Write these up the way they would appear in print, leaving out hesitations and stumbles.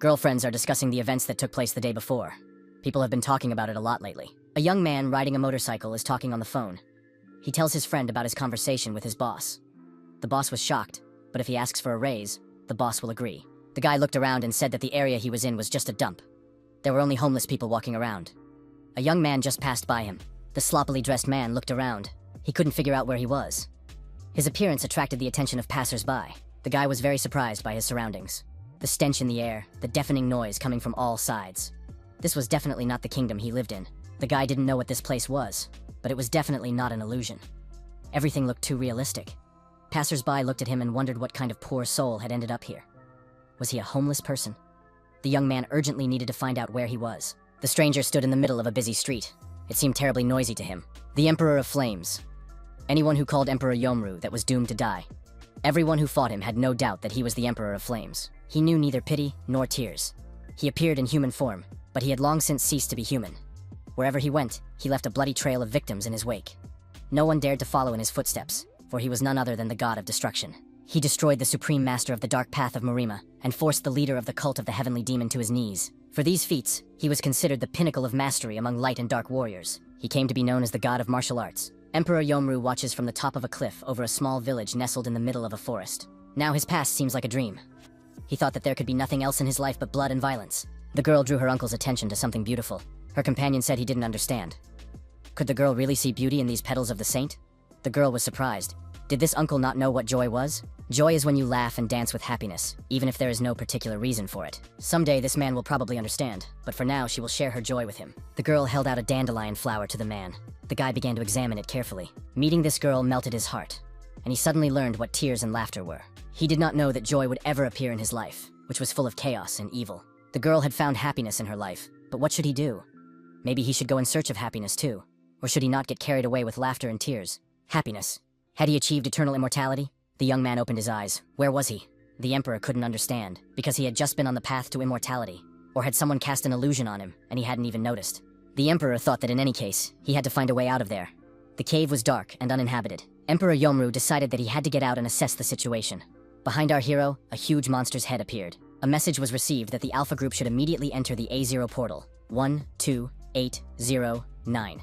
Girlfriends are discussing the events that took place the day before. People have been talking about it a lot lately. A young man riding a motorcycle is talking on the phone. He tells his friend about his conversation with his boss. The boss was shocked, but if he asks for a raise, the boss will agree. The guy looked around and said that the area he was in was just a dump. There were only homeless people walking around. A young man just passed by him. The sloppily dressed man looked around. He couldn't figure out where he was. His appearance attracted the attention of passers-by. The guy was very surprised by his surroundings. The stench in the air, the deafening noise coming from all sides. This was definitely not the kingdom he lived in. The guy didn't know what this place was, but it was definitely not an illusion. Everything looked too realistic. Passers-by looked at him and wondered what kind of poor soul had ended up here. Was he a homeless person? The young man urgently needed to find out where he was. The stranger stood in the middle of a busy street. It seemed terribly noisy to him. The Emperor of Flames. Anyone who called Emperor Yomru that was doomed to die. Everyone who fought him had no doubt that he was the Emperor of Flames. He knew neither pity nor tears. He appeared in human form, but he had long since ceased to be human. Wherever he went, he left a bloody trail of victims in his wake. No one dared to follow in his footsteps, for he was none other than the god of destruction. He destroyed the supreme master of the dark path of Marima, and forced the leader of the cult of the heavenly demon to his knees. For these feats, he was considered the pinnacle of mastery among light and dark warriors. He came to be known as the god of martial arts. Emperor Yomru watches from the top of a cliff over a small village nestled in the middle of a forest. Now his past seems like a dream. He thought that there could be nothing else in his life but blood and violence. The girl drew her uncle's attention to something beautiful. Her companion said he didn't understand. Could the girl really see beauty in these petals of the saint? The girl was surprised. Did this uncle not know what joy was? Joy is when you laugh and dance with happiness, even if there is no particular reason for it. Someday this man will probably understand, but for now she will share her joy with him. The girl held out a dandelion flower to the man. The guy began to examine it carefully. Meeting this girl melted his heart, and he suddenly learned what tears and laughter were. He did not know that joy would ever appear in his life, which was full of chaos and evil. The girl had found happiness in her life, but what should he do? Maybe he should go in search of happiness too, or should he not get carried away with laughter and tears? Happiness. Had he achieved eternal immortality? The young man opened his eyes. Where was he? The emperor couldn't understand, because he had just been on the path to immortality. Or had someone cast an illusion on him, and he hadn't even noticed? The emperor thought that in any case, he had to find a way out of there. The cave was dark and uninhabited. Emperor Yomru decided that he had to get out and assess the situation. Behind our hero, a huge monster's head appeared. A message was received that the Alpha Group should immediately enter the A0 portal, 12809.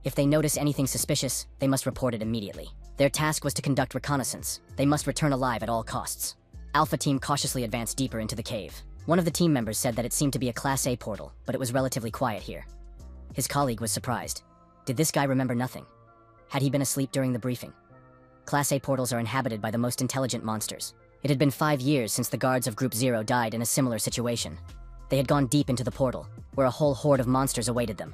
If they notice anything suspicious, they must report it immediately. Their task was to conduct reconnaissance. They must return alive at all costs. Alpha Team cautiously advanced deeper into the cave. One of the team members said that it seemed to be a Class A portal, but it was relatively quiet here. His colleague was surprised. Did this guy remember nothing? Had he been asleep during the briefing? Class A portals are inhabited by the most intelligent monsters. It had been 5 years since the guards of Group 0 died in a similar situation. They had gone deep into the portal, where a whole horde of monsters awaited them.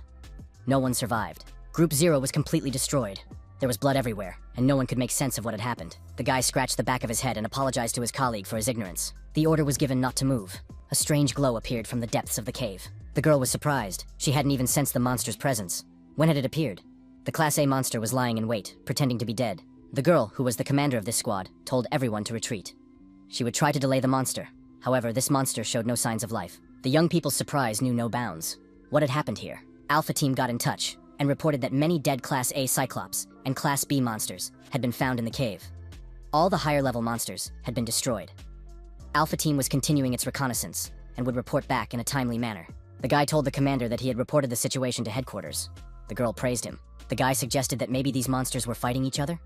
No one survived. Group 0 was completely destroyed. There was blood everywhere, and no one could make sense of what had happened. The guy scratched the back of his head and apologized to his colleague for his ignorance. The order was given not to move. A strange glow appeared from the depths of the cave. The girl was surprised. She hadn't even sensed the monster's presence. When had it appeared? The Class A monster was lying in wait, pretending to be dead. The girl, who was the commander of this squad, told everyone to retreat. She would try to delay the monster. However, this monster showed no signs of life. The young people's surprise knew no bounds. What had happened here? Alpha Team got in touch and reported that many dead Class A Cyclops and Class B monsters had been found in the cave. All the higher-level monsters had been destroyed. Alpha Team was continuing its reconnaissance and would report back in a timely manner. The guy told the commander that he had reported the situation to headquarters. The girl praised him. The guy suggested that maybe these monsters were fighting each other.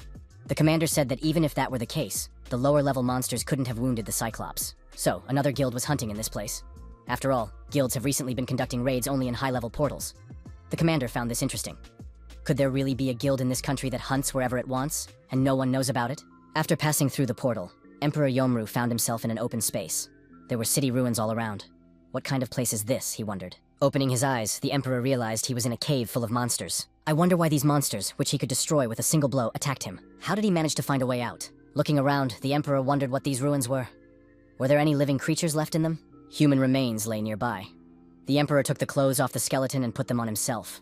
The commander said that even if that were the case, the lower-level monsters couldn't have wounded the Cyclops. So, another guild was hunting in this place. After all, guilds have recently been conducting raids only in high-level portals. The commander found this interesting. Could there really be a guild in this country that hunts wherever it wants, and no one knows about it? After passing through the portal, Emperor Yomru found himself in an open space. There were city ruins all around. What kind of place is this, he wondered. Opening his eyes, the Emperor realized he was in a cave full of monsters. I wonder why these monsters, which he could destroy with a single blow, attacked him. How did he manage to find a way out? Looking around, the Emperor wondered what these ruins were. Were there any living creatures left in them? Human remains lay nearby. The Emperor took the clothes off the skeleton and put them on himself.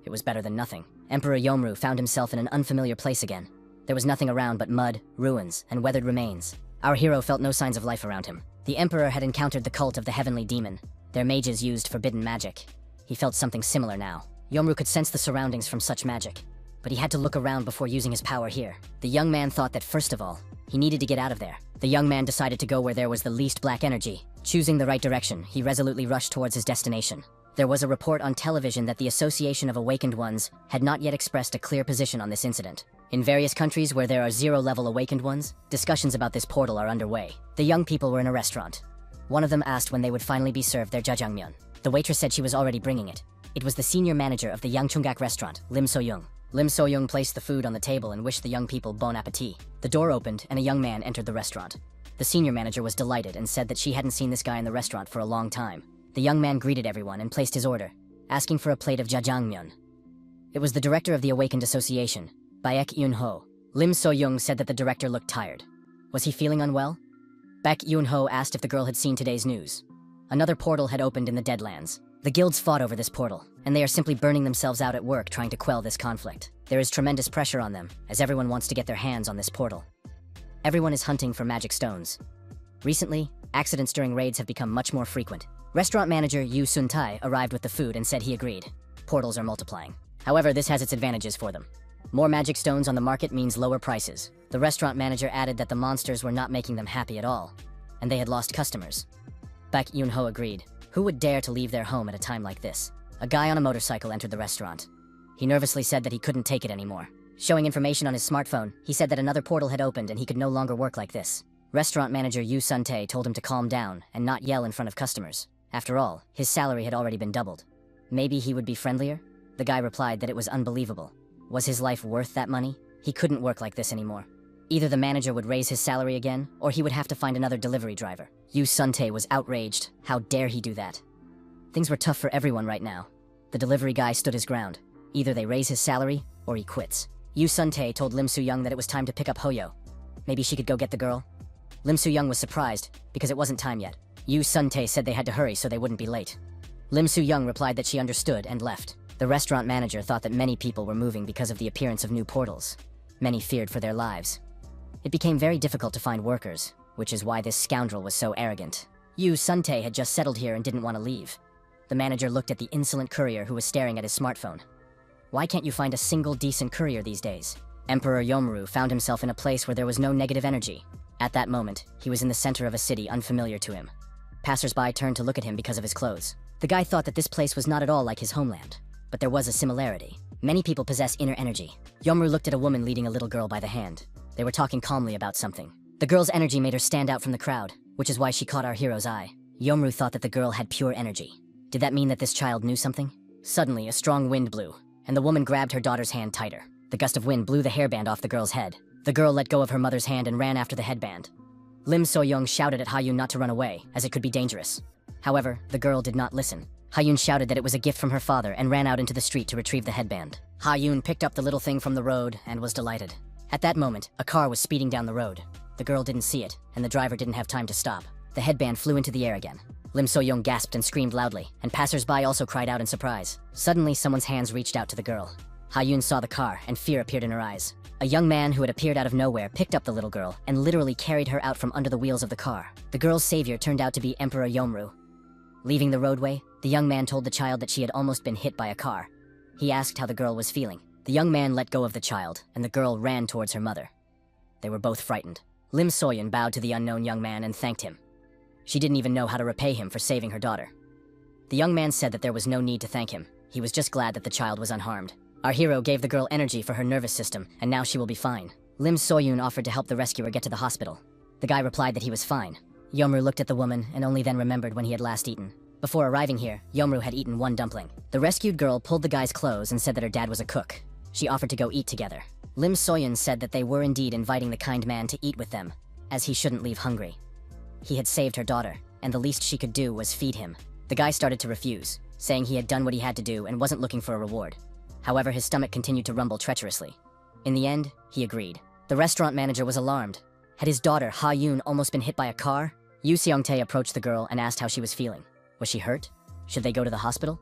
It was better than nothing. Emperor Yomru found himself in an unfamiliar place again. There was nothing around but mud, ruins, and weathered remains. Our hero felt no signs of life around him. The Emperor had encountered the cult of the heavenly demon. Their mages used forbidden magic. He felt something similar now. Yomru could sense the surroundings from such magic, but he had to look around before using his power here. The young man thought that first of all, he needed to get out of there. The young man decided to go where there was the least black energy, Choosing the right direction, he resolutely rushed towards his destination. There was a report on television that the Association of Awakened Ones had not yet expressed a clear position on this incident. In various countries where there are zero-level Awakened Ones, discussions about this portal are underway. The young people were in a restaurant. One of them asked when they would finally be served their jjajangmyeon. The waitress said she was already bringing it. It was the senior manager of the Yangchunggak restaurant, Lim So-young. Lim So-young placed the food on the table and wished the young people bon appetit. The door opened and a young man entered the restaurant. The senior manager was delighted and said that she hadn't seen this guy in the restaurant for a long time. The young man greeted everyone and placed his order, asking for a plate of jjajangmyeon. It was the director of the Awakened Association, Baek Yun-ho. Lim So-young said that the director looked tired. Was he feeling unwell? Baek Yun-ho asked if the girl had seen today's news. Another portal had opened in the Deadlands. The guilds fought over this portal, and they are simply burning themselves out at work trying to quell this conflict. There is tremendous pressure on them, as everyone wants to get their hands on this portal. Everyone is hunting for magic stones. Recently, accidents during raids have become much more frequent. Restaurant manager Yu Sun-tae arrived with the food and said he agreed. Portals are multiplying. However, this has its advantages for them. More magic stones on the market means lower prices. The restaurant manager added that the monsters were not making them happy at all, and they had lost customers. Baek Yun-ho agreed. Who would dare to leave their home at a time like this? A guy on a motorcycle entered the restaurant. He nervously said that he couldn't take it anymore. Showing information on his smartphone, he said that another portal had opened and he could no longer work like this. Restaurant manager Yu Sun-tae told him to calm down and not yell in front of customers. After all, his salary had already been doubled. Maybe he would be friendlier? The guy replied that it was unbelievable. Was his life worth that money? He couldn't work like this anymore. Either the manager would raise his salary again, or he would have to find another delivery driver. Yu Sun-tae was outraged. How dare he do that? Things were tough for everyone right now. The delivery guy stood his ground. Either they raise his salary, or he quits. Yu Sun-tae told Lim So-young that it was time to pick up Hoyo. Maybe she could go get the girl? Lim So-young was surprised, because it wasn't time yet. Yu Sun-tae said they had to hurry so they wouldn't be late. Lim So-young replied that she understood and left. The restaurant manager thought that many people were moving because of the appearance of new portals. Many feared for their lives. It became very difficult to find workers, which is why this scoundrel was so arrogant. Yu Sun-tae had just settled here and didn't want to leave. The manager looked at the insolent courier who was staring at his smartphone. Why can't you find a single decent courier these days? Emperor Yomru found himself in a place where there was no negative energy. At that moment, he was in the center of a city unfamiliar to him. Passers-by turned to look at him because of his clothes. The guy thought that this place was not at all like his homeland, but there was a similarity. Many people possess inner energy. Yomru looked at a woman leading a little girl by the hand. They were talking calmly about something. The girl's energy made her stand out from the crowd, which is why she caught our hero's eye. Yomru thought that the girl had pure energy. Did that mean that this child knew something? Suddenly, a strong wind blew, and the woman grabbed her daughter's hand tighter. The gust of wind blew the hairband off the girl's head. The girl let go of her mother's hand and ran after the headband. Lim So-young shouted at Ha-yoon not to run away, as it could be dangerous. However, the girl did not listen. Ha-yoon shouted that it was a gift from her father and ran out into the street to retrieve the headband. Ha-yoon picked up the little thing from the road and was delighted. At that moment, a car was speeding down the road. The girl didn't see it, and the driver didn't have time to stop. The headband flew into the air again. Lim So-young gasped and screamed loudly, and passers-by also cried out in surprise. Suddenly, someone's hands reached out to the girl. Ha-yoon saw the car, and fear appeared in her eyes. A young man who had appeared out of nowhere picked up the little girl and literally carried her out from under the wheels of the car. The girl's savior turned out to be Emperor Yomru. Leaving the roadway, the young man told the child that she had almost been hit by a car. He asked how the girl was feeling. The young man let go of the child, and the girl ran towards her mother. They were both frightened. Lim So-young bowed to the unknown young man and thanked him. She didn't even know how to repay him for saving her daughter. The young man said that there was no need to thank him. He was just glad that the child was unharmed. Our hero gave the girl energy for her nervous system, and now she will be fine. Lim So-young offered to help the rescuer get to the hospital. The guy replied that he was fine. Yomru looked at the woman and only then remembered when he had last eaten. Before arriving here, Yomru had eaten one dumpling. The rescued girl pulled the guy's clothes and said that her dad was a cook. She offered to go eat together. Lim So-young said that they were indeed inviting the kind man to eat with them, as he shouldn't leave hungry. He had saved her daughter, and the least she could do was feed him. The guy started to refuse, saying he had done what he had to do and wasn't looking for a reward. However, his stomach continued to rumble treacherously. In the end, he agreed. The restaurant manager was alarmed. Had his daughter, Ha-yoon, almost been hit by a car? Yu Seong-tae approached the girl and asked how she was feeling. Was she hurt? Should they go to the hospital?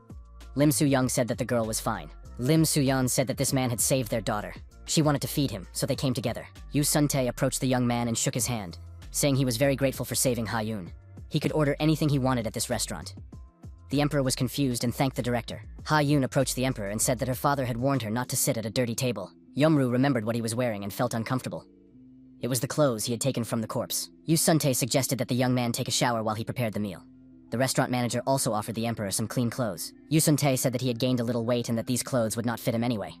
Lim So-young said that the girl was fine. Lim So-young said that this man had saved their daughter. She wanted to feed him, so they came together. Yu Sun-tae approached the young man and shook his hand, saying he was very grateful for saving Ha-yoon. He could order anything he wanted at this restaurant. The emperor was confused and thanked the director. Ha-yoon approached the emperor and said that her father had warned her not to sit at a dirty table. Yomru remembered what he was wearing and felt uncomfortable. It was the clothes he had taken from the corpse. Yu Suntae suggested that the young man take a shower while he prepared the meal. The restaurant manager also offered the emperor some clean clothes. Yu Suntae said that he had gained a little weight and that these clothes would not fit him anyway.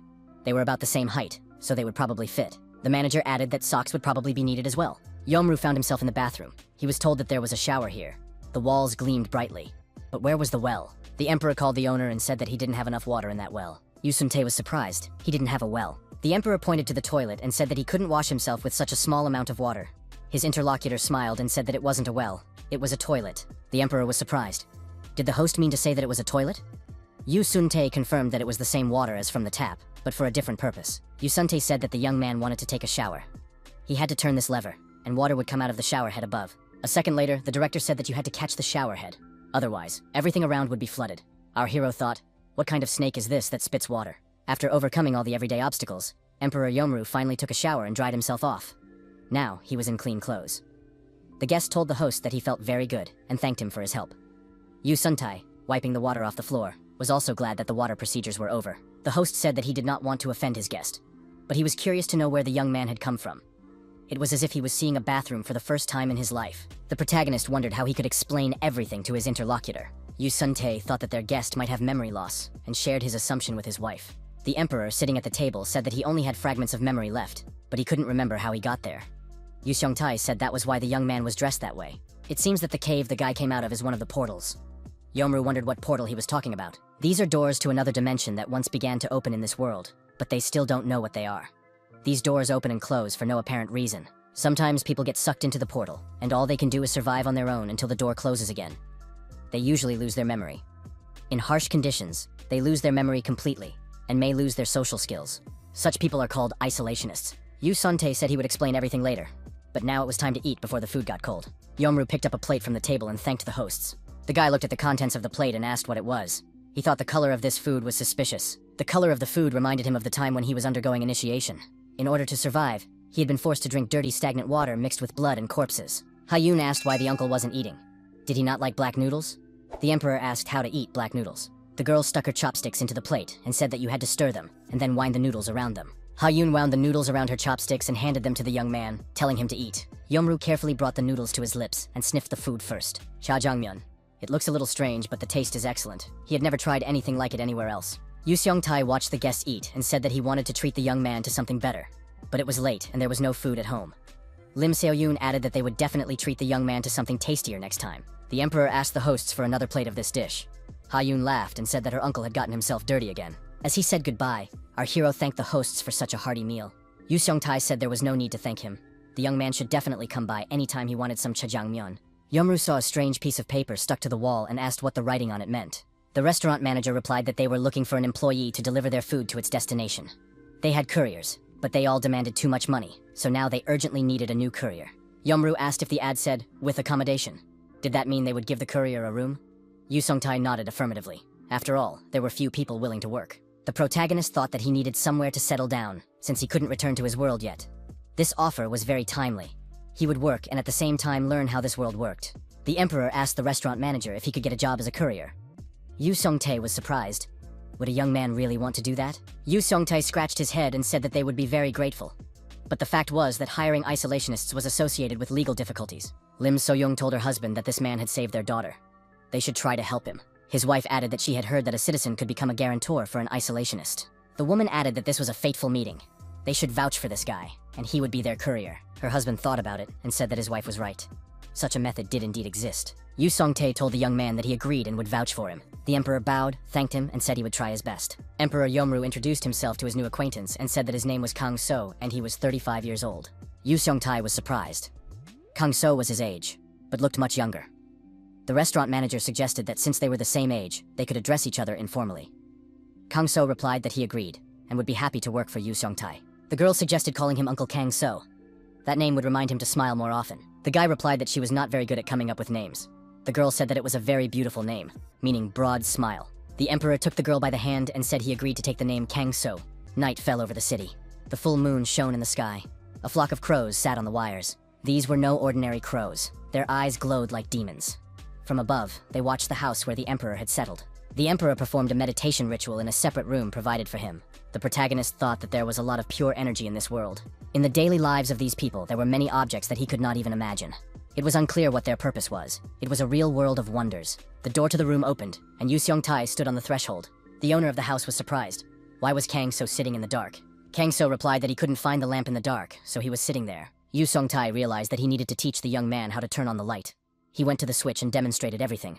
They were about the same height, so they would probably fit. The manager added that socks would probably be needed as well. Yeomru found himself in the bathroom. He was told that there was a shower here. The walls gleamed brightly. But where was the well? The emperor called the owner and said that he didn't have enough water in that well. Yu Suntae was surprised. He didn't have a well. The emperor pointed to the toilet and said that he couldn't wash himself with such a small amount of water. His interlocutor smiled and said that it wasn't a well. It was a toilet. The emperor was surprised. Did the host mean to say that it was a toilet? Yu Suntae confirmed that it was the same water as from the tap, but for a different purpose. Yu Suntae said that the young man wanted to take a shower. He had to turn this lever, and water would come out of the shower head above. A second later, the director said that you had to catch the shower head. Otherwise, everything around would be flooded. Our hero thought, what kind of snake is this that spits water? After overcoming all the everyday obstacles, Emperor Yeomru finally took a shower and dried himself off. Now, he was in clean clothes. The guest told the host that he felt very good and thanked him for his help. Yu Suntae, wiping the water off the floor, was also glad that the water procedures were over. The host said that he did not want to offend his guest, but he was curious to know where the young man had come from. It was as if he was seeing a bathroom for the first time in his life. The protagonist wondered how he could explain everything to his interlocutor. Yu Suntae thought that their guest might have memory loss and shared his assumption with his wife. The emperor, sitting at the table, said that he only had fragments of memory left, but he couldn't remember how he got there. Yu Seongtae said that was why the young man was dressed that way. It seems that the cave the guy came out of is one of the portals. Yeomru wondered what portal he was talking about. These are doors to another dimension that once began to open in this world, but they still don't know what they are. These doors open and close for no apparent reason. Sometimes people get sucked into the portal, and all they can do is survive on their own until the door closes again. They usually lose their memory. In harsh conditions, they lose their memory completely, and may lose their social skills. Such people are called isolationists. Yu Suntae said he would explain everything later, but now it was time to eat before the food got cold. Yeomru picked up a plate from the table and thanked the hosts. The guy looked at the contents of the plate and asked what it was. He thought the color of this food was suspicious. The color of the food reminded him of the time when he was undergoing initiation. In order to survive, he had been forced to drink dirty, stagnant water mixed with blood and corpses. Hayun asked why the uncle wasn't eating. Did he not like black noodles? The emperor asked how to eat black noodles. The girl stuck her chopsticks into the plate and said that you had to stir them and then wind the noodles around them. Hayun wound the noodles around her chopsticks and handed them to the young man, telling him to eat. Yeomru carefully brought the noodles to his lips and sniffed the food first. Jjajangmyeon. It looks a little strange, but the taste is excellent. He had never tried anything like it anywhere else. Yu Seongtae watched the guests eat and said that he wanted to treat the young man to something better. But it was late and there was no food at home. Lim Seoyun added that they would definitely treat the young man to something tastier next time. The emperor asked the hosts for another plate of this dish. Hayun laughed and said that her uncle had gotten himself dirty again. As he said goodbye, our hero thanked the hosts for such a hearty meal. Yu Seongtae said there was no need to thank him. The young man should definitely come by anytime he wanted some jjajangmyeon. Yeomru saw a strange piece of paper stuck to the wall and asked what the writing on it meant. The restaurant manager replied that they were looking for an employee to deliver their food to its destination. They had couriers, but they all demanded too much money, so now they urgently needed a new courier. Yeomru asked if the ad said, with accommodation. Did that mean they would give the courier a room? Yu Seongtae nodded affirmatively. After all, there were few people willing to work. The protagonist thought that he needed somewhere to settle down, since he couldn't return to his world yet. This offer was very timely. He would work and at the same time learn how this world worked. The emperor asked the restaurant manager if he could get a job as a courier. Yu Seongtae was surprised. Would a young man really want to do that? Yu Seongtae scratched his head and said that they would be very grateful. But the fact was that hiring isolationists was associated with legal difficulties. Lim So-young told her husband that this man had saved their daughter. They should try to help him. His wife added that she had heard that a citizen could become a guarantor for an isolationist. The woman added that this was a fateful meeting. They should vouch for this guy, and he would be their courier. Her husband thought about it and said that his wife was right. Such a method did indeed exist. Yu Seongtae told the young man that he agreed and would vouch for him. The emperor bowed, thanked him, and said he would try his best. Emperor Yeomru introduced himself to his new acquaintance and said that his name was Kang So and he was 35 years old. Yu Seongtae was surprised. Kang So was his age, but looked much younger. The restaurant manager suggested that since they were the same age, they could address each other informally. Kang So replied that he agreed and would be happy to work for Yu Seongtae. The girl suggested calling him Uncle Kang So. That name would remind him to smile more often. The guy replied that she was not very good at coming up with names. The girl said that it was a very beautiful name, meaning broad smile. The emperor took the girl by the hand and said he agreed to take the name Kang So. Night fell over the city. The full moon shone in the sky. A flock of crows sat on the wires. These were no ordinary crows. Their eyes glowed like demons. From above, they watched the house where the emperor had settled. The emperor performed a meditation ritual in a separate room provided for him. The protagonist thought that there was a lot of pure energy in this world. In the daily lives of these people, there were many objects that he could not even imagine. It was unclear what their purpose was. It was a real world of wonders. The door to the room opened, and Yu Seong-tai stood on the threshold. The owner of the house was surprised. Why was Kang So sitting in the dark? Kang So replied that he couldn't find the lamp in the dark, so he was sitting there. Yu Seong-tai realized that he needed to teach the young man how to turn on the light. He went to the switch and demonstrated everything.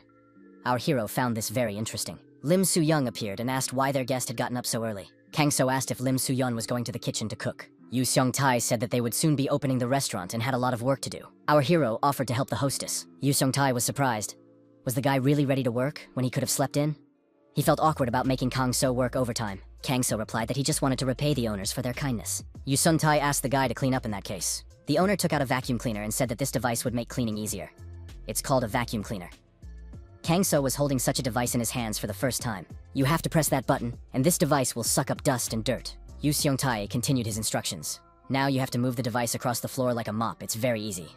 Our hero found this very interesting. Lim Soo-young appeared and asked why their guest had gotten up so early. Kang So asked if Lim Soo-yeon was going to the kitchen to cook. Yu Seong-tai said that they would soon be opening the restaurant and had a lot of work to do. Our hero offered to help the hostess. Yu Seong-tai was surprised. Was the guy really ready to work when he could have slept in? He felt awkward about making Kang So work overtime. Kang So replied that he just wanted to repay the owners for their kindness. Yu Seong-tai asked the guy to clean up in that case. The owner took out a vacuum cleaner and said that this device would make cleaning easier. It's called a vacuum cleaner. Kang So was holding such a device in his hands for the first time. You have to press that button, and this device will suck up dust and dirt. Yu Seong-tai continued his instructions. Now you have to move the device across the floor like a mop. It's very easy.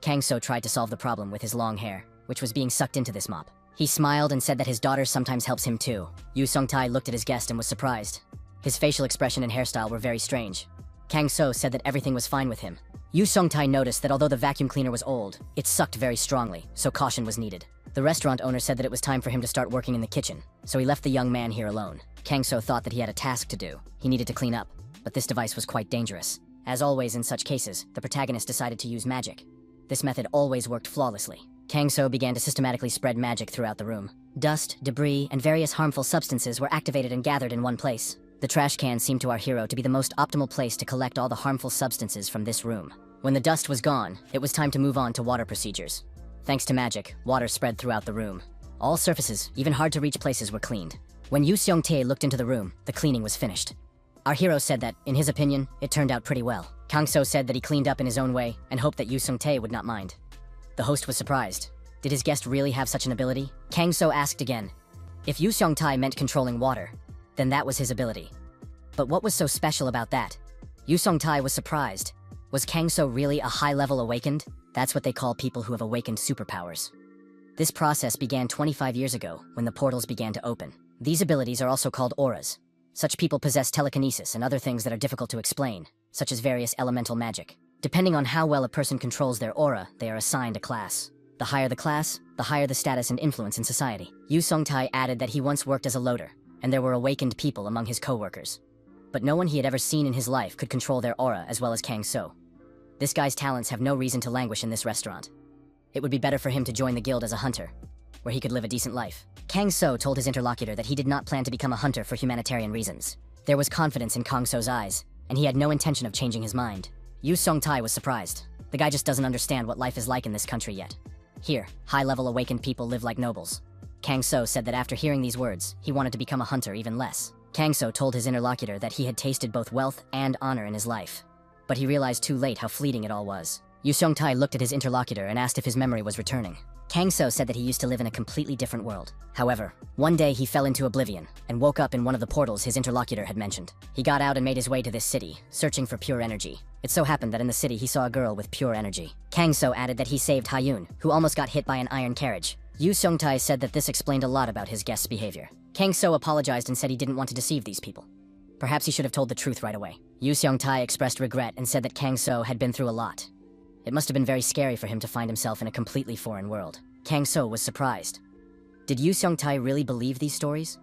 Kang So tried to solve the problem with his long hair, which was being sucked into this mop. He smiled and said that his daughter sometimes helps him too. Yu Seong-tai looked at his guest and was surprised. His facial expression and hairstyle were very strange. Kang So said that everything was fine with him. Yu Seong-tai noticed that although the vacuum cleaner was old, it sucked very strongly, so caution was needed. The restaurant owner said that it was time for him to start working in the kitchen, so he left the young man here alone. Kang So thought that he had a task to do. He needed to clean up, but this device was quite dangerous. As always in such cases, the protagonist decided to use magic. This method always worked flawlessly. Kang So began to systematically spread magic throughout the room. Dust, debris, and various harmful substances were activated and gathered in one place. The trash can seemed to our hero to be the most optimal place to collect all the harmful substances from this room. When the dust was gone, it was time to move on to water procedures. Thanks to magic, water spread throughout the room. All surfaces, even hard-to-reach places, were cleaned. When Yu Seong-tae looked into the room, the cleaning was finished. Our hero said that, in his opinion, it turned out pretty well. Kang So said that he cleaned up in his own way and hoped that Yu Seong-tae would not mind. The host was surprised. Did his guest really have such an ability? Kang So asked again. If Yu Seong-tae meant controlling water, then that was his ability. But what was so special about that? Yu Seong-tae was surprised. Was Kang So really a high-level awakened? That's what they call people who have awakened superpowers. This process began 25 years ago, when the portals began to open. These abilities are also called auras. Such people possess telekinesis and other things that are difficult to explain, such as various elemental magic. Depending on how well a person controls their aura, they are assigned a class. The higher the class, the higher the status and influence in society. Yu Seong-tae added that he once worked as a loader, and there were awakened people among his co-workers. But no one he had ever seen in his life could control their aura as well as Kang So. This guy's talents have no reason to languish in this restaurant. It would be better for him to join the guild as a hunter, where he could live a decent life. Kang So told his interlocutor that he did not plan to become a hunter for humanitarian reasons. There was confidence in Kang So's eyes, and he had no intention of changing his mind. Yu Seong-tae was surprised. The guy just doesn't understand what life is like in this country yet. Here, high-level awakened people live like nobles. Kang So said that after hearing these words, he wanted to become a hunter even less. Kang So told his interlocutor that he had tasted both wealth and honor in his life. But he realized too late how fleeting it all was. Yu Seong-tae looked at his interlocutor and asked if his memory was returning. Kang So said that he used to live in a completely different world. However, one day he fell into oblivion and woke up in one of the portals his interlocutor had mentioned. He got out and made his way to this city, searching for pure energy. It so happened that in the city he saw a girl with pure energy. Kang So added that he saved Ha-yoon, who almost got hit by an iron carriage. Yu Seong-tae said that this explained a lot about his guest's behavior. Kang So apologized and said he didn't want to deceive these people. Perhaps he should have told the truth right away. Yu Seong-tae expressed regret and said that Kang So had been through a lot. It must have been very scary for him to find himself in a completely foreign world. Kang So was surprised. Did Yu Seong-tae really believe these stories?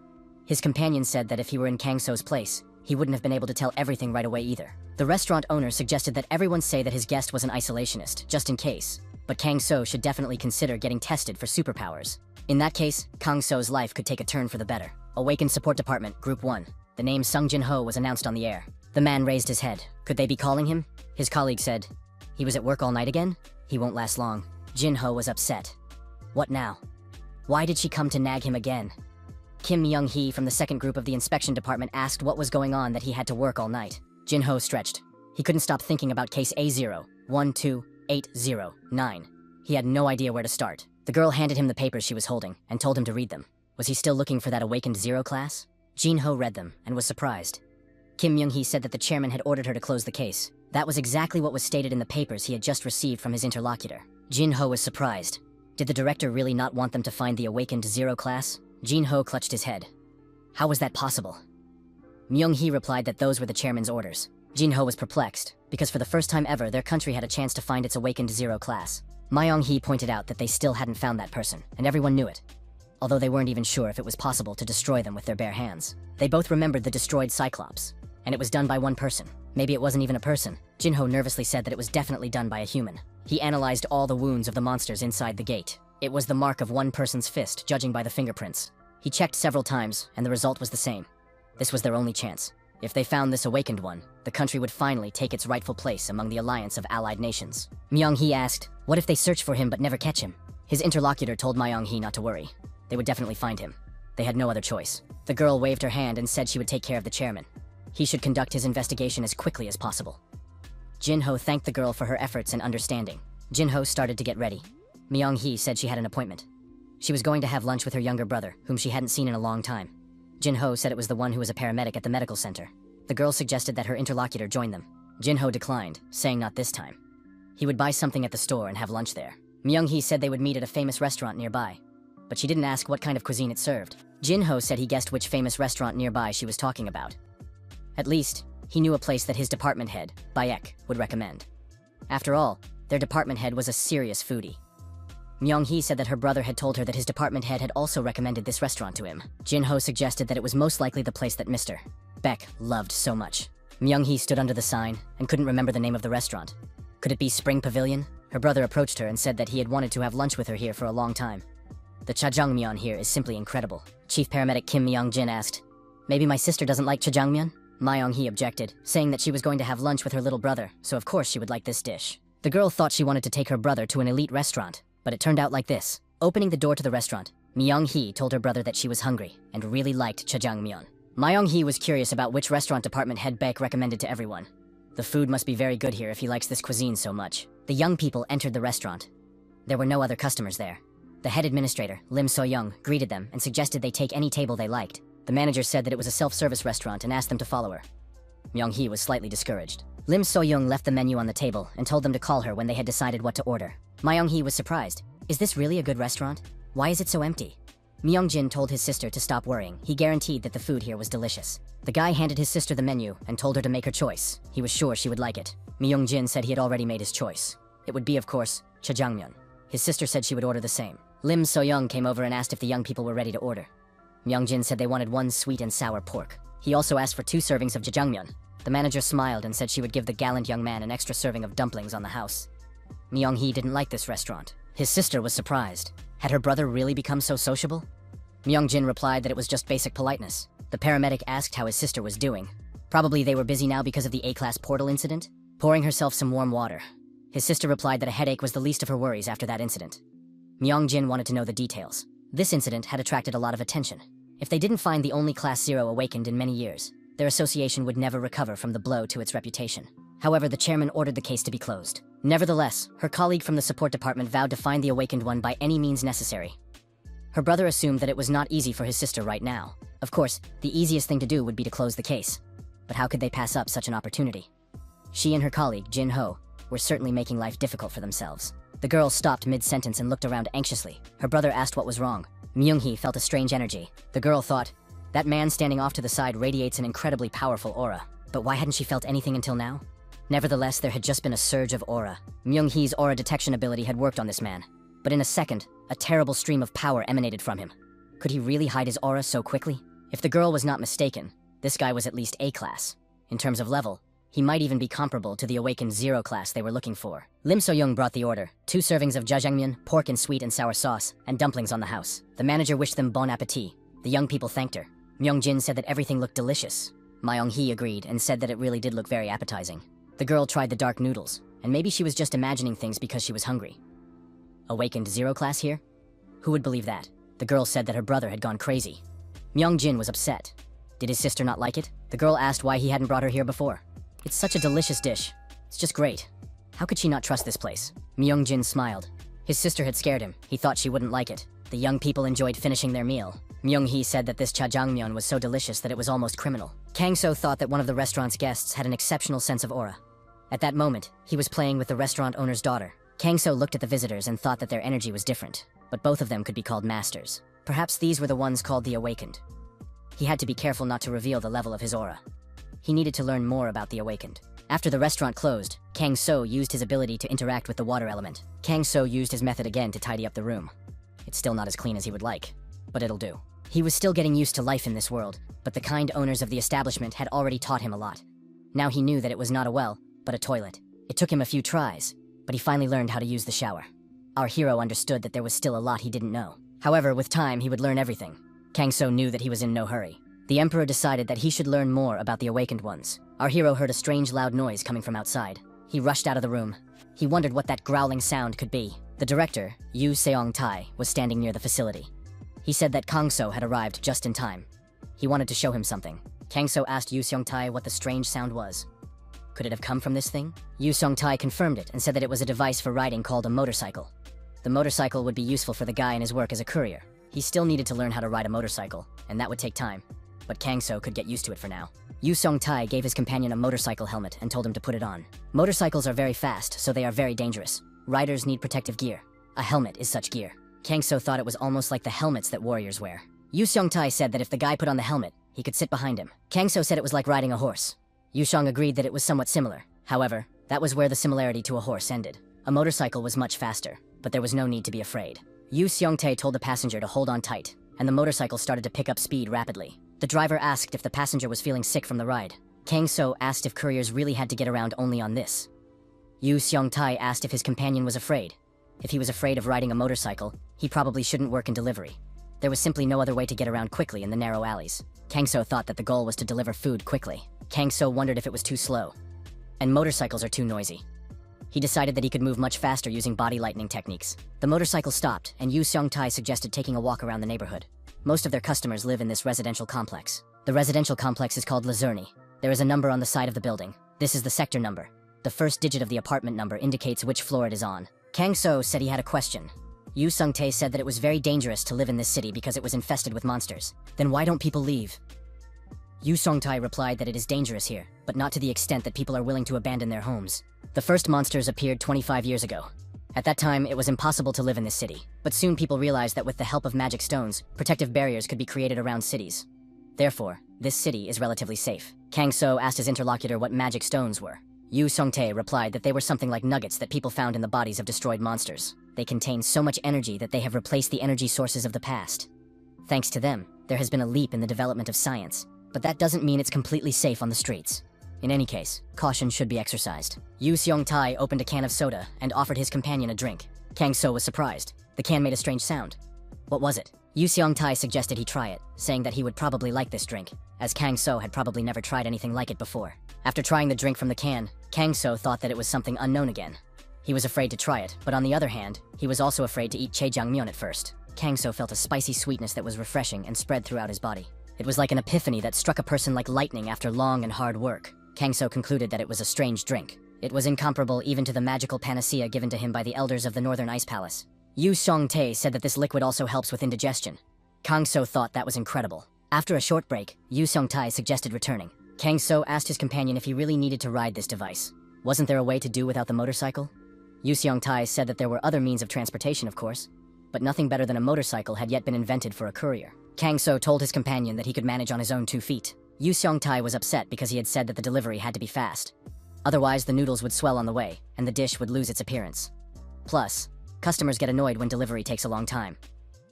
His companion said that if he were in Kang So's place, he wouldn't have been able to tell everything right away either. The restaurant owner suggested that everyone say that his guest was an isolationist, just in case. But Kang So should definitely consider getting tested for superpowers. In that case, Kang So's life could take a turn for the better. Awakened Support Department, Group 1. The name Sung Jin-ho was announced on the air. The man raised his head. Could they be calling him? His colleague said, "He was at work all night again? He won't last long." Jin-ho was upset. What now? Why did she come to nag him again? Kim Young-hee from the second group of the inspection department asked what was going on that he had to work all night. Jin-ho stretched. He couldn't stop thinking about case A0-12809. He had no idea where to start. The girl handed him the papers she was holding and told him to read them. Was he still looking for that awakened zero class? Jin-ho read them and was surprised. Kim Young-hee said that the chairman had ordered her to close the case. That was exactly what was stated in the papers he had just received from his interlocutor. Jin-ho was surprised. Did the director really not want them to find the awakened zero class? Jin-ho clutched his head. How was that possible? Myung-hee replied that those were the chairman's orders. Jin-ho was perplexed, because for the first time ever, their country had a chance to find its awakened zero class. Myung-hee pointed out that they still hadn't found that person, and everyone knew it, although they weren't even sure if it was possible to destroy them with their bare hands. They both remembered the destroyed Cyclops, and it was done by one person. Maybe it wasn't even a person. Jin-ho nervously said that it was definitely done by a human. He analyzed all the wounds of the monsters inside the gate. It was the mark of one person's fist, judging by the fingerprints. He checked several times, and the result was the same. This was their only chance. If they found this awakened one, the country would finally take its rightful place among the alliance of allied nations. Myung-hee asked, what if they search for him but never catch him? His interlocutor told Myung-hee not to worry. They would definitely find him. They had no other choice. The girl waved her hand and said she would take care of the chairman. He should conduct his investigation as quickly as possible. Jin-ho thanked the girl for her efforts and understanding. Jin-ho started to get ready. Myung-hee said she had an appointment. She was going to have lunch with her younger brother, whom she hadn't seen in a long time. Jin-ho said it was the one who was a paramedic at the medical center. The girl suggested that her interlocutor join them. Jin-ho declined, saying not this time. He would buy something at the store and have lunch there. Myung-hee said they would meet at a famous restaurant nearby, but she didn't ask what kind of cuisine it served. Jin-ho said he guessed which famous restaurant nearby she was talking about. At least, he knew a place that his department head, Baek, would recommend. After all, their department head was a serious foodie. Myung-hee said that her brother had told her that his department head had also recommended this restaurant to him. Jin-ho suggested that it was most likely the place that Mr. Baek loved so much. Myung-hee stood under the sign and couldn't remember the name of the restaurant. Could it be Spring Pavilion? Her brother approached her and said that he had wanted to have lunch with her here for a long time. The jjajangmyeon here is simply incredible. Chief Paramedic Kim Myung-jin asked, maybe my sister doesn't like jjajangmyeon? Myung-hee objected, saying that she was going to have lunch with her little brother, so of course she would like this dish. The girl thought she wanted to take her brother to an elite restaurant, but it turned out like this. Opening the door to the restaurant, Myung-hee told her brother that she was hungry and really liked jjajangmyeon. Myung-hee was curious about which restaurant department head Baek recommended to everyone. The food must be very good here if he likes this cuisine so much. The young people entered the restaurant. There were no other customers there. The head administrator, Lim So-young, greeted them and suggested they take any table they liked. The manager said that it was a self-service restaurant and asked them to follow her. Myung-hee was slightly discouraged. Lim So-young left the menu on the table and told them to call her when they had decided what to order. Myung-hee was surprised. Is this really a good restaurant? Why is it so empty? Myung-jin told his sister to stop worrying. He guaranteed that the food here was delicious. The guy handed his sister the menu and told her to make her choice. He was sure she would like it. Myung-jin said he had already made his choice. It would be, of course, jjajangmyeon. His sister said she would order the same. Lim So-young came over and asked if the young people were ready to order. Myung-jin said they wanted one sweet and sour pork. He also asked for 2 servings of jjajangmyeon. The manager smiled and said she would give the gallant young man an extra serving of dumplings on the house. Myung-hee didn't like this restaurant. His sister was surprised. Had her brother really become so sociable? Myung-jin replied that it was just basic politeness. The paramedic asked how his sister was doing. Probably they were busy now because of the A-class portal incident. Pouring herself some warm water. His sister replied that a headache was the least of her worries after that incident. Myung-jin wanted to know the details. This incident had attracted a lot of attention. If they didn't find the only Class 0 awakened in many years, their association would never recover from the blow to its reputation. However, the chairman ordered the case to be closed. Nevertheless, her colleague from the support department vowed to find the awakened one by any means necessary. Her brother assumed that it was not easy for his sister right now. Of course, the easiest thing to do would be to close the case. But how could they pass up such an opportunity? She and her colleague, Jin-ho, were certainly making life difficult for themselves. The girl stopped mid-sentence and looked around anxiously. Her brother asked what was wrong. Myung-hee felt a strange energy. The girl thought, that man standing off to the side radiates an incredibly powerful aura. But why hadn't she felt anything until now? Nevertheless, there had just been a surge of aura. Myung-hee's aura detection ability had worked on this man. But in a second, a terrible stream of power emanated from him. Could he really hide his aura so quickly? If the girl was not mistaken, this guy was at least A-class. In terms of level, he might even be comparable to the awakened 0 class they were looking for. Lim So-young brought the order, 2 servings of jjajangmyeon, pork in sweet and sour sauce, and dumplings on the house. The manager wished them bon appetit. The young people thanked her. Myung-jin said that everything looked delicious. Myung-hee agreed and said that it really did look very appetizing. The girl tried the dark noodles, and maybe she was just imagining things because she was hungry. Awakened 0 class here? Who would believe that? The girl said that her brother had gone crazy. Myung-jin was upset. Did his sister not like it? The girl asked why he hadn't brought her here before. It's such a delicious dish. It's just great. How could she not trust this place? Myung-jin smiled. His sister had scared him. He thought she wouldn't like it. The young people enjoyed finishing their meal. Myung-hee said that this jjajangmyeon was so delicious that it was almost criminal. Kang-so thought that one of the restaurant's guests had an exceptional sense of aura. At that moment, he was playing with the restaurant owner's daughter. Kang-so looked at the visitors and thought that their energy was different, but both of them could be called masters. Perhaps these were the ones called the Awakened. He had to be careful not to reveal the level of his aura. He needed to learn more about the Awakened. After the restaurant closed, Kang So used his ability to interact with the water element. Kang So used his method again to tidy up the room. It's still not as clean as he would like, but it'll do. He was still getting used to life in this world, but the kind owners of the establishment had already taught him a lot. Now he knew that it was not a well, but a toilet. It took him a few tries, but he finally learned how to use the shower. Our hero understood that there was still a lot he didn't know. However, with time, he would learn everything. Kang So knew that he was in no hurry. The Emperor decided that he should learn more about the Awakened Ones. Our hero heard a strange loud noise coming from outside. He rushed out of the room. He wondered what that growling sound could be. The director, Yu Seong-tai, was standing near the facility. He said that Kang So had arrived just in time. He wanted to show him something. Kang So asked Yu Seong-tai what the strange sound was. Could it have come from this thing? Yu Seong-tai confirmed it and said that it was a device for riding called a motorcycle. The motorcycle would be useful for the guy in his work as a courier. He still needed to learn how to ride a motorcycle, and that would take time. But Kang So could get used to it for now. Yu Seong-tai gave his companion a motorcycle helmet and told him to put it on. Motorcycles are very fast, so they are very dangerous. Riders need protective gear. A helmet is such gear. Kang So thought it was almost like the helmets that warriors wear. Yu Seong-tai said that if the guy put on the helmet, he could sit behind him. Kang So said it was like riding a horse. Yu Seong agreed that it was somewhat similar. However, that was where the similarity to a horse ended. A motorcycle was much faster, but there was no need to be afraid. Yu Seong-tae told the passenger to hold on tight, and the motorcycle started to pick up speed rapidly. The driver asked if the passenger was feeling sick from the ride. Kang So asked if couriers really had to get around only on this. Yu Seong-tae asked if his companion was afraid. If he was afraid of riding a motorcycle, he probably shouldn't work in delivery. There was simply no other way to get around quickly in the narrow alleys. Kang So thought that the goal was to deliver food quickly. Kang So wondered if it was too slow. And motorcycles are too noisy. He decided that he could move much faster using body lightning techniques. The motorcycle stopped, and Yu Seong-tae suggested taking a walk around the neighborhood. Most of their customers live in this residential complex. The residential complex is called Lazurni. There is a number on the side of the building. This is the sector number. The first digit of the apartment number indicates which floor it is on. Kang So said he had a question. Yu Seong-tae said that it was very dangerous to live in this city because it was infested with monsters. Then why don't people leave? Yu Seong-tae replied that it is dangerous here, but not to the extent that people are willing to abandon their homes. The first monsters appeared 25 years ago. At that time, it was impossible to live in this city, but soon people realized that with the help of magic stones, protective barriers could be created around cities. Therefore, this city is relatively safe. Kang So asked his interlocutor what magic stones were. Yu Seong-tae replied that they were something like nuggets that people found in the bodies of destroyed monsters. They contain so much energy that they have replaced the energy sources of the past. Thanks to them, there has been a leap in the development of science, but that doesn't mean it's completely safe on the streets. In any case, caution should be exercised. Yu Seong-tae opened a can of soda and offered his companion a drink. Kang So was surprised. The can made a strange sound. What was it? Yu Seong-tae suggested he try it, saying that he would probably like this drink, as Kang So had probably never tried anything like it before. After trying the drink from the can, Kang So thought that it was something unknown again. He was afraid to try it, but on the other hand, he was also afraid to eat chaejangmyeon at first. Kang So felt a spicy sweetness that was refreshing and spread throughout his body. It was like an epiphany that struck a person like lightning after long and hard work. Kang So concluded that it was a strange drink. It was incomparable even to the magical panacea given to him by the elders of the Northern Ice Palace. Yu Seong-tae said that this liquid also helps with indigestion. Kang So thought that was incredible. After a short break, Yu Seong-tae suggested returning. Kang So asked his companion if he really needed to ride this device. Wasn't there a way to do without the motorcycle? Yu Seong-tae said that there were other means of transportation, of course, but nothing better than a motorcycle had yet been invented for a courier. Kang So told his companion that he could manage on his own 2 feet. Yu Seong-tae was upset because he had said that the delivery had to be fast. Otherwise, the noodles would swell on the way, and the dish would lose its appearance. Plus, customers get annoyed when delivery takes a long time.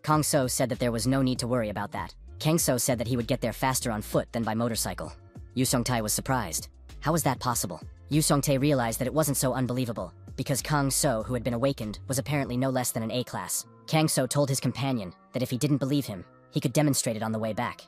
Kang So said that there was no need to worry about that. Kang So said that he would get there faster on foot than by motorcycle. Yu Seong-tae was surprised. How was that possible? Yu Seong-tae realized that it wasn't so unbelievable, because Kang So, who had been awakened, was apparently no less than an A class. Kang So told his companion that if he didn't believe him, he could demonstrate it on the way back.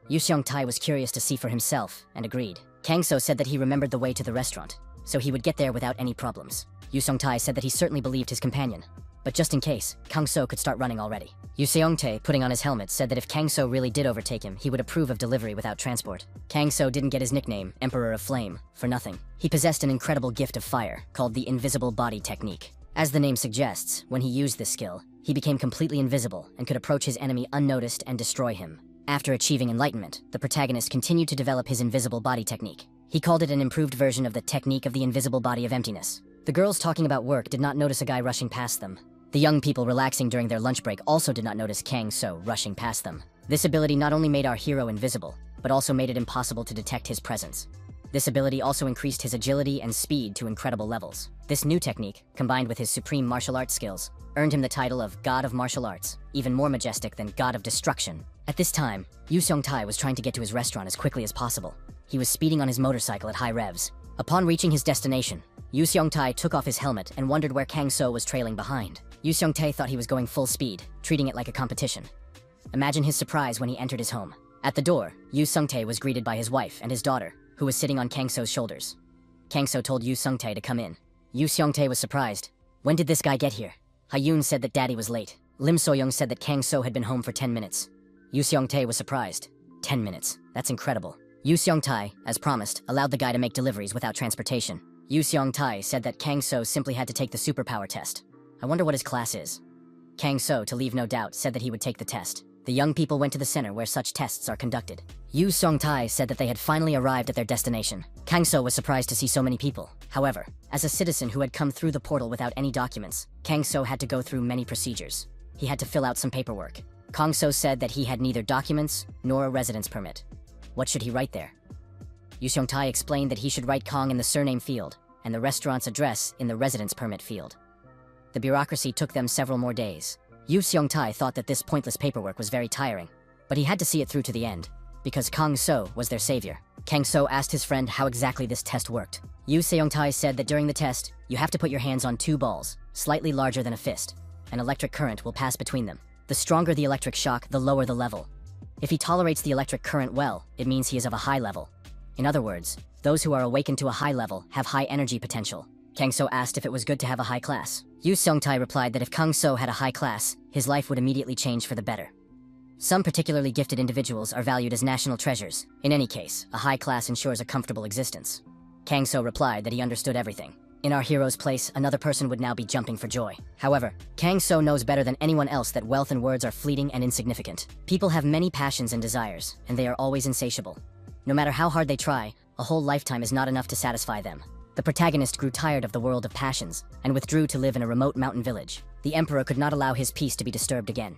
Yu Seong-tae was curious to see for himself, and agreed. Kang So said that he remembered the way to the restaurant, so he would get there without any problems. Yu Seong-tae said that he certainly believed his companion, but just in case, Kang So could start running already. Yu Seong-tae, putting on his helmet, said that if Kang So really did overtake him, he would approve of delivery without transport. Kang So didn't get his nickname, Emperor of Flame, for nothing. He possessed an incredible gift of fire, called the Invisible Body Technique. As the name suggests, when he used this skill, he became completely invisible and could approach his enemy unnoticed and destroy him. After achieving enlightenment, the protagonist continued to develop his invisible body technique. He called it an improved version of the technique of the invisible body of emptiness. The girls talking about work did not notice a guy rushing past them. The young people relaxing during their lunch break also did not notice Kang So rushing past them. This ability not only made our hero invisible, but also made it impossible to detect his presence. This ability also increased his agility and speed to incredible levels. This new technique, combined with his supreme martial arts skills, earned him the title of God of Martial Arts, even more majestic than God of Destruction. At this time, Yu Seong-tae was trying to get to his restaurant as quickly as possible. He was speeding on his motorcycle at high revs. Upon reaching his destination, Yu Seong-tae took off his helmet and wondered where Kang So was trailing behind. Yu Seong-tae thought he was going full speed, treating it like a competition. Imagine his surprise when he entered his home. At the door, Yu Seong-tae was greeted by his wife and his daughter, who was sitting on Kang So's shoulders. Kang So told Yu Seong-tae to come in. Yu Seong-tae was surprised. When did this guy get here? Ha-yoon said that daddy was late. Lim So-young said that Kang So had been home for 10 minutes. Yu Seong-tae was surprised. 10 minutes. That's incredible. Yu Seong-tae, as promised, allowed the guy to make deliveries without transportation. Yu Seong-tae said that Kang So simply had to take the superpower test. I wonder what his class is. Kang So, to leave no doubt, said that he would take the test. The young people went to the center where such tests are conducted. Yu Seong-tae said that they had finally arrived at their destination. Kang So was surprised to see so many people. However, as a citizen who had come through the portal without any documents, Kang So had to go through many procedures. He had to fill out some paperwork. Kang So said that he had neither documents nor a residence permit. What should he write there? Yu Seong-tae explained that he should write Kong in the surname field and the restaurant's address in the residence permit field. The bureaucracy took them several more days. Yu Seong-tae thought that this pointless paperwork was very tiring, but he had to see it through to the end, because Kang So was their savior. Kang So asked his friend how exactly this test worked. Yu Seong-tae said that during the test, you have to put your hands on two balls, slightly larger than a fist. An electric current will pass between them. The stronger the electric shock, the lower the level. If he tolerates the electric current well, it means he is of a high level. In other words, those who are awakened to a high level have high energy potential. Kang So asked if it was good to have a high class. Yu Seong-tae replied that if Kang So had a high class, his life would immediately change for the better. Some particularly gifted individuals are valued as national treasures. In any case, a high class ensures a comfortable existence. Kang So replied that he understood everything. In our hero's place, another person would now be jumping for joy. However, Kang So knows better than anyone else that wealth and words are fleeting and insignificant. People have many passions and desires, and they are always insatiable. No matter how hard they try, a whole lifetime is not enough to satisfy them. The protagonist grew tired of the world of passions and withdrew to live in a remote mountain village. The emperor could not allow his peace to be disturbed again.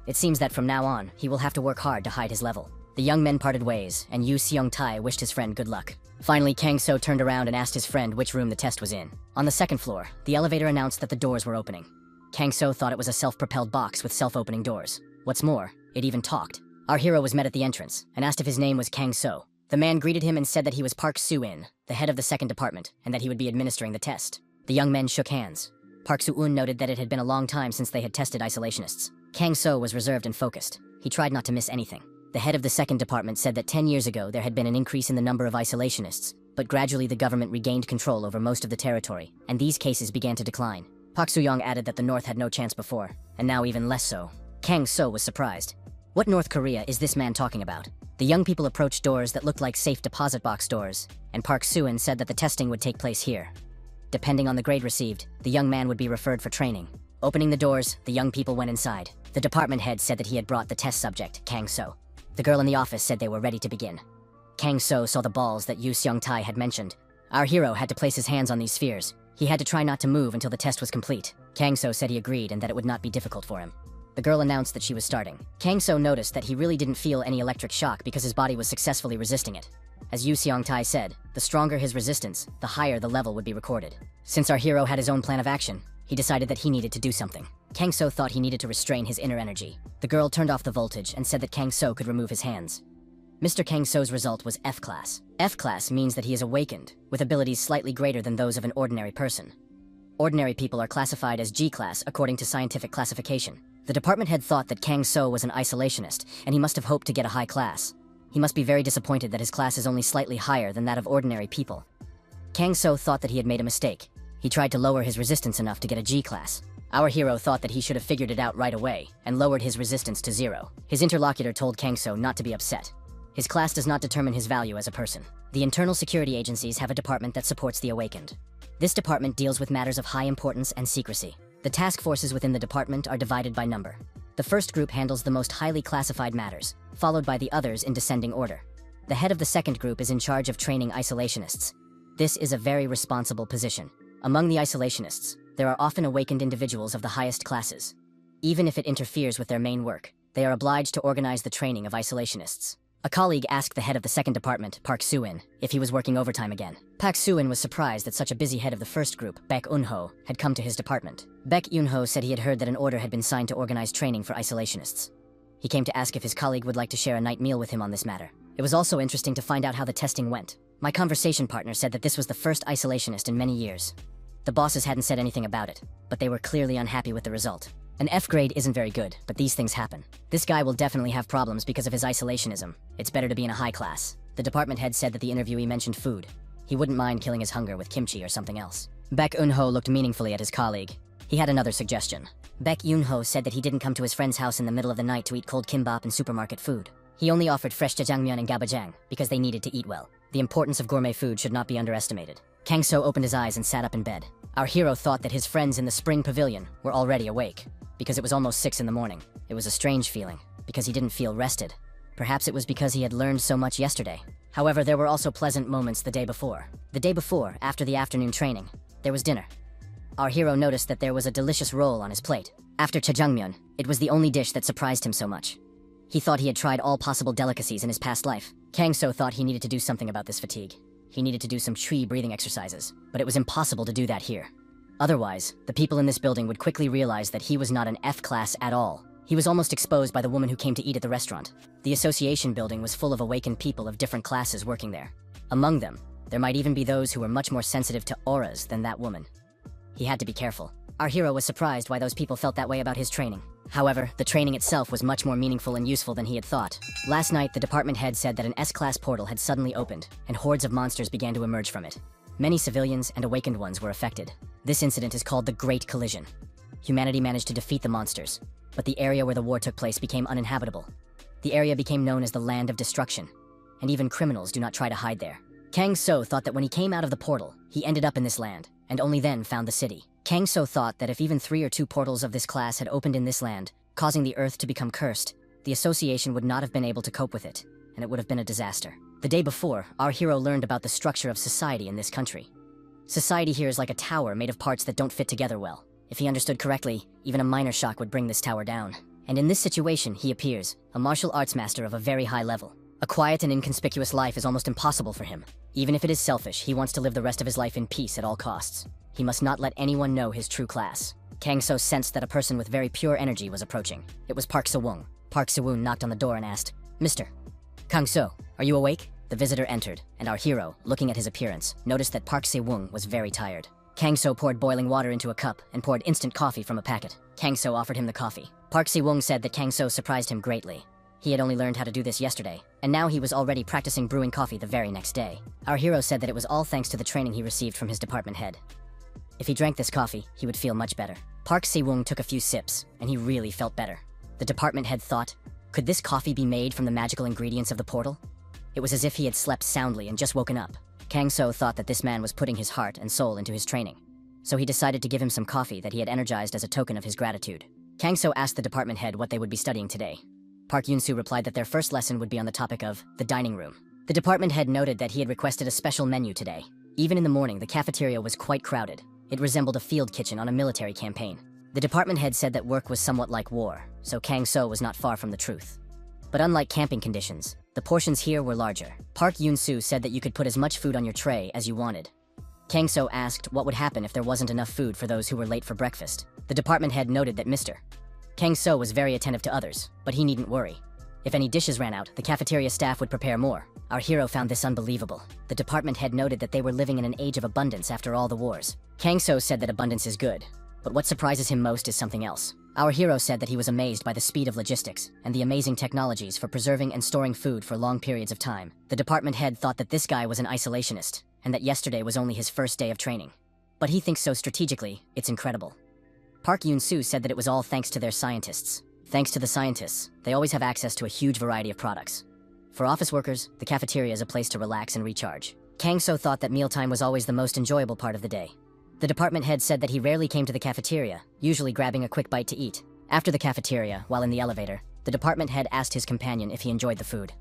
It seems that from now on, he will have to work hard to hide his level. The young men parted ways, and Yu Seong-tae wished his friend good luck. Finally, Kang So turned around and asked his friend which room the test was in. On the second floor, the elevator announced that the doors were opening. Kang So thought it was a self-propelled box with self-opening doors. What's more, it even talked. Our hero was met at the entrance and asked if his name was Kang So. The man greeted him and said that he was Park Soo-in, the head of the second department, and that he would be administering the test. The young men shook hands. Park Soo-in noted that it had been a long time since they had tested isolationists. Kang So was reserved and focused. He tried not to miss anything. The head of the second department said that 10 years ago there had been an increase in the number of isolationists, but gradually the government regained control over most of the territory, and these cases began to decline. Park Soo-young added that the North had no chance before, and now even less so. Kang So was surprised. What North Korea is this man talking about? The young people approached doors that looked like safe deposit box doors, and Park Soo-in said that the testing would take place here. Depending on the grade received, the young man would be referred for training. Opening the doors, the young people went inside. The department head said that he had brought the test subject, Kang So. The girl in the office said they were ready to begin. Kang So saw the balls that Yu Seong-tae had mentioned. Our hero had to place his hands on these spheres. He had to try not to move until the test was complete. Kang So said he agreed and that it would not be difficult for him. The girl announced that she was starting. Kang So noticed that he really didn't feel any electric shock because his body was successfully resisting it. As Yu Seong-tae said, the stronger his resistance, the higher the level would be recorded. Since our hero had his own plan of action, he decided that he needed to do something. Kang So thought he needed to restrain his inner energy. The girl turned off the voltage and said that Kang So could remove his hands. Mr. Kang So's result was F class. F class means that he is awakened, with abilities slightly greater than those of an ordinary person. Ordinary people are classified as G class according to scientific classification. The department head thought that Kang So was an isolationist, and he must have hoped to get a high class. He must be very disappointed that his class is only slightly higher than that of ordinary people. Kang So thought that he had made a mistake. He tried to lower his resistance enough to get a G class. Our hero thought that he should have figured it out right away, and lowered his resistance to 0. His interlocutor told Kang So not to be upset. His class does not determine his value as a person. The internal security agencies have a department that supports the awakened. This department deals with matters of high importance and secrecy. The task forces within the department are divided by number. The first group handles the most highly classified matters, followed by the others in descending order. The head of the second group is in charge of training isolationists. This is a very responsible position. Among the isolationists, There are often awakened individuals of the highest classes. Even if it interferes with their main work, they are obliged to organize the training of isolationists. A colleague asked the head of the second department, Park Soo-in, if he was working overtime again. Park Soo-in was surprised that such a busy head of the first group, Baek Eun-ho, had come to his department. Baek Eun-ho said he had heard that an order had been signed to organize training for isolationists. He came to ask if his colleague would like to share a night meal with him on this matter. It was also interesting to find out how the testing went. My conversation partner said that this was the first isolationist in many years. The bosses hadn't said anything about it, but they were clearly unhappy with the result. An F grade isn't very good, but these things happen. This guy will definitely have problems because of his isolationism. It's better to be in a high class. The department head said that the interviewee mentioned food. He wouldn't mind killing his hunger with kimchi or something else. Baek Eun-ho looked meaningfully at his colleague. He had another suggestion. Baek Eun-ho said that he didn't come to his friend's house in the middle of the night to eat cold kimbap and supermarket food. He only offered fresh jjajangmyeon and gabajang because they needed to eat well. The importance of gourmet food should not be underestimated. Kang-so opened his eyes and sat up in bed. Our hero thought that his friends in the spring pavilion were already awake, because it was almost 6 in the morning. It was a strange feeling, because he didn't feel rested. Perhaps it was because he had learned so much yesterday. However, there were also pleasant moments the day before. The day before, after the afternoon training, there was dinner. Our hero noticed that there was a delicious roll on his plate. After jjajangmyeon, it was the only dish that surprised him so much. He thought he had tried all possible delicacies in his past life. Kang-so thought he needed to do something about this fatigue. He needed to do some tree breathing exercises, but it was impossible to do that here. Otherwise, the people in this building would quickly realize that he was not an F class at all. He was almost exposed by the woman who came to eat at the restaurant. The association building was full of awakened people of different classes working there. Among them, there might even be those who were much more sensitive to auras than that woman. He had to be careful. Our hero was surprised why those people felt that way about his training. However, the training itself was much more meaningful and useful than he had thought. Last night, the department head said that an S-class portal had suddenly opened, and hordes of monsters began to emerge from it. Many civilians and awakened ones were affected. This incident is called the Great Collision. Humanity managed to defeat the monsters, but the area where the war took place became uninhabitable. The area became known as the Land of Destruction, and even criminals do not try to hide there. Kang-so thought that when he came out of the portal, he ended up in this land, and only then found the city. Kang-so thought that if even 3 or 2 portals of this class had opened in this land, causing the earth to become cursed, the association would not have been able to cope with it, and it would have been a disaster. The day before, our hero learned about the structure of society in this country. Society here is like a tower made of parts that don't fit together well. If he understood correctly, even a minor shock would bring this tower down. And in this situation, he appears, a martial arts master of a very high level. A quiet and inconspicuous life is almost impossible for him. Even if it is selfish, he wants to live the rest of his life in peace at all costs. He must not let anyone know his true class. Kang-so sensed that a person with very pure energy was approaching. It was Park So-woong. Park So-woong knocked on the door and asked, "Mr. Kang-so, are you awake?" The visitor entered, and our hero, looking at his appearance, noticed that Park Se-woong was very tired. Kang-so poured boiling water into a cup and poured instant coffee from a packet. Kang-so offered him the coffee. Park Se-woong said that Kang-so surprised him greatly. He had only learned how to do this yesterday, and now he was already practicing brewing coffee the very next day. Our hero said that it was all thanks to the training he received from his department head. If he drank this coffee, he would feel much better. Park Se-woong took a few sips, and he really felt better. The department head thought, could this coffee be made from the magical ingredients of the portal? It was as if he had slept soundly and just woken up. Kang-so thought that this man was putting his heart and soul into his training, so he decided to give him some coffee that he had energized as a token of his gratitude. Kang-so asked the department head what they would be studying today. Park Yoon-soo replied that their first lesson would be on the topic of the dining room. The department head noted that he had requested a special menu today. Even in the morning, the cafeteria was quite crowded. It resembled a field kitchen on a military campaign. The department head said that work was somewhat like war, so Kang-so was not far from the truth. But unlike camping conditions, the portions here were larger. Park Yoon-soo said that you could put as much food on your tray as you wanted. Kang-so asked what would happen if there wasn't enough food for those who were late for breakfast. The department head noted that Mr. Kang-so was very attentive to others, but he needn't worry. If any dishes ran out, the cafeteria staff would prepare more. Our hero found this unbelievable. The department head noted that they were living in an age of abundance after all the wars. Kang-so said that abundance is good, but what surprises him most is something else. Our hero said that he was amazed by the speed of logistics and the amazing technologies for preserving and storing food for long periods of time. The department head thought that this guy was an isolationist, and that yesterday was only his first day of training. But he thinks so strategically, it's incredible. Park Yoon-soo said that it was all thanks to their scientists. Thanks to the scientists, they always have access to a huge variety of products. For office workers, the cafeteria is a place to relax and recharge. Kang-so thought that mealtime was always the most enjoyable part of the day. The department head said that he rarely came to the cafeteria, usually grabbing a quick bite to eat. After the cafeteria, while in the elevator, the department head asked his companion if he enjoyed the food.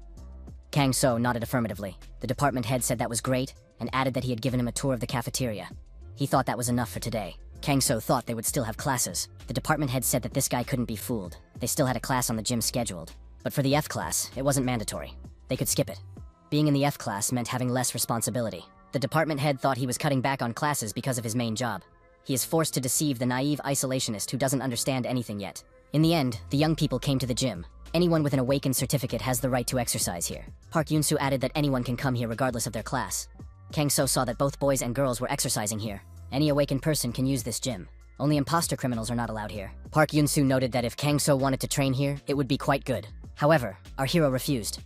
Kang-so nodded affirmatively. The department head said that was great, and added that he had given him a tour of the cafeteria. He thought that was enough for today. Kang-so thought they would still have classes. The department head said that this guy couldn't be fooled. They still had a class on the gym scheduled. But for the F class, it wasn't mandatory. They could skip it. Being in the F class meant having less responsibility. The department head thought he was cutting back on classes because of his main job. He is forced to deceive the naive isolationist who doesn't understand anything yet. In the end, the young people came to the gym. Anyone with an awakened certificate has the right to exercise here. Park Yoon-soo added that anyone can come here regardless of their class. Kang-so saw that both boys and girls were exercising here. Any awakened person can use this gym. Only imposter criminals are not allowed here. Park Yoon-soo noted that if Kang-so wanted to train here, it would be quite good. However, our hero refused.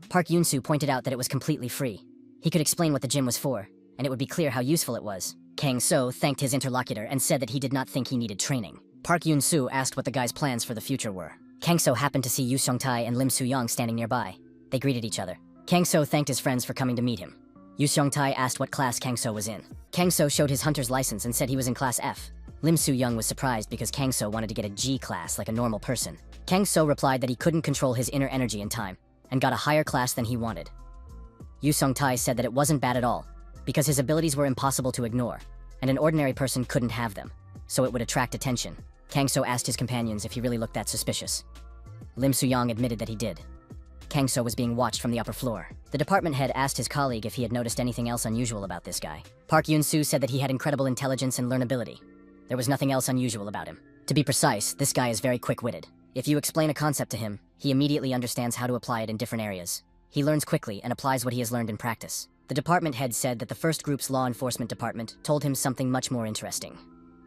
Park Yoon-soo pointed out that it was completely free. He could explain what the gym was for, and it would be clear how useful it was. Kang-so thanked his interlocutor and said that he did not think he needed training. Park Yoon-soo asked what the guy's plans for the future were. Kang-so happened to see Yoo Seong-tae and Lim Soo-young standing nearby. They greeted each other. Kang-so thanked his friends for coming to meet him. Yoo Seong-tae asked what class Kang-so was in. Kang-so showed his hunter's license and said he was in class F. Lim Soo-young was surprised because Kang-so wanted to get a G class like a normal person. Kang-so replied that he couldn't control his inner energy in time, and got a higher class than he wanted. Yoo Seong-tae said that it wasn't bad at all, because his abilities were impossible to ignore, and an ordinary person couldn't have them, so it would attract attention. Kang-so asked his companions if he really looked that suspicious. Lim Soo-young admitted that he did. Kang-so was being watched from the upper floor. The department head asked his colleague if he had noticed anything else unusual about this guy. Park Yoon-soo said that he had incredible intelligence and learnability. There was nothing else unusual about him. To be precise, this guy is very quick-witted. If you explain a concept to him, he immediately understands how to apply it in different areas. He learns quickly and applies what he has learned in practice. The department head said that the first group's law enforcement department told him something much more interesting.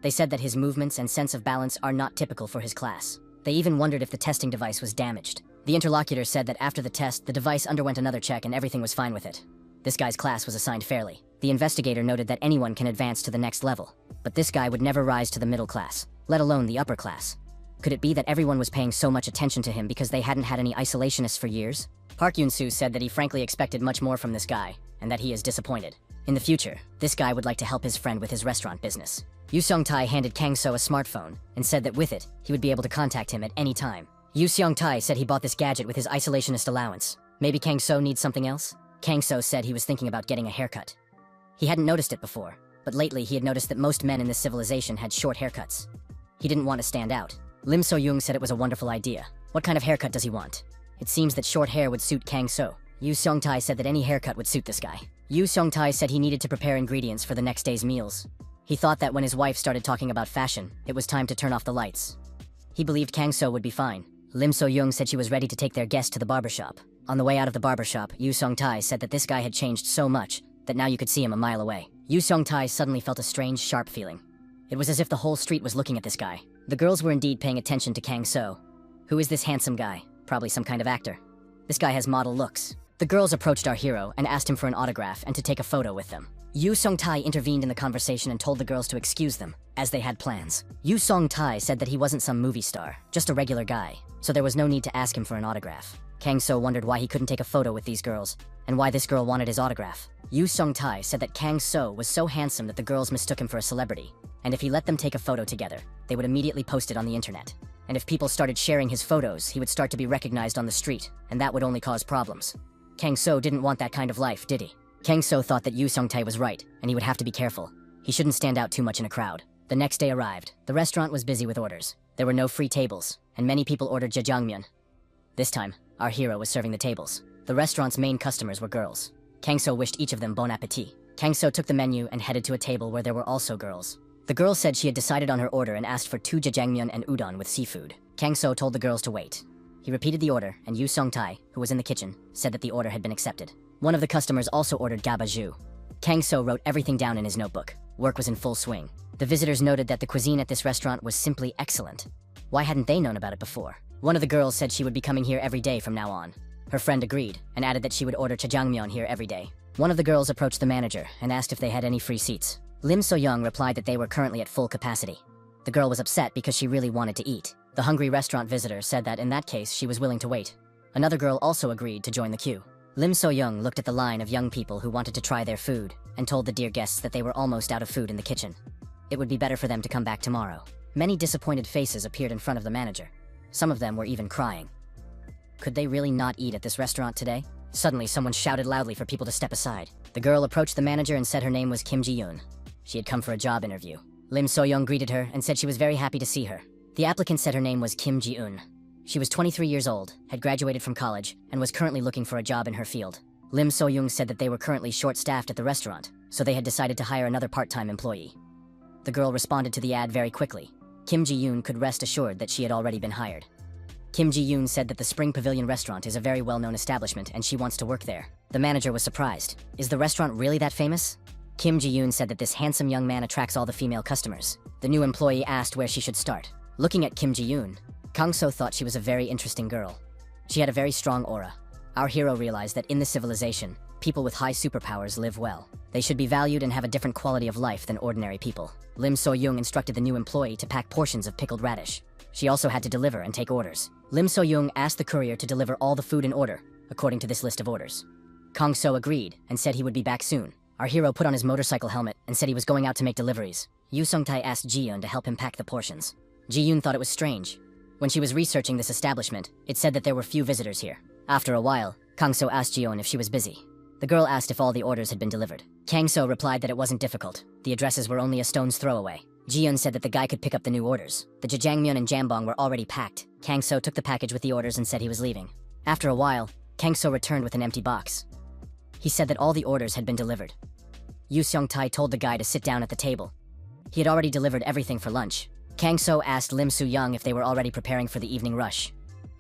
They said that his movements and sense of balance are not typical for his class. They even wondered if the testing device was damaged. The interlocutor said that after the test, the device underwent another check and everything was fine with it. This guy's class was assigned fairly. The investigator noted that anyone can advance to the next level, but this guy would never rise to the middle class, let alone the upper class. Could it be that everyone was paying so much attention to him because they hadn't had any isolationists for years? Park Yoon-soo said that he frankly expected much more from this guy, and that he is disappointed. In the future, this guy would like to help his friend with his restaurant business. Yoo Seong-tae handed Kang-so a smartphone, and said that with it, he would be able to contact him at any time. Yoo Seong-tae said he bought this gadget with his isolationist allowance. Maybe Kang-so needs something else? Kang-so said he was thinking about getting a haircut. He hadn't noticed it before, but lately he had noticed that most men in this civilization had short haircuts. He didn't want to stand out. Lim So-young said it was a wonderful idea. What kind of haircut does he want? It seems that short hair would suit Kang-so. Yoo Seong-tae said that any haircut would suit this guy. Yoo Seong-tae said he needed to prepare ingredients for the next day's meals. He thought that when his wife started talking about fashion, it was time to turn off the lights. He believed Kang-so would be fine. Lim So-young said she was ready to take their guest to the barbershop. On the way out of the barbershop, Yoo Seong-tae said that this guy had changed so much that now you could see him a mile away. Yoo Seong-tae suddenly felt a strange, sharp feeling. It was as if the whole street was looking at this guy. The girls were indeed paying attention to Kang-so. Who is this handsome guy? Probably some kind of actor. This guy has model looks. The girls approached our hero and asked him for an autograph and to take a photo with them. Yoo Seong-tae intervened in the conversation and told the girls to excuse them, as they had plans. Yoo Seong-tae said that he wasn't some movie star, just a regular guy, so there was no need to ask him for an autograph. Kang-so wondered why he couldn't take a photo with these girls, and why this girl wanted his autograph. Yoo Seong-tae said that Kang-so was so handsome that the girls mistook him for a celebrity, and if he let them take a photo together, they would immediately post it on the internet. And if people started sharing his photos, he would start to be recognized on the street, and that would only cause problems. Kang-so didn't want that kind of life, did he? Kang-so thought that Yoo Seong-tae was right, and he would have to be careful. He shouldn't stand out too much in a crowd. The next day arrived. The restaurant was busy with orders. There were no free tables, and many people ordered jjajangmyeon. This time, our hero was serving the tables. The restaurant's main customers were girls. Kang-so wished each of them bon appetit. Kang-so took the menu and headed to a table where there were also girls. The girl said she had decided on her order and asked for 2 jjajangmyeon and udon with seafood. Kang-so told the girls to wait. He repeated the order, and Yoo Seong-tae, who was in the kitchen, said that the order had been accepted. One of the customers also ordered gabaju. Kang-so wrote everything down in his notebook. Work was in full swing. The visitors noted that the cuisine at this restaurant was simply excellent. Why hadn't they known about it before? One of the girls said she would be coming here every day from now on. Her friend agreed, and added that she would order jjajangmyeon here every day. One of the girls approached the manager and asked if they had any free seats. Lim So-young replied that they were currently at full capacity. The girl was upset because she really wanted to eat. The hungry restaurant visitor said that in that case she was willing to wait. Another girl also agreed to join the queue. Lim So-young looked at the line of young people who wanted to try their food and told the dear guests that they were almost out of food in the kitchen. It would be better for them to come back tomorrow. Many disappointed faces appeared in front of the manager. Some of them were even crying. Could they really not eat at this restaurant today? Suddenly, someone shouted loudly for people to step aside. The girl approached the manager and said her name was Kim Ji-yoon. She had come for a job interview. Lim So-young greeted her and said she was very happy to see her. The applicant said her name was Kim Ji-eun. She was 23 years old, had graduated from college, and was currently looking for a job in her field. Lim So-young said that they were currently short-staffed at the restaurant, so they had decided to hire another part-time employee. The girl responded to the ad very quickly. Kim Ji-eun could rest assured that she had already been hired. Kim Ji-eun said that the Spring Pavilion restaurant is a very well-known establishment and she wants to work there. The manager was surprised. Is the restaurant really that famous? Kim Ji-eun said that this handsome young man attracts all the female customers. The new employee asked where she should start. Looking at Kim Ji-eun, Kang-so thought she was a very interesting girl. She had a very strong aura. Our hero realized that in this civilization, people with high superpowers live well. They should be valued and have a different quality of life than ordinary people. Lim So-young instructed the new employee to pack portions of pickled radish. She also had to deliver and take orders. Lim So-young asked the courier to deliver all the food in order, according to this list of orders. Kang-so agreed and said he would be back soon. Our hero put on his motorcycle helmet and said he was going out to make deliveries. Yu Sung-tae asked Ji-eun to help him pack the portions. Ji-eun thought it was strange. When she was researching this establishment, it said that there were few visitors here. After a while, Kang-so asked Ji-eun if she was busy. The girl asked if all the orders had been delivered. Kang-so replied that it wasn't difficult. The addresses were only a stone's throw away. Ji-eun said that the guy could pick up the new orders. The jjajangmyeon and jambong were already packed. Kang-so took the package with the orders and said he was leaving. After a while, Kang-so returned with an empty box. He said that all the orders had been delivered. Yu Seong-tae told the guy to sit down at the table. He had already delivered everything for lunch. Kang-so asked Lim So-young if they were already preparing for the evening rush.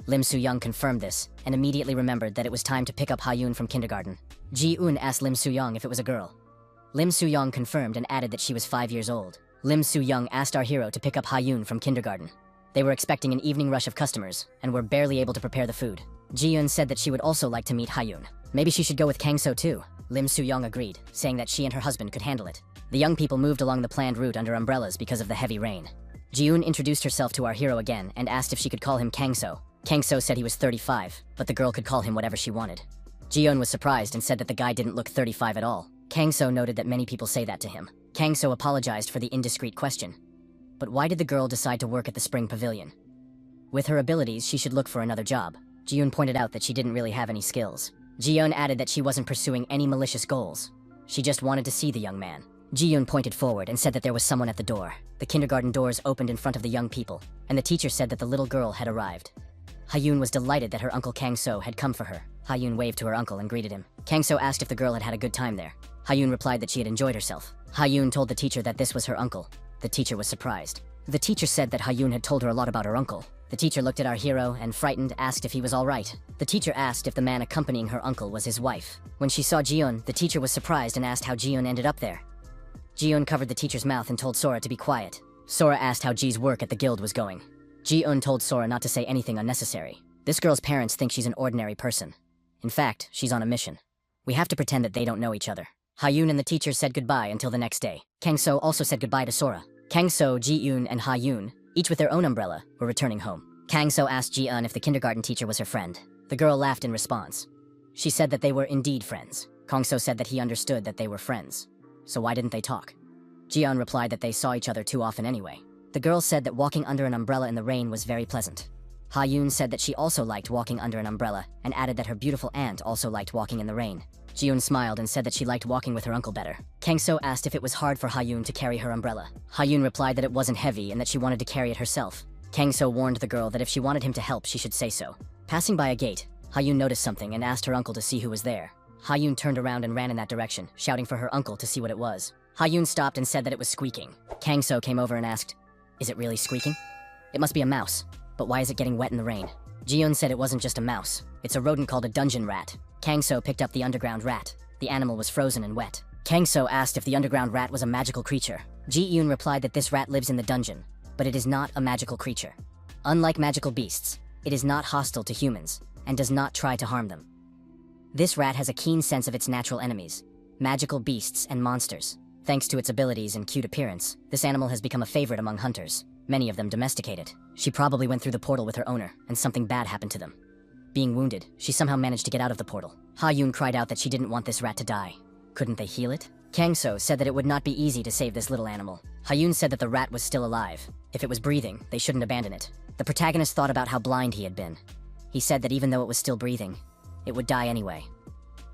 Lim So-young confirmed this, and immediately remembered that it was time to pick up Ha-yoon from kindergarten. Ji-eun asked Lim So-young if it was a girl. Lim So-young confirmed and added that she was 5 years old. Lim So-young asked our hero to pick up Ha-yoon from kindergarten. They were expecting an evening rush of customers, and were barely able to prepare the food. Ji-eun said that she would also like to meet Ha-yoon. Maybe she should go with Kang-so too. Lim So-young agreed, saying that she and her husband could handle it. The young people moved along the planned route under umbrellas because of the heavy rain. Ji-eun introduced herself to our hero again and asked if she could call him Kang-so. Kang-so said he was 35, but the girl could call him whatever she wanted. Ji-eun was surprised and said that the guy didn't look 35 at all. Kang-so noted that many people say that to him. Kang-so apologized for the indiscreet question. But why did the girl decide to work at the Spring Pavilion? With her abilities, she should look for another job. Ji-eun pointed out that she didn't really have any skills. Ji-eun added that she wasn't pursuing any malicious goals. She just wanted to see the young man. Ji-eun pointed forward and said that there was someone at the door. The kindergarten doors opened in front of the young people, and the teacher said that the little girl had arrived. Ha-yoon was delighted that her uncle Kang-so had come for her. Ha-yoon waved to her uncle and greeted him. Kang-so asked if the girl had had a good time there. Ha-yoon replied that she had enjoyed herself. Ha-yoon told the teacher that this was her uncle. The teacher was surprised. The teacher said that Ha-yoon had told her a lot about her uncle. The teacher looked at our hero and, frightened, asked if he was all right. The teacher asked if the man accompanying her uncle was his wife. When she saw Ji-eun, the teacher was surprised and asked how Ji-eun ended up there. Ji-eun covered the teacher's mouth and told Sora to be quiet. Sora asked how Ji's work at the guild was going. Ji-eun told Sora not to say anything unnecessary. This girl's parents think she's an ordinary person. In fact, she's on a mission. We have to pretend that they don't know each other. Ha-yoon and the teacher said goodbye until the next day. Kang-so also said goodbye to Sora. Kang-so, Ji-eun, and Ha-yoon, each with their own umbrella, were returning home. Kang-so asked Ji-eun if the kindergarten teacher was her friend. The girl laughed in response. She said that they were indeed friends. Kang-so said that he understood that they were friends. So why didn't they talk? Ji-eun replied that they saw each other too often anyway. The girl said that walking under an umbrella in the rain was very pleasant. Ha-yoon said that she also liked walking under an umbrella, and added that her beautiful aunt also liked walking in the rain. Ji-eun smiled and said that she liked walking with her uncle better. Kang-so asked if it was hard for Ha-yoon to carry her umbrella. Ha-yoon replied that it wasn't heavy and that she wanted to carry it herself. Kang-so warned the girl that if she wanted him to help, she should say so. Passing by a gate, Ha-yoon noticed something and asked her uncle to see who was there. Ha-yoon turned around and ran in that direction, shouting for her uncle to see what it was. Ha-yoon stopped and said that it was squeaking. Kang-so came over and asked, "Is it really squeaking? It must be a mouse. But why is it getting wet in the rain?" Ji-eun said it wasn't just a mouse. It's a rodent called a dungeon rat. Kang-so picked up the underground rat. The animal was frozen and wet. Kang-so asked if the underground rat was a magical creature. Ji-eun replied that this rat lives in the dungeon, but it is not a magical creature. Unlike magical beasts, it is not hostile to humans, and does not try to harm them. This rat has a keen sense of its natural enemies, magical beasts and monsters. Thanks to its abilities and cute appearance, this animal has become a favorite among hunters. Many of them domesticate it. She probably went through the portal with her owner, and something bad happened to them. Being wounded, she somehow managed to get out of the portal. Ha-yoon cried out that she didn't want this rat to die. Couldn't they heal it? Kang-so said that it would not be easy to save this little animal. Ha-yoon said that the rat was still alive. If it was breathing, they shouldn't abandon it. The protagonist thought about how blind he had been. He said that even though it was still breathing, it would die anyway.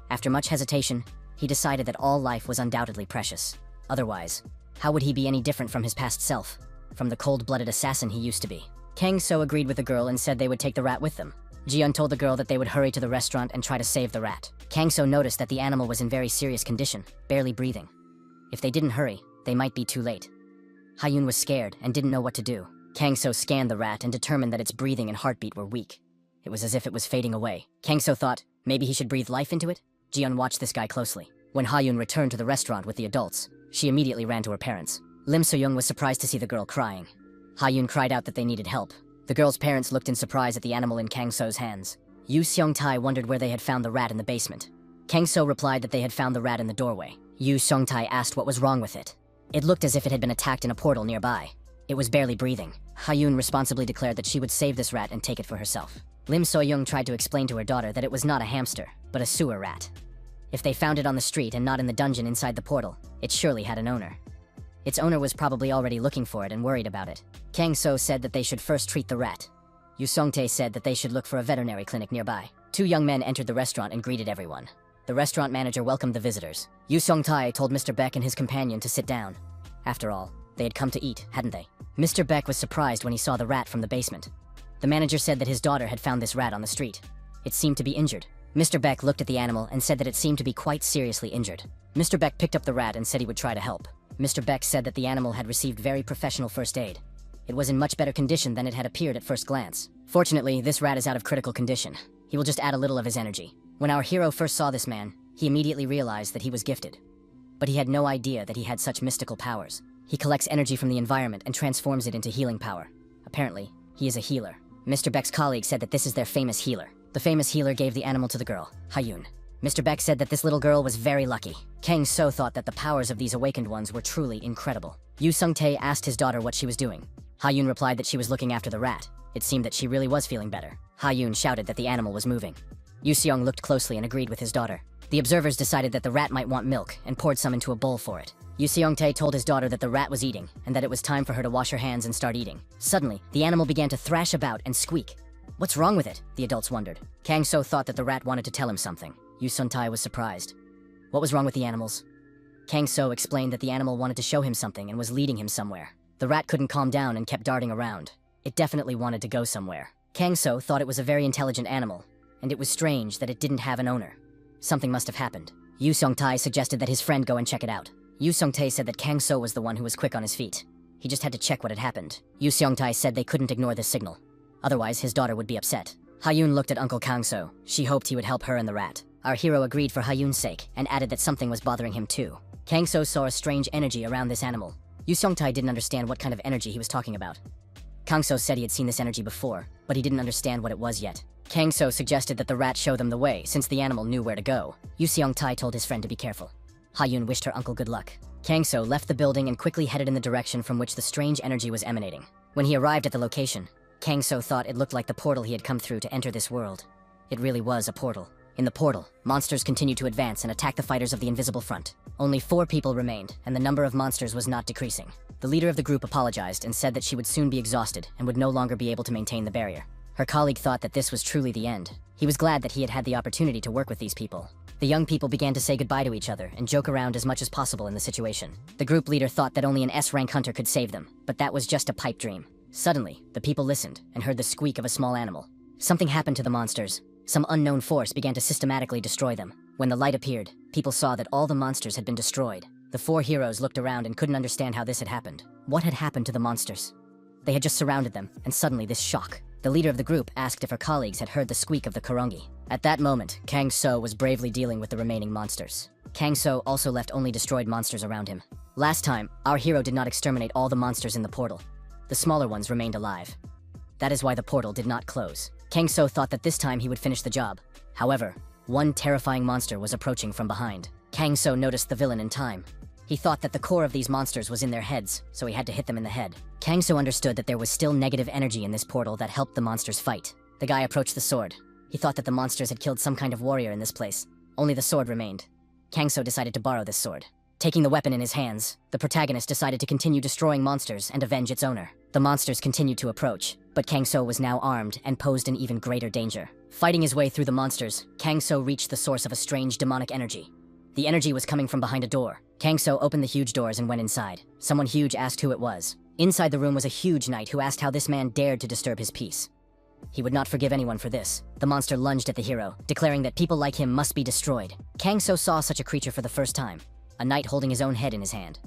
After much hesitation, he decided that all life was undoubtedly precious. Otherwise, How would he be any different from his past self? From the cold-blooded assassin he used to be? Kang So agreed with the girl and said they would take the rat with them. Jiyeon told the girl that they would hurry to the restaurant and try to save the rat. Kang So noticed that the animal was in very serious condition, barely breathing. If they didn't hurry, they might be too late. Hyun was scared and didn't know what to do. Kang So scanned the rat and determined that its breathing and heartbeat were weak. It was as if it was fading away. Kang So thought, maybe he should breathe life into it? Jiyeon watched this guy closely. When Hyun returned to the restaurant with the adults, she immediately ran to her parents. Lim So-young was surprised to see the girl crying. Hyun cried out that they needed help. The girl's parents looked in surprise at the animal in Kang So's hands. Yu Seong-tae wondered where they had found the rat in the basement. Kang So replied that they had found the rat in the doorway. Yu Seong-tae asked what was wrong with it. It looked as if it had been attacked in a portal nearby. It was barely breathing. Hyun responsibly declared that she would save this rat and take it for herself. Lim So-young tried to explain to her daughter that it was not a hamster, but a sewer rat. If they found it on the street and not in the dungeon inside the portal, it surely had an owner. Its owner was probably already looking for it and worried about it. Kang So said that they should first treat the rat. Yu Seong-tae said that they should look for a veterinary clinic nearby. Two young men entered the restaurant and greeted everyone. The restaurant manager welcomed the visitors. Yu Seong-tae told Mr. Beck and his companion to sit down. After all, they had come to eat, hadn't they? Mr. Beck was surprised when he saw the rat from the basement. The manager said that his daughter had found this rat on the street. It seemed to be injured. Mr. Beck looked at the animal and said that it seemed to be quite seriously injured. Mr. Beck picked up the rat and said he would try to help. Mr. Beck said that the animal had received very professional first aid. It was in much better condition than it had appeared at first glance. Fortunately, this rat is out of critical condition. He will just add a little of his energy. When our hero first saw this man, he immediately realized that he was gifted. But he had no idea that he had such mystical powers. He collects energy from the environment and transforms it into healing power. Apparently, he is a healer. Mr. Beck's colleague said that this is their famous healer. The famous healer gave the animal to the girl, Hyun. Mr. Beck said that this little girl was very lucky. Kang So thought that the powers of these awakened ones were truly incredible. Yu Seong-tae asked his daughter what she was doing. Hyun replied that she was looking after the rat. It seemed that she really was feeling better. Hyun shouted that the animal was moving. Yu Seong looked closely and agreed with his daughter. The observers decided that the rat might want milk and poured some into a bowl for it. Yu Seong-tae told his daughter that the rat was eating and that it was time for her to wash her hands and start eating. Suddenly, the animal began to thrash about and squeak. What's wrong with it? The adults wondered. Kang So thought that the rat wanted to tell him something. Yu Seong-tae was surprised. What was wrong with the animals? Kang So explained that the animal wanted to show him something and was leading him somewhere. The rat couldn't calm down and kept darting around. It definitely wanted to go somewhere. Kang So thought it was a very intelligent animal, and it was strange that it didn't have an owner. Something must have happened. Yu Seong-tae suggested that his friend go and check it out. Yu Seong-tae said that Kang So was the one who was quick on his feet. He just had to check what had happened. Yu Seong-tae said they couldn't ignore this signal. Otherwise, his daughter would be upset. Hyun looked at Uncle Kang So. She hoped he would help her and the rat. Our hero agreed for Hyun's sake, and added that something was bothering him too. Kang So saw a strange energy around this animal. Yu Seong-tae didn't understand what kind of energy he was talking about. Kang So said he had seen this energy before, but he didn't understand what it was yet. Kang So suggested that the rat show them the way, since the animal knew where to go. Yu Seong-tae told his friend to be careful. Hyun wished her uncle good luck. Kang So left the building and quickly headed in the direction from which the strange energy was emanating. When he arrived at the location, Kang So thought it looked like the portal he had come through to enter this world. It really was a portal. In the portal, monsters continued to advance and attack the fighters of the Invisible Front. Only 4 people remained, and the number of monsters was not decreasing. The leader of the group apologized and said that she would soon be exhausted and would no longer be able to maintain the barrier. Her colleague thought that this was truly the end. He was glad that he had had the opportunity to work with these people. The young people began to say goodbye to each other and joke around as much as possible in the situation. The group leader thought that only an S-rank hunter could save them, but that was just a pipe dream. Suddenly, the people listened and heard the squeak of a small animal. Something happened to the monsters. Some unknown force began to systematically destroy them. When the light appeared, people saw that all the monsters had been destroyed. The 4 heroes looked around and couldn't understand how this had happened. What had happened to the monsters? They had just surrounded them, and suddenly this shock. The leader of the group asked if her colleagues had heard the squeak of the Korongi. At that moment, Kang So was bravely dealing with the remaining monsters. Kang So also left only destroyed monsters around him. Last time, our hero did not exterminate all the monsters in the portal. The smaller ones remained alive. That is why the portal did not close. Kang So thought that this time he would finish the job. However, one terrifying monster was approaching from behind. Kang So noticed the villain in time. He thought that the core of these monsters was in their heads, so he had to hit them in the head. Kang So understood that there was still negative energy in this portal that helped the monsters fight. The guy approached the sword. He thought that the monsters had killed some kind of warrior in this place. Only the sword remained. Kang So decided to borrow this sword. Taking the weapon in his hands, the protagonist decided to continue destroying monsters and avenge its owner. The monsters continued to approach, but Kang So was now armed and posed an even greater danger. Fighting his way through the monsters, Kang So reached the source of a strange demonic energy. The energy was coming from behind a door. Kang So opened the huge doors and went inside. Someone huge asked who it was. Inside the room was a huge knight who asked how this man dared to disturb his peace. He would not forgive anyone for this. The monster lunged at the hero, declaring that people like him must be destroyed. Kang So saw such a creature for the first time, a knight holding his own head in his hand.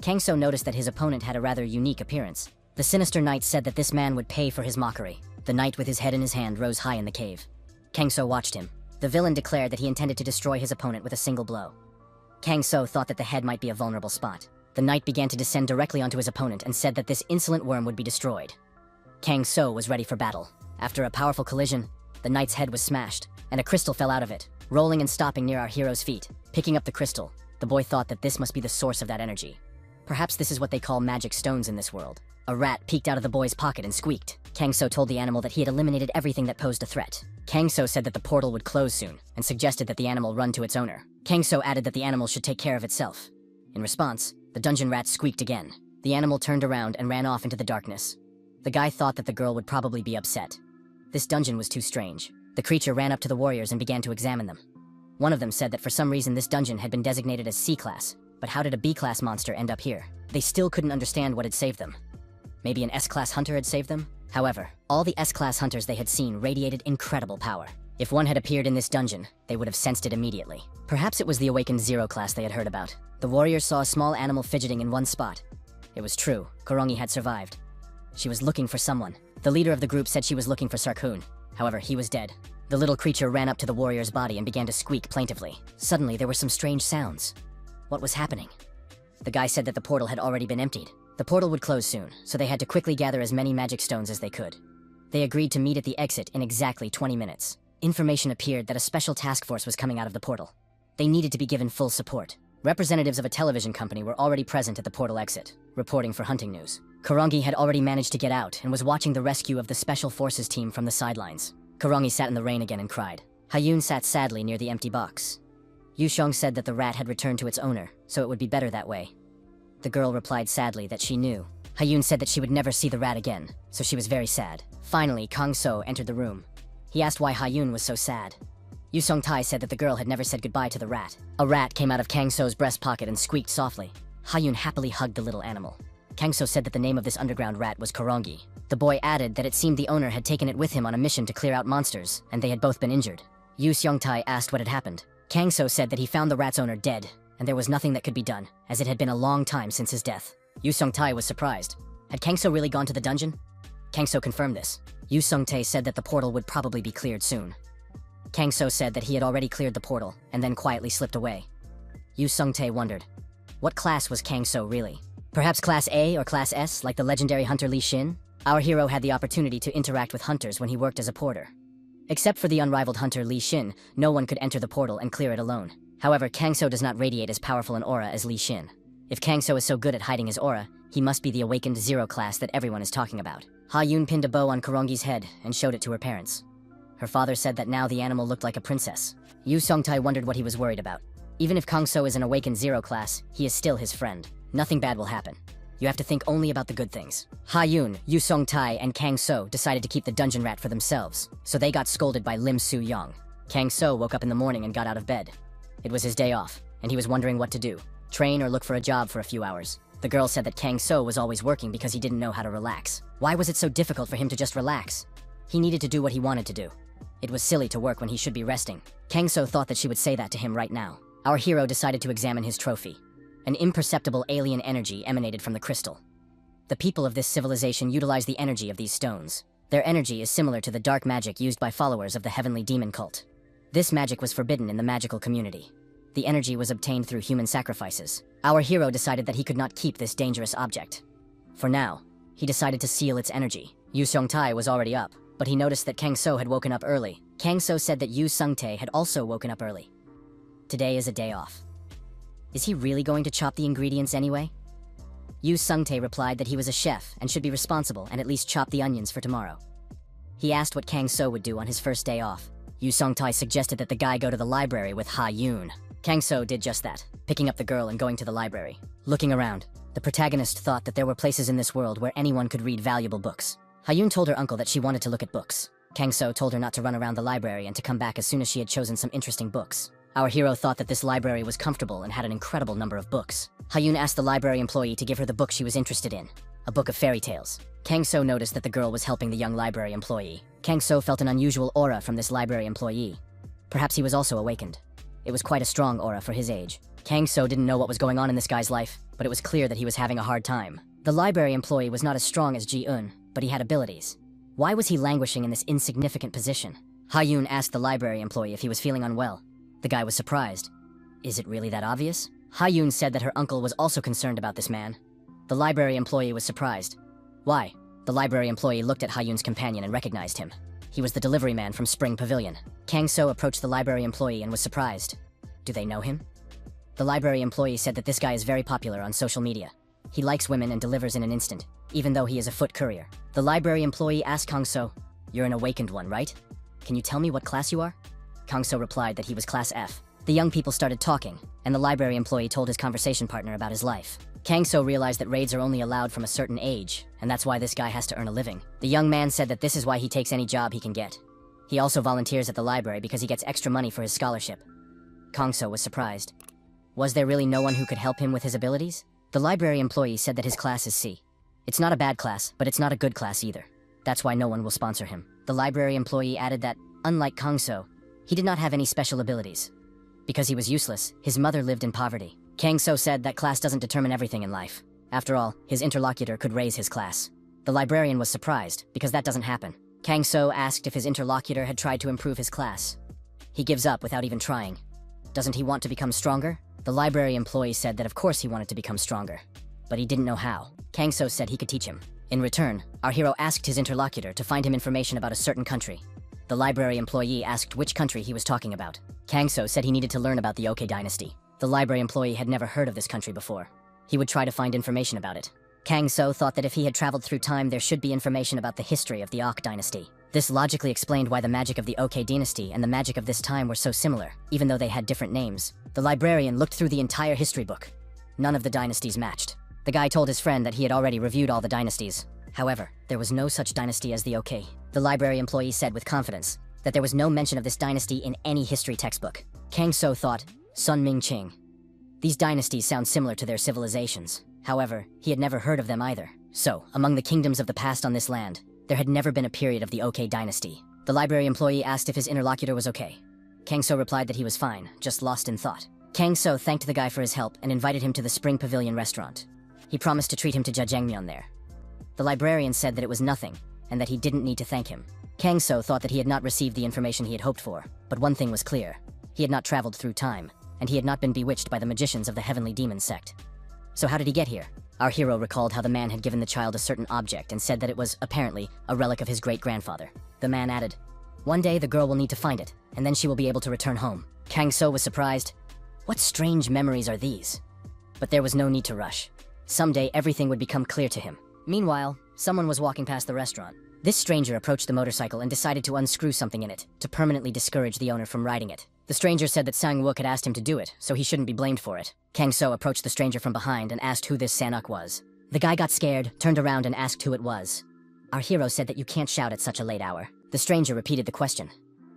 Kang So noticed that his opponent had a rather unique appearance. The sinister knight said that this man would pay for his mockery. The knight with his head in his hand rose high in the cave. Kang So watched him. The villain declared that he intended to destroy his opponent with a single blow. Kang So thought that the head might be a vulnerable spot. The knight began to descend directly onto his opponent and said that this insolent worm would be destroyed. Kang So was ready for battle. After a powerful collision, the knight's head was smashed, and a crystal fell out of it, rolling and stopping near our hero's feet. Picking up the crystal, the boy thought that this must be the source of that energy. Perhaps this is what they call magic stones in this world. A rat peeked out of the boy's pocket and squeaked. Kang So told the animal that he had eliminated everything that posed a threat. Kang So said that the portal would close soon, and suggested that the animal run to its owner. Kang So added that the animal should take care of itself. In response, the dungeon rat squeaked again. The animal turned around and ran off into the darkness. The guy thought that the girl would probably be upset. This dungeon was too strange. The creature ran up to the warriors and began to examine them. One of them said that for some reason this dungeon had been designated as C-class, but how did a B-class monster end up here? They still couldn't understand what had saved them. Maybe an S-class hunter had saved them? However, all the S-class hunters they had seen radiated incredible power. If one had appeared in this dungeon, they would have sensed it immediately. Perhaps it was the awakened Zero class they had heard about. The warriors saw a small animal fidgeting in one spot. It was true, Korongi had survived. She was looking for someone. The leader of the group said she was looking for Sarkun. However, he was dead. The little creature ran up to the warrior's body and began to squeak plaintively. Suddenly, there were some strange sounds. What was happening? The guy said that the portal had already been emptied. The portal would close soon, so they had to quickly gather as many magic stones as they could. They agreed to meet at the exit in exactly 20 minutes. Information appeared that a special task force was coming out of the portal. They needed to be given full support. Representatives of a television company were already present at the portal exit, reporting for hunting news. Korongi had already managed to get out and was watching the rescue of the special forces team from the sidelines. Korongi sat in the rain again and cried. Hayun sat sadly near the empty box. Yushong said that the rat had returned to its owner, so it would be better that way. The girl replied sadly that she knew. Hayun said that she would never see the rat again, so she was very sad. Finally, Kang So entered the room. He asked why Hayun was so sad. Yu Song-tai said that the girl had never said goodbye to the rat. A rat came out of Kang So's breast pocket and squeaked softly. Hayun happily hugged the little animal. Kang So said that the name of this underground rat was Korongi. The boy added that it seemed the owner had taken it with him on a mission to clear out monsters, and they had both been injured. Yu Seong-tai asked what had happened. Kang So said that he found the rat's owner dead, and there was nothing that could be done, as it had been a long time since his death. Yu Song-tai was surprised. Had Kang So really gone to the dungeon? Kang So confirmed this. Yu Sung-tae said that the portal would probably be cleared soon. Kang So said that he had already cleared the portal, and then quietly slipped away. Yu Sung-tae wondered, what class was Kang So really? Perhaps Class A or Class S, like the legendary hunter Li Xin? Our hero had the opportunity to interact with hunters when he worked as a porter. Except for the unrivaled hunter Li Xin, no one could enter the portal and clear it alone. However, Kang So does not radiate as powerful an aura as Li Xin. If Kang So is so good at hiding his aura, he must be the awakened Zero class that everyone is talking about. Ha-Yun pinned a bow on Korongi's head and showed it to her parents. Her father said that now the animal looked like a princess. Yu Song-tai wondered what he was worried about. Even if Kang So is an awakened Zero class, he is still his friend. Nothing bad will happen. You have to think only about the good things. Ha-Yun, Yu Song-tai, and Kang So decided to keep the dungeon rat for themselves, so they got scolded by Lim Su-young. Kang So woke up in the morning and got out of bed. It was his day off, and he was wondering what to do. Train or look for a job for a few hours. The girl said that Kang So was always working because he didn't know how to relax. Why was it so difficult for him to just relax? He needed to do what he wanted to do. It was silly to work when he should be resting. Kang So thought that she would say that to him right now. Our hero decided to examine his trophy. An imperceptible alien energy emanated from the crystal. The people of this civilization utilize the energy of these stones. Their energy is similar to the dark magic used by followers of the heavenly demon cult. This magic was forbidden in the magical community. The energy was obtained through human sacrifices. Our hero decided that he could not keep this dangerous object. For now, he decided to seal its energy. Yu Song-tai was already up, but he noticed that Kang So had woken up early. Kang So said that Yu Sung-tae had also woken up early. Today is a day off. Is he really going to chop the ingredients anyway? Yu Sung-tae replied that he was a chef and should be responsible and at least chop the onions for tomorrow. He asked what Kang So would do on his first day off. Yu Song-tae suggested that the guy go to the library with Ha-Yun. Kang So did just that, picking up the girl and going to the library. Looking around, the protagonist thought that there were places in this world where anyone could read valuable books. Ha-Yun told her uncle that she wanted to look at books. Kang So told her not to run around the library and to come back as soon as she had chosen some interesting books. Our hero thought that this library was comfortable and had an incredible number of books. Hyun asked the library employee to give her the book she was interested in, a book of fairy tales. Kang-so noticed that the girl was helping the young library employee. Kang-so felt an unusual aura from this library employee. Perhaps he was also awakened. It was quite a strong aura for his age. Kang-so didn't know what was going on in this guy's life, but it was clear that he was having a hard time. The library employee was not as strong as Ji-eun, but he had abilities. Why was he languishing in this insignificant position? Hyun asked the library employee if he was feeling unwell. The guy was surprised. Is it really that obvious? Hyun said that her uncle was also concerned about this man. The library employee was surprised. Why? The library employee looked at Hyun's companion and recognized him. He was the delivery man from Spring Pavilion. Kang-so approached the library employee and was surprised. Do they know him? The library employee said that this guy is very popular on social media. He likes women and delivers in an instant, even though he is a foot courier. The library employee asked Kang-so, "You're an awakened one, right? Can you tell me what class you are?" Kang-so replied that he was class F. The young people started talking, and the library employee told his conversation partner about his life. Kang-so realized that raids are only allowed from a certain age, and that's why this guy has to earn a living. The young man said that this is why he takes any job he can get. He also volunteers at the library because he gets extra money for his scholarship. Kang-so was surprised. Was there really no one who could help him with his abilities? The library employee said that his class is C. It's not a bad class, but it's not a good class either. That's why no one will sponsor him. The library employee added that, unlike Kang-so, he did not have any special abilities. Because he was useless, his mother lived in poverty. Kang-so said that class doesn't determine everything in life. After all, his interlocutor could raise his class. The librarian was surprised, because that doesn't happen. Kang-so asked if his interlocutor had tried to improve his class. He gives up without even trying. Doesn't he want to become stronger? The library employee said that of course he wanted to become stronger, but he didn't know how. Kang-so said he could teach him. In return, our hero asked his interlocutor to find him information about a certain country. The library employee asked which country he was talking about. Kang-so said he needed to learn about the Oke dynasty. The library employee had never heard of this country before. He would try to find information about it. Kang-so thought that if he had traveled through time, there should be information about the history of the Oke dynasty. This logically explained why the magic of the Oke dynasty and the magic of this time were so similar, even though they had different names. The librarian looked through the entire history book. None of the dynasties matched. The guy told his friend that he had already reviewed all the dynasties. However, there was no such dynasty as the Oke. The library employee said with confidence that there was no mention of this dynasty in any history textbook. Kang-so thought, Sun Ming-ching. These dynasties sound similar to their civilizations. However, he had never heard of them either. So, among the kingdoms of the past on this land, there had never been a period of the Oke dynasty. The library employee asked if his interlocutor was okay. Kang-so replied that he was fine, just lost in thought. Kang-so thanked the guy for his help and invited him to the Spring Pavilion restaurant. He promised to treat him to jjajangmyeon there. The librarian said that it was nothing, and that he didn't need to thank him. Kang-so thought that he had not received the information he had hoped for, but one thing was clear. He had not traveled through time, and he had not been bewitched by the magicians of the Heavenly Demon sect. So how did he get here? Our hero recalled how the man had given the child a certain object and said that it was, apparently, a relic of his great-grandfather. The man added, "One day the girl will need to find it, and then she will be able to return home." Kang-so was surprised. What strange memories are these? But there was no need to rush. Someday everything would become clear to him. Meanwhile, someone was walking past the restaurant. This stranger approached the motorcycle and decided to unscrew something in it, to permanently discourage the owner from riding it. The stranger said that Sang-wook had asked him to do it, so he shouldn't be blamed for it. Kang-so approached the stranger from behind and asked who this Sanuk was. The guy got scared, turned around and asked who it was. Our hero said that you can't shout at such a late hour. The stranger repeated the question.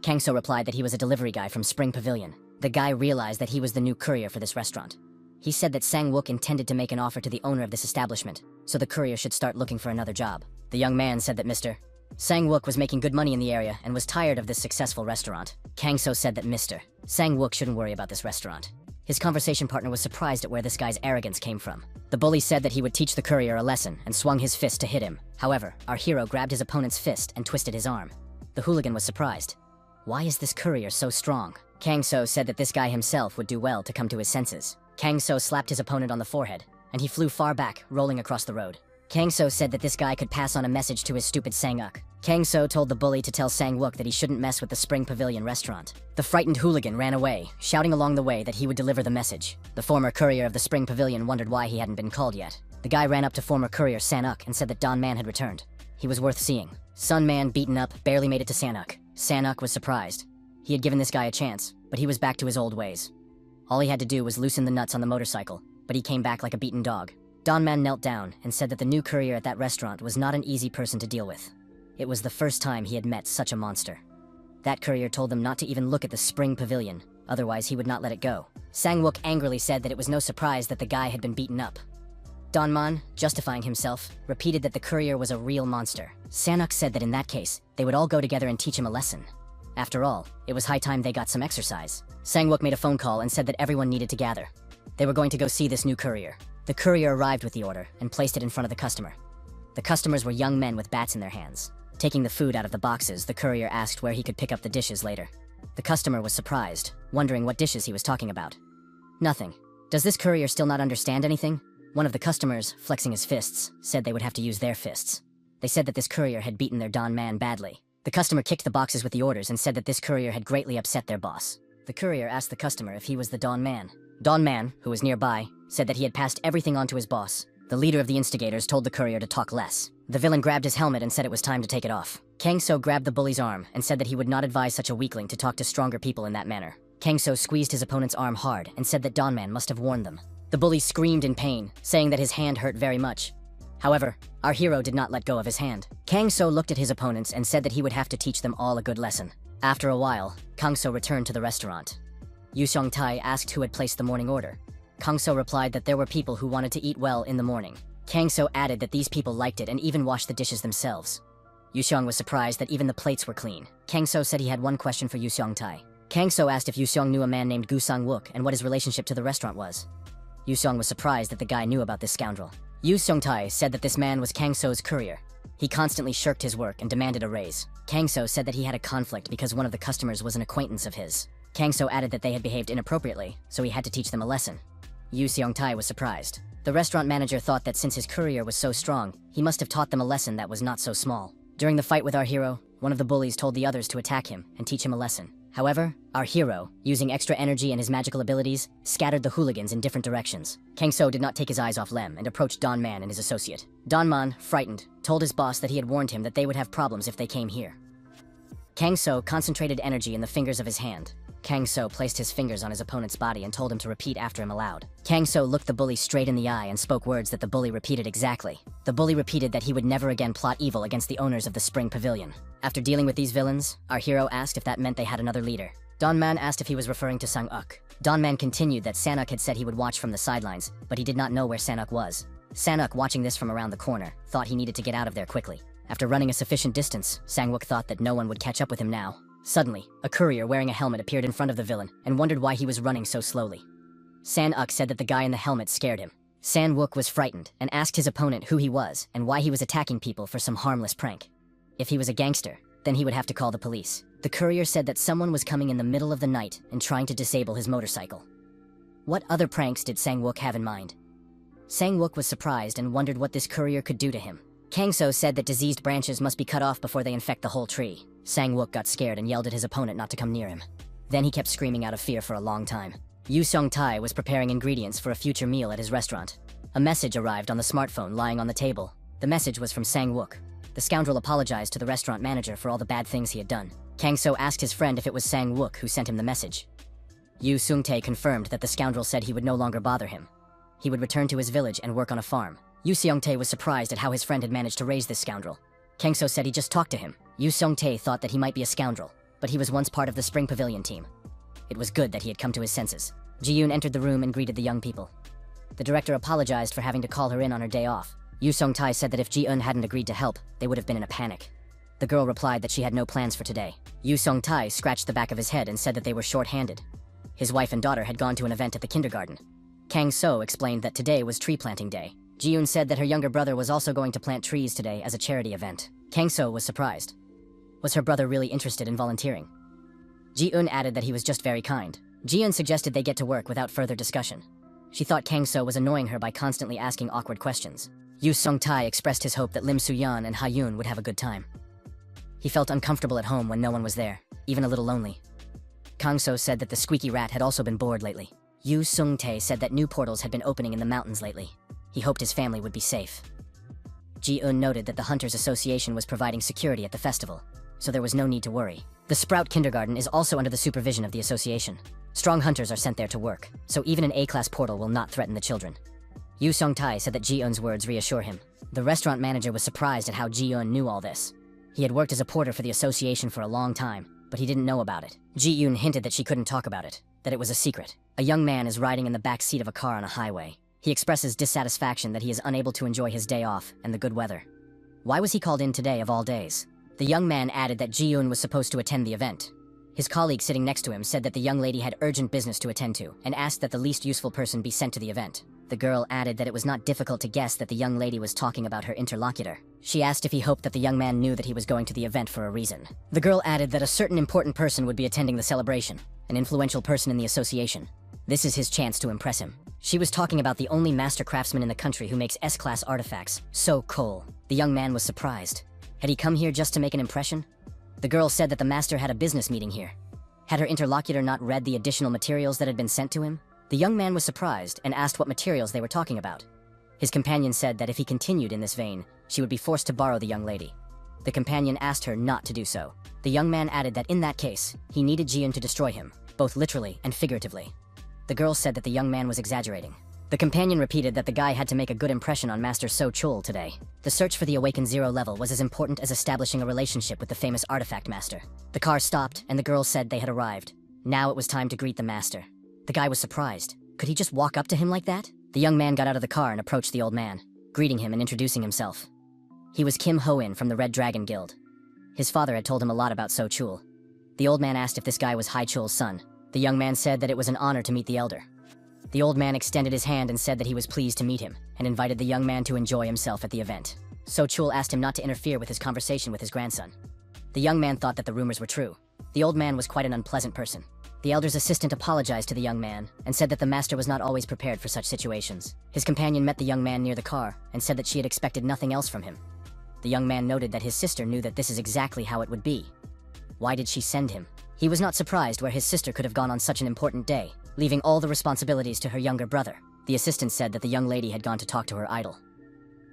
Kang-so replied that he was a delivery guy from Spring Pavilion. The guy realized that he was the new courier for this restaurant. He said that Sang-wook intended to make an offer to the owner of this establishment, so the courier should start looking for another job. The young man said that Mr. Sang-wook was making good money in the area and was tired of this successful restaurant. Kang-so said that Mr. Sang-wook shouldn't worry about this restaurant. His conversation partner was surprised at where this guy's arrogance came from. The bully said that he would teach the courier a lesson and swung his fist to hit him. However, our hero grabbed his opponent's fist and twisted his arm. The hooligan was surprised. Why is this courier so strong? Kang-so said that this guy himself would do well to come to his senses. Kang-so slapped his opponent on the forehead, and he flew far back, rolling across the road. Kang-so said that this guy could pass on a message to his stupid Sang-wook. Kang-so told the bully to tell Sang-wook that he shouldn't mess with the Spring Pavilion restaurant. The frightened hooligan ran away, shouting along the way that he would deliver the message. The former courier of the Spring Pavilion wondered why he hadn't been called yet. The guy ran up to former courier Sanuk and said that Don Man had returned. He was worth seeing. Sun Man, beaten up, barely made it to Sanuk. Sanuk was surprised. He had given this guy a chance, but he was back to his old ways. All he had to do was loosen the nuts on the motorcycle, but he came back like a beaten dog. Don Man knelt down and said that the new courier at that restaurant was not an easy person to deal with. It was the first time he had met such a monster. That courier told them not to even look at the Spring Pavilion, otherwise he would not let it go. Sang-wook angrily said that it was no surprise that the guy had been beaten up. Donman, justifying himself, repeated that the courier was a real monster. Sanok said that in that case, they would all go together and teach him a lesson. After all, it was high time they got some exercise. Sang-wook made a phone call and said that everyone needed to gather. They were going to go see this new courier. The courier arrived with the order and placed it in front of the customer. The customers were young men with bats in their hands. Taking the food out of the boxes, the courier asked where he could pick up the dishes later. The customer was surprised, wondering what dishes he was talking about. Nothing. Does this courier still not understand anything? One of the customers, flexing his fists, said they would have to use their fists. They said that this courier had beaten their Don Man badly. The customer kicked the boxes with the orders and said that this courier had greatly upset their boss. The courier asked the customer if he was the Don Man. Don Man, who was nearby, said that he had passed everything on to his boss. The leader of the instigators told the courier to talk less. The villain grabbed his helmet and said it was time to take it off. Kang-so grabbed the bully's arm and said that he would not advise such a weakling to talk to stronger people in that manner. Kang-so squeezed his opponent's arm hard and said that Don Man must have warned them. The bully screamed in pain, saying that his hand hurt very much. However, our hero did not let go of his hand. Kang-so looked at his opponents and said that he would have to teach them all a good lesson. After a while, Kang-so returned to the restaurant. Yu Seong-tae asked who had placed the morning order. Kang-so replied that there were people who wanted to eat well in the morning. Kang-so added that these people liked it and even washed the dishes themselves. Yu Seong was surprised that even the plates were clean. Kang-so said he had one question for Yu Seong-tae. Kang-so asked if Yu Seong knew a man named Gu Sang-wook and what his relationship to the restaurant was. Yu Seong was surprised that the guy knew about this scoundrel. Yu Seong-tae said that this man was Kang-so's courier. He constantly shirked his work and demanded a raise. Kang-so said that he had a conflict because one of the customers was an acquaintance of his. Kang-so added that they had behaved inappropriately, so he had to teach them a lesson. Yu Seong-tae was surprised. The restaurant manager thought that since his courier was so strong, he must have taught them a lesson that was not so small. During the fight with our hero, one of the bullies told the others to attack him and teach him a lesson. However, our hero, using extra energy and his magical abilities, scattered the hooligans in different directions. Kang-so did not take his eyes off Lem and approached Don Man and his associate. Don Man, frightened, told his boss that he had warned him that they would have problems if they came here. Kang-so concentrated energy in the fingers of his hand. Kang-so placed his fingers on his opponent's body and told him to repeat after him aloud. Kang-so looked the bully straight in the eye and spoke words that the bully repeated exactly. The bully repeated that he would never again plot evil against the owners of the Spring Pavilion. After dealing with these villains, our hero asked if that meant they had another leader. Don Man asked if he was referring to Sang-uk. Don Man continued that Sanok had said he would watch from the sidelines, but he did not know where Sanok was. Sanok, watching this from around the corner, thought he needed to get out of there quickly. After running a sufficient distance, Sang-wook thought that no one would catch up with him now. Suddenly, a courier wearing a helmet appeared in front of the villain and wondered why he was running so slowly. San-uk said that the guy in the helmet scared him. San-wook was frightened and asked his opponent who he was and why he was attacking people for some harmless prank. If he was a gangster, then he would have to call the police. The courier said that someone was coming in the middle of the night and trying to disable his motorcycle. What other pranks did Sang-wook have in mind? Sang-wook was surprised and wondered what this courier could do to him. Kang-so said that diseased branches must be cut off before they infect the whole tree. Sang-wook got scared and yelled at his opponent not to come near him. Then he kept screaming out of fear for a long time. Yu Seong-tae was preparing ingredients for a future meal at his restaurant. A message arrived on the smartphone lying on the table. The message was from Sang-wook. The scoundrel apologized to the restaurant manager for all the bad things he had done. Kang-so asked his friend if it was Sang-wook who sent him the message. Yu Seong-tae confirmed that the scoundrel said he would no longer bother him. He would return to his village and work on a farm. Yu Seong-tae was surprised at how his friend had managed to raise this scoundrel. Kang-so said he just talked to him. Yu Seong-tae thought that he might be a scoundrel, but he was once part of the Spring Pavilion team. It was good that he had come to his senses. Ji-yoon entered the room and greeted the young people. The director apologized for having to call her in on her day off. Yu Seong-tae said that if Ji-eun hadn't agreed to help, they would have been in a panic. The girl replied that she had no plans for today. Yu Seong-tae scratched the back of his head and said that they were short-handed. His wife and daughter had gone to an event at the kindergarten. Kang-so explained that today was tree planting day. Ji-yoon said that her younger brother was also going to plant trees today as a charity event. Kang-so was surprised. Was her brother really interested in volunteering? Ji-eun added that he was just very kind. Ji-eun suggested they get to work without further discussion. She thought Kang-so was annoying her by constantly asking awkward questions. Yu Seong-tae expressed his hope that Lim Soo-yeon and Ha-yoon would have a good time. He felt uncomfortable at home when no one was there, even a little lonely. Kang-so said that the squeaky rat had also been bored lately. Yu Seong-tae said that new portals had been opening in the mountains lately. He hoped his family would be safe. Ji-eun noted that the Hunters Association was providing security at the festival, so there was no need to worry. The Sprout Kindergarten is also under the supervision of the association. Strong hunters are sent there to work, so even an A-class portal will not threaten the children. Yu Seong-tae said that Ji-eun's words reassure him. The restaurant manager was surprised at how Ji-eun knew all this. He had worked as a porter for the association for a long time. but he didn't know about it. Ji-yoon hinted that she couldn't talk about it, that it was a secret. A young man is riding in the back seat of a car on a highway. He expresses dissatisfaction that he is unable to enjoy his day off and the good weather. Why was he called in today of all days? The young man added that Ji-yoon was supposed to attend the event. His colleague sitting next to him said that the young lady had urgent business to attend to and asked that the least useful person be sent to the event. The girl added that it was not difficult to guess that the young lady was talking about her interlocutor. She asked if he hoped that the young man knew that he was going to the event for a reason. The girl added that a certain important person would be attending the celebration, an influential person in the association. This is his chance to impress him. She was talking about the only master craftsman in the country who makes S-class artifacts, So Cole. The young man was surprised. Had he come here just to make an impression? The girl said that the master had a business meeting here. Had her interlocutor not read the additional materials that had been sent to him? The young man was surprised and asked what materials they were talking about. His companion said that if he continued in this vein, she would be forced to borrow the young lady. The companion asked her not to do so. The young man added that in that case, he needed Ji-yoon to destroy him, both literally and figuratively. The girl said that the young man was exaggerating. The companion repeated that the guy had to make a good impression on Master So Chul today. The search for the Awakened Zero level was as important as establishing a relationship with the famous artifact master. The car stopped, and the girl said they had arrived. Now it was time to greet the master. The guy was surprised. Could he just walk up to him like that? The young man got out of the car and approached the old man, greeting him and introducing himself. He was Kim Ho-in from the Red Dragon Guild. His father had told him a lot about So Chul. The old man asked if this guy was Hai Chul's son. The young man said that it was an honor to meet the elder. The old man extended his hand and said that he was pleased to meet him, and invited the young man to enjoy himself at the event. So Chul asked him not to interfere with his conversation with his grandson. The young man thought that the rumors were true. The old man was quite an unpleasant person. The elder's assistant apologized to the young man, and said that the master was not always prepared for such situations. His companion met the young man near the car, and said that she had expected nothing else from him. The young man noted that his sister knew that this is exactly how it would be. Why did she send him? He was not surprised where his sister could have gone on such an important day, leaving all the responsibilities to her younger brother. The assistant said that the young lady had gone to talk to her idol.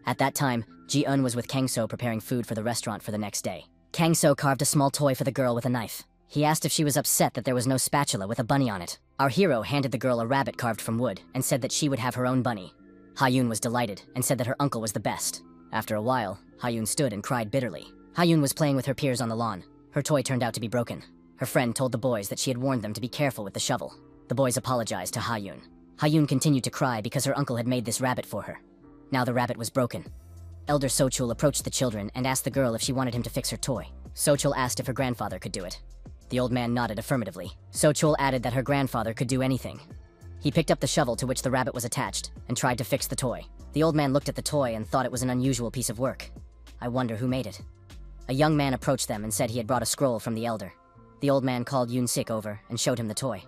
At that time, Ji-eun was with Kang-so preparing food for the restaurant for the next day. Kang-so carved a small toy for the girl with a knife. He asked if she was upset that there was no spatula with a bunny on it. Our hero handed the girl a rabbit carved from wood and said that she would have her own bunny. Ha-yoon was delighted and said that her uncle was the best. After a while, Ha-yoon stood and cried bitterly. Ha-yoon was playing with her peers on the lawn. Her toy turned out to be broken. Her friend told the boys that she had warned them to be careful with the shovel. The boys apologized to Ha-yoon. Ha-yoon continued to cry because her uncle had made this rabbit for her. Now the rabbit was broken. Elder So Chul approached the children and asked the girl if she wanted him to fix her toy. So Chul asked if her grandfather could do it. The old man nodded affirmatively. So Chul added that her grandfather could do anything. He picked up the shovel to which the rabbit was attached and tried to fix the toy. The old man looked at the toy and thought it was an unusual piece of work. I wonder who made it. A young man approached them and said he had brought a scroll from the elder. The old man called Yoon-sik over and showed him the toy.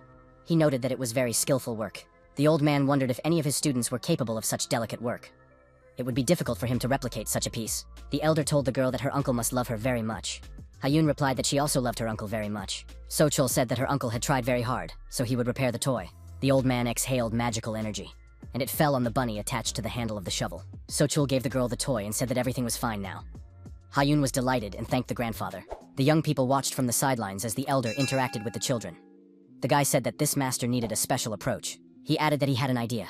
He noted that it was very skillful work. The old man wondered if any of his students were capable of such delicate work. It would be difficult for him to replicate such a piece. The elder told the girl that her uncle must love her very much. Ha-yoon replied that she also loved her uncle very much. So Chul said that her uncle had tried very hard, so he would repair the toy. The old man exhaled magical energy, and it fell on the bunny attached to the handle of the shovel. So Chul gave the girl the toy and said that everything was fine now. Ha-yoon was delighted and thanked the grandfather. The young people watched from the sidelines as the elder interacted with the children. The guy said that this master needed a special approach. He added that he had an idea.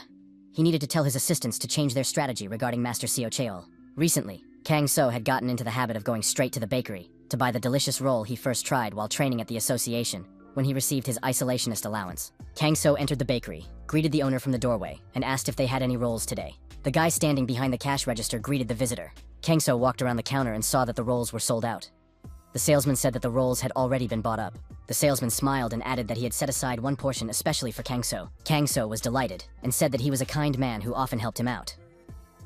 He needed to tell his assistants to change their strategy regarding Master Seo Cheol. Recently, Kang-so had gotten into the habit of going straight to the bakery to buy the delicious roll he first tried while training at the association when he received his isolationist allowance. Kang-so entered the bakery, greeted the owner from the doorway, and asked if they had any rolls today. The guy standing behind the cash register greeted the visitor. Kang-so walked around the counter and saw that the rolls were sold out. The salesman said that the rolls had already been bought up. The salesman smiled and added that he had set aside one portion especially for Kang-so. Kang-so was delighted and said that he was a kind man who often helped him out.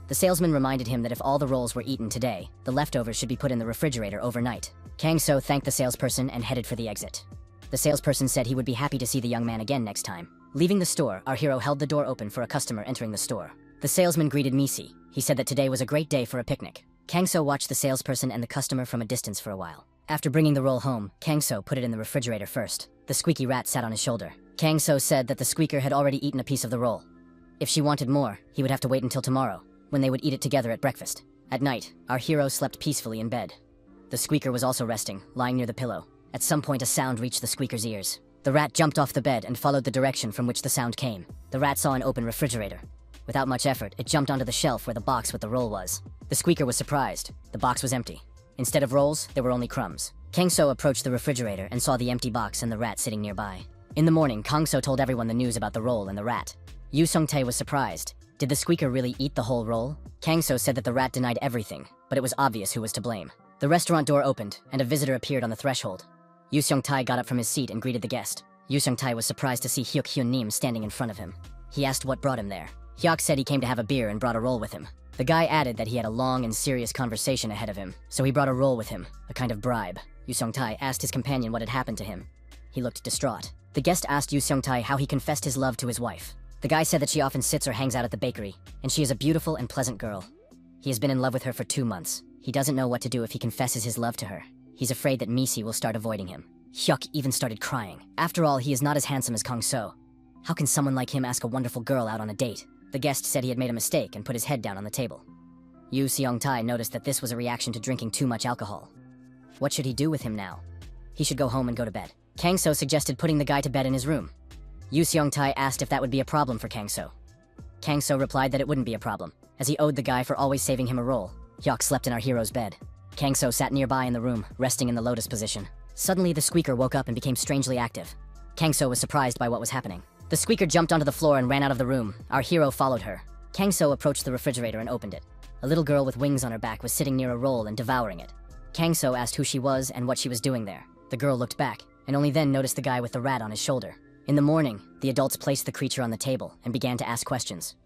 The salesman reminded him that if all the rolls were eaten today, the leftovers should be put in the refrigerator overnight. Kang-so thanked the salesperson and headed for the exit. The salesperson said he would be happy to see the young man again next time. Leaving the store, our hero held the door open for a customer entering the store. The salesman greeted Misi. He said that today was a great day for a picnic. Kang-so watched the salesperson and the customer from a distance for a while. After bringing the roll home, Kang-so put it in the refrigerator first. The squeaky rat sat on his shoulder. Kang-so said that the squeaker had already eaten a piece of the roll. If she wanted more, he would have to wait until tomorrow, when they would eat it together at breakfast. At night, our hero slept peacefully in bed. The squeaker was also resting, lying near the pillow. At some point, a sound reached the squeaker's ears. The rat jumped off the bed and followed the direction from which the sound came. The rat saw an open refrigerator. Without much effort, it jumped onto the shelf where the box with the roll was. The squeaker was surprised. The box was empty. Instead of rolls, there were only crumbs. Kang-so approached the refrigerator and saw the empty box and the rat sitting nearby. In the morning, Kang-so told everyone the news about the roll and the rat. Yu Sung-tae was surprised. Did the squeaker really eat the whole roll? Kang-so said that the rat denied everything, but it was obvious who was to blame. The restaurant door opened, and a visitor appeared on the threshold. Yu Sung-tae got up from his seat and greeted the guest. Yu Sung-tae was surprised to see Hyuk Hyun-nim standing in front of him. He asked what brought him there. Hyuk said he came to have a beer and brought a roll with him. The guy added that he had a long and serious conversation ahead of him, so he brought a roll with him, a kind of bribe. Yu Sung-tae asked his companion what had happened to him. He looked distraught. The guest asked Yu Sung-tae how he confessed his love to his wife. The guy said that she often sits or hangs out at the bakery, and she is a beautiful and pleasant girl. He has been in love with her for 2 months. He doesn't know what to do if he confesses his love to her. He's afraid that Misi will start avoiding him. Hyuk even started crying. After all, he is not as handsome as Kang-so. How can someone like him ask a wonderful girl out on a date? The guest said he had made a mistake and put his head down on the table. Yu Seong-tae noticed that this was a reaction to drinking too much alcohol. What should he do with him now? He should go home and go to bed. Kang-so suggested putting the guy to bed in his room. Yu Seong-tae asked if that would be a problem for Kang-so. Kang-so replied that it wouldn't be a problem, as he owed the guy for always saving him a roll. Hyuk slept in our hero's bed. Kang-so sat nearby in the room, resting in the lotus position. Suddenly, the squeaker woke up and became strangely active. Kang-so was surprised by what was happening. The squeaker jumped onto the floor and ran out of the room. Our hero followed her. Kang-so approached the refrigerator and opened it. A little girl with wings on her back was sitting near a roll and devouring it. Kang-so asked who she was and what she was doing there. The girl looked back, and only then noticed the guy with the rat on his shoulder. In the morning, the adults placed the creature on the table and began to ask questions.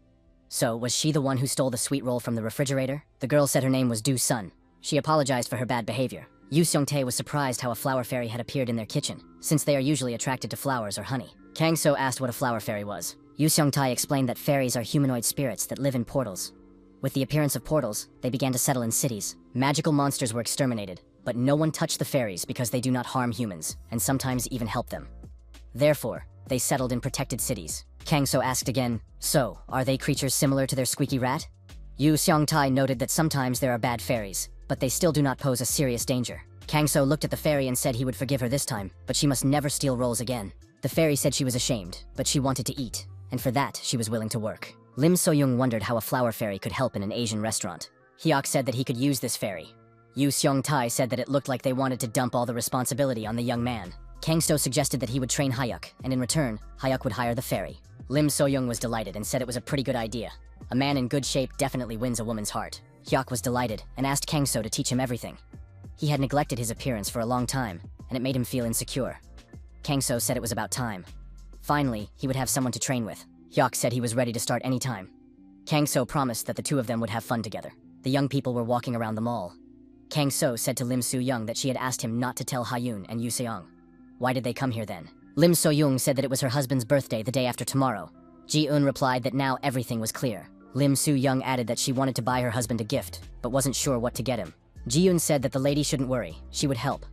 So, was she the one who stole the sweet roll from the refrigerator? The girl said her name was Do-sun. She apologized for her bad behavior. Yu Seong-tae was surprised how a flower fairy had appeared in their kitchen, since they are usually attracted to flowers or honey. Kang-so asked what a flower fairy was. Yu Seong-tae explained that fairies are humanoid spirits that live in portals. With the appearance of portals, they began to settle in cities. Magical monsters were exterminated, but no one touched the fairies because they do not harm humans, and sometimes even help them. Therefore, they settled in protected cities. Kang-so asked again, so, are they creatures similar to their squeaky rat? Yu Seong-tae noted that sometimes there are bad fairies, but they still do not pose a serious danger. Kang-so looked at the fairy and said he would forgive her this time, but she must never steal rolls again. The fairy said she was ashamed, but she wanted to eat, and for that, she was willing to work. Lim So-young wondered how a flower fairy could help in an Asian restaurant. Hyuk said that he could use this fairy. Yu Seong-tae said that it looked like they wanted to dump all the responsibility on the young man. Kang-so suggested that he would train Hyuk, and in return, Hyuk would hire the fairy. Lim So-young was delighted and said it was a pretty good idea. A man in good shape definitely wins a woman's heart. Hyuk was delighted and asked Kang-so to teach him everything. He had neglected his appearance for a long time, and it made him feel insecure. Kang-so said it was about time. Finally, he would have someone to train with. Hyuk said he was ready to start any time. Kang-so promised that the two of them would have fun together. The young people were walking around the mall. Kang-so said to Lim So-young that she had asked him not to tell Ha-yoon and Yu Seong. Why did they come here then? Lim So-young said that it was her husband's birthday the day after tomorrow. Ji-eun replied that now everything was clear. Lim So-young added that she wanted to buy her husband a gift, but wasn't sure what to get him. Ji-eun said that the lady shouldn't worry, she would help.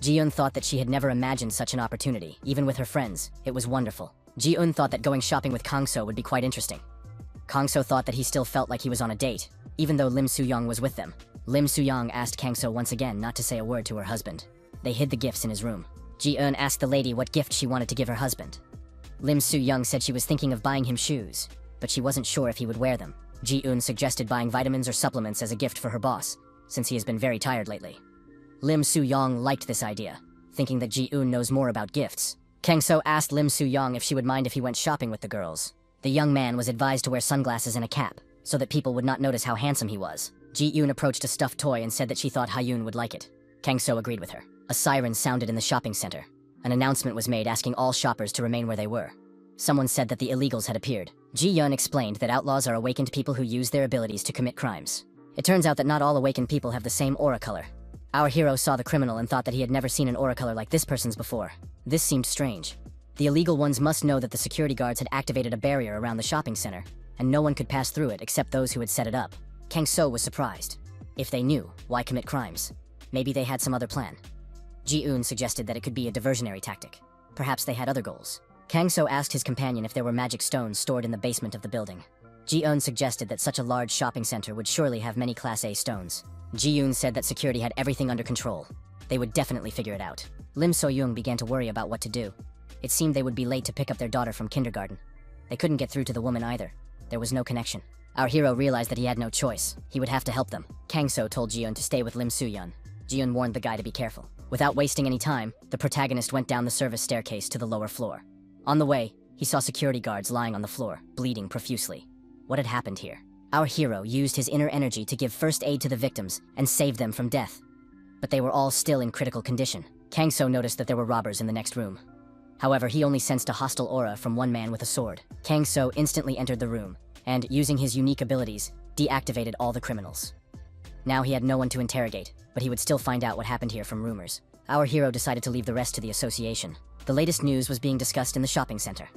Ji-eun thought that she had never imagined such an opportunity, even with her friends. It was wonderful. Ji-eun thought that going shopping with Kang-so would be quite interesting. Kang-so thought that he still felt like he was on a date, even though Lim So-young was with them. Lim So-young asked Kang-so once again not to say a word to her husband. They hid the gifts in his room. Ji-eun asked the lady what gift she wanted to give her husband. Lim So-young said she was thinking of buying him shoes, but she wasn't sure if he would wear them. Ji-eun suggested buying vitamins or supplements as a gift for her boss, since he has been very tired lately. Lim So-young liked this idea, thinking that Ji-eun knows more about gifts. Kang-so asked Lim So-young if she would mind if he went shopping with the girls. The young man was advised to wear sunglasses and a cap, so that people would not notice how handsome he was. Ji-eun approached a stuffed toy and said that she thought Ha-yoon would like it. Kang-so agreed with her. A siren sounded in the shopping center. An announcement was made asking all shoppers to remain where they were. Someone said that the illegals had appeared. Ji-yeon explained that outlaws are awakened people who use their abilities to commit crimes. It turns out that not all awakened people have the same aura color. Our hero saw the criminal and thought that he had never seen an aura color like this person's before. This seemed strange. The illegal ones must know that the security guards had activated a barrier around the shopping center, and no one could pass through it except those who had set it up. Kang-so was surprised. If they knew, why commit crimes? Maybe they had some other plan. Ji-eun suggested that it could be a diversionary tactic. Perhaps they had other goals. Kang-so asked his companion if there were magic stones stored in the basement of the building. Ji-eun suggested that such a large shopping center would surely have many Class A stones. Ji-eun said that security had everything under control. They would definitely figure it out. Lim So-young began to worry about what to do. It seemed they would be late to pick up their daughter from kindergarten. They couldn't get through to the woman either. There was no connection. Our hero realized that he had no choice. He would have to help them. Kang-so told Ji-eun to stay with Lim So-young. Ji-eun warned the guy to be careful. Without wasting any time, the protagonist went down the service staircase to the lower floor. On the way, he saw security guards lying on the floor, bleeding profusely. What had happened here? Our hero used his inner energy to give first aid to the victims and save them from death. But they were all still in critical condition. Kang-so noticed that there were robbers in the next room. However, he only sensed a hostile aura from one man with a sword. Kang-so instantly entered the room, and, using his unique abilities, deactivated all the criminals. Now he had no one to interrogate, but he would still find out what happened here from rumors. Our hero decided to leave the rest to the association. The latest news was being discussed in the shopping center.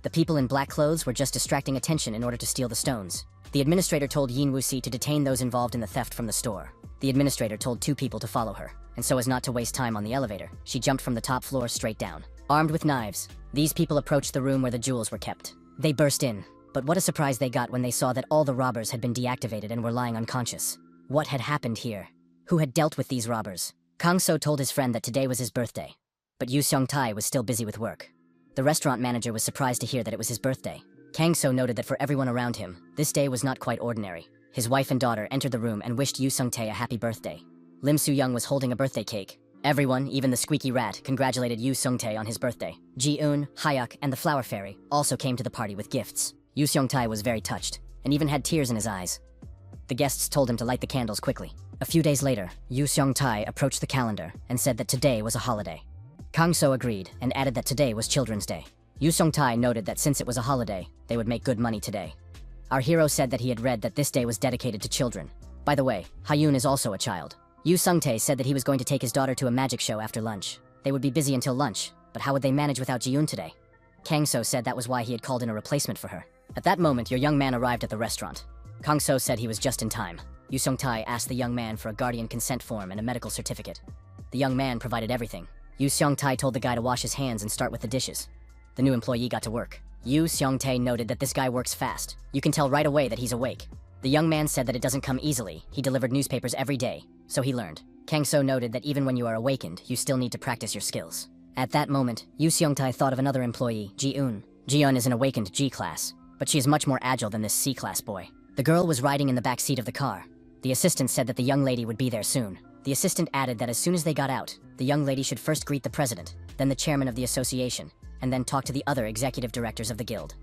The people in black clothes were just distracting attention in order to steal the stones. The administrator told Yin Wuxi to detain those involved in the theft from the store. The administrator told 2 people to follow her, and so as not to waste time on the elevator, she jumped from the top floor straight down. Armed with knives, these people approached the room where the jewels were kept. They burst in, but what a surprise they got when they saw that all the robbers had been deactivated and were lying unconscious. What had happened here? Who had dealt with these robbers? Kang-so told his friend that today was his birthday, but Yu Seong-tae was still busy with work. The restaurant manager was surprised to hear that it was his birthday. Kang-so noted that for everyone around him, this day was not quite ordinary. His wife and daughter entered the room and wished Yu Seong-tae a happy birthday. Lim Soo-young was holding a birthday cake. Everyone, even the squeaky rat, congratulated Yu Seong-tae on his birthday. Ji-eun, Hyuk, and the Flower Fairy also came to the party with gifts. Yu Seong-tae was very touched, and even had tears in his eyes. The guests told him to light the candles quickly. A few days later, Yu Seong-tae approached the calendar and said that today was a holiday. Kang-so agreed and added that today was Children's Day. Yu Seong-tae noted that since it was a holiday, they would make good money today. Our hero said that he had read that this day was dedicated to children. By the way, Hyun is also a child. Yu Seong-tae said that he was going to take his daughter to a magic show after lunch. They would be busy until lunch, but how would they manage without Ji-eun today? Kang-so said that was why he had called in a replacement for her. At that moment, your young man arrived at the restaurant. Kang-so said he was just in time. Yu Seong-tae asked the young man for a guardian consent form and a medical certificate. The young man provided everything. Yu Seong-tae told the guy to wash his hands and start with the dishes. The new employee got to work. Yu Seong-tae noted that this guy works fast. You can tell right away that he's awake. The young man said that it doesn't come easily. He delivered newspapers every day, so he learned. Kang-so noted that even when you are awakened, you still need to practice your skills. At that moment, Yu Seong-tae thought of another employee, Ji-eun. Ji-eun is an awakened G-class, but she is much more agile than this C-class boy. The girl was riding in the back seat of the car. The assistant said that the young lady would be there soon. The assistant added that as soon as they got out, the young lady should first greet the president, then the chairman of the association, and then talk to the other executive directors of the guild.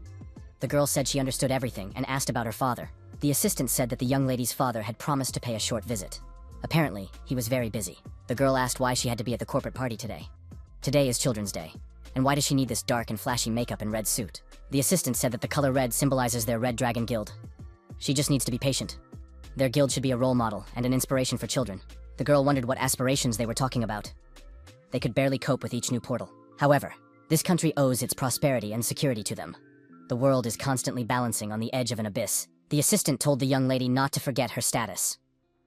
The girl said she understood everything and asked about her father. The assistant said that the young lady's father had promised to pay a short visit. Apparently, he was very busy. The girl asked why she had to be at the corporate party today. Today is Children's Day, and why does she need this dark and flashy makeup and red suit? The assistant said that the color red symbolizes their Red Dragon Guild. She just needs to be patient. Their guild should be a role model and an inspiration for children. The girl wondered what aspirations they were talking about. They could barely cope with each new portal. However, this country owes its prosperity and security to them. The world is constantly balancing on the edge of an abyss. The assistant told the young lady not to forget her status.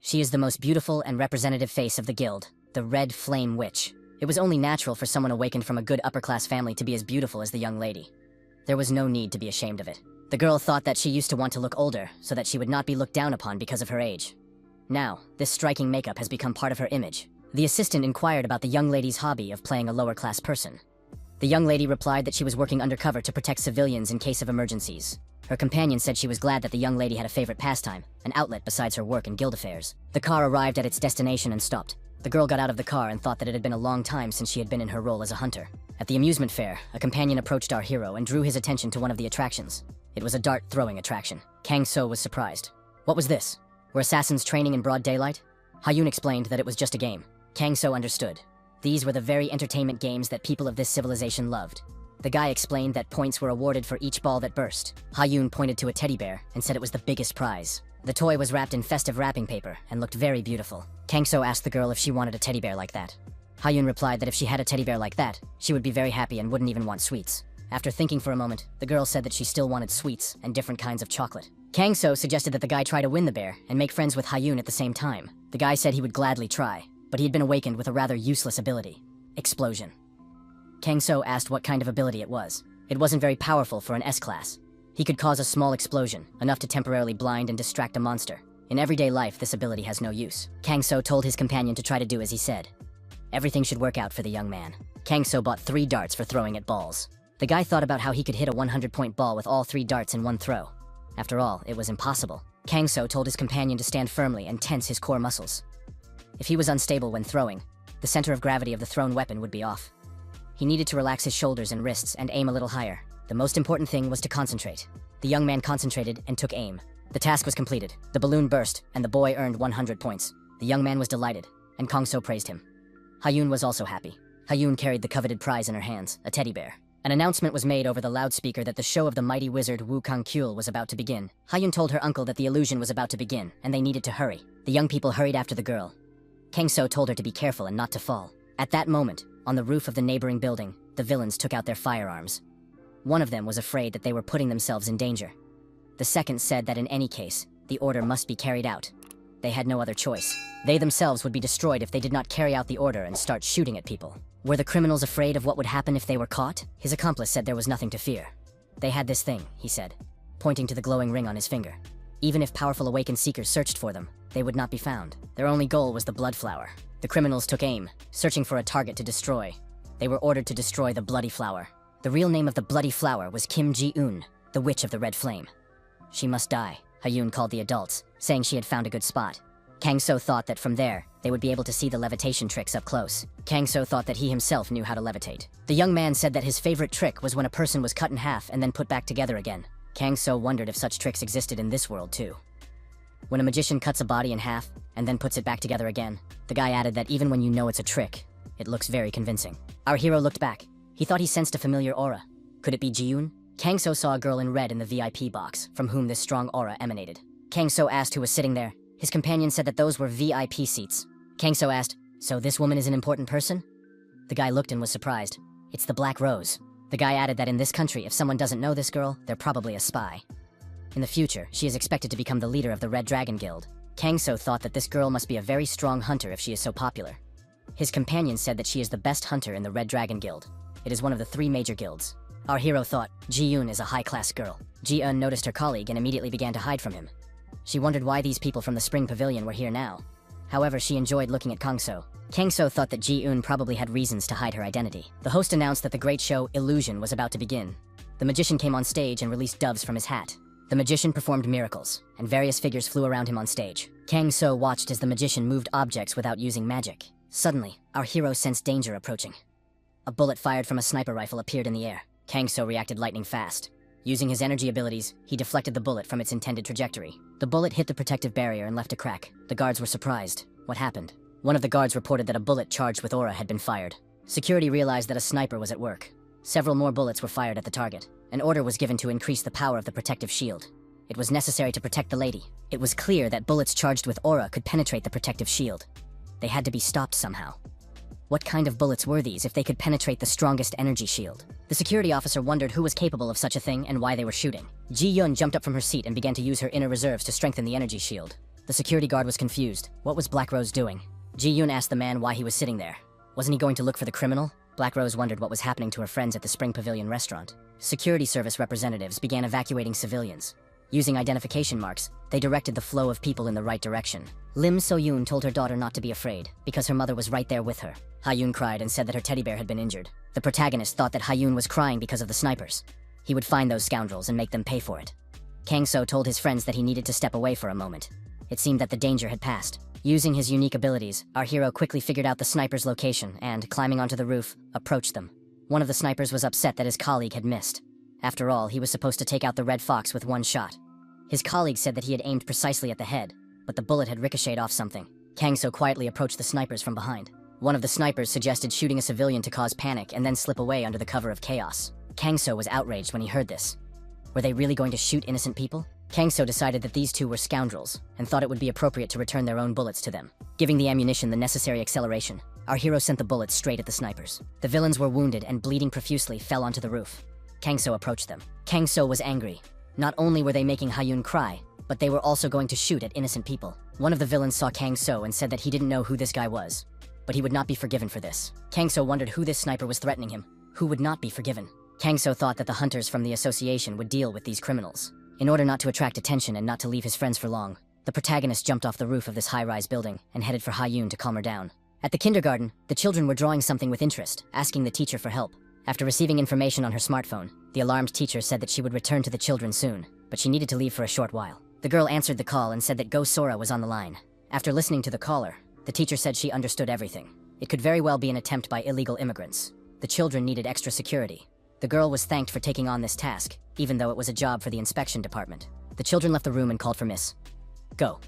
She is the most beautiful and representative face of the guild, the Red Flame Witch. It was only natural for someone awakened from a good upper-class family to be as beautiful as the young lady. There was no need to be ashamed of it. The girl thought that she used to want to look older, so that she would not be looked down upon because of her age. Now, this striking makeup has become part of her image. The assistant inquired about the young lady's hobby of playing a lower-class person. The young lady replied that she was working undercover to protect civilians in case of emergencies. Her companion said she was glad that the young lady had a favorite pastime, an outlet besides her work and guild affairs. The car arrived at its destination and stopped. The girl got out of the car and thought that it had been a long time since she had been in her role as a hunter. At the amusement fair, a companion approached our hero and drew his attention to one of the attractions. It was a dart-throwing attraction. Kang-so was surprised. What was this? Were assassins training in broad daylight? Hyun explained that it was just a game. Kang-so understood. These were the very entertainment games that people of this civilization loved. The guy explained that points were awarded for each ball that burst. Hyun pointed to a teddy bear and said it was the biggest prize. The toy was wrapped in festive wrapping paper and looked very beautiful. Kang-so asked the girl if she wanted a teddy bear like that. Hyun replied that if she had a teddy bear like that, she would be very happy and wouldn't even want sweets. After thinking for a moment, the girl said that she still wanted sweets and different kinds of chocolate. Kang-so suggested that the guy try to win the bear and make friends with Hyun at the same time. The guy said he would gladly try, but he had been awakened with a rather useless ability. Explosion. Kang-so asked what kind of ability it was. It wasn't very powerful for an S-class. He could cause a small explosion, enough to temporarily blind and distract a monster. In everyday life, this ability has no use. Kang-so told his companion to try to do as he said. Everything should work out for the young man. Kang-so bought 3 darts for throwing at balls. The guy thought about how he could hit a 100-point ball with all 3 darts in one throw. After all, it was impossible. Kang-so told his companion to stand firmly and tense his core muscles. If he was unstable when throwing, The center of gravity of the thrown weapon would be off. He needed to relax his shoulders and wrists and aim a little higher. The most important thing was to concentrate. The young man concentrated and took aim. The task was completed. The balloon burst, and the boy earned 100 points. The young man was delighted, and Kongso praised him. Hayun was also happy. Hayun carried the coveted prize in her hands, a teddy bear. An announcement was made over the loudspeaker that the show of the mighty wizard Wu Kangkyul was about to begin. Hayun told her uncle that the illusion was about to begin, and they needed to hurry. The young people hurried after the girl. Kangso told her to be careful and not to fall. At that moment, on the roof of the neighboring building, the villains took out their firearms. One of them was afraid that they were putting themselves in danger. The second said that in any case, the order must be carried out. They had no other choice. They themselves would be destroyed if they did not carry out the order and start shooting at people. Were the criminals afraid of what would happen if they were caught? His accomplice said there was nothing to fear. They had this thing, he said, pointing to the glowing ring on his finger. Even if powerful awakened seekers searched for them, they would not be found. Their only goal was the blood flower. The criminals took aim, searching for a target to destroy. They were ordered to destroy the bloody flower. The real name of the bloody flower was Kim Ji-eun, the witch of the red flame. She must die, Hayun called the adults, saying she had found a good spot. Kangso thought that from there, they would be able to see the levitation tricks up close. Kangso thought that he himself knew how to levitate. The young man said that his favorite trick was when a person was cut in half and then put back together again. Kangso wondered if such tricks existed in this world too. When a magician cuts a body in half and then puts it back together again, the guy added that even when you know it's a trick, it looks very convincing. Our hero looked back. He thought he sensed a familiar aura. Could it be Ji-eun? Kangso saw a girl in red in the VIP box, from whom this strong aura emanated. Kangso asked who was sitting there. His companion said that those were VIP seats. Kangso asked, "So this woman is an important person?" The guy looked and was surprised. "It's the Black Rose." The guy added that in this country, if someone doesn't know this girl, they're probably a spy. In the future, she is expected to become the leader of the Red Dragon Guild. Kangso thought that this girl must be a very strong hunter if she is so popular. His companion said that she is the best hunter in the Red Dragon Guild. It is one of the 3 major guilds. Our hero thought, Ji-eun is a high-class girl. Ji-eun noticed her colleague and immediately began to hide from him. She wondered why these people from the Spring Pavilion were here now. However, she enjoyed looking at Kangso. Kangso thought that Ji-eun probably had reasons to hide her identity. The host announced that the great show, Illusion, was about to begin. The magician came on stage and released doves from his hat. The magician performed miracles, and various figures flew around him on stage. Kangso watched as the magician moved objects without using magic. Suddenly, our hero sensed danger approaching. A bullet fired from a sniper rifle appeared in the air. Kangso reacted lightning fast. Using his energy abilities, he deflected the bullet from its intended trajectory. The bullet hit the protective barrier and left a crack. The guards were surprised. What happened? One of the guards reported that a bullet charged with aura had been fired. Security realized that a sniper was at work. Several more bullets were fired at the target. An order was given to increase the power of the protective shield. It was necessary to protect the lady. It was clear that bullets charged with aura could penetrate the protective shield. They had to be stopped somehow. What kind of bullets were these if they could penetrate the strongest energy shield? The security officer wondered who was capable of such a thing and why they were shooting. Ji-eun jumped up from her seat and began to use her inner reserves to strengthen the energy shield. The security guard was confused. What was Black Rose doing? Ji-eun asked the man why he was sitting there. Wasn't he going to look for the criminal? Black Rose wondered what was happening to her friends at the Spring Pavilion restaurant. Security service representatives began evacuating civilians. Using identification marks, they directed the flow of people in the right direction. Lim So-yoon told her daughter not to be afraid, because her mother was right there with her. Hayun cried and said that her teddy bear had been injured. The protagonist thought that Hayun was crying because of the snipers. He would find those scoundrels and make them pay for it. Kangso told his friends that he needed to step away for a moment. It seemed that the danger had passed. Using his unique abilities, our hero quickly figured out the sniper's location and, climbing onto the roof, approached them. One of the snipers was upset that his colleague had missed. After all, he was supposed to take out the red fox with one shot. His colleague said that he had aimed precisely at the head, but the bullet had ricocheted off something. Kangso quietly approached the snipers from behind. One of the snipers suggested shooting a civilian to cause panic and then slip away under the cover of chaos. Kangso was outraged when he heard this. Were they really going to shoot innocent people? Kangso decided that these two were scoundrels and thought it would be appropriate to return their own bullets to them. Giving the ammunition the necessary acceleration, our hero sent the bullets straight at the snipers. The villains were wounded and bleeding profusely fell onto the roof. Kangso approached them. Kangso was angry. Not only were they making Hayun cry, but they were also going to shoot at innocent people. One of the villains saw Kangso and said that he didn't know who this guy was, but he would not be forgiven for this. Kangso wondered who this sniper was threatening him. Who would not be forgiven? Kangso thought that the hunters from the association would deal with these criminals. In order not to attract attention and not to leave his friends for long, the protagonist jumped off the roof of this high-rise building and headed for Hayun to calm her down. At the kindergarten, the children were drawing something with interest, asking the teacher for help. After receiving information on her smartphone, the alarmed teacher said that she would return to the children soon, but she needed to leave for a short while. The girl answered the call and said that Go Sora was on the line. After listening to the caller, the teacher said she understood everything. It could very well be an attempt by illegal immigrants. The children needed extra security. The girl was thanked for taking on this task, even though it was a job for the inspection department. The children left the room and called for Miss Go.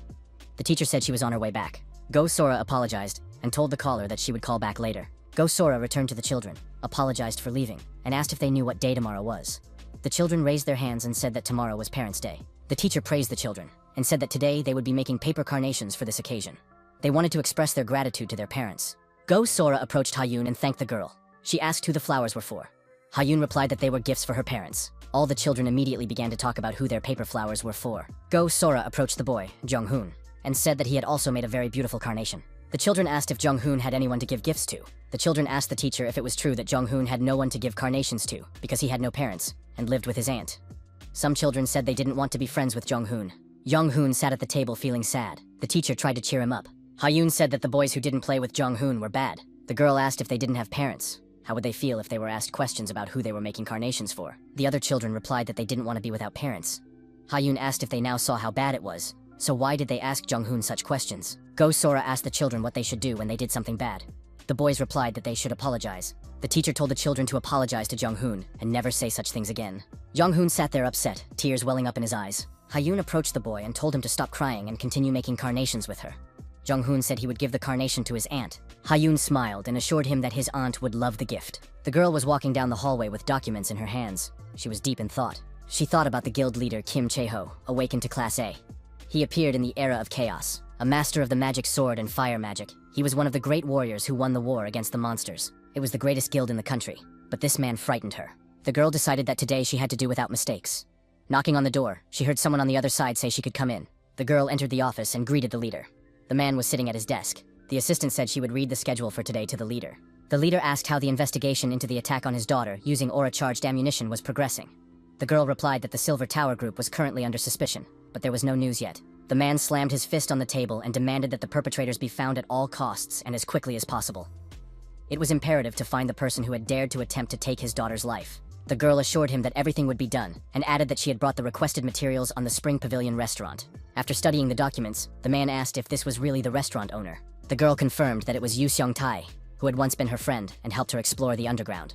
The teacher said she was on her way back. Go Sora apologized and told the caller that she would call back later. Go Sora returned to the children, apologized for leaving, and asked if they knew what day tomorrow was. The children raised their hands and said that tomorrow was Parents' Day. The teacher praised the children and said that today they would be making paper carnations for this occasion. They wanted to express their gratitude to their parents. Go Sora approached Hayun and thanked the girl. She asked who the flowers were for. Hayun replied that they were gifts for her parents. All the children immediately began to talk about who their paper flowers were for. Go Sora approached the boy, Jung-hoon, and said that he had also made a very beautiful carnation. The children asked if Jung-hoon had anyone to give gifts to. The children asked the teacher if it was true that Jung-hoon had no one to give carnations to because he had no parents and lived with his aunt. Some children said they didn't want to be friends with Jung-hoon. Jung-hoon sat at the table feeling sad. The teacher tried to cheer him up. Hayun said that the boys who didn't play with Jung-hoon were bad. The girl asked if they didn't have parents. How would they feel if they were asked questions about who they were making carnations for? The other children replied that they didn't want to be without parents. Hayun asked if they now saw how bad it was. So why did they ask Jung-hoon such questions? Go Sora asked the children what they should do when they did something bad. The boys replied that they should apologize. The teacher told the children to apologize to Jung-hoon and never say such things again. Jung-hoon sat there upset, tears welling up in his eyes. Hayun approached the boy and told him to stop crying and continue making carnations with her. Jung-hoon said he would give the carnation to his aunt. Hayun smiled and assured him that his aunt would love the gift. The girl was walking down the hallway with documents in her hands. She was deep in thought. She thought about the guild leader Kim Chae-ho, awakened to Class A. He appeared in the era of chaos, a master of the magic sword and fire magic. He was one of the great warriors who won the war against the monsters. It was the greatest guild in the country, but this man frightened her. The girl decided that today she had to do without mistakes. Knocking on the door, she heard someone on the other side say she could come in. The girl entered the office and greeted the leader. The man was sitting at his desk. The assistant said she would read the schedule for today to the leader. The leader asked how the investigation into the attack on his daughter using aura-charged ammunition was progressing. The girl replied that the Silver Tower group was currently under suspicion, but there was no news yet. The man slammed his fist on the table and demanded that the perpetrators be found at all costs and as quickly as possible. It was imperative to find the person who had dared to attempt to take his daughter's life. The girl assured him that everything would be done, and added that she had brought the requested materials on the Spring Pavilion restaurant. After studying the documents, the man asked if this was really the restaurant owner. The girl confirmed that it was Yu Seong-tae, who had once been her friend and helped her explore the underground.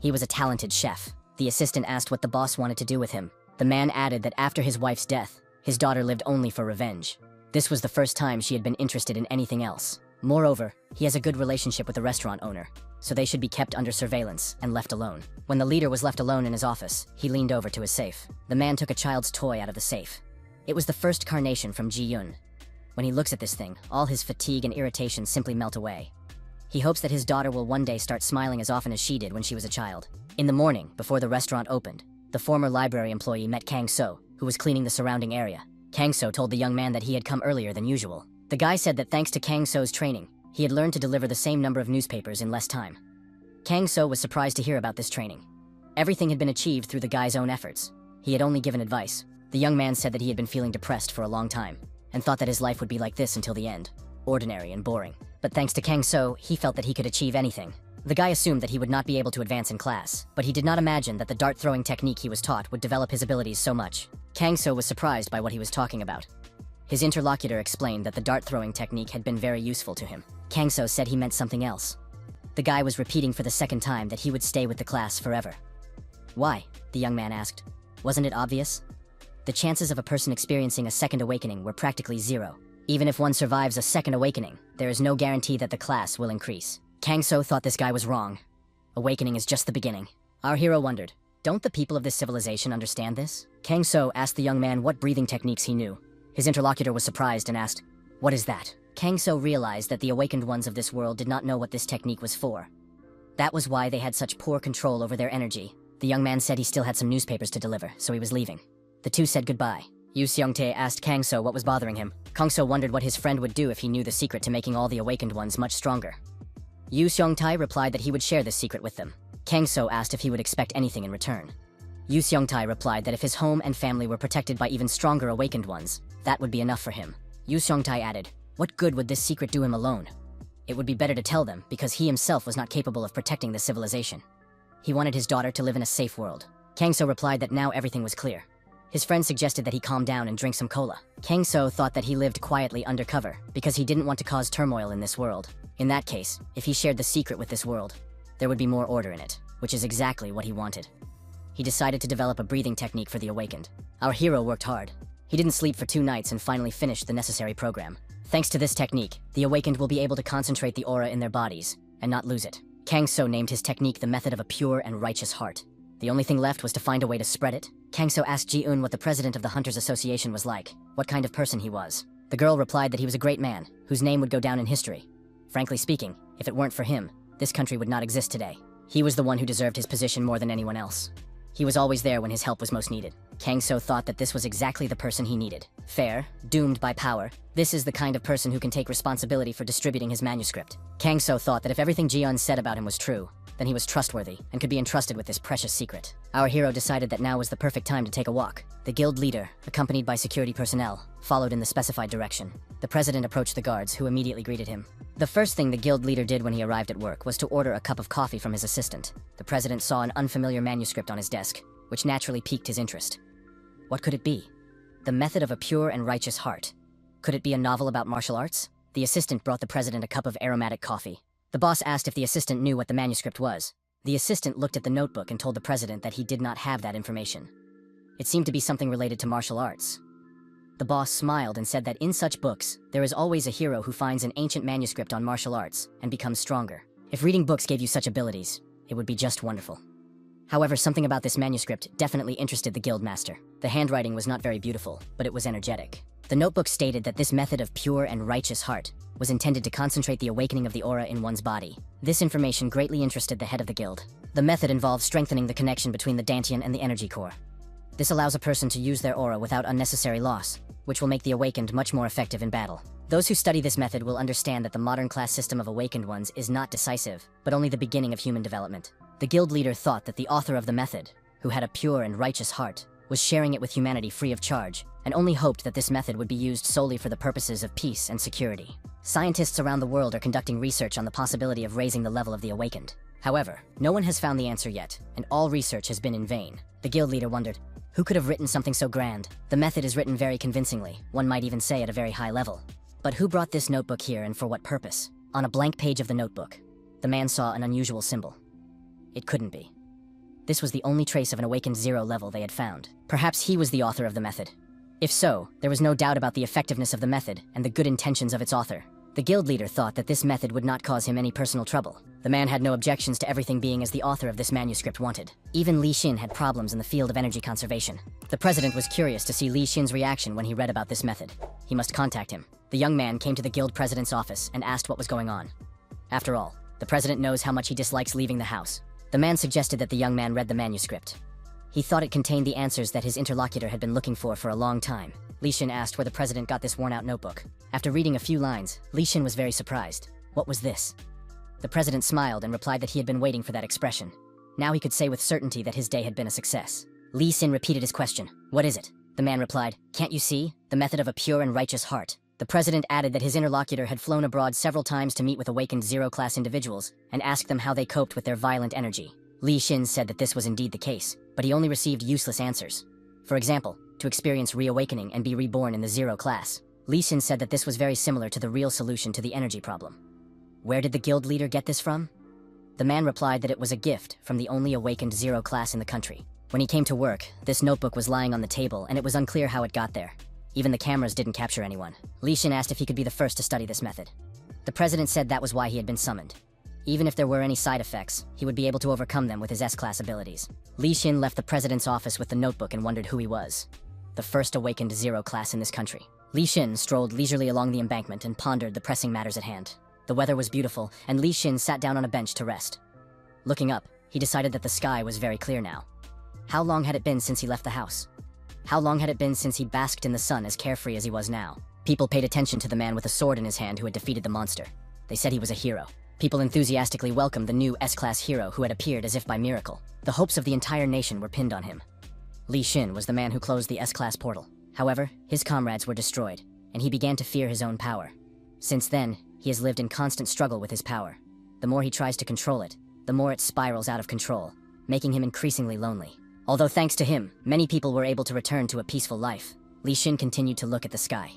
He was a talented chef. The assistant asked what the boss wanted to do with him. The man added that after his wife's death, his daughter lived only for revenge. This was the first time she had been interested in anything else. Moreover, he has a good relationship with the restaurant owner, so they should be kept under surveillance and left alone. When the leader was left alone in his office, he leaned over to his safe. The man took a child's toy out of the safe. It was the first carnation from Ji-yoon. When he looks at this thing, all his fatigue and irritation simply melt away. He hopes that his daughter will one day start smiling as often as she did when she was a child. In the morning, before the restaurant opened, the former library employee met Kang-so, who was cleaning the surrounding area. Kang-so told the young man that he had come earlier than usual. The guy said that thanks to Kang-so's training, he had learned to deliver the same number of newspapers in less time. Kang-so was surprised to hear about this training. Everything had been achieved through the guy's own efforts. He had only given advice. The young man said that he had been feeling depressed for a long time, and thought that his life would be like this until the end. Ordinary and boring. But thanks to Kang-so, he felt that he could achieve anything. The guy assumed that he would not be able to advance in class, but he did not imagine that the dart-throwing technique he was taught would develop his abilities so much. Kang-so was surprised by what he was talking about. His interlocutor explained that the dart-throwing technique had been very useful to him. Kang-so said he meant something else. The guy was repeating for the second time that he would stay with the class forever. Why? The young man asked. Wasn't it obvious? The chances of a person experiencing a second awakening were practically zero. Even if one survives a second awakening, there is no guarantee that the class will increase. Kang-so thought this guy was wrong. Awakening is just the beginning. Our hero wondered, don't the people of this civilization understand this? Kang-so asked the young man what breathing techniques he knew. His interlocutor was surprised and asked, what is that? Kang-so realized that the awakened ones of this world did not know what this technique was for. That was why they had such poor control over their energy. The young man said he still had some newspapers to deliver, so he was leaving. The two said goodbye. Yu Seong-tae asked Kang-so what was bothering him. Kang-so wondered what his friend would do if he knew the secret to making all the awakened ones much stronger. Yu Seong-tae replied that he would share this secret with them. Kang-so asked if he would expect anything in return. Yu Seong-tae replied that if his home and family were protected by even stronger awakened ones, that would be enough for him. Yu Seong-tae added, what good would this secret do him alone? It would be better to tell them because he himself was not capable of protecting the civilization. He wanted his daughter to live in a safe world. Kang-so replied that now everything was clear. His friend suggested that he calm down and drink some cola. Kang-so thought that he lived quietly undercover because he didn't want to cause turmoil in this world. In that case, if he shared the secret with this world, there would be more order in it, which is exactly what he wanted. He decided to develop a breathing technique for the awakened. Our hero worked hard. He didn't sleep for 2 nights and finally finished the necessary program. Thanks to this technique, the awakened will be able to concentrate the aura in their bodies and not lose it. Kang So named his technique the method of a pure and righteous heart. The only thing left was to find a way to spread it. Kang So asked Ji-eun what the president of the Hunters Association was like, what kind of person he was. The girl replied that he was a great man, whose name would go down in history. Frankly speaking, if it weren't for him, this country would not exist today. He was the one who deserved his position more than anyone else. He was always there when his help was most needed. Kang So thought that this was exactly the person he needed. Fair, doomed by power, this is the kind of person who can take responsibility for distributing his manuscript. Kang So thought that if everything Ji-eun said about him was true, then he was trustworthy and could be entrusted with this precious secret. Our hero decided that now was the perfect time to take a walk. The guild leader, accompanied by security personnel, followed in the specified direction. The president approached the guards, who immediately greeted him. The first thing the guild leader did when he arrived at work was to order a cup of coffee from his assistant. The president saw an unfamiliar manuscript on his desk, which naturally piqued his interest. What could it be? The Method of a Pure and Righteous Heart. Could it be a novel about martial arts? The assistant brought the president a cup of aromatic coffee. The boss asked if the assistant knew what the manuscript was. The assistant looked at the notebook and told the president that he did not have that information. It seemed to be something related to martial arts. The boss smiled and said that in such books, there is always a hero who finds an ancient manuscript on martial arts and becomes stronger. If reading books gave you such abilities, it would be just wonderful. However, something about this manuscript definitely interested the guildmaster. The handwriting was not very beautiful, but it was energetic. The notebook stated that this method of pure and righteous heart was intended to concentrate the awakening of the aura in one's body. This information greatly interested the head of the guild. The method involves strengthening the connection between the dantian and the energy core. This allows a person to use their aura without unnecessary loss, which will make the awakened much more effective in battle. Those who study this method will understand that the modern class system of awakened ones is not decisive, but only the beginning of human development. The guild leader thought that the author of the method, who had a pure and righteous heart, was sharing it with humanity free of charge, and only hoped that this method would be used solely for the purposes of peace and security. Scientists around the world are conducting research on the possibility of raising the level of the awakened. However, no one has found the answer yet, and all research has been in vain. The guild leader wondered, who could have written something so grand? The method is written very convincingly, one might even say at a very high level. But who brought this notebook here and for what purpose? On a blank page of the notebook, the man saw an unusual symbol. It couldn't be. This was the only trace of an awakened 0 level they had found. Perhaps he was the author of the method. If so, there was no doubt about the effectiveness of the method and the good intentions of its author. The guild leader thought that this method would not cause him any personal trouble. The man had no objections to everything being as the author of this manuscript wanted. Even Li Xin had problems in the field of energy conservation. The president was curious to see Li Xin's reaction when he read about this method. He must contact him. The young man came to the guild president's office and asked what was going on. After all, the president knows how much he dislikes leaving the house. The man suggested that the young man read the manuscript. He thought it contained the answers that his interlocutor had been looking for a long time. Li Xin asked where the president got this worn-out notebook. After reading a few lines, Li Xin was very surprised. What was this? The president smiled and replied that he had been waiting for that expression. Now he could say with certainty that his day had been a success. Li Xin repeated his question. What is it? The man replied, can't you see? The method of a pure and righteous heart. The president added that his interlocutor had flown abroad several times to meet with awakened 0-class individuals and asked them how they coped with their violent energy. Li Xin said that this was indeed the case, but he only received useless answers. For example, to experience reawakening and be reborn in the 0 class. Li Xin said that this was very similar to the real solution to the energy problem. Where did the guild leader get this from? The man replied that it was a gift from the only awakened 0 class in the country. When he came to work, this notebook was lying on the table and it was unclear how it got there. Even the cameras didn't capture anyone. Li Xin asked if he could be the first to study this method. The president said that was why he had been summoned. Even if there were any side effects, he would be able to overcome them with his S-class abilities. Li Xin left the president's office with the notebook and wondered who he was. The first awakened 0 class in this country. Li Xin strolled leisurely along the embankment and pondered the pressing matters at hand. The weather was beautiful, and Li Xin sat down on a bench to rest. Looking up, he decided that the sky was very clear now. How long had it been since he left the house? How long had it been since he basked in the sun as carefree as he was now? People paid attention to the man with a sword in his hand who had defeated the monster. They said he was a hero. People enthusiastically welcomed the new S-class hero who had appeared as if by miracle. The hopes of the entire nation were pinned on him. Li Xin was the man who closed the S-class portal. However, his comrades were destroyed, and he began to fear his own power. Since then, he has lived in constant struggle with his power. The more he tries to control it, the more it spirals out of control, making him increasingly lonely. Although thanks to him, many people were able to return to a peaceful life, Li Xin continued to look at the sky.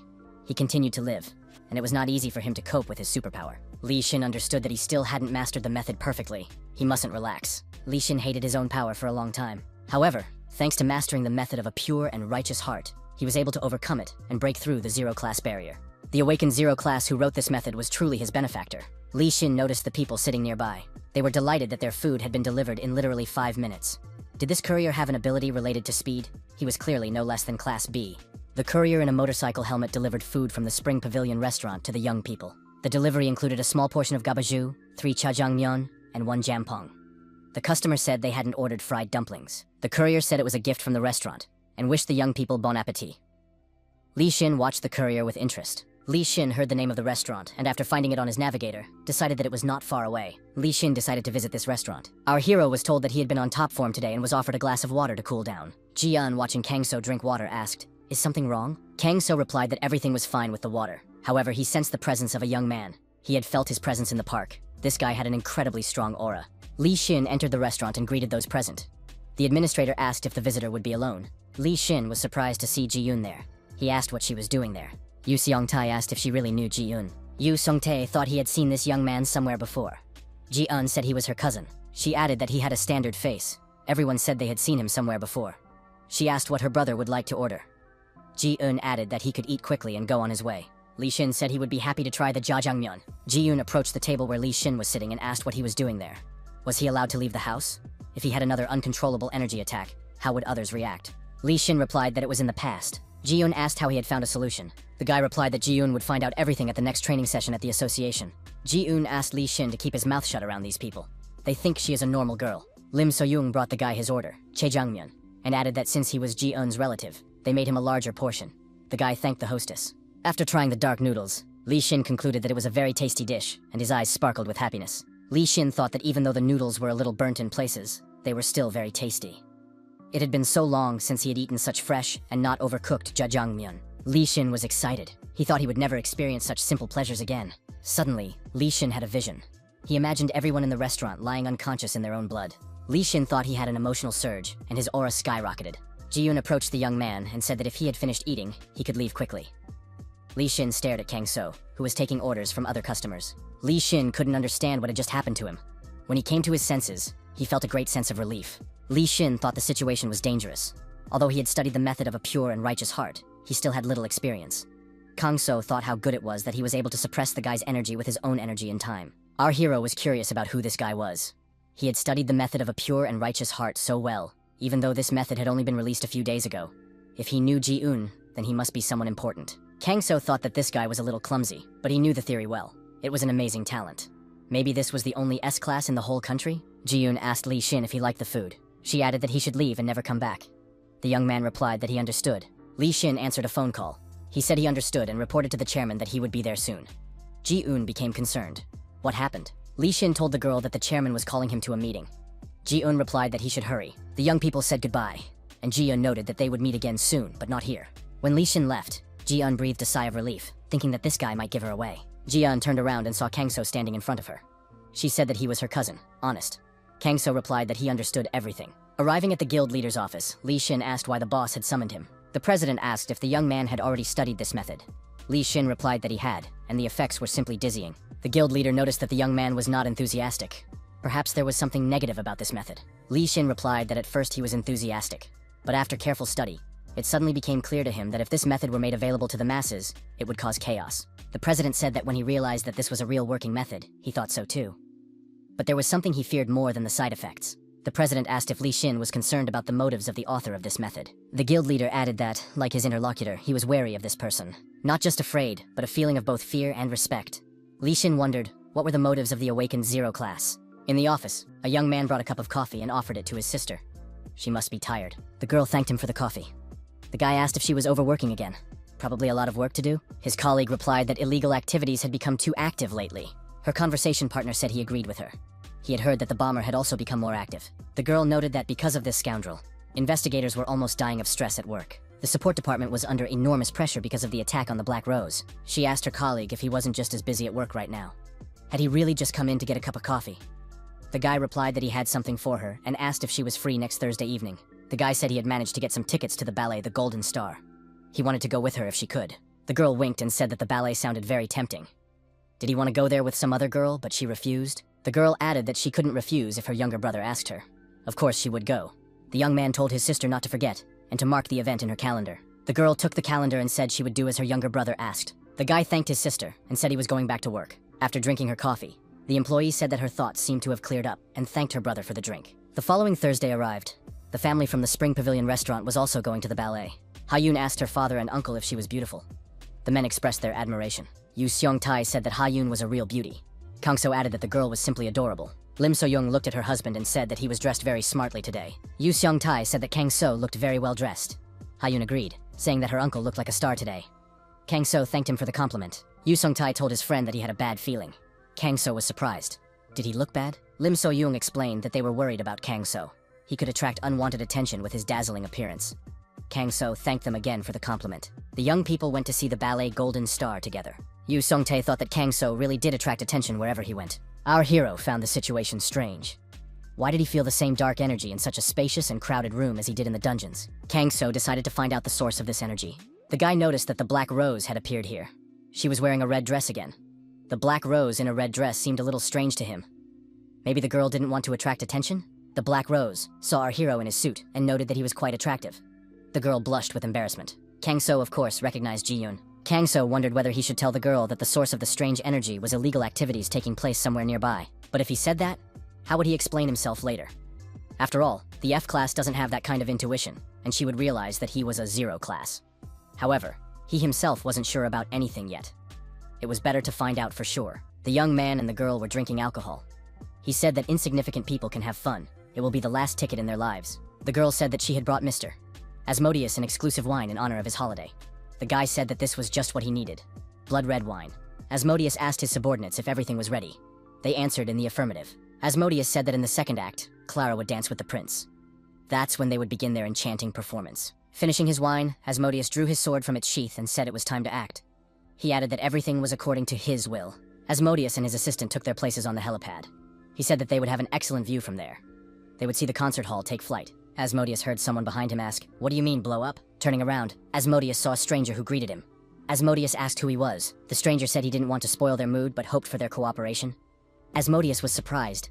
He continued to live, and it was not easy for him to cope with his superpower. Li Shin understood that he still hadn't mastered the method perfectly. He mustn't relax. Li Shin hated his own power for a long time. However, thanks to mastering the method of a pure and righteous heart, he was able to overcome it and break through the zero class barrier. The awakened zero class who wrote this method was truly his benefactor. Li Shin noticed the people sitting nearby. They were delighted that their food had been delivered in literally 5 minutes. Did this courier have an ability related to speed? He was clearly no less than Class B. The courier in a motorcycle helmet delivered food from the Spring Pavilion restaurant to the young people. The delivery included a small portion of gabaju, 3 jjajangmyeon, and 1 jampong. The customer said they hadn't ordered fried dumplings. The courier said it was a gift from the restaurant, and wished the young people bon appetit. Li Shin watched the courier with interest. Li Shin heard the name of the restaurant, and after finding it on his navigator, decided that it was not far away. Li Shin decided to visit this restaurant. Our hero was told that he had been on top form today and was offered a glass of water to cool down. Ji-eun, watching Kang-so drink water, asked, "Is something wrong?" Kang-so replied that everything was fine with the water. However, he sensed the presence of a young man. He had felt his presence in the park. This guy had an incredibly strong aura. Li Shin entered the restaurant and greeted those present. The administrator asked if the visitor would be alone. Li Shin was surprised to see Ji-eun there. He asked what she was doing there. Yu Seong-tae asked if she really knew Ji-eun. Yu Seong-tae thought he had seen this young man somewhere before. Ji-eun said he was her cousin. She added that he had a standard face. Everyone said they had seen him somewhere before. She asked what her brother would like to order. Ji-eun added that he could eat quickly and go on his way. Li Shin said he would be happy to try the jjajangmyeon. Ji-eun approached the table where Li Shin was sitting and asked what he was doing there. Was he allowed to leave the house? If he had another uncontrollable energy attack, how would others react? Li Shin replied that it was in the past. Ji-eun asked how he had found a solution. The guy replied that Ji-eun would find out everything at the next training session at the association. Ji-eun asked Li Shin to keep his mouth shut around these people. They think she is a normal girl. Lim So-young brought the guy his order, jjajangmyeon, and added that since he was Ji-eun's relative, they made him a larger portion. The guy thanked the hostess. After trying the dark noodles, Li Shin concluded that it was a very tasty dish, and his eyes sparkled with happiness. Li Shin thought that even though the noodles were a little burnt in places, they were still very tasty. It had been so long since he had eaten such fresh and not overcooked jjajangmyeon. Li Shin was excited. He thought he would never experience such simple pleasures again. Suddenly, Li Shin had a vision. He imagined everyone in the restaurant lying unconscious in their own blood. Li Shin thought he had an emotional surge, and his aura skyrocketed. Ji-eun approached the young man and said that if he had finished eating, he could leave quickly. Li Shin stared at Kang-so, who was taking orders from other customers. Li Shin couldn't understand what had just happened to him. When he came to his senses, he felt a great sense of relief. Li Shin thought the situation was dangerous. Although he had studied the method of a pure and righteous heart, he still had little experience. Kang-so thought how good it was that he was able to suppress the guy's energy with his own energy in time. Our hero was curious about who this guy was. He had studied the method of a pure and righteous heart so well, even though this method had only been released a few days ago. If he knew Ji-eun, then he must be someone important. Kang-so thought that this guy was a little clumsy, but he knew the theory well. It was an amazing talent. Maybe this was the only S-class in the whole country? Ji-eun asked Li Shin if he liked the food. She added that he should leave and never come back. The young man replied that he understood. Li Shin answered a phone call. He said he understood and reported to the chairman that he would be there soon. Ji-eun became concerned. What happened? Li Shin told the girl that the chairman was calling him to a meeting. Ji-eun replied that he should hurry. The young people said goodbye, and Ji-eun noted that they would meet again soon, but not here. When Li Shin left, Ji-eun breathed a sigh of relief, thinking that this guy might give her away. Ji-eun turned around and saw Kang-so standing in front of her. She said that he was her cousin, honest. Kang-so replied that he understood everything. Arriving at the guild leader's office, Li Shin asked why the boss had summoned him. The president asked if the young man had already studied this method. Li Shin replied that he had, and the effects were simply dizzying. The guild leader noticed that the young man was not enthusiastic. Perhaps there was something negative about this method. Li Shin replied that at first he was enthusiastic, but after careful study, it suddenly became clear to him that if this method were made available to the masses, it would cause chaos. The president said that when he realized that this was a real working method, he thought so too. But there was something he feared more than the side effects. The president asked if Li Shin was concerned about the motives of the author of this method. The guild leader added that, like his interlocutor, he was wary of this person. Not just afraid, but a feeling of both fear and respect. Li Shin wondered, what were the motives of the awakened zero class? In the office, a young man brought a cup of coffee and offered it to his sister. She must be tired. The girl thanked him for the coffee. The guy asked if she was overworking again. Probably a lot of work to do? His colleague replied that illegal activities had become too active lately. Her conversation partner said he agreed with her. He had heard that the bomber had also become more active. The girl noted that because of this scoundrel, investigators were almost dying of stress at work. The support department was under enormous pressure because of the attack on the Black Rose. She asked her colleague if he wasn't just as busy at work right now. Had he really just come in to get a cup of coffee? The guy replied that he had something for her and asked if she was free next Thursday evening. The guy said he had managed to get some tickets to the ballet The Golden Star. He wanted to go with her if she could. The girl winked and said that the ballet sounded very tempting. Did he want to go there with some other girl, but she refused? The girl added that she couldn't refuse if her younger brother asked her. Of course she would go. The young man told his sister not to forget, and to mark the event in her calendar. The girl took the calendar and said she would do as her younger brother asked. The guy thanked his sister and said he was going back to work. After drinking her coffee, the employee said that her thoughts seemed to have cleared up and thanked her brother for the drink. The following Thursday arrived. The family from the Spring Pavilion restaurant was also going to the ballet. Ha-yoon asked her father and uncle if she was beautiful. The men expressed their admiration. Yoo Seong-tae said that Ha-yoon was a real beauty. Kang-so added that the girl was simply adorable. Lim So-young looked at her husband and said that he was dressed very smartly today. Yoo Seong-tae said that Kang-so looked very well dressed. Ha-yoon agreed, saying that her uncle looked like a star today. Kang-so thanked him for the compliment. Yoo Seong-tae told his friend that he had a bad feeling. Kang-so was surprised. Did he look bad? Lim So-young explained that they were worried about Kang-so. He could attract unwanted attention with his dazzling appearance. Kang-so thanked them again for the compliment. The young people went to see the ballet Golden Star together. Yoo Seong-tae thought that Kang-so really did attract attention wherever he went. Our hero found the situation strange. Why did he feel the same dark energy in such a spacious and crowded room as he did in the dungeons? Kang-so decided to find out the source of this energy. The guy noticed that the Black Rose had appeared here. She was wearing a red dress again. The Black Rose in a red dress seemed a little strange to him. Maybe the girl didn't want to attract attention? The Black Rose saw our hero in his suit and noted that he was quite attractive. The girl blushed with embarrassment. Kang-so, of course, recognized Ji-yoon. Kang-so wondered whether he should tell the girl that the source of the strange energy was illegal activities taking place somewhere nearby. But if he said that, how would he explain himself later? After all, the F class doesn't have that kind of intuition, and she would realize that he was a 0 class. However, he himself wasn't sure about anything yet. It was better to find out for sure. The young man and the girl were drinking alcohol. He said that insignificant people can have fun. It will be the last ticket in their lives. The girl said that she had brought Mr. Asmodeus an exclusive wine in honor of his holiday. The guy said that this was just what he needed. Blood red wine. Asmodeus asked his subordinates if everything was ready. They answered in the affirmative. Asmodeus said that in the second act, Clara would dance with the prince. That's when they would begin their enchanting performance. Finishing his wine, Asmodeus drew his sword from its sheath and said it was time to act. He added that everything was according to his will. Asmodeus and his assistant took their places on the helipad. He said that they would have an excellent view from there. They would see the concert hall take flight. Asmodeus heard someone behind him ask, "What do you mean, blow up?" Turning around, Asmodeus saw a stranger who greeted him. Asmodeus asked who he was. The stranger said he didn't want to spoil their mood, but hoped for their cooperation. Asmodeus was surprised.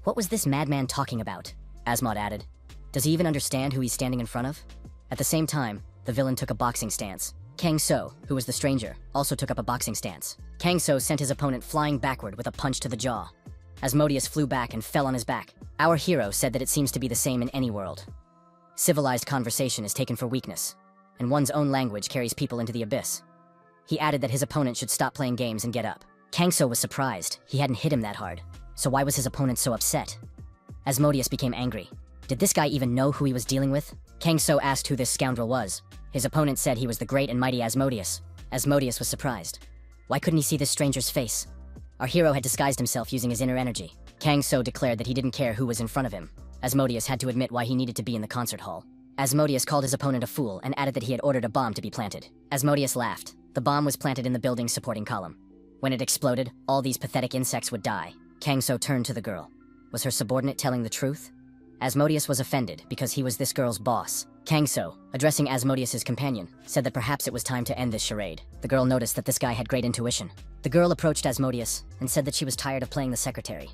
What was this madman talking about? Asmod added. Does he even understand who he's standing in front of? At the same time, the villain took a boxing stance. Kang-so, who was the stranger, also took up a boxing stance. Kang-so sent his opponent flying backward with a punch to the jaw. Asmodeus flew back and fell on his back. Our hero said that it seems to be the same in any world. Civilized conversation is taken for weakness, and one's own language carries people into the abyss. He added that his opponent should stop playing games and get up. Kang-so was surprised. He hadn't hit him that hard. So why was his opponent so upset? Asmodeus became angry. Did this guy even know who he was dealing with? Kang-so asked who this scoundrel was. His opponent said he was the great and mighty Asmodeus. Asmodeus was surprised. Why couldn't he see this stranger's face? Our hero had disguised himself using his inner energy. Kang-so declared that he didn't care who was in front of him. Asmodeus had to admit why he needed to be in the concert hall. Asmodeus called his opponent a fool and added that he had ordered a bomb to be planted. Asmodeus laughed. The bomb was planted in the building's supporting column. When it exploded, all these pathetic insects would die. Kang-so turned to the girl. Was her subordinate telling the truth? Asmodeus was offended because he was this girl's boss. Kang-so, addressing Asmodeus's companion, said that perhaps it was time to end this charade. The girl noticed that this guy had great intuition. The girl approached Asmodeus and said that she was tired of playing the secretary.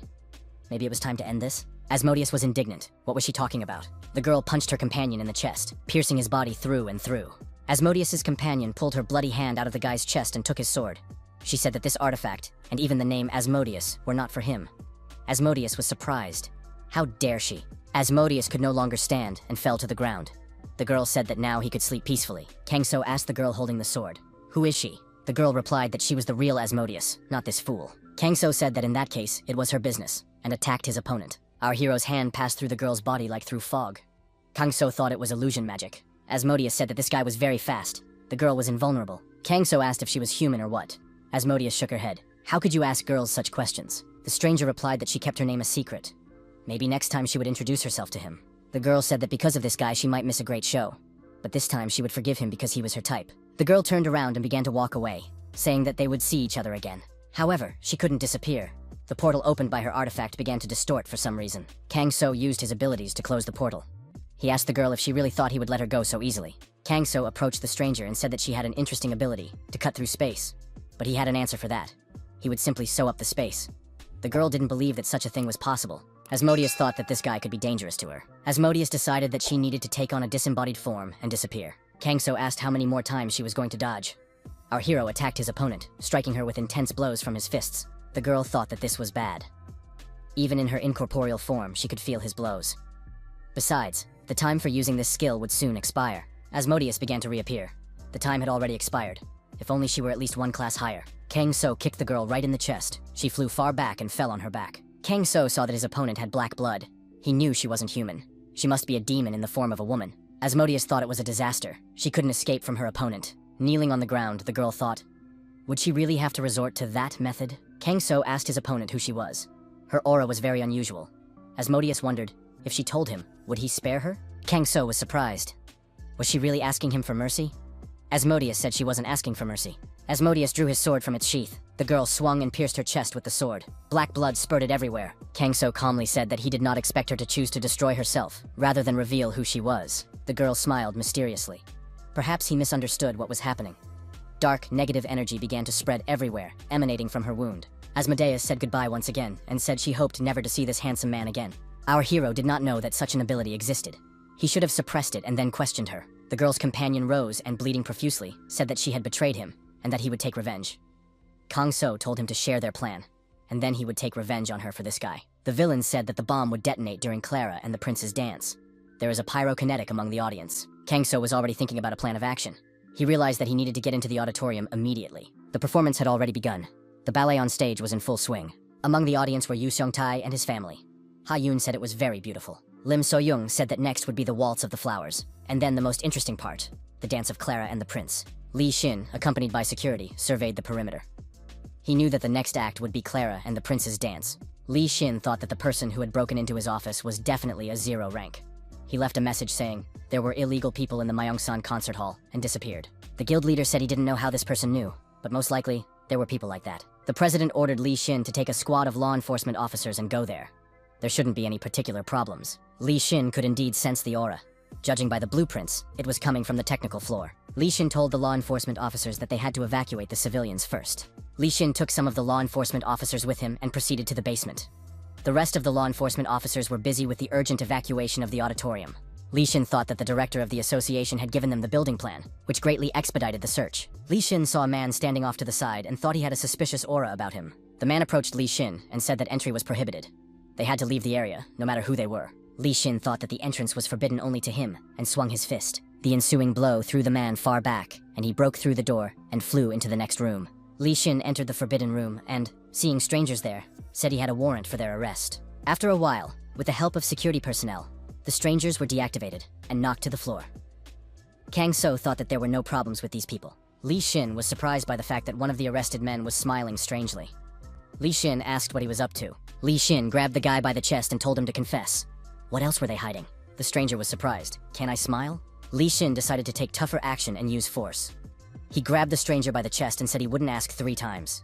Maybe it was time to end this? Asmodeus was indignant. What was she talking about? The girl punched her companion in the chest, piercing his body through and through. Asmodeus's companion pulled her bloody hand out of the guy's chest and took his sword. She said that this artifact, and even the name Asmodeus, were not for him. Asmodeus was surprised. How dare she? Asmodeus could no longer stand and fell to the ground. The girl said that now he could sleep peacefully. Kang-so asked the girl holding the sword, "Who is she?" The girl replied that she was the real Asmodeus, not this fool. Kang-so said that in that case, it was her business, and attacked his opponent. Our hero's hand passed through the girl's body like through fog. Kang-so thought it was illusion magic. Asmodeus said that this guy was very fast. The girl was invulnerable. Kang-so asked if she was human or what. Asmodeus shook her head. How could you ask girls such questions? The stranger replied that she kept her name a secret. Maybe next time she would introduce herself to him. The girl said that because of this guy she might miss a great show. But this time she would forgive him because he was her type. The girl turned around and began to walk away, saying that they would see each other again. However, she couldn't disappear. The portal opened by her artifact began to distort for some reason. Kang-so used his abilities to close the portal. He asked the girl if she really thought he would let her go so easily. Kang-so approached the stranger and said that she had an interesting ability to cut through space. But he had an answer for that. he would simply sew up the space. The girl didn't believe that such a thing was possible. Asmodeus thought that this guy could be dangerous to her. Asmodeus decided that she needed to take on a disembodied form and disappear. Kangso asked how many more times she was going to dodge. Our hero attacked his opponent, striking her with intense blows from his fists. The girl thought that this was bad. Even in her incorporeal form, she could feel his blows. Besides, the time for using this skill would soon expire. Asmodeus began to reappear. The time had already expired. If only she were at least one class higher. Kangso kicked the girl right in the chest. She flew far back and fell on her back. Kangso saw that his opponent had black blood. He knew she wasn't human. She must be a demon in the form of a woman. Asmodeus thought it was a disaster. She couldn't escape from her opponent. Kneeling on the ground, the girl thought, would she really have to resort to that method? Kangso asked his opponent who she was. Her aura was very unusual. Asmodeus wondered, if she told him, would he spare her? Kangso was surprised. Was she really asking him for mercy? Asmodeus said she wasn't asking for mercy. Asmodeus drew his sword from its sheath. The girl swung and pierced her chest with the sword. Black blood spurted everywhere. Kangso calmly said that he did not expect her to choose to destroy herself, rather than reveal who she was. The girl smiled mysteriously. Perhaps he misunderstood what was happening. Dark, negative energy began to spread everywhere, emanating from her wound. Asmodeus said goodbye once again, and said she hoped never to see this handsome man again. Our hero did not know that such an ability existed. He should have suppressed it and then questioned her. The girl's companion rose and, bleeding profusely, said that she had betrayed him, and that he would take revenge. Kangso told him to share their plan, and then he would take revenge on her for this guy. The villain said that the bomb would detonate during Clara and the prince's dance. There is a pyrokinetic among the audience. Kangso was already thinking about a plan of action. He realized that he needed to get into the auditorium immediately. The performance had already begun. The ballet on stage was in full swing. Among the audience were Yu Seong-tae and his family. Ha-yoon said it was very beautiful. Lim So-young said that next would be the Waltz of the Flowers, and then the most interesting part, the dance of Clara and the prince. Li Xin, accompanied by security, surveyed the perimeter. He knew that the next act would be Clara and the prince's dance. Li Xin thought that the person who had broken into his office was definitely a 0 rank. He left a message saying there were illegal people in the Myeongsan concert hall and disappeared. The guild leader said he didn't know how this person knew, but most likely, there were people like that. The president ordered Li Xin to take a squad of law enforcement officers and go there. There shouldn't be any particular problems. Li Xin could indeed sense the aura. Judging by the blueprints, it was coming from the technical floor. Li Xin told the law enforcement officers that they had to evacuate the civilians first. Li Xin took some of the law enforcement officers with him and proceeded to the basement. The rest of the law enforcement officers were busy with the urgent evacuation of the auditorium. Li Xin thought that the director of the association had given them the building plan, which greatly expedited the search. Li Xin saw a man standing off to the side and thought he had a suspicious aura about him. The man approached Li Xin and said that entry was prohibited. They had to leave the area, no matter who they were. Li Xin thought that the entrance was forbidden only to him, and swung his fist. The ensuing blow threw the man far back, and he broke through the door and flew into the next room. Li Xin entered the forbidden room and, seeing strangers there, said he had a warrant for their arrest. After a while, with the help of security personnel, the strangers were deactivated and knocked to the floor. Kangso thought that there were no problems with these people. Li Xin was surprised by the fact that one of the arrested men was smiling strangely. Li Xin asked what he was up to. Li Xin grabbed the guy by the chest and told him to confess. What else were they hiding? The stranger was surprised. Can I smile? Li Xin decided to take tougher action and use force. He grabbed the stranger by the chest and said he wouldn't ask 3 times.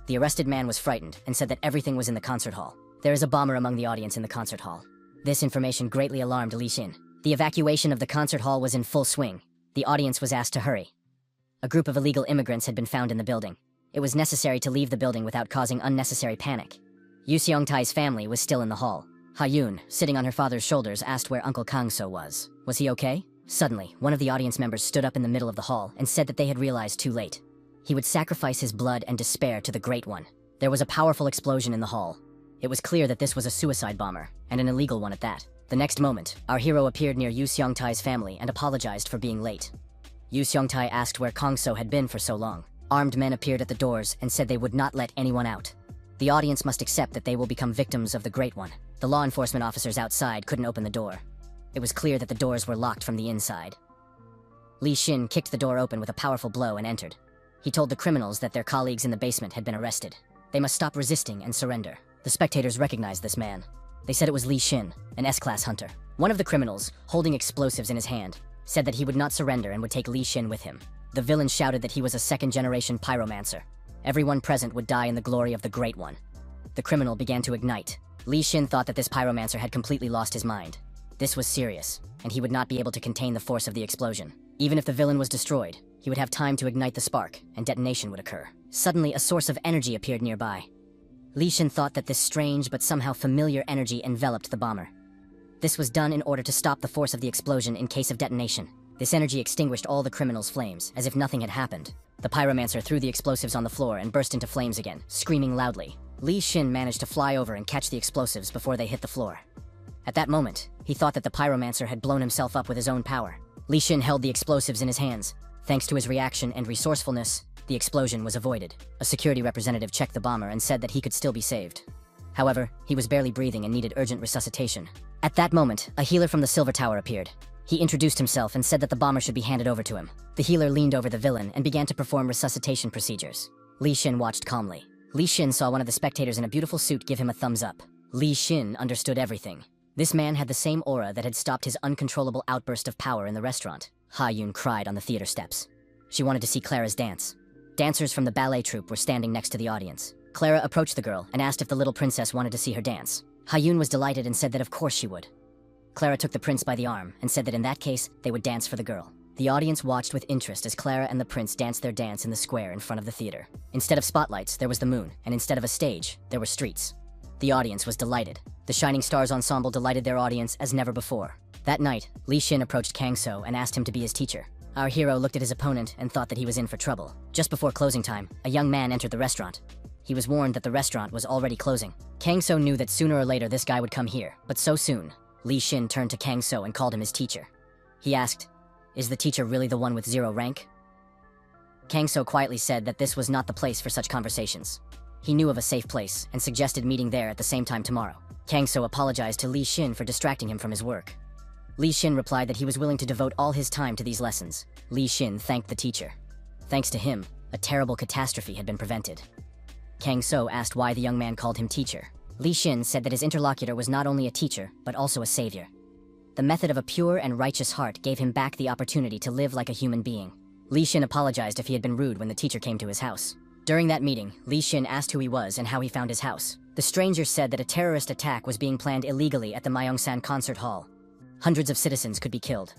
The arrested man was frightened and said that everything was in the concert hall. There is a bomber among the audience in the concert hall. This information greatly alarmed Li Xin. The evacuation of the concert hall was in full swing. The audience was asked to hurry. A group of illegal immigrants had been found in the building. It was necessary to leave the building without causing unnecessary panic. Yu Seong-tae's family was still in the hall. Ha-yoon, sitting on her father's shoulders, asked where Uncle Kangso was. Was he okay? Suddenly, one of the audience members stood up in the middle of the hall and said that they had realized too late. He would sacrifice his blood and despair to the Great One. There was a powerful explosion in the hall. It was clear that this was a suicide bomber, and an illegal one at that. The next moment, our hero appeared near Yu Seong-tae's family and apologized for being late. Yu Seong-tae asked where Kangso had been for so long. Armed men appeared at the doors and said they would not let anyone out. The audience must accept that they will become victims of the Great One. The law enforcement officers outside couldn't open the door. It was clear that the doors were locked from the inside. Li Xin kicked the door open with a powerful blow and entered. He told the criminals that their colleagues in the basement had been arrested. They must stop resisting and surrender. The spectators recognized this man. They said it was Li Xin, an S-class hunter. One of the criminals, holding explosives in his hand, said that he would not surrender and would take Li Xin with him. The villain shouted that he was a second-generation pyromancer. Everyone present would die in the glory of the Great One. The criminal began to ignite. Li Xin thought that this pyromancer had completely lost his mind. This was serious, and he would not be able to contain the force of the explosion. Even if the villain was destroyed, he would have time to ignite the spark, and detonation would occur. Suddenly, a source of energy appeared nearby. Li Xin thought that this strange but somehow familiar energy enveloped the bomber. This was done in order to stop the force of the explosion in case of detonation. This energy extinguished all the criminals' flames, as if nothing had happened. The pyromancer threw the explosives on the floor and burst into flames again, screaming loudly. Li Xin managed to fly over and catch the explosives before they hit the floor. At that moment, he thought that the pyromancer had blown himself up with his own power. Li Xin held the explosives in his hands. Thanks to his reaction and resourcefulness, the explosion was avoided. A security representative checked the bomber and said that he could still be saved. However, he was barely breathing and needed urgent resuscitation. At that moment, a healer from the Silver Tower appeared. He introduced himself and said that the bomber should be handed over to him. The healer leaned over the villain and began to perform resuscitation procedures. Li Xin watched calmly. Li Xin saw one of the spectators in a beautiful suit give him a thumbs up. Li Xin understood everything. This man had the same aura that had stopped his uncontrollable outburst of power in the restaurant. Ha Yun cried on the theater steps. She wanted to see Clara's dance. Dancers from the ballet troupe were standing next to the audience. Clara approached the girl and asked if the little princess wanted to see her dance. Ha Yun was delighted and said that of course she would. Clara took the prince by the arm and said that in that case, they would dance for the girl. The audience watched with interest as Clara and the prince danced their dance in the square in front of the theater. Instead of spotlights, there was the moon, and instead of a stage, there were streets. The audience was delighted. The Shining Stars ensemble delighted their audience as never before. That night, Li Xin approached Kang So and asked him to be his teacher. Our hero looked at his opponent and thought that he was in for trouble. Just before closing time, a young man entered the restaurant. He was warned that the restaurant was already closing. Kang So knew that sooner or later this guy would come here, but so soon, Li Xin turned to Kang So and called him his teacher. He asked, "Is the teacher really the one with 0 rank?" Kang So quietly said that this was not the place for such conversations. He knew of a safe place and suggested meeting there at the same time tomorrow. Kang So apologized to Li Xin for distracting him from his work. Li Xin replied that he was willing to devote all his time to these lessons. Li Xin thanked the teacher. Thanks to him, a terrible catastrophe had been prevented. Kang So asked why the young man called him teacher. Li Xin said that his interlocutor was not only a teacher, but also a savior. The method of a pure and righteous heart gave him back the opportunity to live like a human being. Li Xin apologized if he had been rude when the teacher came to his house. During that meeting, Li Xin asked who he was and how he found his house. The stranger said that a terrorist attack was being planned illegally at the Myeongsan concert hall. Hundreds of citizens could be killed.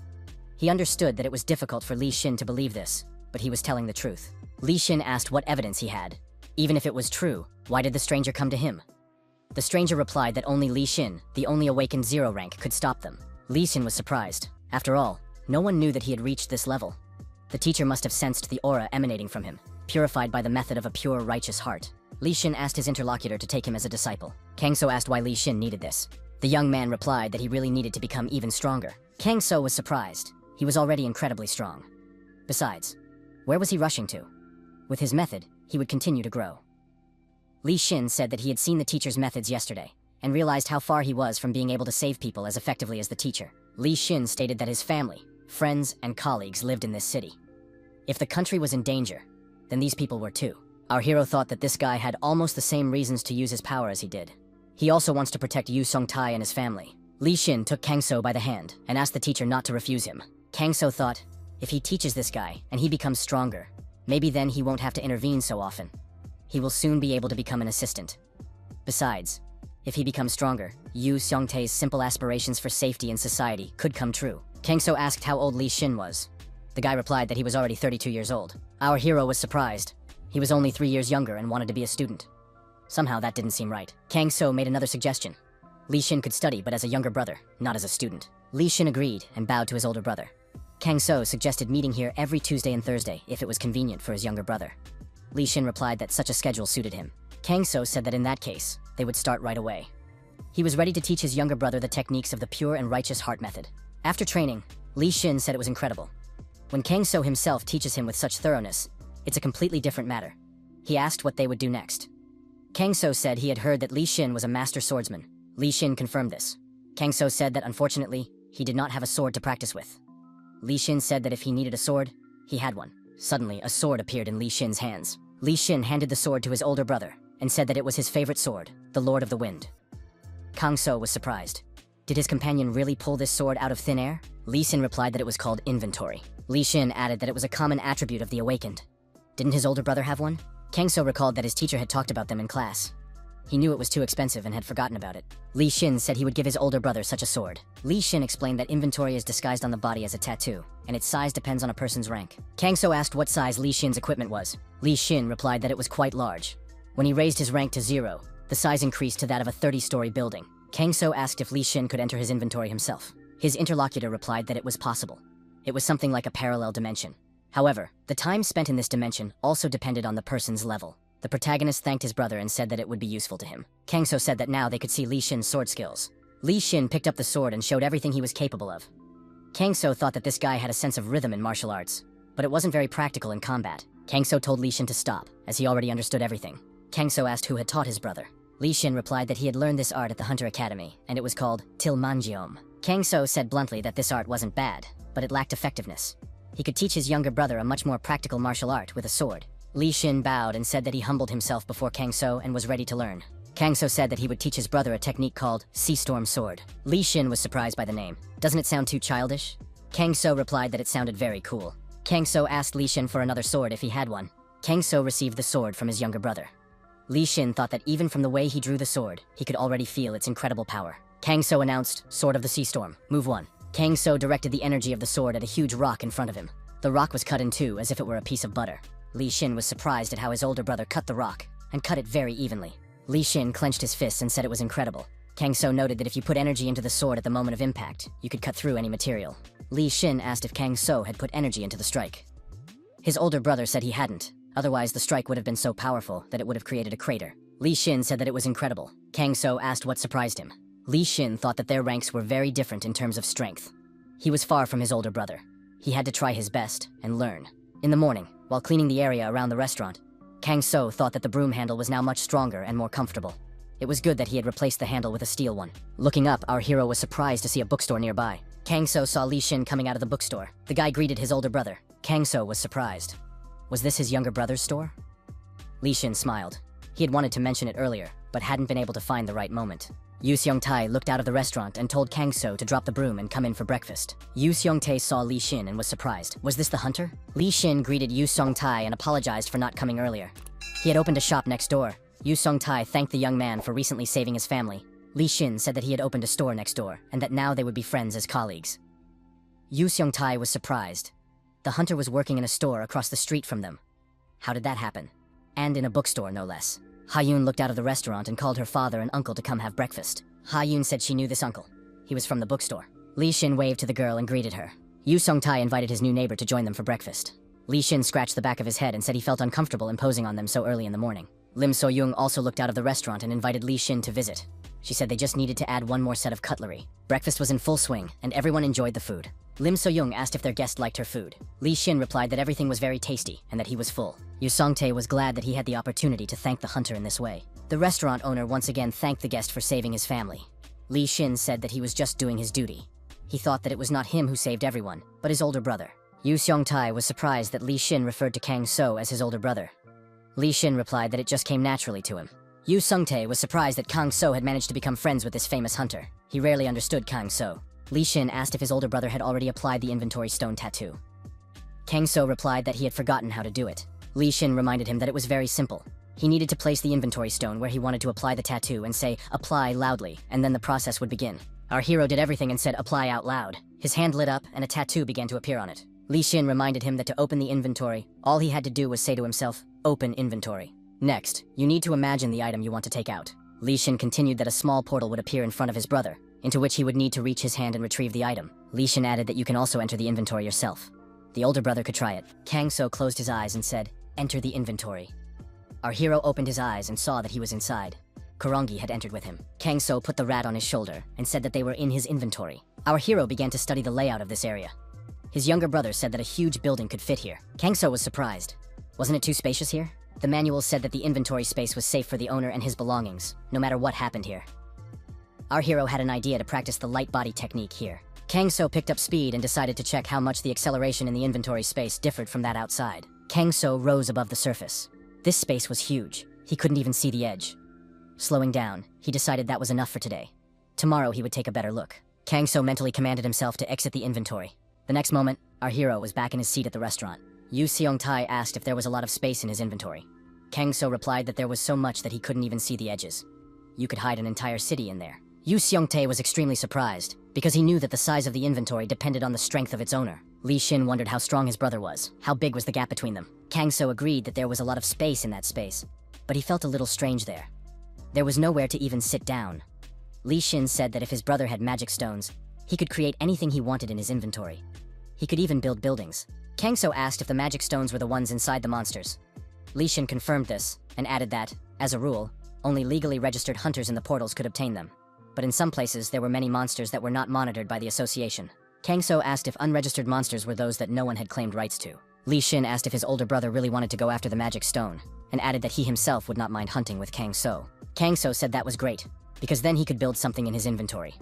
He understood that it was difficult for Li Xin to believe this, but he was telling the truth. Li Xin asked what evidence he had. Even if it was true, why did the stranger come to him? The stranger replied that only Li Xin, the only awakened 0 rank, could stop them. Li Xin was surprised. After all, no one knew that he had reached this level. The teacher must have sensed the aura emanating from him, purified by the method of a pure, righteous heart. Li Xin asked his interlocutor to take him as a disciple. Kang So asked why Li Xin needed this. The young man replied that he really needed to become even stronger. Kang So was surprised. He was already incredibly strong. Besides, where was he rushing to? With his method, he would continue to grow. Li Xin said that he had seen the teacher's methods yesterday, and realized how far he was from being able to save people as effectively as the teacher. Li Xin stated that his family, friends, and colleagues lived in this city. If the country was in danger, then these people were too. Our hero thought that this guy had almost the same reasons to use his power as he did. He also wants to protect Yu Songtai and his family. Li Xin took Kang So by the hand and asked the teacher not to refuse him. Kang So thought, if he teaches this guy and he becomes stronger, maybe then he won't have to intervene so often. He will soon be able to become an assistant. Besides, if he becomes stronger, Yu Songtae's simple aspirations for safety in society could come true. Kang So asked how old Li Xin was. The guy replied that he was already 32 years old. Our hero was surprised. He was only 3 years younger and wanted to be a student. Somehow that didn't seem right. Kang So made another suggestion. Li Xin could study, but as a younger brother, not as a student. Li Xin agreed and bowed to his older brother. Kang So suggested meeting here every Tuesday and Thursday if it was convenient for his younger brother. Li Xin replied that such a schedule suited him. Kang So said that in that case, they would start right away. He was ready to teach his younger brother the techniques of the pure and righteous heart method. After training, Li Xin said it was incredible. When Kang So himself teaches him with such thoroughness, it's a completely different matter. He asked what they would do next. Kang So said he had heard that Li Xin was a master swordsman. Li Xin confirmed this. Kang So said that unfortunately, he did not have a sword to practice with. Li Xin said that if he needed a sword, he had one. Suddenly, a sword appeared in Li Xin's hands. Li Xin handed the sword to his older brother and said that it was his favorite sword, the Lord of the Wind. Kang So was surprised. Did his companion really pull this sword out of thin air? Li Xin replied that it was called inventory. Li Xin added that it was a common attribute of the awakened. Didn't his older brother have one? Kang So recalled that his teacher had talked about them in class. He knew it was too expensive and had forgotten about it. Li Xin said he would give his older brother such a sword. Li Xin explained that inventory is disguised on the body as a tattoo, and its size depends on a person's rank. Kang So asked what size Li Xin's equipment was. Li Xin replied that it was quite large. When he raised his rank to 0, the size increased to that of a 30-story building. Kang So asked if Li Xin could enter his inventory himself. His interlocutor replied that it was possible. It was something like a parallel dimension. However, the time spent in this dimension also depended on the person's level. The protagonist thanked his brother and said that it would be useful to him. Kang So said that now they could see Li Xin's sword skills. Li Xin picked up the sword and showed everything he was capable of. Kang So thought that this guy had a sense of rhythm in martial arts, but it wasn't very practical in combat. Kang So told Li Xin to stop, as he already understood everything. Kang So asked who had taught his brother. Li Xin replied that he had learned this art at the Hunter Academy, and it was called Tilmanjiom. Kang So said bluntly that this art wasn't bad, but it lacked effectiveness. He could teach his younger brother a much more practical martial art with a sword. Li Xin bowed and said that he humbled himself before Kang So and was ready to learn. Kang So said that he would teach his brother a technique called Sea Storm Sword. Li Xin was surprised by the name. Doesn't it sound too childish? Kang So replied that it sounded very cool. Kang So asked Li Xin for another sword if he had one. Kang So received the sword from his younger brother. Li Xin thought that even from the way he drew the sword, he could already feel its incredible power. Kang So announced, Sword of the Sea Storm, Move 1. Kang So directed the energy of the sword at a huge rock in front of him. The rock was cut in two as if it were a piece of butter. Li Xin was surprised at how his older brother cut the rock, and cut it very evenly. Li Xin clenched his fists and said it was incredible. Kang So noted that if you put energy into the sword at the moment of impact, you could cut through any material. Li Xin asked if Kang So had put energy into the strike. His older brother said he hadn't, otherwise the strike would have been so powerful that it would have created a crater. Li Xin said that it was incredible. Kang So asked what surprised him. Li Xin thought that their ranks were very different in terms of strength. He was far from his older brother. He had to try his best and learn. In the morning, while cleaning the area around the restaurant, Kang So thought that the broom handle was now much stronger and more comfortable. It was good that he had replaced the handle with a steel one. Looking up, our hero was surprised to see a bookstore nearby. Kang So saw Li Xin coming out of the bookstore. The guy greeted his older brother. Kang So was surprised. Was this his younger brother's store? Li Xin smiled. He had wanted to mention it earlier, but hadn't been able to find the right moment. Yu Seong-tae looked out of the restaurant and told Kang So to drop the broom and come in for breakfast. Yu Seong-tae saw Li Xin and was surprised. Was this the hunter? Li Xin greeted Yu Seong-tae and apologized for not coming earlier. He had opened a shop next door. Yu Seong-tae thanked the young man for recently saving his family. Li Xin said that he had opened a store next door, and that now they would be friends as colleagues. Yu Seong-tae was surprised. The hunter was working in a store across the street from them. How did that happen? And in a bookstore, no less. Ha-yoon looked out of the restaurant and called her father and uncle to come have breakfast. Ha-yoon said she knew this uncle. He was from the bookstore. Li Xin waved to the girl and greeted her. Yu Seong-tae invited his new neighbor to join them for breakfast. Li Xin scratched the back of his head and said he felt uncomfortable imposing on them so early in the morning. Lim So-young also looked out of the restaurant and invited Li Xin to visit. She said they just needed to add one more set of cutlery. Breakfast was in full swing, and everyone enjoyed the food. Lim So-young asked if their guest liked her food. Li Xin replied that everything was very tasty, and that he was full. Yu Seong-tae was glad that he had the opportunity to thank the hunter in this way. The restaurant owner once again thanked the guest for saving his family. Li Xin said that he was just doing his duty. He thought that it was not him who saved everyone, but his older brother. Yu Seong-tae was surprised that Li Xin referred to Kang So as his older brother. Li Xin replied that it just came naturally to him. Yu Seong-tae was surprised that Kang So had managed to become friends with this famous hunter. He rarely understood Kang So. Li Xin asked if his older brother had already applied the inventory stone tattoo. Kang So replied that he had forgotten how to do it. Li Xin reminded him that it was very simple. He needed to place the inventory stone where he wanted to apply the tattoo and say, "Apply" loudly, and then the process would begin. Our hero did everything and said, "Apply" out loud. His hand lit up, and a tattoo began to appear on it. Li Xin reminded him that to open the inventory, all he had to do was say to himself, "Open inventory." Next, you need to imagine the item you want to take out. Li Xin continued that a small portal would appear in front of his brother, into which he would need to reach his hand and retrieve the item. Li Xin added that you can also enter the inventory yourself. The older brother could try it. Kang So closed his eyes and said, "Enter the inventory." Our hero opened his eyes and saw that he was inside. Kurongi had entered with him. Kang So put the rat on his shoulder and said that they were in his inventory. Our hero began to study the layout of this area. His younger brother said that a huge building could fit here. Kang So was surprised. Wasn't it too spacious here? The manual said that the inventory space was safe for the owner and his belongings, no matter what happened here. Our hero had an idea to practice the light body technique here. Kang So picked up speed and decided to check how much the acceleration in the inventory space differed from that outside. Kang So rose above the surface. This space was huge. He couldn't even see the edge. Slowing down, he decided that was enough for today. Tomorrow he would take a better look. Kang So mentally commanded himself to exit the inventory. The next moment, our hero was back in his seat at the restaurant. Yu Seong-tae asked if there was a lot of space in his inventory. Kang So replied that there was so much that he couldn't even see the edges. you could hide an entire city in there. Yu Seongtae was extremely surprised, because he knew that the size of the inventory depended on the strength of its owner. Li Xin wondered how strong his brother was. How big was the gap between them? Kang So agreed that there was a lot of space in that space, but he felt a little strange there. There was nowhere to even sit down. Li Xin said that if his brother had magic stones, he could create anything he wanted in his inventory. He could even build buildings. Kang So asked if the magic stones were the ones inside the monsters. Li Xin confirmed this, and added that, as a rule, only legally registered hunters in the portals could obtain them. But in some places, there were many monsters that were not monitored by the association. Kang So asked if unregistered monsters were those that no one had claimed rights to. Li Xin asked if his older brother really wanted to go after the magic stone, and added that he himself would not mind hunting with Kang So. Kang So said that was great, because then he could build something in his inventory.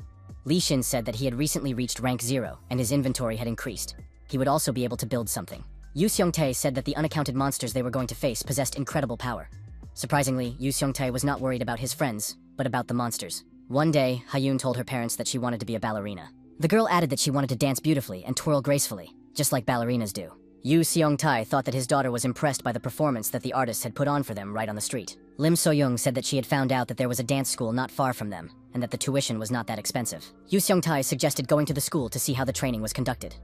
Li Xin said that he had recently reached rank 0, and his inventory had increased. He would also be able to build something. Yu Seongtae said that the unaccounted monsters they were going to face possessed incredible power. Surprisingly, Yu Seongtae was not worried about his friends, but about the monsters. One day, Hyun told her parents that she wanted to be a ballerina. The girl added that she wanted to dance beautifully and twirl gracefully, just like ballerinas do. Yu Seongtae thought that his daughter was impressed by the performance that the artists had put on for them right on the street. Lim Soyoung said that she had found out that there was a dance school not far from them, and that the tuition was not that expensive. Yu Seongtae suggested going to the school to see how the training was conducted.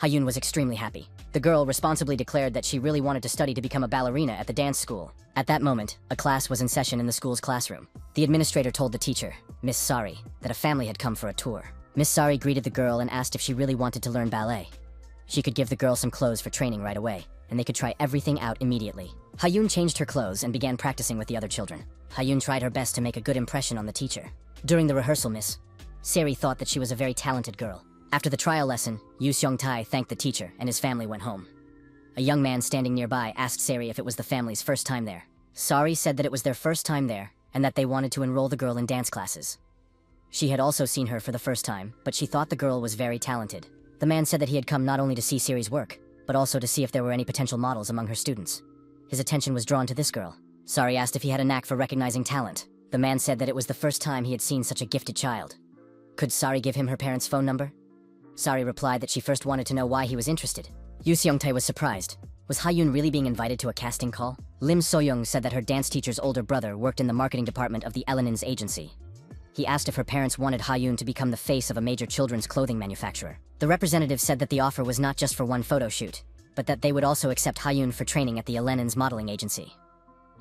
Hyun was extremely happy. The girl responsibly declared that she really wanted to study to become a ballerina at the dance school. At that moment, a class was in session in the school's classroom. The administrator told the teacher, Miss Sari, that a family had come for a tour. Miss Sari greeted the girl and asked if she really wanted to learn ballet. She could give the girl some clothes for training right away, and they could try everything out immediately. Hyun changed her clothes and began practicing with the other children. Hyun tried her best to make a good impression on the teacher. During the rehearsal, Miss Sari thought that she was a very talented girl. After the trial lesson, Yu Seongtae thanked the teacher and his family went home. A young man standing nearby asked Sari if it was the family's first time there. Sari said that it was their first time there and that they wanted to enroll the girl in dance classes. She had also seen her for the first time, but she thought the girl was very talented. The man said that he had come not only to see Sari's work, but also to see if there were any potential models among her students. His attention was drawn to this girl. Sari asked if he had a knack for recognizing talent. The man said that it was the first time he had seen such a gifted child. Could Sari give him her parents' phone number? Sari replied that she first wanted to know why he was interested. Yu Seongtae was surprised. Was Hyun really being invited to a casting call? Lim Soyoung said that her dance teacher's older brother worked in the marketing department of the Elenin's agency. He asked if her parents wanted Hyun to become the face of a major children's clothing manufacturer. The representative said that the offer was not just for one photo shoot, but that they would also accept Hyun for training at the Elenin's modeling agency.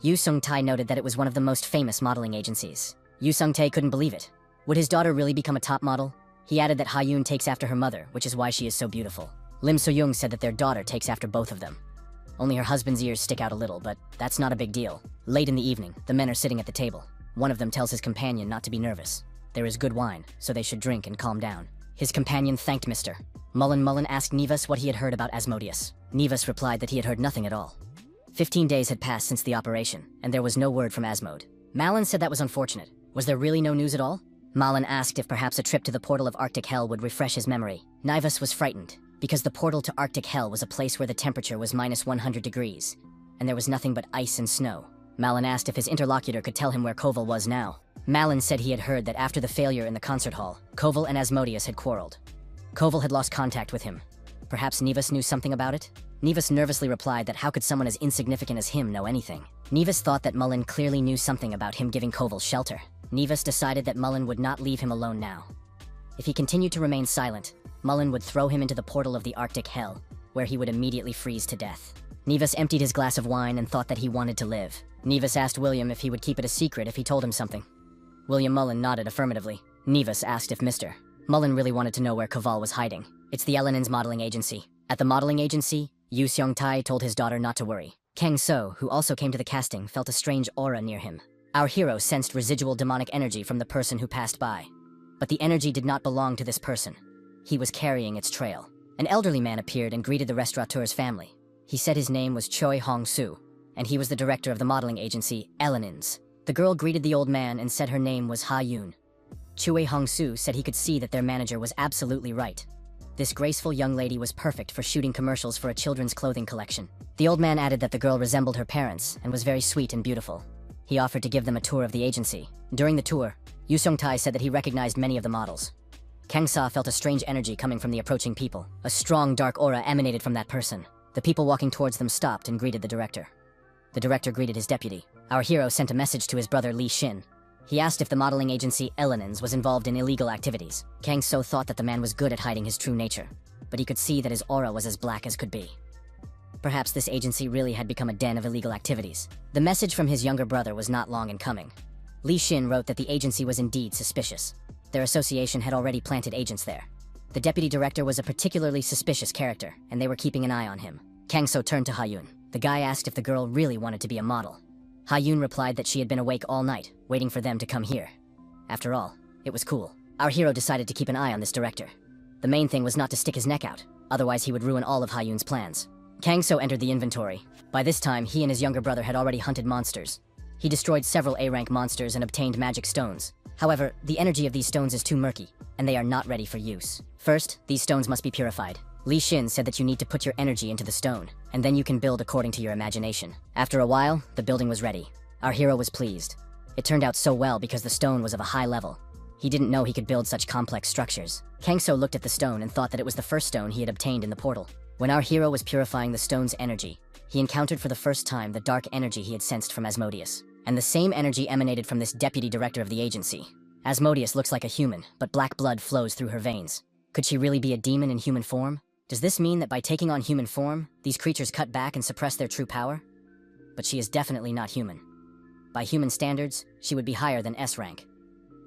Yu Seongtae noted that it was one of the most famous modeling agencies. Yu Seongtae couldn't believe it. Would his daughter really become a top model? He added that Hyun takes after her mother, which is why she is so beautiful. Lim Soyoung said that their daughter takes after both of them. Only her husband's ears stick out a little, but that's not a big deal. Late in the evening, the men are sitting at the table. One of them tells his companion not to be nervous. There is good wine, so they should drink and calm down. His companion thanked Mr. Mullen asked Nevis what he had heard about Asmodeus. Nevis replied that he had heard nothing at all. 15 days had passed since the operation, and there was no word from Asmode. Malin said that was unfortunate. Was there really no news at all? Malin asked if perhaps a trip to the portal of Arctic Hell would refresh his memory. Nivus was frightened, because the portal to Arctic Hell was a place where the temperature was minus 100 degrees, and there was nothing but ice and snow. Malin asked if his interlocutor could tell him where Koval was now. Malin said he had heard that after the failure in the concert hall, Koval and Asmodeus had quarreled. Koval had lost contact with him. Perhaps Nevis knew something about it? Nevis nervously replied that how could someone as insignificant as him know anything? Nevis thought that Mullen clearly knew something about him giving Koval shelter. Nevis decided that Mullen would not leave him alone now. If he continued to remain silent, Mullen would throw him into the portal of the Arctic Hell, where he would immediately freeze to death. Nevis emptied his glass of wine and thought that he wanted to live. Nevis asked William if he would keep it a secret if he told him something. William Mullen nodded affirmatively. Nevis asked if Mr. Mullen really wanted to know where Koval was hiding. It's the Elenin's modeling agency. At the modeling agency, Yu Seongtae told his daughter not to worry. Kang So, who also came to the casting, felt a strange aura near him. Our hero sensed residual demonic energy from the person who passed by. But the energy did not belong to this person. He was carrying its trail. An elderly man appeared and greeted the restaurateur's family. He said his name was Choi Hong-soo, and he was the director of the modeling agency, Elenin's. The girl greeted the old man and said her name was Ha Yoon. Choi Hong-soo said he could see that their manager was absolutely right. This graceful young lady was perfect for shooting commercials for a children's clothing collection. The old man added that the girl resembled her parents and was very sweet and beautiful. He offered to give them a tour of the agency. During the tour, Yu Seongtae said that he recognized many of the models. Kang Sa felt a strange energy coming from the approaching people. A strong, dark aura emanated from that person. The people walking towards them stopped and greeted the director. The director greeted his deputy. Our hero sent a message to his brother Li Xin. He asked if the modeling agency Elenins was involved in illegal activities. Kang So thought that the man was good at hiding his true nature, but he could see that his aura was as black as could be. Perhaps this agency really had become a den of illegal activities. The message from his younger brother was not long in coming. Li Xin wrote that the agency was indeed suspicious. Their association had already planted agents there. The deputy director was a particularly suspicious character, and they were keeping an eye on him. Kang So turned to Ha-yoon. The guy asked if the girl really wanted to be a model. Ha-yoon replied that she had been awake all night, waiting for them to come here. After all, it was cool. Our hero decided to keep an eye on this director. The main thing was not to stick his neck out, otherwise he would ruin all of Ha-yoon's plans. Kang So entered the inventory. By this time, he and his younger brother had already hunted monsters. He destroyed several A-rank monsters and obtained magic stones. However, the energy of these stones is too murky, and they are not ready for use. First, these stones must be purified. Li Xin said that you need to put your energy into the stone, and then you can build according to your imagination. After a while, the building was ready. Our hero was pleased. It turned out so well because the stone was of a high level. He didn't know he could build such complex structures. Kang So looked at the stone and thought that it was the first stone he had obtained in the portal. When our hero was purifying the stone's energy, he encountered for the first time the dark energy he had sensed from Asmodeus. And the same energy emanated from this deputy director of the agency. Asmodeus looks like a human, but black blood flows through her veins. Could she really be a demon in human form? Does this mean that by taking on human form, these creatures cut back and suppress their true power? But she is definitely not human. By human standards, she would be higher than S rank.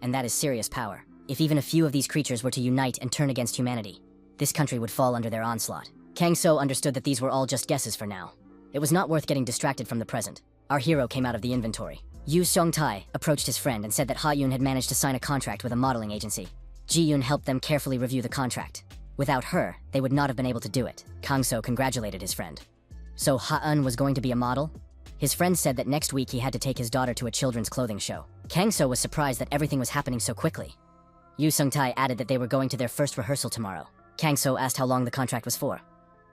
And that is serious power. If even a few of these creatures were to unite and turn against humanity, this country would fall under their onslaught. Kang So understood that these were all just guesses for now. It was not worth getting distracted from the present. Our hero came out of the inventory. Yu Seong-tae approached his friend and said that Ha-yoon had managed to sign a contract with a modeling agency. Ji-yoon helped them carefully review the contract. Without her, they would not have been able to do it. Kang So congratulated his friend. So Ha-eun was going to be a model? His friend said that next week he had to take his daughter to a children's clothing show. Kang So was surprised that everything was happening so quickly. Yu Seong-tae added that they were going to their first rehearsal tomorrow. Kang So asked how long the contract was for.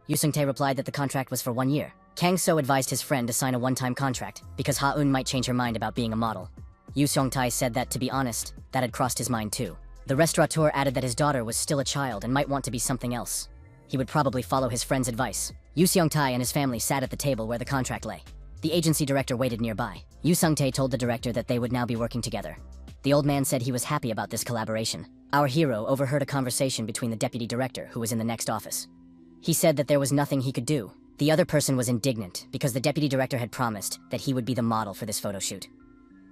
Yu Seong-tae replied that the contract was for 1 year. Kang So advised his friend to sign a one-time contract, because Ha-eun might change her mind about being a model. Yu Seong-tae said that, to be honest, that had crossed his mind too. The restaurateur added that his daughter was still a child and might want to be something else. He would probably follow his friend's advice. Yu Seong-tae and his family sat at the table where the contract lay. The agency director waited nearby. Yu Seong-tae told the director that they would now be working together. The old man said he was happy about this collaboration. Our hero overheard a conversation between the deputy director, who was in the next office. He said that there was nothing he could do. The other person was indignant because the deputy director had promised that he would be the model for this photo shoot.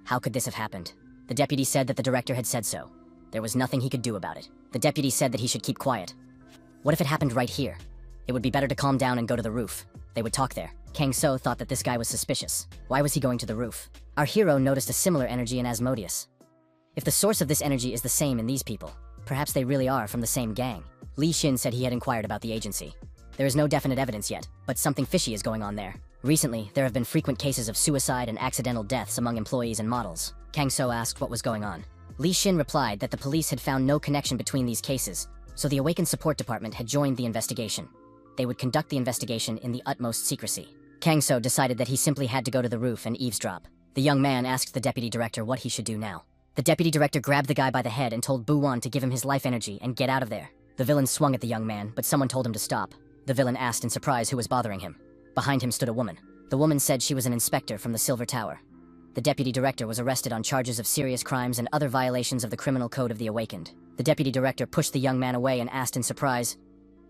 How could this have happened? The deputy said that the director had said so. There was nothing he could do about it. The deputy said that he should keep quiet. What if it happened right here? It would be better to calm down and go to the roof. They would talk there. Kang So thought that this guy was suspicious. Why was he going to the roof? Our hero noticed a similar energy in Asmodeus. If the source of this energy is the same in these people, perhaps they really are from the same gang. Li Xin said he had inquired about the agency. There is no definite evidence yet, but something fishy is going on there. Recently, there have been frequent cases of suicide and accidental deaths among employees and models. Kang So asked what was going on. Li Xin replied that the police had found no connection between these cases, so the Awakened Support Department had joined the investigation. They would conduct the investigation in the utmost secrecy. Kang So decided that he simply had to go to the roof and eavesdrop. The young man asked the deputy director what he should do now. The deputy director grabbed the guy by the head and told Bu-won to give him his life energy and get out of there. The villain swung at the young man, but someone told him to stop. The villain asked in surprise who was bothering him. Behind him stood a woman. The woman said she was an inspector from the Silver Tower. The deputy director was arrested on charges of serious crimes and other violations of the criminal code of the Awakened. The deputy director pushed the young man away and asked in surprise,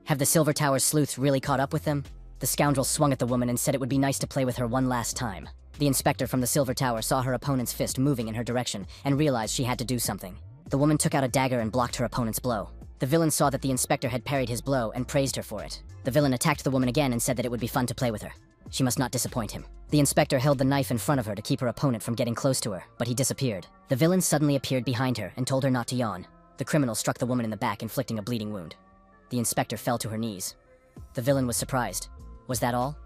"Have the Silver Tower's sleuths really caught up with them?" The scoundrel swung at the woman and said it would be nice to play with her one last time. The inspector from the Silver Tower saw her opponent's fist moving in her direction and realized she had to do something. The woman took out a dagger and blocked her opponent's blow. The villain saw that the inspector had parried his blow and praised her for it. The villain attacked the woman again and said that it would be fun to play with her. She must not disappoint him. The inspector held the knife in front of her to keep her opponent from getting close to her, but he disappeared. The villain suddenly appeared behind her and told her not to yawn. The criminal struck the woman in the back, inflicting a bleeding wound. The inspector fell to her knees. The villain was surprised. Was that all?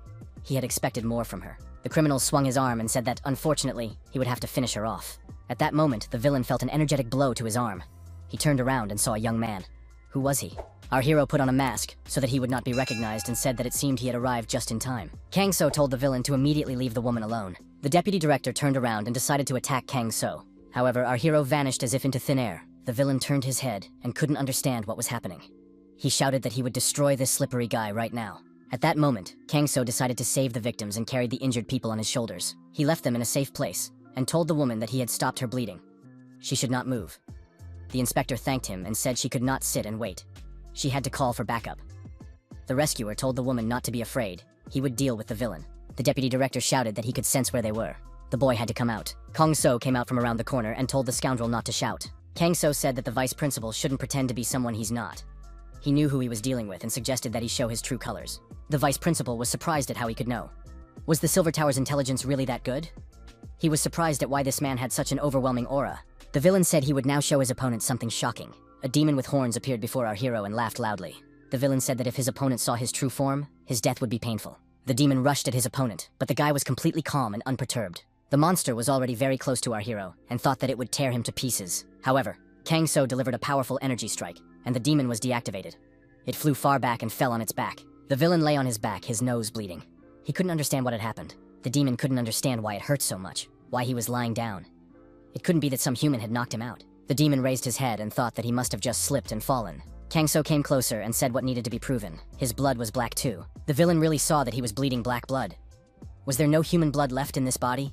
He had expected more from her. The criminal swung his arm and said that, unfortunately, he would have to finish her off. At that moment, the villain felt an energetic blow to his arm. He turned around and saw a young man. Who was he? Our hero put on a mask so that he would not be recognized and said that it seemed he had arrived just in time. Kang So told the villain to immediately leave the woman alone. The deputy director turned around and decided to attack Kang So. However, our hero vanished as if into thin air. The villain turned his head and couldn't understand what was happening. He shouted that he would destroy this slippery guy right now. At that moment, Kang So decided to save the victims and carried the injured people on his shoulders. He left them in a safe place and told the woman that he had stopped her bleeding. She should not move. The inspector thanked him and said she could not sit and wait. She had to call for backup. The rescuer told the woman not to be afraid. He would deal with the villain. The deputy director shouted that he could sense where they were. The boy had to come out. Kang So came out from around the corner and told the scoundrel not to shout. Kang So said that the vice principal shouldn't pretend to be someone he's not. He knew who he was dealing with and suggested that he show his true colors. The vice principal was surprised at how he could know. Was the Silver Tower's intelligence really that good? He was surprised at why this man had such an overwhelming aura. The villain said he would now show his opponent something shocking. A demon with horns appeared before our hero and laughed loudly. The villain said that if his opponent saw his true form, his death would be painful. The demon rushed at his opponent, but the guy was completely calm and unperturbed. The monster was already very close to our hero and thought that it would tear him to pieces. However, Kang So delivered a powerful energy strike, and the demon was deactivated. It flew far back and fell on its back. The villain lay on his back, his nose bleeding. He couldn't understand what had happened. The demon couldn't understand why it hurt so much, why he was lying down. It couldn't be that some human had knocked him out. The demon raised his head and thought that he must have just slipped and fallen. Kang So came closer and said what needed to be proven. His blood was black too. The villain really saw that he was bleeding black blood. Was there no human blood left in this body?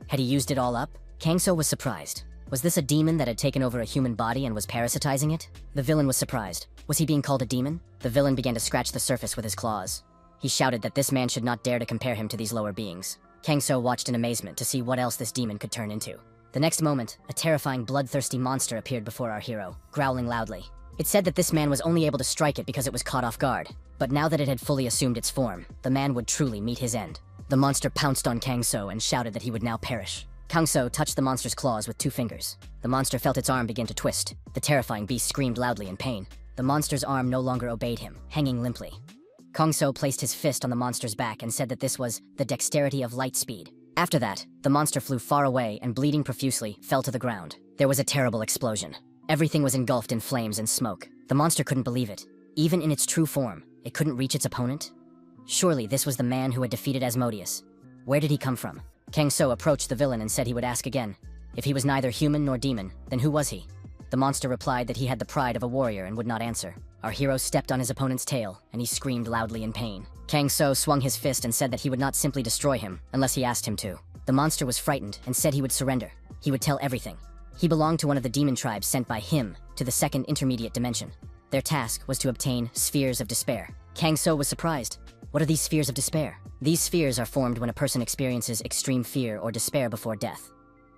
Had he used it all up? Kang So was surprised. Was this a demon that had taken over a human body and was parasitizing it? The villain was surprised. Was he being called a demon? The villain began to scratch the surface with his claws. He shouted that this man should not dare to compare him to these lower beings. Kang So watched in amazement to see what else this demon could turn into. The next moment, a terrifying, bloodthirsty monster appeared before our hero, growling loudly. It said that this man was only able to strike it because it was caught off guard. But now that it had fully assumed its form, the man would truly meet his end. The monster pounced on Kang So and shouted that he would now perish. Kang So touched the monster's claws with 2 fingers. The monster felt its arm begin to twist. The terrifying beast screamed loudly in pain. The monster's arm no longer obeyed him, hanging limply. Kang So placed his fist on the monster's back and said that this was the dexterity of light speed. After that, the monster flew far away and, bleeding profusely, fell to the ground. There was a terrible explosion. Everything was engulfed in flames and smoke. The monster couldn't believe it. Even in its true form, it couldn't reach its opponent? Surely this was the man who had defeated Asmodeus. Where did he come from? Kang So approached the villain and said he would ask again. If he was neither human nor demon, then who was he? The monster replied that he had the pride of a warrior and would not answer. Our hero stepped on his opponent's tail, and he screamed loudly in pain. Kang So swung his fist and said that he would not simply destroy him unless he asked him to. The monster was frightened and said he would surrender. He would tell everything. He belonged to one of the demon tribes sent by him to the second intermediate dimension. Their task was to obtain spheres of despair. Kang So was surprised. What are these spheres of despair? These spheres are formed when a person experiences extreme fear or despair before death.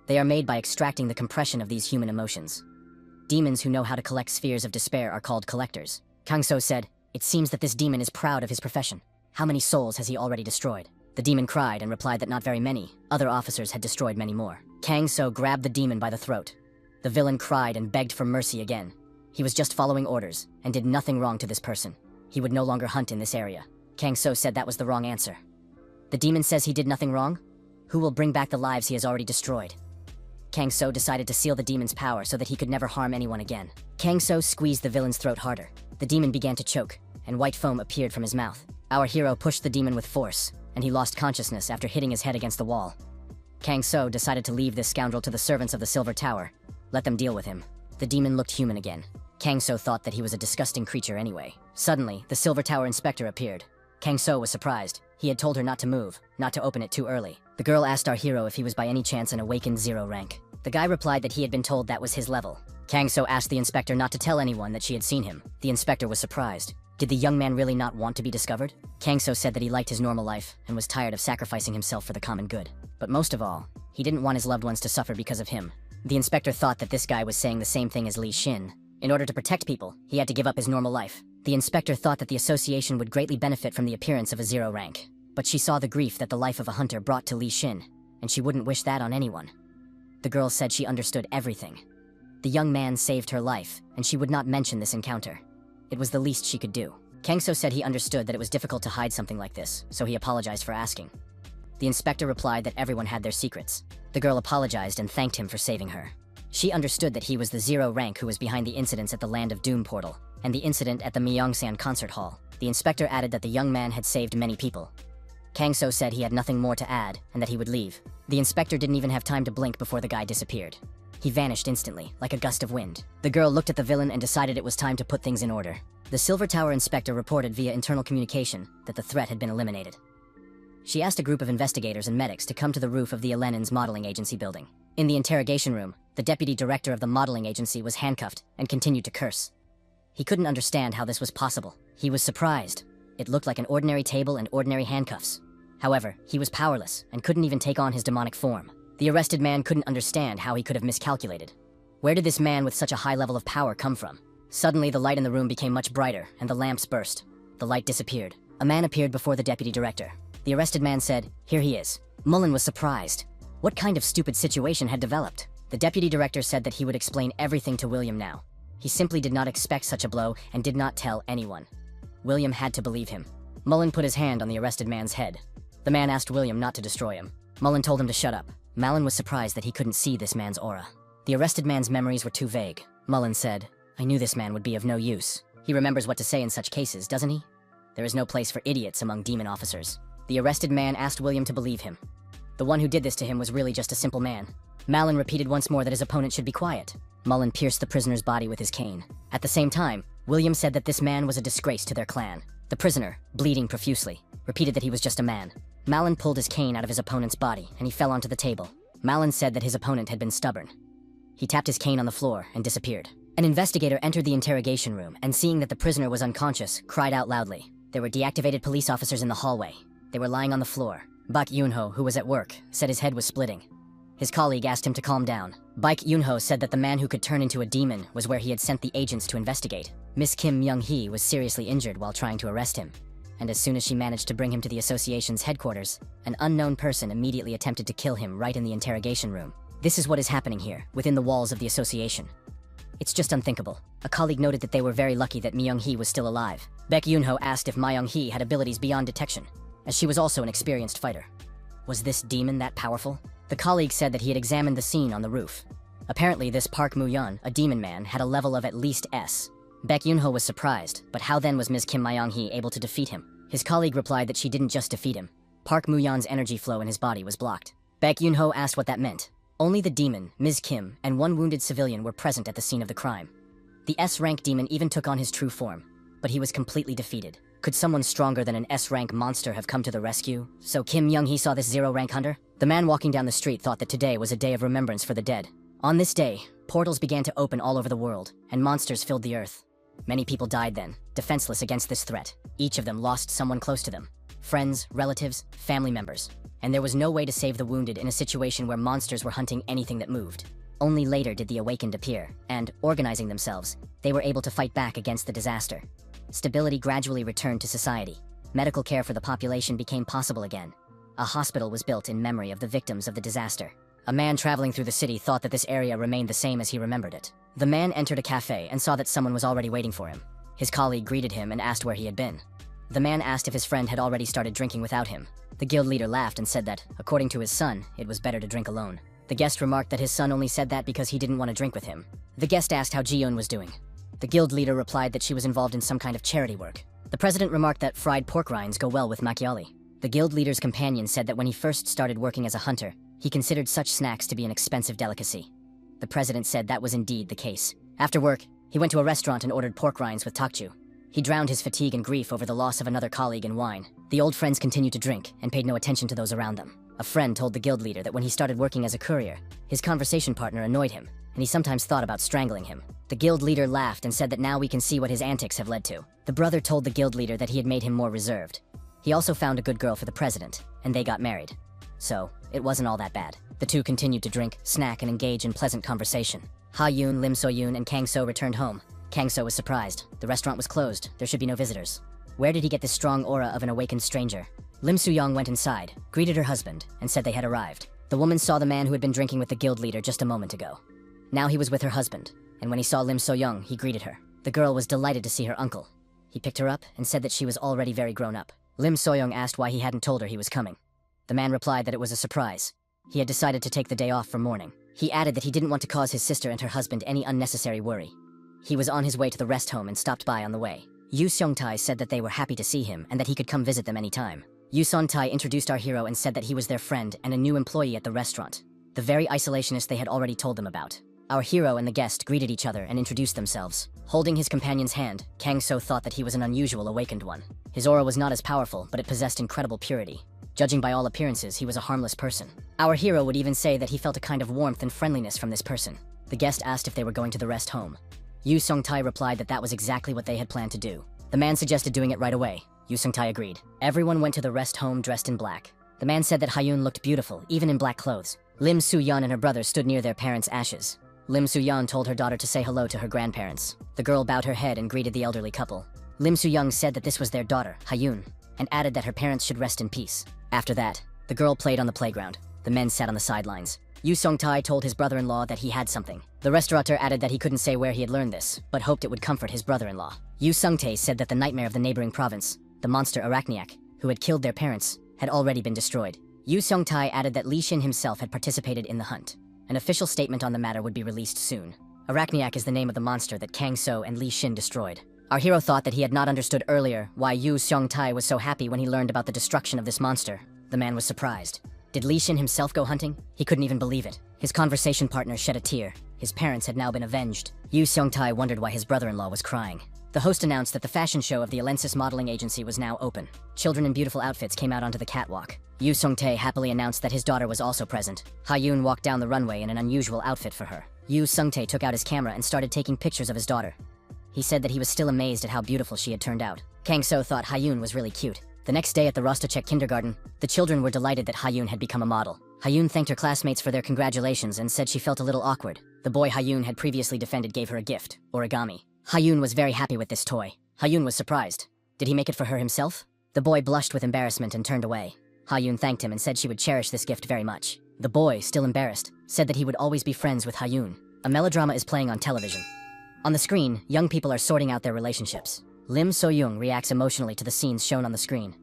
They are made by extracting the compression of these human emotions. Demons who know how to collect spheres of despair are called collectors. Kang So said, "It seems that this demon is proud of his profession. How many souls has he already destroyed?" The demon cried and replied that not very many. Other officers had destroyed many more. Kang So grabbed the demon by the throat. The villain cried and begged for mercy again. He was just following orders and did nothing wrong to this person. He would no longer hunt in this area. Kang So said that was the wrong answer. The demon says he did nothing wrong? Who will bring back the lives he has already destroyed? Kang So decided to seal the demon's power so that he could never harm anyone again. Kang So squeezed the villain's throat harder. The demon began to choke, and white foam appeared from his mouth. Our hero pushed the demon with force, and he lost consciousness after hitting his head against the wall. Kang So decided to leave this scoundrel to the servants of the Silver Tower. Let them deal with him. The demon looked human again. Kang So thought that he was a disgusting creature anyway. Suddenly, the Silver Tower inspector appeared. Kang So was surprised. He had told her not to move, not to open it too early. The girl asked our hero if he was by any chance an awakened 0 rank. The guy replied that he had been told that was his level. Kang So asked the inspector not to tell anyone that she had seen him. The inspector was surprised. Did the young man really not want to be discovered? Kang So said that he liked his normal life and was tired of sacrificing himself for the common good. But most of all, he didn't want his loved ones to suffer because of him. The inspector thought that this guy was saying the same thing as Li Xin. In order to protect people, he had to give up his normal life. The inspector thought that the association would greatly benefit from the appearance of a 0 rank. But she saw the grief that the life of a hunter brought to Li Xin, and she wouldn't wish that on anyone. The girl said she understood everything. The young man saved her life, and she would not mention this encounter. It was the least she could do. Kang So said he understood that it was difficult to hide something like this, so he apologized for asking. The inspector replied that everyone had their secrets. The girl apologized and thanked him for saving her. She understood that he was the 0 rank who was behind the incidents at the Land of Doom portal, and the incident at the Myeongsan concert hall. The inspector added that the young man had saved many people. Kang So said he had nothing more to add, and that he would leave. The inspector didn't even have time to blink before the guy disappeared. He vanished instantly, like a gust of wind. The girl looked at the villain and decided it was time to put things in order. The Silver Tower inspector reported via internal communication that the threat had been eliminated. She asked a group of investigators and medics to come to the roof of the Elenin's modeling agency building. In the interrogation room, The deputy director of the modeling agency was handcuffed and continued to curse. He couldn't understand how this was possible. He was surprised. It looked like an ordinary table and ordinary handcuffs. However, he was powerless and couldn't even take on his demonic form. The arrested man couldn't understand how he could have miscalculated. Where did this man with such a high level of power come from? Suddenly, the light in the room became much brighter, and the lamps burst. The light disappeared. A man appeared before the deputy director. The arrested man said, "Here he is." Mullen was surprised. What kind of stupid situation had developed? The deputy director said that he would explain everything to William now. He simply did not expect such a blow and did not tell anyone. William had to believe him. Mullen put his hand on the arrested man's head. The man asked William not to destroy him. Mullen told him to shut up. Mullen was surprised that he couldn't see this man's aura. The arrested man's memories were too vague. Mullen said, "I knew this man would be of no use. He remembers what to say in such cases, doesn't he? There is no place for idiots among demon officers." The arrested man asked William to believe him. The one who did this to him was really just a simple man. Mullen repeated once more that his opponent should be quiet. Mullen pierced the prisoner's body with his cane. At the same time, William said that this man was a disgrace to their clan. The prisoner, bleeding profusely, repeated that he was just a man. Mullen pulled his cane out of his opponent's body, and he fell onto the table. Mullen said that his opponent had been stubborn. He tapped his cane on the floor and disappeared. An investigator entered the interrogation room and, seeing that the prisoner was unconscious, cried out loudly. There were deactivated police officers in the hallway. They were lying on the floor. Bak Yoonho, who was at work, said his head was splitting. His colleague asked him to calm down. Baek Yoonho said that the man who could turn into a demon was where he had sent the agents to investigate. Miss Kim Myung-hee was seriously injured while trying to arrest him, and as soon as she managed to bring him to the association's headquarters, an unknown person immediately attempted to kill him right in the interrogation room. This is what is happening here, within the walls of the association. It's just unthinkable. A colleague noted that they were very lucky that Myung-hee was still alive. Baek Yoonho asked if Myung-hee had abilities beyond detection, as she was also an experienced fighter. Was this demon that powerful? The colleague said that he had examined the scene on the roof. Apparently, this Park Moo-yeon, a demon man, had a level of at least S. Baek Yoonho was surprised, but how then was Ms. Kim Myung-hee able to defeat him? His colleague replied that she didn't just defeat him. Park Moo-yeon's energy flow in his body was blocked. Baek Yoonho asked what that meant. Only the demon, Ms. Kim, and one wounded civilian were present at the scene of the crime. The S-rank demon even took on his true form, but he was completely defeated. Could someone stronger than an S-rank monster have come to the rescue? So Kim Myung-hee saw this zero-rank hunter? The man walking down the street thought that today was a day of remembrance for the dead. On this day, portals began to open all over the world, and monsters filled the earth. Many people died then, defenseless against this threat. Each of them lost someone close to them. Friends, relatives, family members. And there was no way to save the wounded in a situation where monsters were hunting anything that moved. Only later did the awakened appear, and, organizing themselves, they were able to fight back against the disaster. Stability gradually returned to society. Medical care for the population became possible again. A hospital was built in memory of the victims of the disaster. A man traveling through the city thought that this area remained the same as he remembered it. The man entered a cafe and saw that someone was already waiting for him. His colleague greeted him and asked where he had been. The man asked if his friend had already started drinking without him. The guild leader laughed and said that, according to his son, it was better to drink alone. The guest remarked that his son only said that because he didn't want to drink with him. The guest asked how Ji-eun was doing. The guild leader replied that she was involved in some kind of charity work. The president remarked that fried pork rinds go well with macchioli. The guild leader's companion said that when he first started working as a hunter, he considered such snacks to be an expensive delicacy. The president said that was indeed the case. After work, he went to a restaurant and ordered pork rinds with tteokju. He drowned his fatigue and grief over the loss of another colleague in wine. The old friends continued to drink and paid no attention to those around them. A friend told the guild leader that when he started working as a courier, his conversation partner annoyed him, and he sometimes thought about strangling him. The guild leader laughed and said that now we can see what his antics have led to. The brother told the guild leader that he had made him more reserved. He also found a good girl for the president, and they got married. So, it wasn't all that bad. The two continued to drink, snack, and engage in pleasant conversation. Ha-yoon, Lim So-yoon, and Kang-so returned home. Kang-so was surprised. The restaurant was closed. There should be no visitors. Where did he get this strong aura of an awakened stranger? Lim So-young went inside, greeted her husband, and said they had arrived. The woman saw the man who had been drinking with the guild leader just a moment ago. Now he was with her husband, and when he saw Lim So-young, he greeted her. The girl was delighted to see her uncle. He picked her up and said that she was already very grown up. Lim So-young asked why he hadn't told her he was coming. The man replied that it was a surprise. He had decided to take the day off for mourning. He added that he didn't want to cause his sister and her husband any unnecessary worry. He was on his way to the rest home and stopped by on the way. Yu Seong-tae said that they were happy to see him and that he could come visit them anytime. Yu Seong-tae introduced our hero and said that he was their friend and a new employee at the restaurant, the very isolationist they had already told them about. Our hero and the guest greeted each other and introduced themselves. Holding his companion's hand, Kang-so thought that he was an unusual awakened one. His aura was not as powerful, but it possessed incredible purity. Judging by all appearances, he was a harmless person. Our hero would even say that he felt a kind of warmth and friendliness from this person. The guest asked if they were going to the rest home. Yu Sung-tae replied that that was exactly what they had planned to do. The man suggested doing it right away. Yu Sung-tae agreed. Everyone went to the rest home dressed in black. The man said that Hyun looked beautiful, even in black clothes. Lim Soo-yeon and her brother stood near their parents' ashes. Lim Soo-yeon told her daughter to say hello to her grandparents. The girl bowed her head and greeted the elderly couple. Lim Soo-young said that this was their daughter, Hyun, and added that her parents should rest in peace. After that, the girl played on the playground. The men sat on the sidelines. Yu Sung-tae told his brother-in-law that he had something. The restaurateur added that he couldn't say where he had learned this, but hoped it would comfort his brother-in-law. Yu Sung-tae said that the nightmare of the neighboring province, the monster Arachniac, who had killed their parents, had already been destroyed. Yu Sung-tae added that Li Shin himself had participated in the hunt. An official statement on the matter would be released soon. Arachniac is the name of the monster that Kang So and Li Shin destroyed. Our hero thought that he had not understood earlier why Yu Sung-tae was so happy when he learned about the destruction of this monster. The man was surprised. Did Li Shin himself go hunting? He couldn't even believe it. His conversation partner shed a tear. His parents had now been avenged. Yu Sung-tae wondered why his brother-in-law was crying. The host announced that the fashion show of the Alensis modeling agency was now open. Children in beautiful outfits came out onto the catwalk. Yu Sung-tae happily announced that his daughter was also present. Hyun walked down the runway in an unusual outfit for her. Yu Sung-tae took out his camera and started taking pictures of his daughter. He said that he was still amazed at how beautiful she had turned out. Kang So thought Hyun was really cute. The next day at the Rostachek kindergarten, the children were delighted that Hyun had become a model. Hyun thanked her classmates for their congratulations and said she felt a little awkward. The boy Hyun had previously defended gave her a gift, origami. Hyun was very happy with this toy. Hyun was surprised. Did he make it for her himself? The boy blushed with embarrassment and turned away. Hyun thanked him and said she would cherish this gift very much. The boy, still embarrassed, said that he would always be friends with Hyun. A melodrama is playing on television. On the screen, young people are sorting out their relationships. Lim So-young reacts emotionally to the scenes shown on the screen.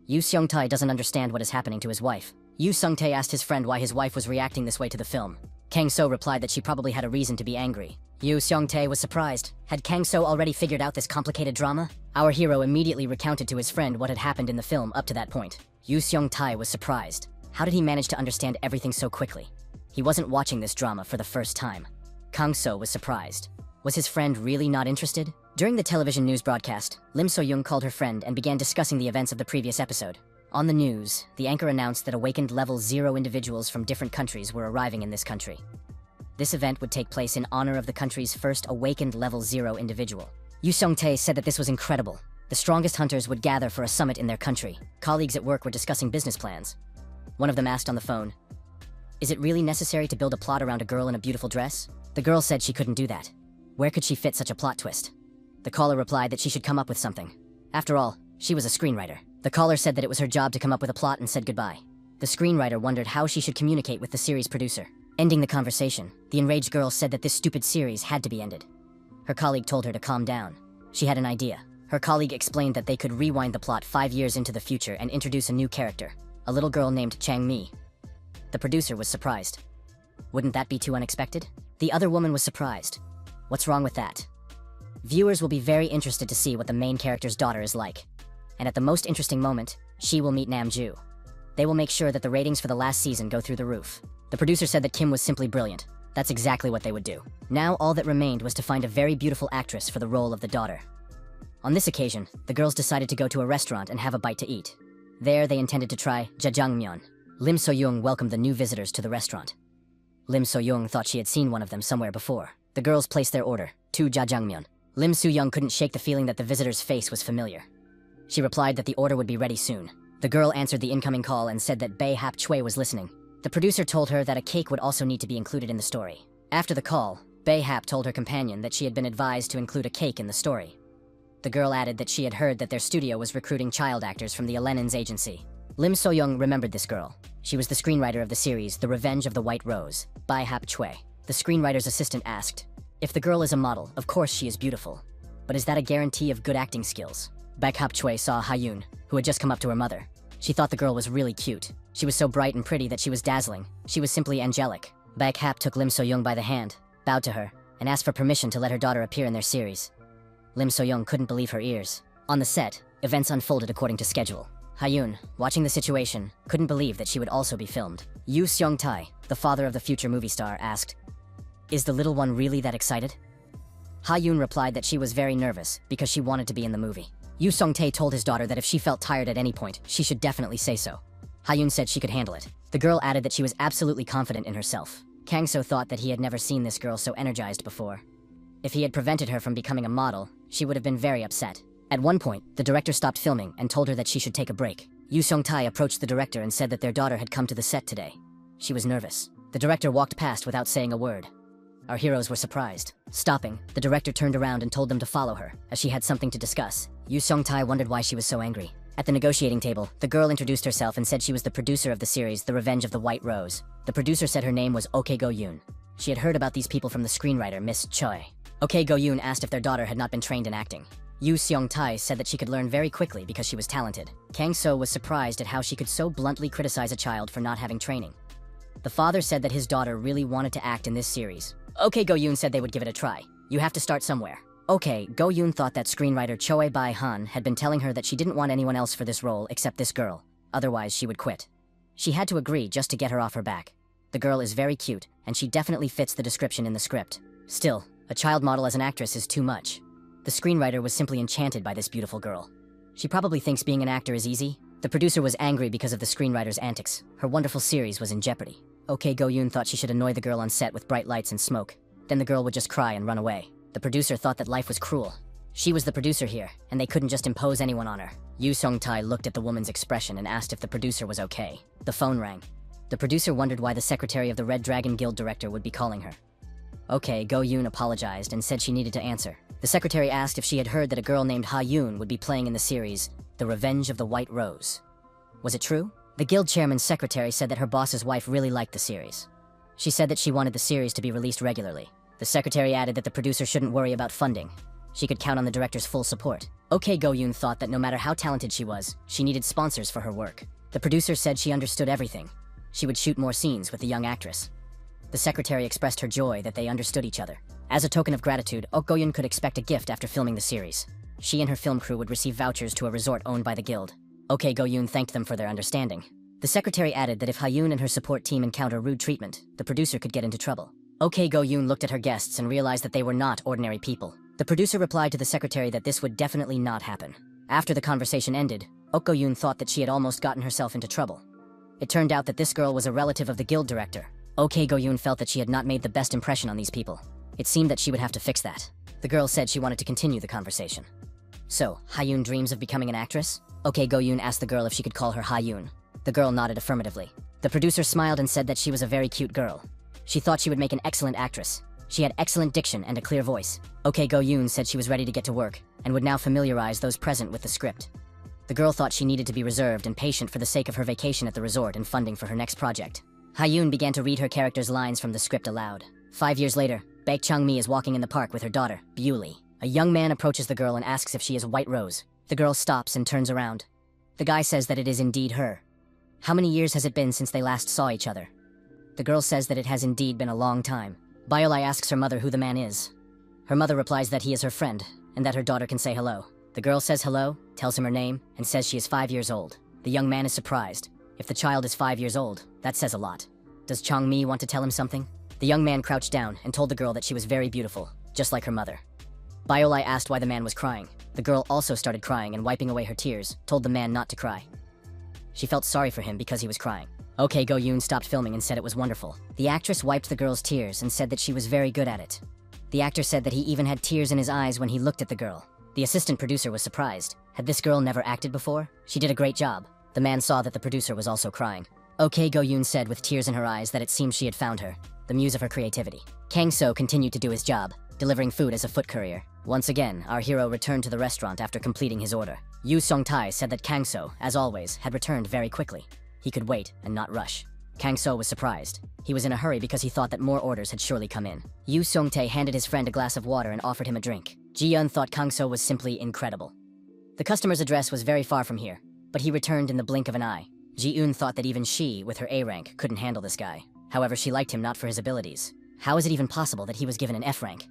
Yu Sung-tae doesn't understand what is happening to his wife. Yu Sung-tae asked his friend why his wife was reacting this way to the film. Kang So replied that she probably had a reason to be angry. Yu Sung-tae was surprised. Had Kang So already figured out this complicated drama? Our hero immediately recounted to his friend what had happened in the film up to that point. Yu Sung-tae was surprised. How did he manage to understand everything so quickly? He wasn't watching this drama for the first time. Kang So was surprised. Was his friend really not interested? During the television news broadcast, Lim So-young called her friend and began discussing the events of the previous episode. On the news, the anchor announced that awakened level 0 individuals from different countries were arriving in this country. This event would take place in honor of the country's first awakened level 0 individual. Yu Sung-tae said that this was incredible. The strongest hunters would gather for a summit in their country. Colleagues at work were discussing business plans. One of them asked on the phone, "Is it really necessary to build a plot around a girl in a beautiful dress?" The girl said she couldn't do that. Where could she fit such a plot twist? The caller replied that she should come up with something. After all, she was a screenwriter. The caller said that it was her job to come up with a plot and said goodbye. The screenwriter wondered how she should communicate with the series producer. Ending the conversation, the enraged girl said that this stupid series had to be ended. Her colleague told her to calm down. She had an idea. Her colleague explained that they could rewind the plot 5 years into the future and introduce a new character, a little girl named Chang Mi. The producer was surprised. Wouldn't that be too unexpected? The other woman was surprised. What's wrong with that? Viewers will be very interested to see what the main character's daughter is like. And at the most interesting moment, she will meet Namju. They will make sure that the ratings for the last season go through the roof. The producer said that Kim was simply brilliant. That's exactly what they would do. Now all that remained was to find a very beautiful actress for the role of the daughter. On this occasion, the girls decided to go to a restaurant and have a bite to eat. There, they intended to try jjajangmyeon. Lim So-young welcomed the new visitors to the restaurant. Lim So-young thought she had seen one of them somewhere before. The girls placed their order, 2 jjajangmyeon. Lim So-young couldn't shake the feeling that the visitor's face was familiar. She replied that the order would be ready soon. The girl answered the incoming call and said that Bae Hap Choi was listening. The producer told her that a cake would also need to be included in the story. After the call, Bae Hap told her companion that she had been advised to include a cake in the story. The girl added that she had heard that their studio was recruiting child actors from the Alenins agency. Lim So-young remembered this girl. She was the screenwriter of the series The Revenge of the White Rose, Bae Hap Choi. The screenwriter's assistant asked, "If the girl is a model, of course she is beautiful. But is that a guarantee of good acting skills?" Bae Hap Choi saw Hyun, who had just come up to her mother. She thought the girl was really cute. She was so bright and pretty that she was dazzling. She was simply angelic. Bae Hap took Lim So-young by the hand, bowed to her, and asked for permission to let her daughter appear in their series. Lim So-young couldn't believe her ears. On the set, events unfolded according to schedule. Hyun, watching the situation, couldn't believe that she would also be filmed. Yu Seong-tae, the father of the future movie star, asked, "Is the little one really that excited?" Hyun replied that she was very nervous because she wanted to be in the movie. Yu Sung-tae told his daughter that if she felt tired at any point, she should definitely say so. Ha-yoon said she could handle it. The girl added that she was absolutely confident in herself. Kang-so thought that he had never seen this girl so energized before. If he had prevented her from becoming a model, she would have been very upset. At one point, the director stopped filming and told her that she should take a break. Yoo Sung-tae approached the director and said that their daughter had come to the set today. She was nervous. The director walked past without saying a word. Our heroes were surprised. Stopping, the director turned around and told them to follow her, as she had something to discuss. Yoo Sung-tae wondered why she was so angry. At the negotiating table, the girl introduced herself and said she was the producer of the series The Revenge of the White Rose. The producer said her name was Ok Go-yoon. She had heard about these people from the screenwriter, Miss Choi. Ok Go-yoon asked if their daughter had not been trained in acting. Yoo Seong-tae said that she could learn very quickly because she was talented. Kang-so was surprised at how she could so bluntly criticize a child for not having training. The father said that his daughter really wanted to act in this series. Ok Go-yoon said they would give it a try. You have to start somewhere. Okay, Go-yoon thought that screenwriter Choi Bai-han had been telling her that she didn't want anyone else for this role except this girl. Otherwise, she would quit. She had to agree just to get her off her back. The girl is very cute, and she definitely fits the description in the script. Still, a child model as an actress is too much. The screenwriter was simply enchanted by this beautiful girl. She probably thinks being an actor is easy. The producer was angry because of the screenwriter's antics. Her wonderful series was in jeopardy. Ok Go-yoon thought she should annoy the girl on set with bright lights and smoke. Then the girl would just cry and run away. The producer thought that life was cruel. She was the producer here, and they couldn't just impose anyone on her. Yoo Sung-tae looked at the woman's expression and asked if the producer was okay. The phone rang. The producer wondered why the secretary of the Red Dragon Guild director would be calling her. Okay, Go-yoon apologized and said she needed to answer. The secretary asked if she had heard that a girl named Ha-yoon would be playing in the series The Revenge of the White Rose. Was it true? The guild chairman's secretary said that her boss's wife really liked the series. She said that she wanted the series to be released regularly. The secretary added that the producer shouldn't worry about funding. She could count on the director's full support. Ok Go-yoon thought that no matter how talented she was, she needed sponsors for her work. The producer said she understood everything. She would shoot more scenes with the young actress. The secretary expressed her joy that they understood each other. As a token of gratitude, Ok Go-yoon could expect a gift after filming the series. She and her film crew would receive vouchers to a resort owned by the guild. Ok Go-yoon thanked them for their understanding. The secretary added that if Ha-yoon and her support team encounter rude treatment, the producer could get into trouble. Ok Go-yoon looked at her guests and realized that they were not ordinary people. The producer replied to the secretary that this would definitely not happen. After the conversation ended, Ok Go-yoon thought that she had almost gotten herself into trouble. It turned out that this girl was a relative of the guild director. Ok Go-yoon felt that she had not made the best impression on these people. It seemed that she would have to fix that. The girl said she wanted to continue the conversation. So, Ha-yoon dreams of becoming an actress? Ok Go-yoon asked the girl if she could call her Ha-yoon. The girl nodded affirmatively. The producer smiled and said that she was a very cute girl. She thought she would make an excellent actress. She had excellent diction and a clear voice. Ok Go-yoon said she was ready to get to work, and would now familiarize those present with the script. The girl thought she needed to be reserved and patient for the sake of her vacation at the resort and funding for her next project. Ha-yoon began to read her character's lines from the script aloud. 5 years later, Baek Chang-mi is walking in the park with her daughter, Bewley. A young man approaches the girl and asks if she is White Rose. The girl stops and turns around. The guy says that it is indeed her. How many years has it been since they last saw each other? The girl says that it has indeed been a long time. Biolai asks her mother who the man is. Her mother replies that he is her friend, and that her daughter can say hello. The girl says hello, tells him her name, and says she is 5 years old. The young man is surprised. If the child is 5 years old, that says a lot. Does Chang-mi want to tell him something? The young man crouched down and told the girl that she was very beautiful, just like her mother. Biolai asked why the man was crying. The girl also started crying and wiping away her tears, told the man not to cry. She felt sorry for him because he was crying. Ok Go-yoon stopped filming and said it was wonderful. The actress wiped the girl's tears and said that she was very good at it. The actor said that he even had tears in his eyes when he looked at the girl. The assistant producer was surprised. Had this girl never acted before? She did a great job. The man saw that the producer was also crying. Ok Go-yoon said with tears in her eyes that it seemed she had found her, the muse of her creativity. Kang-so continued to do his job, delivering food as a foot courier. Once again, our hero returned to the restaurant after completing his order. Yoo Sung-tae said that Kang-so, as always, had returned very quickly. He could wait and not rush. Kang-so was surprised. He was in a hurry because he thought that more orders had surely come in. Yoo Sung-tae handed his friend a glass of water and offered him a drink. Ji-yeon thought Kang-so was simply incredible. The customer's address was very far from here, but he returned in the blink of an eye. Ji-eun thought that even she, with her A rank, couldn't handle this guy. However, she liked him not for his abilities. How is it even possible that he was given an F rank?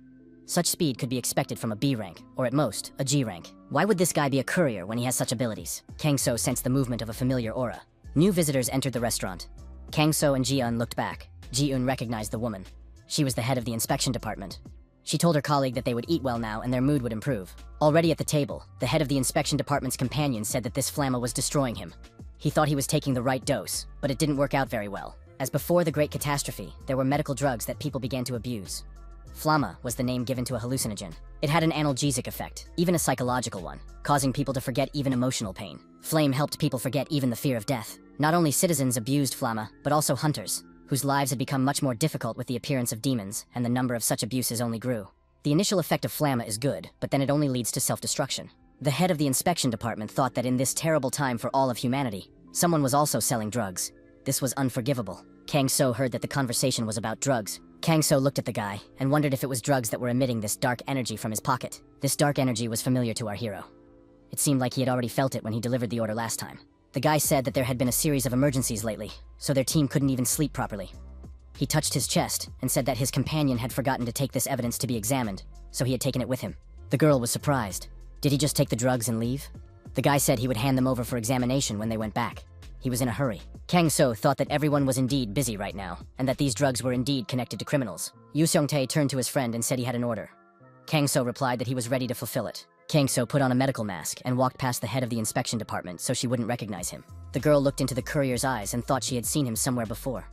Such speed could be expected from a B rank, or at most, a G rank. Why would this guy be a courier when he has such abilities? Kang-so sensed the movement of a familiar aura. New visitors entered the restaurant. Kang-so and Ji-eun looked back. Ji-eun recognized the woman. She was the head of the inspection department. She told her colleague that they would eat well now and their mood would improve. Already at the table, the head of the inspection department's companion said that this flamma was destroying him. He thought he was taking the right dose, but it didn't work out very well. As before the Great Catastrophe, there were medical drugs that people began to abuse. Flamma was the name given to a hallucinogen. It had an analgesic effect, even a psychological one, causing people to forget even emotional pain. Flame helped people forget even the fear of death. Not only citizens abused Flamma, but also hunters, whose lives had become much more difficult with the appearance of demons, and the number of such abuses only grew. The initial effect of Flamma is good, but then it only leads to self-destruction. The head of the inspection department thought that in this terrible time for all of humanity, someone was also selling drugs. This was unforgivable. Kang So heard that the conversation was about drugs. Kang So looked at the guy and wondered if it was drugs that were emitting this dark energy from his pocket. This dark energy was familiar to our hero. It seemed like he had already felt it when he delivered the order last time. The guy said that there had been a series of emergencies lately, so their team couldn't even sleep properly. He touched his chest and said that his companion had forgotten to take this evidence to be examined, so he had taken it with him. The girl was surprised. Did he just take the drugs and leave? The guy said he would hand them over for examination when they went back. He was in a hurry. Kang So thought that everyone was indeed busy right now, and that these drugs were indeed connected to criminals. Yu Seong-tae turned to his friend and said he had an order. Kang So replied that he was ready to fulfill it. Kang So put on a medical mask and walked past the head of the inspection department so she wouldn't recognize him. The girl looked into the courier's eyes and thought she had seen him somewhere before.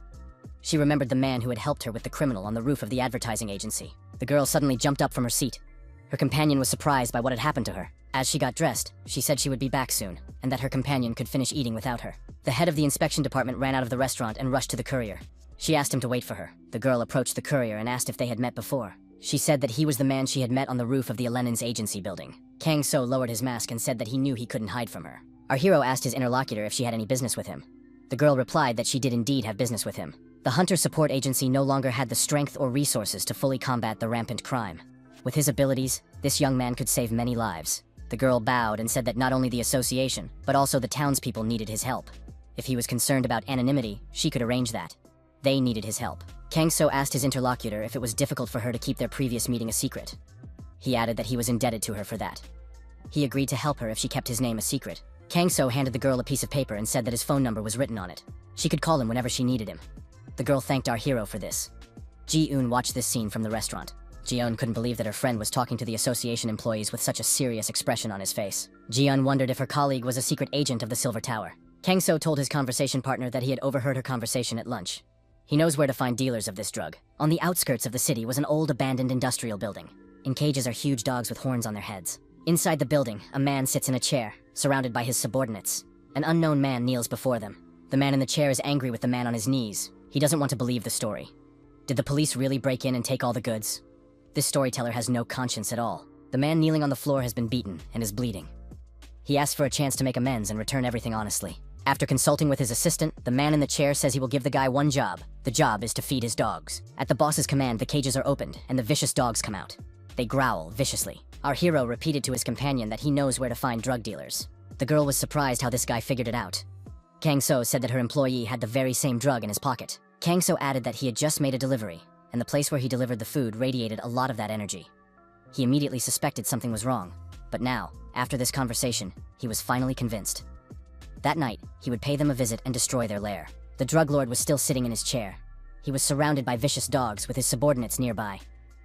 She remembered the man who had helped her with the criminal on the roof of the advertising agency. The girl suddenly jumped up from her seat. Her companion was surprised by what had happened to her. As she got dressed, she said she would be back soon, and that her companion could finish eating without her. The head of the inspection department ran out of the restaurant and rushed to the courier. She asked him to wait for her. The girl approached the courier and asked if they had met before. She said that he was the man she had met on the roof of the Alenen's agency building. Kang So lowered his mask and said that he knew he couldn't hide from her. Our hero asked his interlocutor if she had any business with him. The girl replied that she did indeed have business with him. The Hunter Support Agency no longer had the strength or resources to fully combat the rampant crime. With his abilities, this young man could save many lives. The girl bowed and said that not only the association, but also the townspeople needed his help. If he was concerned about anonymity, she could arrange that. They needed his help. Kang So asked his interlocutor if it was difficult for her to keep their previous meeting a secret. He added that he was indebted to her for that. He agreed to help her if she kept his name a secret. Kang So handed the girl a piece of paper and said that his phone number was written on it. She could call him whenever she needed him. The girl thanked our hero for this. Ji-eun watched this scene from the restaurant. Ji-eun couldn't believe that her friend was talking to the association employees with such a serious expression on his face. Ji-eun wondered if her colleague was a secret agent of the Silver Tower. Kang So told his conversation partner that he had overheard her conversation at lunch. He knows where to find dealers of this drug. On the outskirts of the city was an old abandoned industrial building. In cages are huge dogs with horns on their heads. Inside the building, a man sits in a chair, surrounded by his subordinates. An unknown man kneels before them. The man in the chair is angry with the man on his knees. He doesn't want to believe the story. Did the police really break in and take all the goods? This storyteller has no conscience at all. The man kneeling on the floor has been beaten and is bleeding. He asks for a chance to make amends and return everything honestly. After consulting with his assistant, the man in the chair says he will give the guy one job. The job is to feed his dogs. At the boss's command, the cages are opened and the vicious dogs come out. They growl viciously. Our hero repeated to his companion that he knows where to find drug dealers. The girl was surprised how this guy figured it out. Kang So said that her employee had the very same drug in his pocket. Kang So added that he had just made a delivery, and the place where he delivered the food radiated a lot of that energy. He immediately suspected something was wrong, but now, after this conversation, he was finally convinced. That night, he would pay them a visit and destroy their lair. The drug lord was still sitting in his chair. He was surrounded by vicious dogs with his subordinates nearby.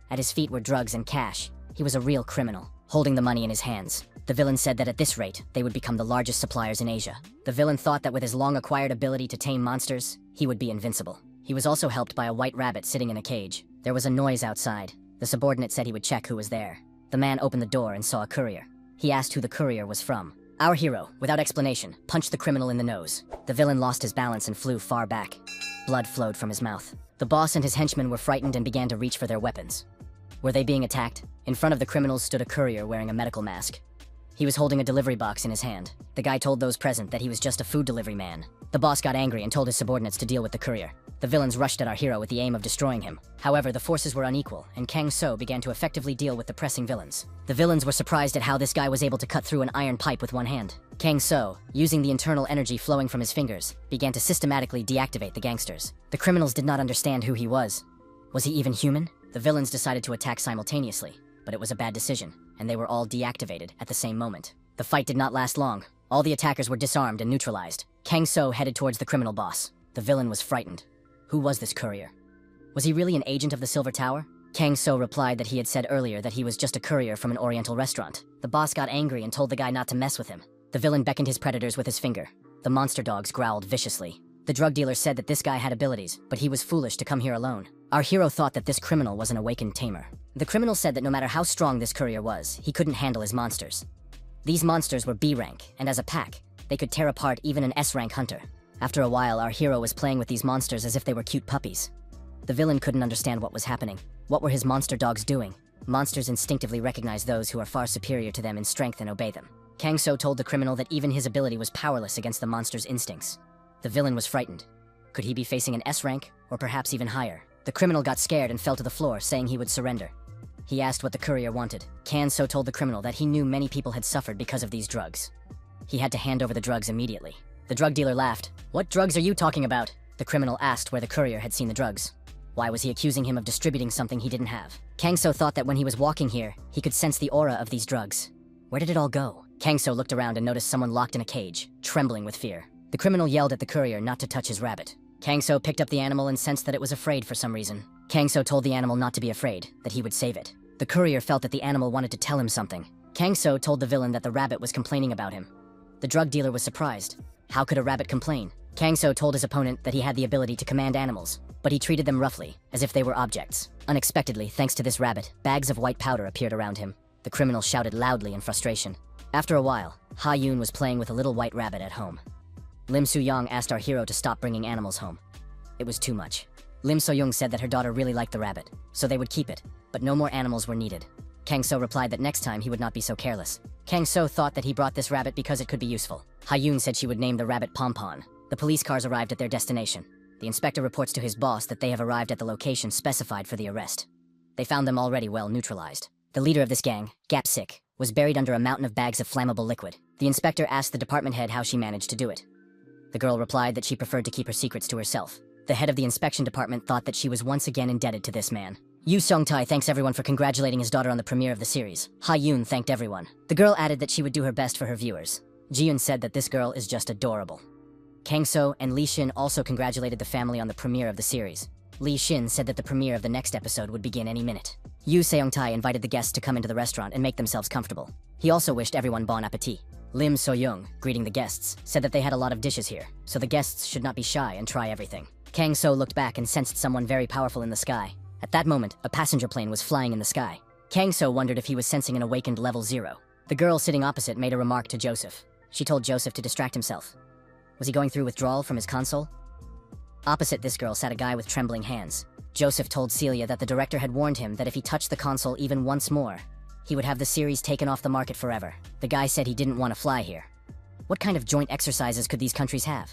At his feet were drugs and cash. He was a real criminal, holding the money in his hands. The villain said that at this rate, they would become the largest suppliers in Asia. The villain thought that with his long-acquired ability to tame monsters, he would be invincible. He was also helped by a white rabbit sitting in a cage. There was a noise outside. The subordinate said he would check who was there. The man opened the door and saw a courier. He asked who the courier was from. Our hero, without explanation, punched the criminal in the nose. The villain lost his balance and flew far back. Blood flowed from his mouth. The boss and his henchmen were frightened and began to reach for their weapons. Were they being attacked? In front of the criminals stood a courier wearing a medical mask. He was holding a delivery box in his hand. The guy told those present that he was just a food delivery man. The boss got angry and told his subordinates to deal with the courier. The villains rushed at our hero with the aim of destroying him. However, the forces were unequal, and Kang So began to effectively deal with the pressing villains. The villains were surprised at how this guy was able to cut through an iron pipe with one hand. Kang So, using the internal energy flowing from his fingers, began to systematically deactivate the gangsters. The criminals did not understand who he was. Was he even human? The villains decided to attack simultaneously, but it was a bad decision, and they were all deactivated at the same moment. The fight did not last long. All the attackers were disarmed and neutralized. Kang So headed towards the criminal boss. The villain was frightened. Who was this courier? Was he really an agent of the Silver Tower? Kang So replied that he had said earlier that he was just a courier from an oriental restaurant. The boss got angry and told the guy not to mess with him. The villain beckoned his predators with his finger. The monster dogs growled viciously. The drug dealer said that this guy had abilities, but he was foolish to come here alone. Our hero thought that this criminal was an awakened tamer. The criminal said that no matter how strong this courier was, he couldn't handle his monsters. These monsters were B rank, and as a pack, they could tear apart even an S rank hunter. After a while, our hero was playing with these monsters as if they were cute puppies. The villain couldn't understand what was happening. What were his monster dogs doing? Monsters instinctively recognize those who are far superior to them in strength and obey them. Kang-so told the criminal that even his ability was powerless against the monster's instincts. The villain was frightened. Could he be facing an S rank, or perhaps even higher? The criminal got scared and fell to the floor, saying he would surrender. He asked what the courier wanted. Kang-so told the criminal that he knew many people had suffered because of these drugs. He had to hand over the drugs immediately. The drug dealer laughed. "What drugs are you talking about?" The criminal asked where the courier had seen the drugs. Why was he accusing him of distributing something he didn't have? Kang-so thought that when he was walking here, he could sense the aura of these drugs. Where did it all go? Kang-so looked around and noticed someone locked in a cage, trembling with fear. The criminal yelled at the courier not to touch his rabbit. Kang-so picked up the animal and sensed that it was afraid for some reason. Kang-so told the animal not to be afraid, that he would save it. The courier felt that the animal wanted to tell him something. Kang-so told the villain that the rabbit was complaining about him. The drug dealer was surprised. How could a rabbit complain? Kang-so told his opponent that he had the ability to command animals, but he treated them roughly, as if they were objects. Unexpectedly, thanks to this rabbit, bags of white powder appeared around him. The criminal shouted loudly in frustration. After a while, Ha-yoon was playing with a little white rabbit at home. Lim Soo-young asked our hero to stop bringing animals home. It was too much. Lim So-young said that her daughter really liked the rabbit, so they would keep it, but no more animals were needed. Kang-so replied that next time he would not be so careless. Kang-so thought that he brought this rabbit because it could be useful. Ha-yoon said she would name the rabbit Pompon. The police cars arrived at their destination. The inspector reports to his boss that they have arrived at the location specified for the arrest. They found them already well neutralized. The leader of this gang, Gap-sik, was buried under a mountain of bags of flammable liquid. The inspector asked the department head how she managed to do it. The girl replied that she preferred to keep her secrets to herself. The head of the inspection department thought that she was once again indebted to this man. Yu Song-tae thanks everyone for congratulating his daughter on the premiere of the series. Ha-yoon thanked everyone. The girl added that she would do her best for her viewers. Ji-yoon said that this girl is just adorable. Kang-so and Lee Shin also congratulated the family on the premiere of the series. Lee Shin said that the premiere of the next episode would begin any minute. Yu Seong-tae invited the guests to come into the restaurant and make themselves comfortable. He also wished everyone bon appetit. Lim So-young, greeting the guests, said that they had a lot of dishes here, so the guests should not be shy and try everything. Kang-so looked back and sensed someone very powerful in the sky. At that moment, a passenger plane was flying in the sky. Kang-so wondered if he was sensing an awakened level 0. The girl sitting opposite made a remark to Joseph. She told Joseph to distract himself. Was he going through withdrawal from his console? Opposite this girl sat a guy with trembling hands. Joseph told Celia that the director had warned him that if he touched the console even once more, he would have the series taken off the market forever. The guy said he didn't want to fly here. What kind of joint exercises could these countries have?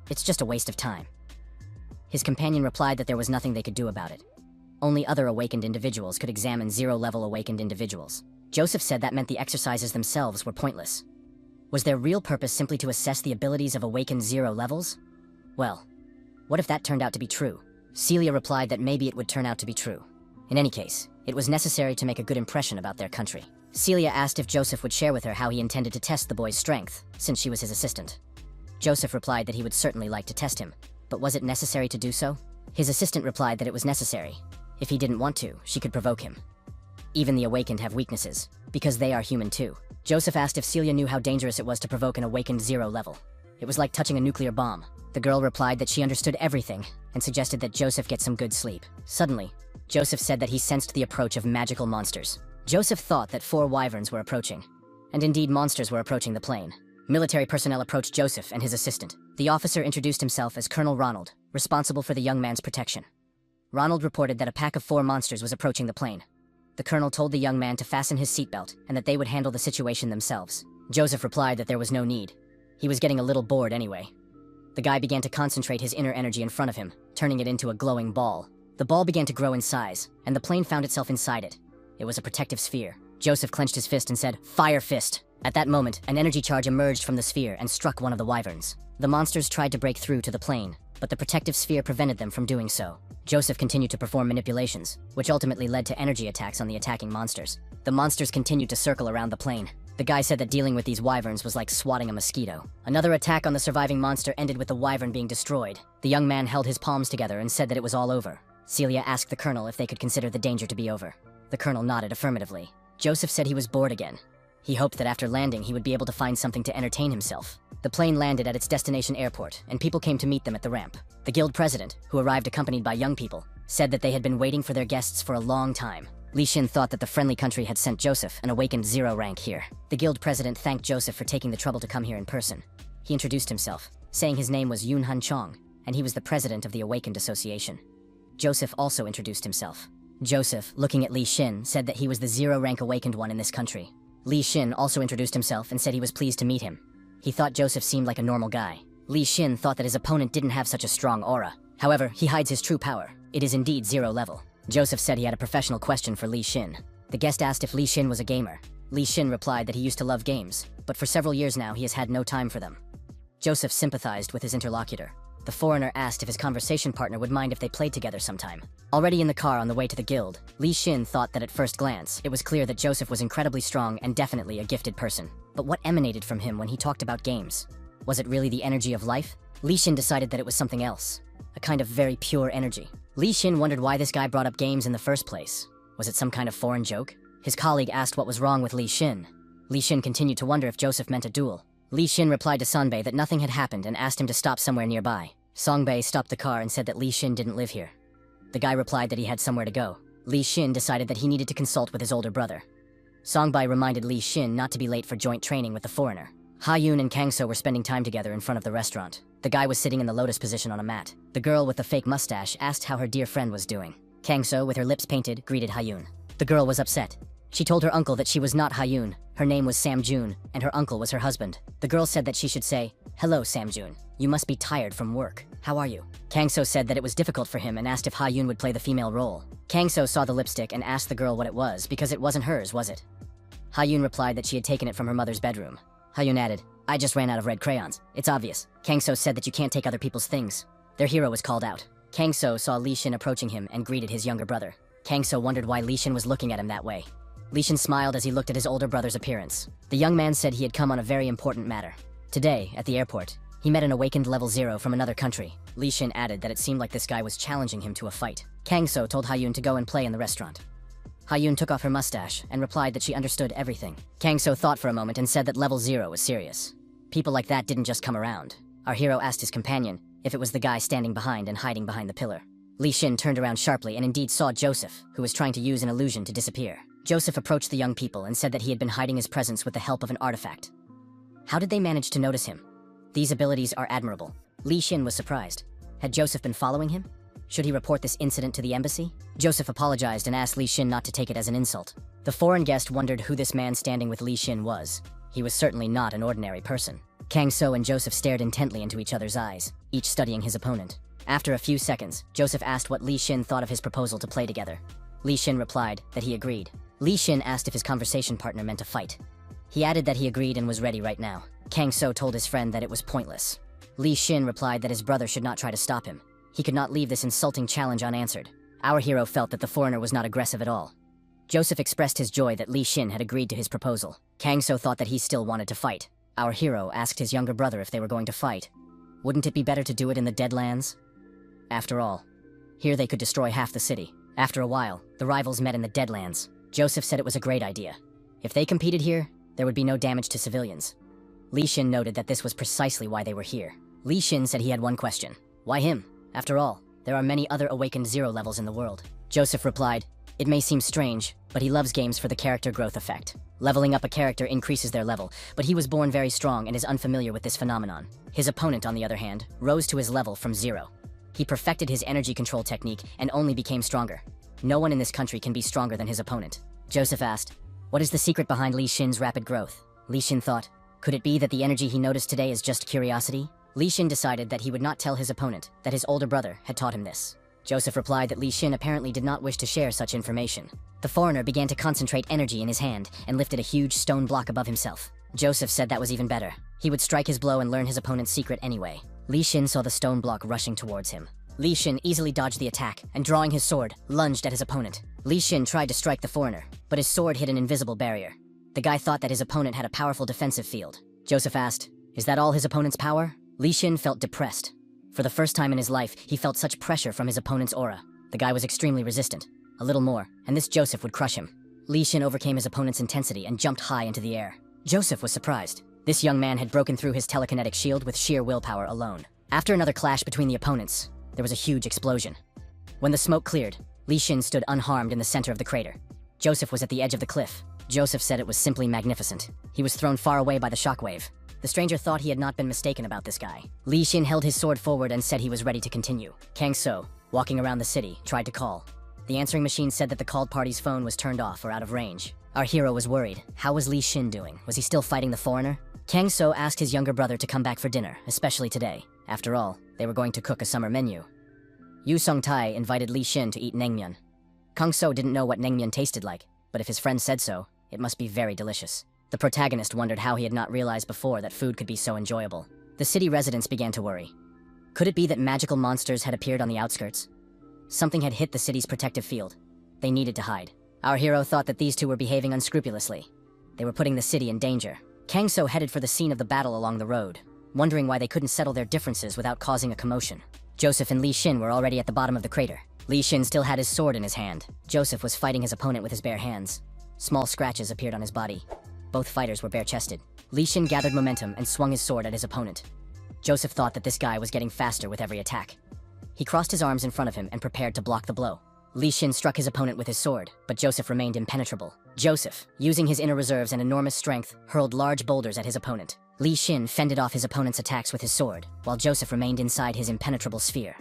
It's just a waste of time. His companion replied that there was nothing they could do about it. Only other awakened individuals could examine 0-level awakened individuals. Joseph said that meant the exercises themselves were pointless. Was their real purpose simply to assess the abilities of awakened 0 levels? Well, what if that turned out to be true? Celia replied that maybe it would turn out to be true. In any case, it was necessary to make a good impression about their country. Celia asked if Joseph would share with her how he intended to test the boy's strength, since she was his assistant. Joseph replied that he would certainly like to test him, but was it necessary to do so? His assistant replied that it was necessary. If he didn't want to, she could provoke him. Even the awakened have weaknesses, because they are human too. Joseph asked if Celia knew how dangerous it was to provoke an awakened 0 level. It was like touching a nuclear bomb. The girl replied that she understood everything, and suggested that Joseph get some good sleep. Suddenly, Joseph said that he sensed the approach of magical monsters. Joseph thought that 4 wyverns were approaching, and indeed monsters were approaching the plane. Military personnel approached Joseph and his assistant. The officer introduced himself as Colonel Ronald, responsible for the young man's protection. Ronald reported that a pack of 4 monsters was approaching the plane. The colonel told the young man to fasten his seatbelt and that they would handle the situation themselves. Joseph replied that there was no need. He was getting a little bored anyway. The guy began to concentrate his inner energy in front of him, turning it into a glowing ball. The ball began to grow in size, and the plane found itself inside it. It was a protective sphere. Joseph clenched his fist and said, "Fire fist!" At that moment, an energy charge emerged from the sphere and struck one of the wyverns. The monsters tried to break through to the plane, but the protective sphere prevented them from doing so. Joseph continued to perform manipulations, which ultimately led to energy attacks on the attacking monsters. The monsters continued to circle around the plane. The guy said that dealing with these wyverns was like swatting a mosquito. Another attack on the surviving monster ended with the wyvern being destroyed. The young man held his palms together and said that it was all over. Celia asked the colonel if they could consider the danger to be over. The colonel nodded affirmatively. Joseph said he was bored again. He hoped that after landing he would be able to find something to entertain himself. The plane landed at its destination airport, and people came to meet them at the ramp. The guild president, who arrived accompanied by young people, said that they had been waiting for their guests for a long time. Li Xin thought that the friendly country had sent Joseph, an awakened 0 rank, here. The guild president thanked Joseph for taking the trouble to come here in person. He introduced himself, saying his name was Yun Han Chong, and he was the president of the Awakened Association. Joseph also introduced himself. Joseph, looking at Li Xin, said that he was the 0 rank awakened one in this country. Li Xin also introduced himself and said he was pleased to meet him. He thought Joseph seemed like a normal guy. Li Xin thought that his opponent didn't have such a strong aura. However, he hides his true power. It is indeed 0 level. Joseph said he had a professional question for Li Xin. The guest asked if Li Xin was a gamer. Li Xin replied that he used to love games, but for several years now he has had no time for them. Joseph sympathized with his interlocutor. The foreigner asked if his conversation partner would mind if they played together sometime. Already in the car on the way to the guild, Li Xin thought that at first glance, it was clear that Joseph was incredibly strong and definitely a gifted person. But what emanated from him when he talked about games? Was it really the energy of life? Li Xin decided that it was something else. A kind of very pure energy. Li Xin wondered why this guy brought up games in the first place. Was it some kind of foreign joke? His colleague asked what was wrong with Li Xin. Li Xin continued to wonder if Joseph meant a duel. Li Xin replied to Songbei that nothing had happened and asked him to stop somewhere nearby. Songbei stopped the car and said that Li Xin didn't live here. The guy replied that he had somewhere to go. Li Xin decided that he needed to consult with his older brother. Songbei reminded Li Xin not to be late for joint training with the foreigner. Ha Yun and Kangso were spending time together in front of the restaurant. The guy was sitting in the lotus position on a mat. The girl with the fake mustache asked how her dear friend was doing. Kangso, with her lips painted, greeted Ha Yun. The girl was upset. She told her uncle that she was not Ha Yun. Her name was Sam Jun, and her uncle was her husband. The girl said that she should say, "Hello, Sam Jun. You must be tired from work. How are you?" Kangso said that it was difficult for him and asked if Ha Yun would play the female role. Kangso saw the lipstick and asked the girl what it was because it wasn't hers, was it? Ha Yun replied that she had taken it from her mother's bedroom. Ha Yun added, "I just ran out of red crayons. It's obvious." Kangso said that you can't take other people's things. Their hero was called out. Kangso saw Li Xin approaching him and greeted his younger brother. Kangso wondered why Li Xin was looking at him that way. Li Xin smiled as he looked at his older brother's appearance. The young man said he had come on a very important matter. Today, at the airport, he met an awakened level 0 from another country. Li Xin added that it seemed like this guy was challenging him to a fight. Kangso told Ha Yun to go and play in the restaurant. Ha Yun took off her mustache and replied that she understood everything. Kangso thought for a moment and said that level 0 was serious. People like that didn't just come around. Our hero asked his companion if it was the guy standing behind and hiding behind the pillar. Li Xin turned around sharply and indeed saw Joseph, who was trying to use an illusion to disappear. Joseph approached the young people and said that he had been hiding his presence with the help of an artifact. How did they manage to notice him? These abilities are admirable. Li Xin was surprised. Had Joseph been following him? Should he report this incident to the embassy? Joseph apologized and asked Li Xin not to take it as an insult. The foreign guest wondered who this man standing with Li Xin was. He was certainly not an ordinary person. Kangso and Joseph stared intently into each other's eyes, each studying his opponent. After a few seconds, Joseph asked what Li Xin thought of his proposal to play together. Li Xin replied that he agreed. Li Xin asked if his conversation partner meant a fight. He added that he agreed and was ready right now. Kangso told his friend that it was pointless. Li Xin replied that his brother should not try to stop him. He could not leave this insulting challenge unanswered. Our hero felt that the foreigner was not aggressive at all. Joseph expressed his joy that Li Xin had agreed to his proposal. Kangso thought that he still wanted to fight. Our hero asked his younger brother if they were going to fight. Wouldn't it be better to do it in the Deadlands? After all, here they could destroy half the city. After a while, the rivals met in the Deadlands. Joseph said it was a great idea. If they competed here, there would be no damage to civilians. Li Xin noted that this was precisely why they were here. Li Xin said he had one question. Why him? After all, there are many other awakened 0 levels in the world. Joseph replied, "It may seem strange, but he loves games for the character growth effect. Leveling up a character increases their level, but he was born very strong and is unfamiliar with this phenomenon. His opponent, on the other hand, rose to his level from 0. He perfected his energy control technique and only became stronger. No one in this country can be stronger than his opponent." Joseph asked, "What is the secret behind Li Xin's rapid growth?" Li Xin thought, could it be that the energy he noticed today is just curiosity? Li Xin decided that he would not tell his opponent that his older brother had taught him this. Joseph replied that Li Xin apparently did not wish to share such information. The foreigner began to concentrate energy in his hand and lifted a huge stone block above himself. Joseph said that was even better. He would strike his blow and learn his opponent's secret anyway. Li Xin saw the stone block rushing towards him. Li Xin easily dodged the attack and, drawing his sword, lunged at his opponent. Li Xin tried to strike the foreigner, but his sword hit an invisible barrier. The guy thought that his opponent had a powerful defensive field. Joseph asked, "Is that all his opponent's power?" Li Xin felt depressed. For the first time in his life, he felt such pressure from his opponent's aura. The guy was extremely resistant. A little more, and this Joseph would crush him. Li Xin overcame his opponent's intensity and jumped high into the air. Joseph was surprised. This young man had broken through his telekinetic shield with sheer willpower alone. After another clash between the opponents, there was a huge explosion. When the smoke cleared, Li Xin stood unharmed in the center of the crater. Joseph was at the edge of the cliff. Joseph said it was simply magnificent. He was thrown far away by the shockwave. The stranger thought he had not been mistaken about this guy. Li Xin held his sword forward and said he was ready to continue. Kang So, walking around the city, tried to call. The answering machine said that the called party's phone was turned off or out of range. Our hero was worried. How was Li Xin doing? Was he still fighting the foreigner? Kang So asked his younger brother to come back for dinner, especially today. After all, they were going to cook a summer menu. Yu Song Tai invited Li Xin to eat naengmyeon. Kang So didn't know what naengmyeon tasted like, but if his friend said so, it must be very delicious. The protagonist wondered how he had not realized before that food could be so enjoyable. The city residents began to worry. Could it be that magical monsters had appeared on the outskirts? Something had hit the city's protective field. They needed to hide. Our hero thought that these two were behaving unscrupulously. They were putting the city in danger. Kang So headed for the scene of the battle along the road, wondering why they couldn't settle their differences without causing a commotion. Joseph and Li Xin were already at the bottom of the crater. Li Xin still had his sword in his hand. Joseph was fighting his opponent with his bare hands. Small scratches appeared on his body. Both fighters were bare-chested. Li Xin gathered momentum and swung his sword at his opponent. Joseph thought that this guy was getting faster with every attack. He crossed his arms in front of him and prepared to block the blow. Li Xin struck his opponent with his sword, but Joseph remained impenetrable. Joseph, using his inner reserves and enormous strength, hurled large boulders at his opponent. Li Xin fended off his opponent's attacks with his sword, while Joseph remained inside his impenetrable sphere.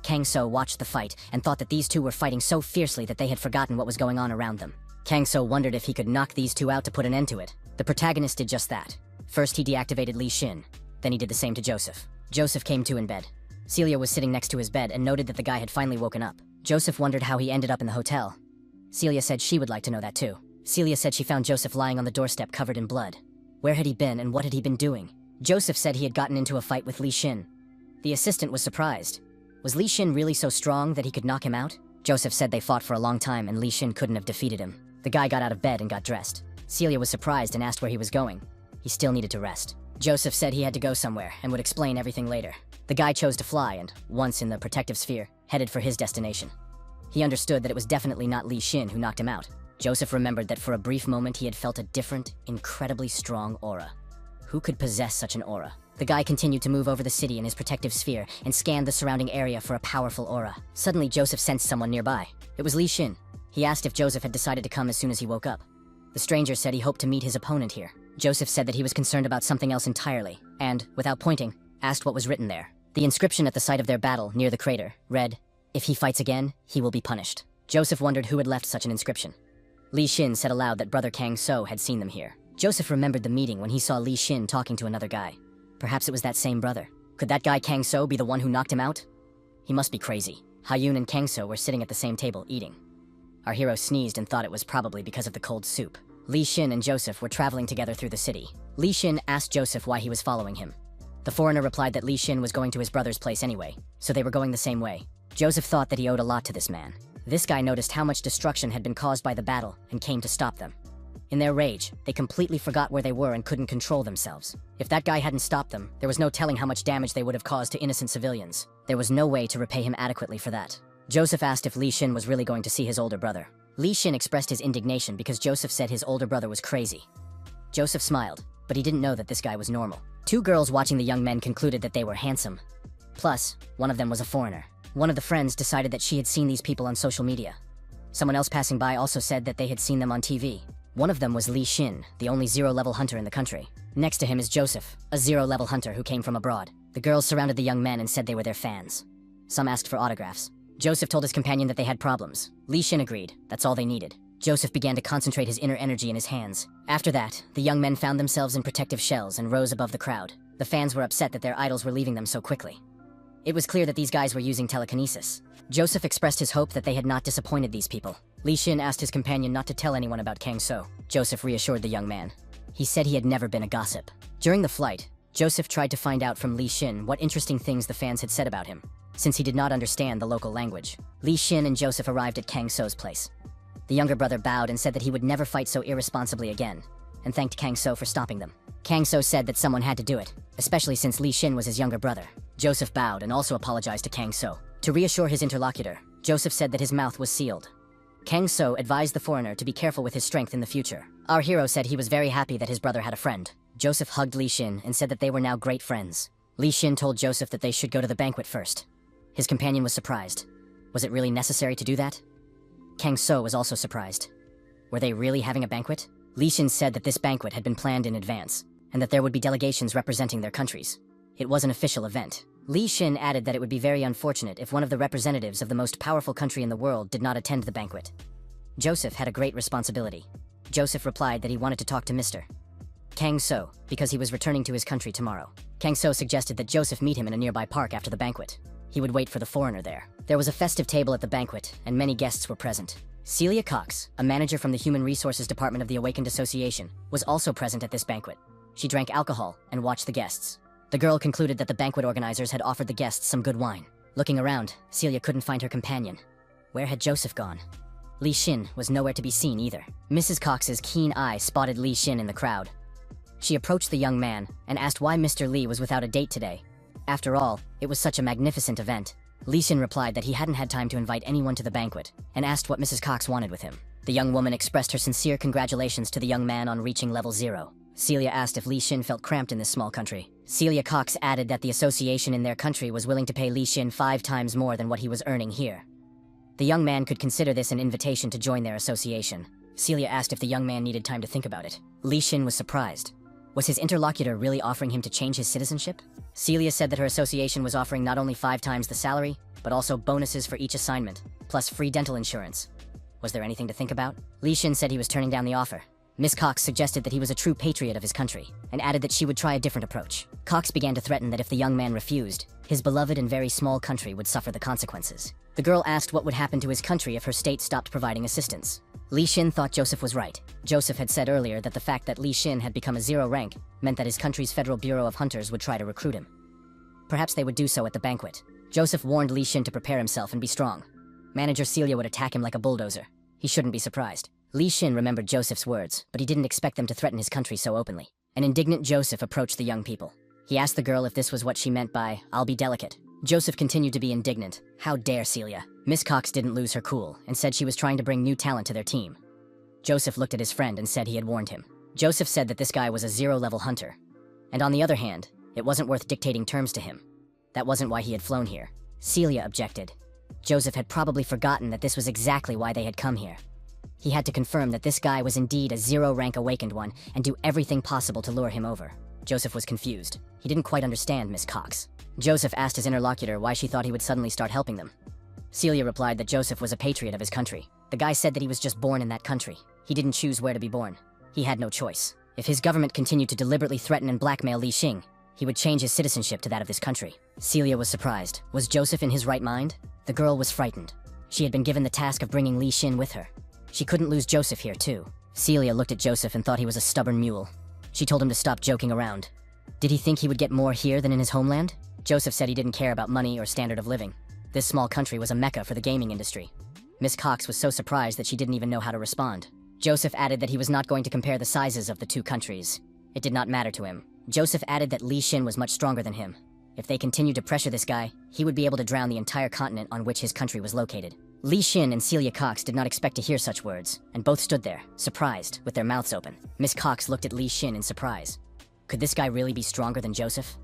Kang So watched the fight and thought that these two were fighting so fiercely that they had forgotten what was going on around them. Kang So wondered if he could knock these two out to put an end to it. The protagonist did just that. First he deactivated Li Xin, then he did the same to Joseph. Joseph came to in bed. Celia was sitting next to his bed and noted that the guy had finally woken up. Joseph wondered how he ended up in the hotel. Celia said she would like to know that too. Celia said she found Joseph lying on the doorstep covered in blood. Where had he been and what had he been doing? Joseph said he had gotten into a fight with Li Xin. The assistant was surprised. Was Li Xin really so strong that he could knock him out? Joseph said they fought for a long time and Li Xin couldn't have defeated him. The guy got out of bed and got dressed. Celia was surprised and asked where he was going. He still needed to rest. Joseph said he had to go somewhere and would explain everything later. The guy chose to fly and, once in the protective sphere, headed for his destination. He understood that it was definitely not Li Xin who knocked him out. Joseph remembered that for a brief moment he had felt a different, incredibly strong aura. Who could possess such an aura? The guy continued to move over the city in his protective sphere and scanned the surrounding area for a powerful aura. Suddenly Joseph sensed someone nearby. It was Li Xin. He asked if Joseph had decided to come as soon as he woke up. The stranger said he hoped to meet his opponent here. Joseph said that he was concerned about something else entirely, and, without pointing, asked what was written there. The inscription at the site of their battle, near the crater, read, "If he fights again, he will be punished." Joseph wondered who had left such an inscription. Li Xin said aloud that brother Kang So had seen them here. Joseph remembered the meeting when he saw Li Xin talking to another guy. Perhaps it was that same brother. Could that guy Kang So be the one who knocked him out? He must be crazy. Hayun and Kang So were sitting at the same table, eating. Our hero sneezed and thought it was probably because of the cold soup. Li Xin and Joseph were traveling together through the city. Li Xin asked Joseph why he was following him. The foreigner replied that Li Xin was going to his brother's place anyway, so they were going the same way. Joseph thought that he owed a lot to this man. This guy noticed how much destruction had been caused by the battle and came to stop them. In their rage, they completely forgot where they were and couldn't control themselves. If that guy hadn't stopped them, there was no telling how much damage they would have caused to innocent civilians. There was no way to repay him adequately for that. Joseph asked if Li Xin was really going to see his older brother. Li Xin expressed his indignation because Joseph said his older brother was crazy. Joseph smiled, but he didn't know that this guy was normal. Two girls watching the young men concluded that they were handsome. Plus, one of them was a foreigner. One of the friends decided that she had seen these people on social media. Someone else passing by also said that they had seen them on TV. One of them was Li Xin, the only zero-level hunter in the country. Next to him is Joseph, a zero-level hunter who came from abroad. The girls surrounded the young men and said they were their fans. Some asked for autographs. Joseph told his companion that they had problems. Li Xin agreed. That's all they needed. Joseph began to concentrate his inner energy in his hands. After that, the young men found themselves in protective shells and rose above the crowd. The fans were upset that their idols were leaving them so quickly. It was clear that these guys were using telekinesis. Joseph expressed his hope that they had not disappointed these people. Li Xin asked his companion not to tell anyone about Kang So. Joseph reassured the young man. He said he had never been a gossip. During the flight, Joseph tried to find out from Li Xin what interesting things the fans had said about him, since he did not understand the local language. Li Xin and Joseph arrived at Kang So's place. The younger brother bowed and said that he would never fight so irresponsibly again, and thanked Kang So for stopping them. Kang So said that someone had to do it, especially since Li Xin was his younger brother. Joseph bowed and also apologized to Kang So. To reassure his interlocutor, Joseph said that his mouth was sealed. Kang So advised the foreigner to be careful with his strength in the future. Our hero said he was very happy that his brother had a friend. Joseph hugged Li Xin and said that they were now great friends. Li Xin told Joseph that they should go to the banquet first. His companion was surprised. Was it really necessary to do that? Kang So was also surprised. Were they really having a banquet? Li Xin said that this banquet had been planned in advance, and that there would be delegations representing their countries. It was an official event. Li Xin added that it would be very unfortunate if one of the representatives of the most powerful country in the world did not attend the banquet. Joseph had a great responsibility. Joseph replied that he wanted to talk to Mr. Kang So, because he was returning to his country tomorrow. Kang So suggested that Joseph meet him in a nearby park after the banquet. He would wait for the foreigner there. There was a festive table at the banquet, and many guests were present. Celia Cox, a manager from the Human Resources Department of the Awakened Association, was also present at this banquet. She drank alcohol and watched the guests. The girl concluded that the banquet organizers had offered the guests some good wine. Looking around, Celia couldn't find her companion. Where had Joseph gone? Li Xin was nowhere to be seen either. Mrs. Cox's keen eye spotted Li Xin in the crowd. She approached the young man and asked why Mr. Li was without a date today. After all, it was such a magnificent event. Li Xin replied that he hadn't had time to invite anyone to the banquet and asked what Mrs. Cox wanted with him. The young woman expressed her sincere congratulations to the young man on reaching level 0. Celia asked if Li Xin felt cramped in this small country. Celia Cox added that the association in their country was willing to pay Li Xin 5 times more than what he was earning here. The young man could consider this an invitation to join their association. Celia asked if the young man needed time to think about it. Li Xin was surprised. Was his interlocutor really offering him to change his citizenship? Celia said that her association was offering not only 5 times the salary, but also bonuses for each assignment, plus free dental insurance. Was there anything to think about? Li Xin said he was turning down the offer. Miss Cox suggested that he was a true patriot of his country, and added that she would try a different approach. Cox began to threaten that if the young man refused, his beloved and very small country would suffer the consequences. The girl asked what would happen to his country if her state stopped providing assistance. Li Xin thought Joseph was right. Joseph had said earlier that the fact that Li Xin had become a 0 rank meant that his country's Federal Bureau of Hunters would try to recruit him. Perhaps they would do so at the banquet. Joseph warned Li Xin to prepare himself and be strong. Manager Celia would attack him like a bulldozer. He shouldn't be surprised. Li Xin remembered Joseph's words, but he didn't expect them to threaten his country so openly. An indignant Joseph approached the young people. He asked the girl if this was what she meant by, "I'll be delicate." Joseph continued to be indignant. How dare Celia? Miss Cox didn't lose her cool and said she was trying to bring new talent to their team. Joseph looked at his friend and said he had warned him. Joseph said that this guy was a 0-level hunter. And on the other hand, it wasn't worth dictating terms to him. That wasn't why he had flown here. Celia objected. Joseph had probably forgotten that this was exactly why they had come here. He had to confirm that this guy was indeed a 0-rank awakened one and do everything possible to lure him over. Joseph was confused. He didn't quite understand Miss Cox. Joseph asked his interlocutor why she thought he would suddenly start helping them. Celia replied that Joseph was a patriot of his country. The guy said that he was just born in that country. He didn't choose where to be born. He had no choice. If his government continued to deliberately threaten and blackmail Li Xin, he would change his citizenship to that of this country. Celia was surprised. Was Joseph in his right mind? The girl was frightened. She had been given the task of bringing Li Xin with her. She couldn't lose Joseph here, too. Celia looked at Joseph and thought he was a stubborn mule. She told him to stop joking around. Did he think he would get more here than in his homeland? Joseph said he didn't care about money or standard of living. This small country was a mecca for the gaming industry. Miss Cox was so surprised that she didn't even know how to respond. Joseph added that he was not going to compare the sizes of the 2 countries. It did not matter to him. Joseph added that Li Xin was much stronger than him. If they continued to pressure this guy, he would be able to drown the entire continent on which his country was located. Li Xin and Celia Cox did not expect to hear such words, and both stood there, surprised, with their mouths open. Miss Cox looked at Li Xin in surprise. Could this guy really be stronger than Joseph?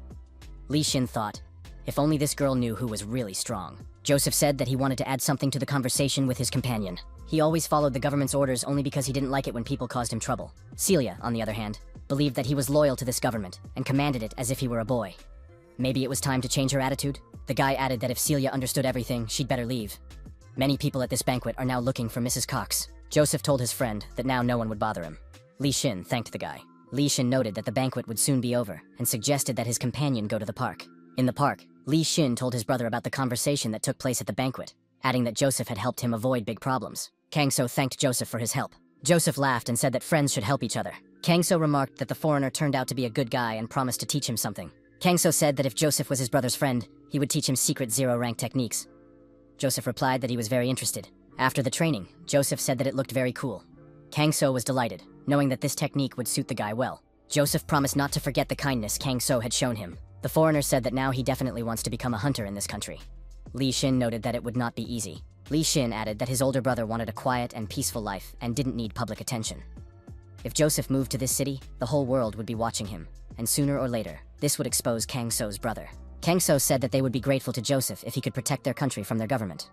Li Xin thought, if only this girl knew who was really strong. Joseph said that he wanted to add something to the conversation with his companion. He always followed the government's orders only because he didn't like it when people caused him trouble. Celia, on the other hand, believed that he was loyal to this government and commanded it as if he were a boy. Maybe it was time to change her attitude? The guy added that if Celia understood everything, she'd better leave. Many people at this banquet are now looking for Mrs. Cox. Joseph told his friend that now no one would bother him. Li Xin thanked the guy. Li Xin noted that the banquet would soon be over and suggested that his companion go to the park. In the park, Li Xin told his brother about the conversation that took place at the banquet, adding that Joseph had helped him avoid big problems. Kang So thanked Joseph for his help. Joseph laughed and said that friends should help each other. Kang So remarked that the foreigner turned out to be a good guy and promised to teach him something. Kang So said that if Joseph was his brother's friend, he would teach him secret 0-rank techniques. Joseph replied that he was very interested. After the training, Joseph said that it looked very cool. Kang So was delighted, knowing that this technique would suit the guy well. Joseph promised not to forget the kindness Kang So had shown him. The foreigner said that now he definitely wants to become a hunter in this country. Li Xin noted that it would not be easy. Li Xin added that his older brother wanted a quiet and peaceful life and didn't need public attention. If Joseph moved to this city, the whole world would be watching him, and sooner or later, this would expose Kang So's brother. Kang So said that they would be grateful to Joseph if he could protect their country from their government.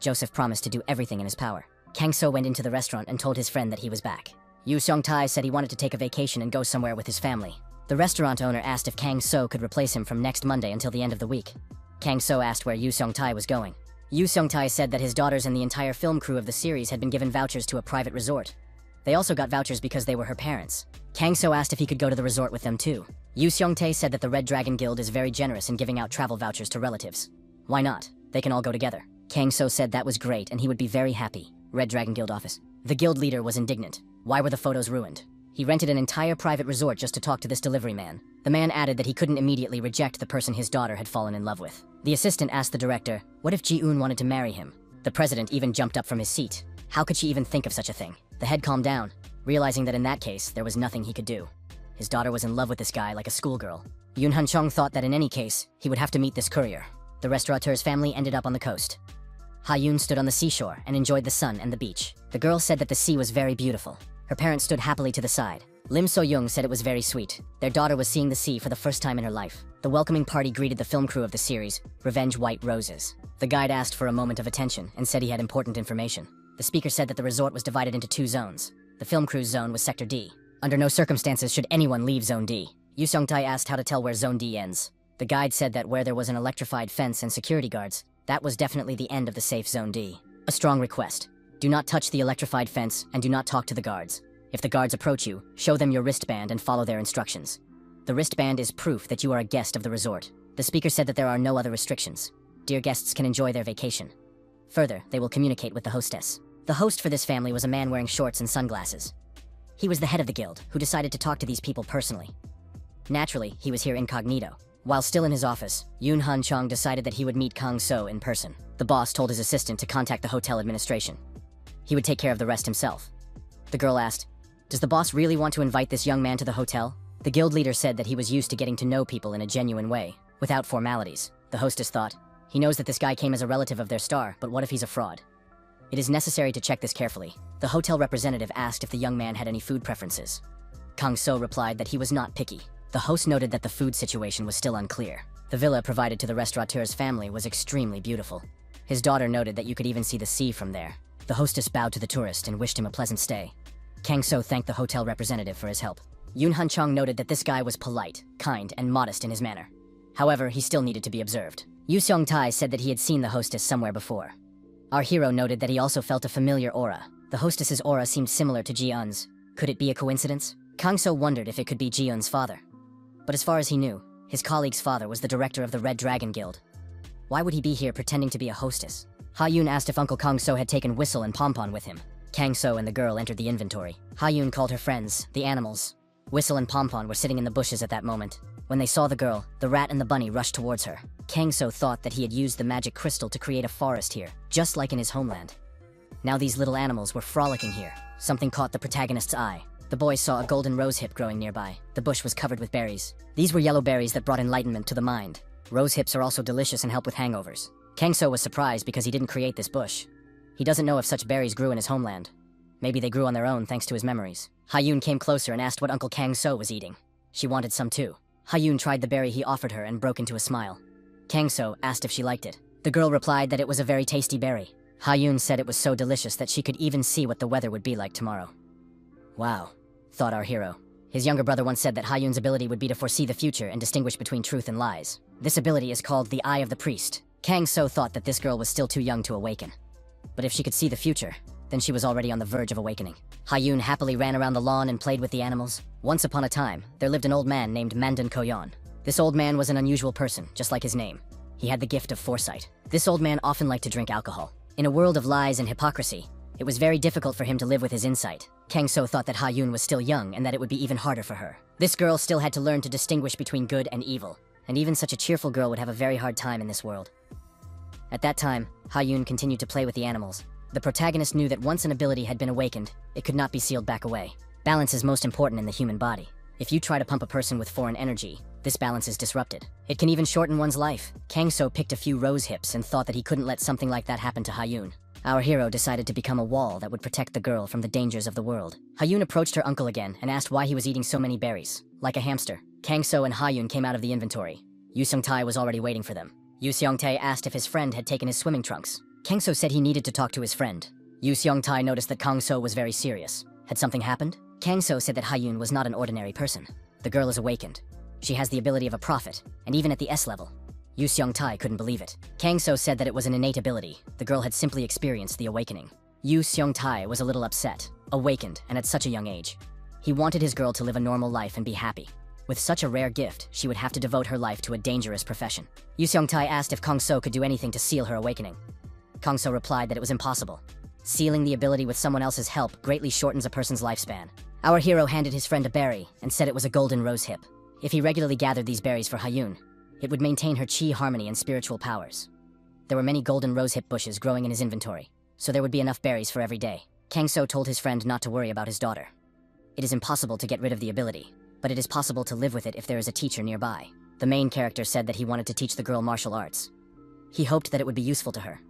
Joseph promised to do everything in his power. Kang So went into the restaurant and told his friend that he was back. Yu Seong-tai said he wanted to take a vacation and go somewhere with his family. The restaurant owner asked if Kang So could replace him from next Monday until the end of the week. Kang So asked where Yu Seong-tai was going. Yu Seong-tai said that his daughters and the entire film crew of the series had been given vouchers to a private resort. They also got vouchers because they were her parents. Kang So asked if he could go to the resort with them too. Yu Seong-tae said that the Red Dragon Guild is very generous in giving out travel vouchers to relatives. Why not? They can all go together. Kang So said that was great and he would be very happy. Red Dragon Guild office. The guild leader was indignant. Why were the photos ruined? He rented an entire private resort just to talk to this delivery man. The man added that he couldn't immediately reject the person his daughter had fallen in love with. The assistant asked the director, what if Ji-eun wanted to marry him? The president even jumped up from his seat. How could she even think of such a thing? The head calmed down, realizing that in that case, there was nothing he could do. His daughter was in love with this guy like a schoolgirl. Yoon Han-chong thought that in any case, he would have to meet this courier. The restaurateur's family ended up on the coast. Ha-yoon stood on the seashore and enjoyed the sun and the beach. The girl said that the sea was very beautiful. Her parents stood happily to the side. Lim So-young said it was very sweet. Their daughter was seeing the sea for the first time in her life. The welcoming party greeted the film crew of the series, Revenge White Roses. The guide asked for a moment of attention and said he had important information. The speaker said that the resort was divided into 2 zones. The film crew's zone was Sector D. Under no circumstances should anyone leave Zone D. Yu Seong-tae asked how to tell where Zone D ends. The guide said that where there was an electrified fence and security guards, that was definitely the end of the safe Zone D. A strong request. Do not touch the electrified fence and do not talk to the guards. If the guards approach you, show them your wristband and follow their instructions. The wristband is proof that you are a guest of the resort. The speaker said that there are no other restrictions. Dear guests can enjoy their vacation. Further, they will communicate with the hostess. The host for this family was a man wearing shorts and sunglasses. He was the head of the guild, who decided to talk to these people personally. Naturally, he was here incognito. While still in his office, Yoon Han-chong decided that he would meet Kang So in person. The boss told his assistant to contact the hotel administration. He would take care of the rest himself. The girl asked, does the boss really want to invite this young man to the hotel? The guild leader said that he was used to getting to know people in a genuine way, without formalities. The hostess thought, he knows that this guy came as a relative of their star, but what if he's a fraud? It is necessary to check this carefully. The hotel representative asked if the young man had any food preferences. Kang So replied that he was not picky. The host noted that the food situation was still unclear. The villa provided to the restaurateur's family was extremely beautiful. His daughter noted that you could even see the sea from there. The hostess bowed to the tourist and wished him a pleasant stay. Kang So thanked the hotel representative for his help. Yoon Han-chong noted that this guy was polite, kind, and modest in his manner. However, he still needed to be observed. Yu Seong-tae said that he had seen the hostess somewhere before. Our hero noted that he also felt a familiar aura. The hostess's aura seemed similar to Ji-eun's. Could it be a coincidence? Kang So wondered if it could be Ji-eun's father. But as far as he knew, his colleague's father was the director of the Red Dragon Guild. Why would he be here pretending to be a hostess? Ha-yoon asked if Uncle Kang So had taken Whistle and Pompon with him. Kang So and the girl entered the inventory. Ha-yoon called her friends, the animals. Whistle and Pompon were sitting in the bushes at that moment. When they saw the girl, the rat and the bunny rushed towards her. Kang So thought that he had used the magic crystal to create a forest here, just like in his homeland. Now these little animals were frolicking here. Something caught the protagonist's eye. The boys saw a golden rosehip growing nearby. The bush was covered with berries. These were yellow berries that brought enlightenment to the mind. Rosehips are also delicious and help with hangovers. Kang So was surprised because he didn't create this bush. He doesn't know if such berries grew in his homeland. Maybe they grew on their own thanks to his memories. Ha-yoon came closer and asked what Uncle Kang So was eating. She wanted some too. Ha-yoon tried the berry he offered her and broke into a smile. Kang So asked if she liked it. The girl replied that it was a very tasty berry. Ha-yoon said it was so delicious that she could even see what the weather would be like tomorrow. Wow, thought our hero. His younger brother once said that Ha-yoon's ability would be to foresee the future and distinguish between truth and lies. This ability is called the Eye of the Priest. Kang So thought that this girl was still too young to awaken. But if she could see the future, then she was already on the verge of awakening. Ha-yoon happily ran around the lawn and played with the animals. Once upon a time, there lived an old man named Mandan Koyon. This old man was an unusual person, just like his name. He had the gift of foresight. This old man often liked to drink alcohol. In a world of lies and hypocrisy, it was very difficult for him to live with his insight. Kang So thought that Ha-yoon was still young and that it would be even harder for her. This girl still had to learn to distinguish between good and evil, and even such a cheerful girl would have a very hard time in this world. At that time, Ha-yoon continued to play with the animals. The protagonist knew that once an ability had been awakened, it could not be sealed back away. Balance is most important in the human body. If you try to pump a person with foreign energy, this balance is disrupted. It can even shorten one's life. Kang So picked a few rose hips and thought that he couldn't let something like that happen to Ha-yoon. Our hero decided to become a wall that would protect the girl from the dangers of the world. Hayun approached her uncle again and asked why he was eating so many berries, like a hamster. Kang-so and Hayun came out of the inventory. Yu Seong-tae was already waiting for them. Yu Seong-tae asked if his friend had taken his swimming trunks. Kang-so said he needed to talk to his friend. Yu Seong-tae noticed that Kang-so was very serious. Had something happened? Kang-so said that Hayun was not an ordinary person. The girl is awakened. She has the ability of a prophet, and even at the S level. Yu Seong-tae couldn't believe it. Kang-so said that it was an innate ability. The girl had simply experienced the awakening. Yu Seong-tae was a little upset, awakened, and at such a young age. He wanted his girl to live a normal life and be happy. With such a rare gift, she would have to devote her life to a dangerous profession. Yu Seong-tae asked if Kang-so could do anything to seal her awakening. Kang-so replied that it was impossible. Sealing the ability with someone else's help greatly shortens a person's lifespan. Our hero handed his friend a berry and said it was a golden rose hip. If he regularly gathered these berries for Hayun, it would maintain her chi harmony and spiritual powers. There were many golden rosehip bushes growing in his inventory, so there would be enough berries for every day. Kang-so told his friend not to worry about his daughter. It is impossible to get rid of the ability, but it is possible to live with it if there is a teacher nearby. The main character said that he wanted to teach the girl martial arts. He hoped that it would be useful to her.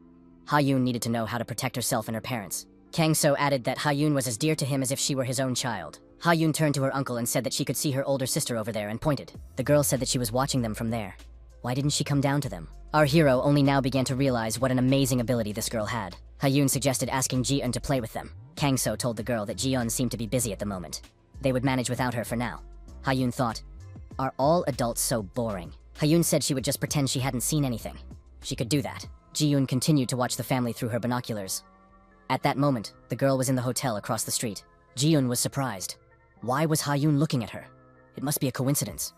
Hayun needed to know how to protect herself and her parents. Kang-so added that Hayun was as dear to him as if she were his own child. Hayun turned to her uncle and said that she could see her older sister over there and pointed. The girl said that she was watching them from there. Why didn't she come down to them? Our hero only now began to realize what an amazing ability this girl had. Hayun suggested asking Ji-eun to play with them. Kang-so told the girl that Ji-eun seemed to be busy at the moment. They would manage without her for now. Hayun thought, are all adults so boring? Hayun said she would just pretend she hadn't seen anything. She could do that. Ji-eun continued to watch the family through her binoculars. At that moment, the girl was in the hotel across the street. Ji-eun was surprised. Why was Hayun looking at her? It must be a coincidence.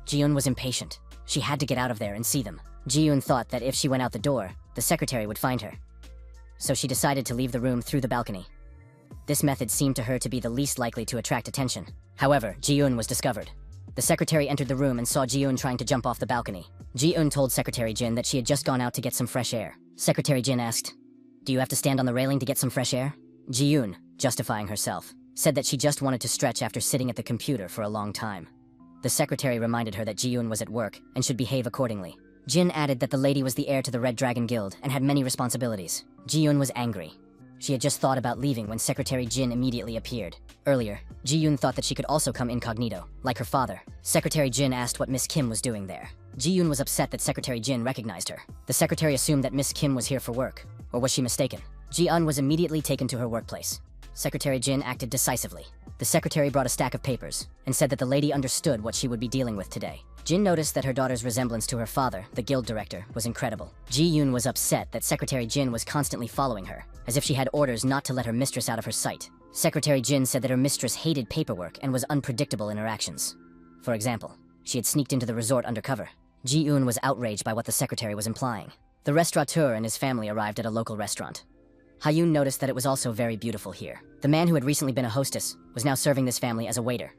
Ji-eun was impatient. She had to get out of there and see them. Ji-eun thought that if she went out the door, the secretary would find her. So she decided to leave the room through the balcony. This method seemed to her to be the least likely to attract attention. However, Ji-eun was discovered. The secretary entered the room and saw Ji-eun trying to jump off the balcony. Ji-eun told Secretary Jin that she had just gone out to get some fresh air. Secretary Jin asked, "Do you have to stand on the railing to get some fresh air?" Ji-eun, justifying herself, said that she just wanted to stretch after sitting at the computer for a long time. The secretary reminded her that Ji-eun was at work and should behave accordingly. Jin added that the lady was the heir to the Red Dragon Guild and had many responsibilities. Ji-eun was angry. She had just thought about leaving when Secretary Jin immediately appeared. Earlier, Ji-eun thought that she could also come incognito, like her father. Secretary Jin asked what Miss Kim was doing there. Ji-eun was upset that Secretary Jin recognized her. The secretary assumed that Miss Kim was here for work, or was she mistaken? Ji-eun was immediately taken to her workplace. Secretary Jin acted decisively. The secretary brought a stack of papers and said that the lady understood what she would be dealing with today. Jin noticed that her daughter's resemblance to her father, the guild director, was incredible. Ji-eun was upset that Secretary Jin was constantly following her, as if she had orders not to let her mistress out of her sight. Secretary Jin said that her mistress hated paperwork and was unpredictable in her actions. For example, she had sneaked into the resort undercover. Ji-eun was outraged by what the secretary was implying. The restaurateur and his family arrived at a local restaurant. Hayun noticed that it was also very beautiful here. The man who had recently been a hostess was now serving this family as a waiter.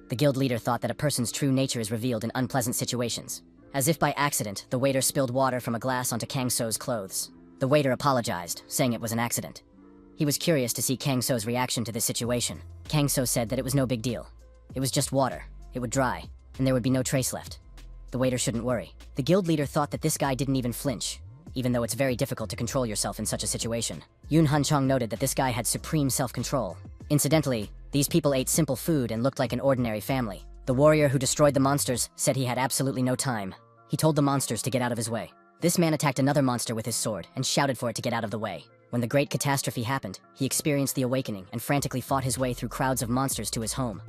The guild leader thought that a person's true nature is revealed in unpleasant situations. As if by accident, the waiter spilled water from a glass onto Kang-so's clothes. The waiter apologized, saying it was an accident. He was curious to see Kang-so's reaction to this situation. Kang-so said that it was no big deal. It was just water. It would dry, and there would be no trace left. The waiter shouldn't worry. The guild leader thought that this guy didn't even flinch, even though it's very difficult to control yourself in such a situation. Yoon Han-chong noted that this guy had supreme self-control. Incidentally, these people ate simple food and looked like an ordinary family. The warrior who destroyed the monsters said he had absolutely no time. He told the monsters to get out of his way. This man attacked another monster with his sword and shouted for it to get out of the way. When the great catastrophe happened, he experienced the awakening and frantically fought his way through crowds of monsters to his home.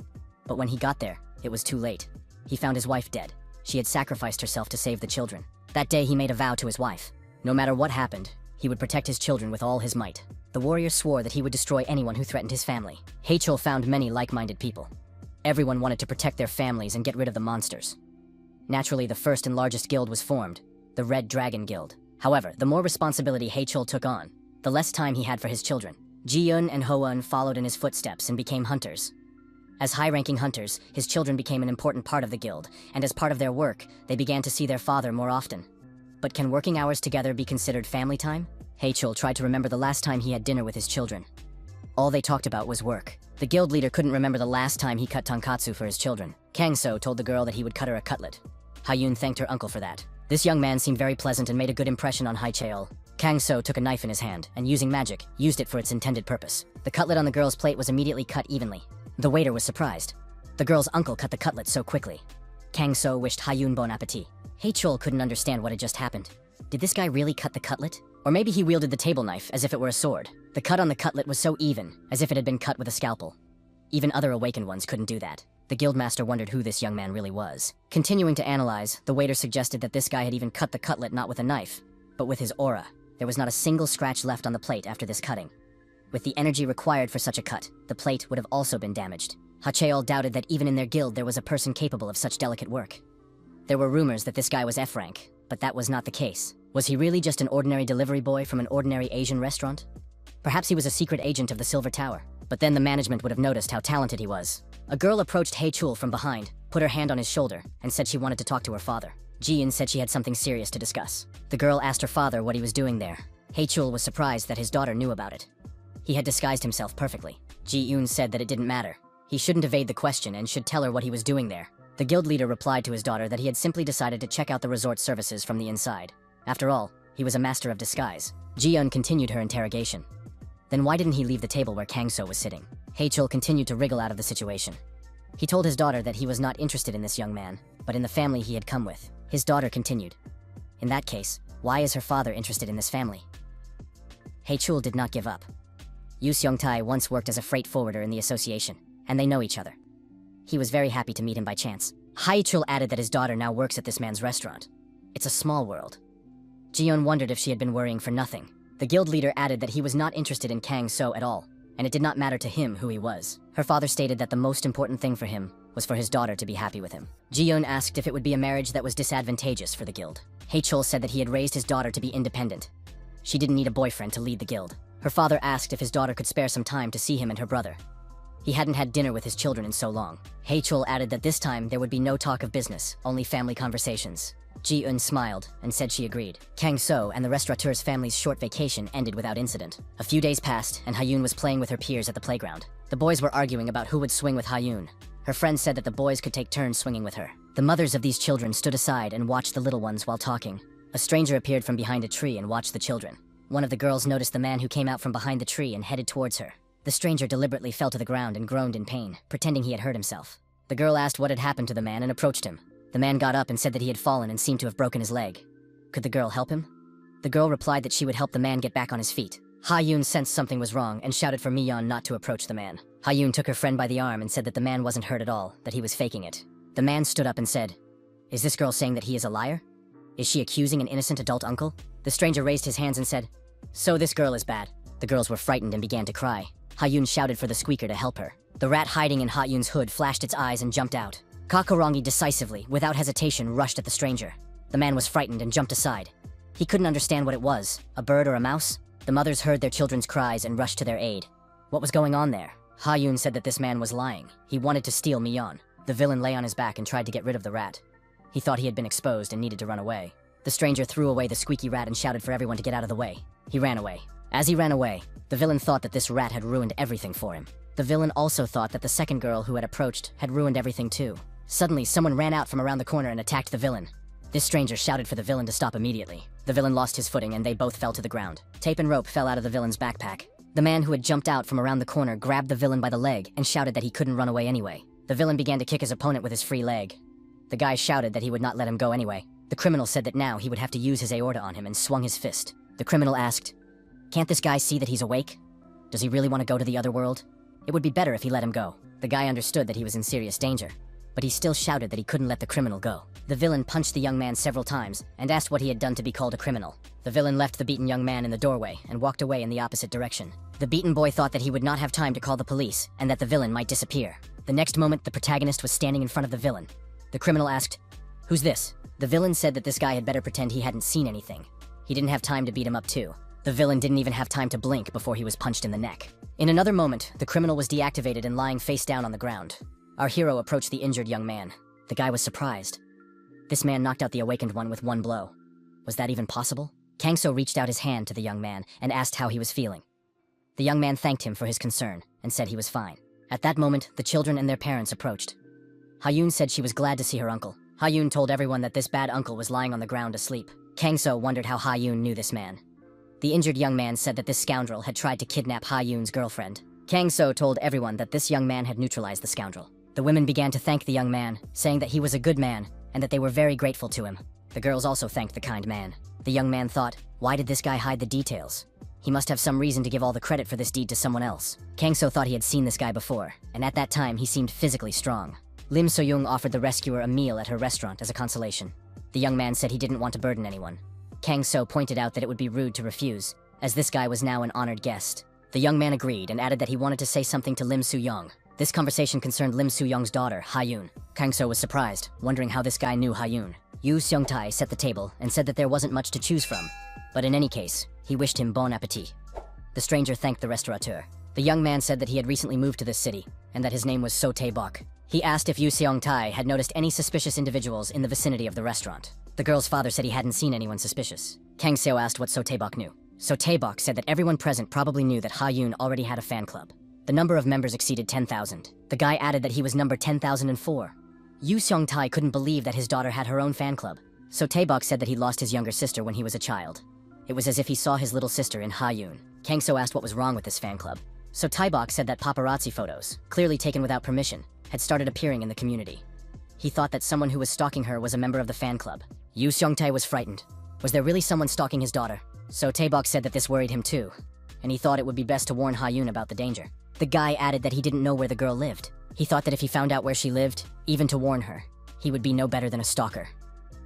But when he got there, it was too late. He found his wife dead. She had sacrificed herself to save the children. That day he made a vow to his wife. No matter what happened, he would protect his children with all his might. The warrior swore that he would destroy anyone who threatened his family. Haechul found many like-minded people. Everyone wanted to protect their families and get rid of the monsters. Naturally, the first and largest guild was formed, the Red Dragon Guild. However, the more responsibility Haechul took on, the less time he had for his children. Ji-eun and Ho-eun followed in his footsteps and became hunters. As high-ranking hunters, his children became an important part of the guild, and as part of their work, they began to see their father more often. But can working hours together be considered family time? Haechul tried to remember the last time he had dinner with his children. All they talked about was work. The guild leader couldn't remember the last time he cut tonkatsu for his children. Kang-so told the girl that he would cut her a cutlet. Hayun thanked her uncle for that. This young man seemed very pleasant and made a good impression on Haechul. Kang So took a knife in his hand and, using magic, used it for its intended purpose. The cutlet on the girl's plate was immediately cut evenly. The waiter was surprised. The girl's uncle cut the cutlet so quickly. Kang So wished Hyun bon appetit. Hae-chul couldn't understand what had just happened. Did this guy really cut the cutlet? Or maybe he wielded the table knife as if it were a sword. The cut on the cutlet was so even, as if it had been cut with a scalpel. Even other awakened ones couldn't do that. The guildmaster wondered who this young man really was. Continuing to analyze, the waiter suggested that this guy had even cut the cutlet not with a knife, but with his aura. There was not a single scratch left on the plate after this cutting. With the energy required for such a cut, the plate would have also been damaged. Hacheol doubted that even in their guild there was a person capable of such delicate work. There were rumors that this guy was F rank, but that was not the case. Was he really just an ordinary delivery boy from an ordinary Asian restaurant? Perhaps he was a secret agent of the Silver Tower, but then the management would have noticed how talented he was. A girl approached Hae-chul from behind, put her hand on his shoulder, and said she wanted to talk to her father. Ji-eun said she had something serious to discuss. The girl asked her father what he was doing there. Hae-chul was surprised that his daughter knew about it. He had disguised himself perfectly. Ji-eun said that it didn't matter. He shouldn't evade the question and should tell her what he was doing there. The guild leader replied to his daughter that he had simply decided to check out the resort services from the inside. After all, he was a master of disguise. Ji-eun continued her interrogation. Then why didn't he leave the table where Kang So was sitting? Hae-chul continued to wriggle out of the situation. He told his daughter that he was not interested in this young man, but in the family he had come with. His daughter continued. In that case, why is her father interested in this family? Hae-chul did not give up. Yu Seong-tae once worked as a freight forwarder in the association, and they know each other. He was very happy to meet him by chance. Hae-chul added that his daughter now works at this man's restaurant. It's a small world. Ji-eun wondered if she had been worrying for nothing. The guild leader added that he was not interested in Kang So at all, and it did not matter to him who he was. Her father stated that the most important thing for him was for his daughter to be happy with him. Ji-eun asked if it would be a marriage that was disadvantageous for the guild. Hae-chul said that he had raised his daughter to be independent. She didn't need a boyfriend to lead the guild. Her father asked if his daughter could spare some time to see him and her brother. He hadn't had dinner with his children in so long. Hae-chul added that this time there would be no talk of business, only family conversations. Ji-eun smiled and said she agreed. Kang So and the restaurateur's family's short vacation ended without incident. A few days passed, and Hyun was playing with her peers at the playground. The boys were arguing about who would swing with Hyun. Her friend said that the boys could take turns swinging with her. The mothers of these children stood aside and watched the little ones while talking. A stranger appeared from behind a tree and watched the children. One of the girls noticed the man who came out from behind the tree and headed towards her. The stranger deliberately fell to the ground and groaned in pain, pretending he had hurt himself. The girl asked what had happened to the man and approached him. The man got up and said that he had fallen and seemed to have broken his leg. Could the girl help him? The girl replied that she would help the man get back on his feet. Hyun sensed something was wrong and shouted for Miyeon not to approach the man. Hyun took her friend by the arm and said that the man wasn't hurt at all, that he was faking it. The man stood up and said, "Is this girl saying that he is a liar? Is she accusing an innocent adult uncle?" The stranger raised his hands and said, "So this girl is bad." The girls were frightened and began to cry. Hyun shouted for the squeaker to help her. The rat hiding in Hyun's hood flashed its eyes and jumped out. Kakarangi decisively, without hesitation, rushed at the stranger. The man was frightened and jumped aside. He couldn't understand what it was, a bird or a mouse? The mothers heard their children's cries and rushed to their aid. What was going on there? Hyun said that this man was lying. He wanted to steal Miyeon. The villain lay on his back and tried to get rid of the rat. He thought he had been exposed and needed to run away. The stranger threw away the squeaky rat and shouted for everyone to get out of the way. He ran away. As he ran away, the villain thought that this rat had ruined everything for him. The villain also thought that the second girl who had approached had ruined everything too. Suddenly, someone ran out from around the corner and attacked the villain. This stranger shouted for the villain to stop immediately. The villain lost his footing and they both fell to the ground. Tape and rope fell out of the villain's backpack. The man who had jumped out from around the corner grabbed the villain by the leg and shouted that he couldn't run away anyway. The villain began to kick his opponent with his free leg. The guy shouted that he would not let him go anyway. The criminal said that now he would have to use his aorta on him and swung his fist. The criminal asked, "Can't this guy see that he's awake? Does he really want to go to the other world? It would be better if he let him go." The guy understood that he was in serious danger, but he still shouted that he couldn't let the criminal go. The villain punched the young man several times and asked what he had done to be called a criminal. The villain left the beaten young man in the doorway and walked away in the opposite direction. The beaten boy thought that he would not have time to call the police and that the villain might disappear. The next moment, the protagonist was standing in front of the villain. The criminal asked, "Who's this?" The villain said that this guy had better pretend he hadn't seen anything. He didn't have time to beat him up too. The villain didn't even have time to blink before he was punched in the neck. In another moment, the criminal was deactivated and lying face down on the ground. Our hero approached the injured young man. The guy was surprised. This man knocked out the awakened one with one blow. Was that even possible? Kang So reached out his hand to the young man and asked how he was feeling. The young man thanked him for his concern and said he was fine. At that moment, the children and their parents approached. Hyun said she was glad to see her uncle. Hyun told everyone that this bad uncle was lying on the ground asleep. Kang So wondered how Hyun knew this man. The injured young man said that this scoundrel had tried to kidnap Ha-yoon's girlfriend. Kang So told everyone that this young man had neutralized the scoundrel. The women began to thank the young man, saying that he was a good man and that they were very grateful to him. The girls also thanked the kind man. The young man thought, why did this guy hide the details? He must have some reason to give all the credit for this deed to someone else. Kang So thought he had seen this guy before, and at that time he seemed physically strong. Lim So-young offered the rescuer a meal at her restaurant as a consolation. The young man said he didn't want to burden anyone. Kang So pointed out that it would be rude to refuse, as this guy was now an honored guest. The young man agreed and added that he wanted to say something to Lim So-young. This conversation concerned Lim So-young's daughter, Ha-yoon. Kang So was surprised, wondering how this guy knew Ha-yoon. Yoo Seong-tae set the table and said that there wasn't much to choose from. But in any case, he wished him bon appetit. The stranger thanked the restaurateur. The young man said that he had recently moved to this city, and that his name was So Tae-bok. He asked if Yoo Seong-tae had noticed any suspicious individuals in the vicinity of the restaurant. The girl's father said he hadn't seen anyone suspicious. Kang Seo asked what So Tae-bok knew. So Tae-bok said that everyone present probably knew that Ha-yoon already had a fan club. The number of members exceeded 10,000. The guy added that he was number 10,004. Yoo Seong-tae couldn't believe that his daughter had her own fan club. So Tae-bok said that he lost his younger sister when he was a child. It was as if he saw his little sister in Ha-yoon. Kang So asked what was wrong with this fan club. So Tae-bok said that paparazzi photos, clearly taken without permission, had started appearing in the community. He thought that someone who was stalking her was a member of the fan club. Yoo Seong-tae was frightened. Was there really someone stalking his daughter? So Tae-bok said that this worried him too, and he thought it would be best to warn Ha-yoon about the danger. The guy added that he didn't know where the girl lived. He thought that if he found out where she lived, even to warn her, he would be no better than a stalker.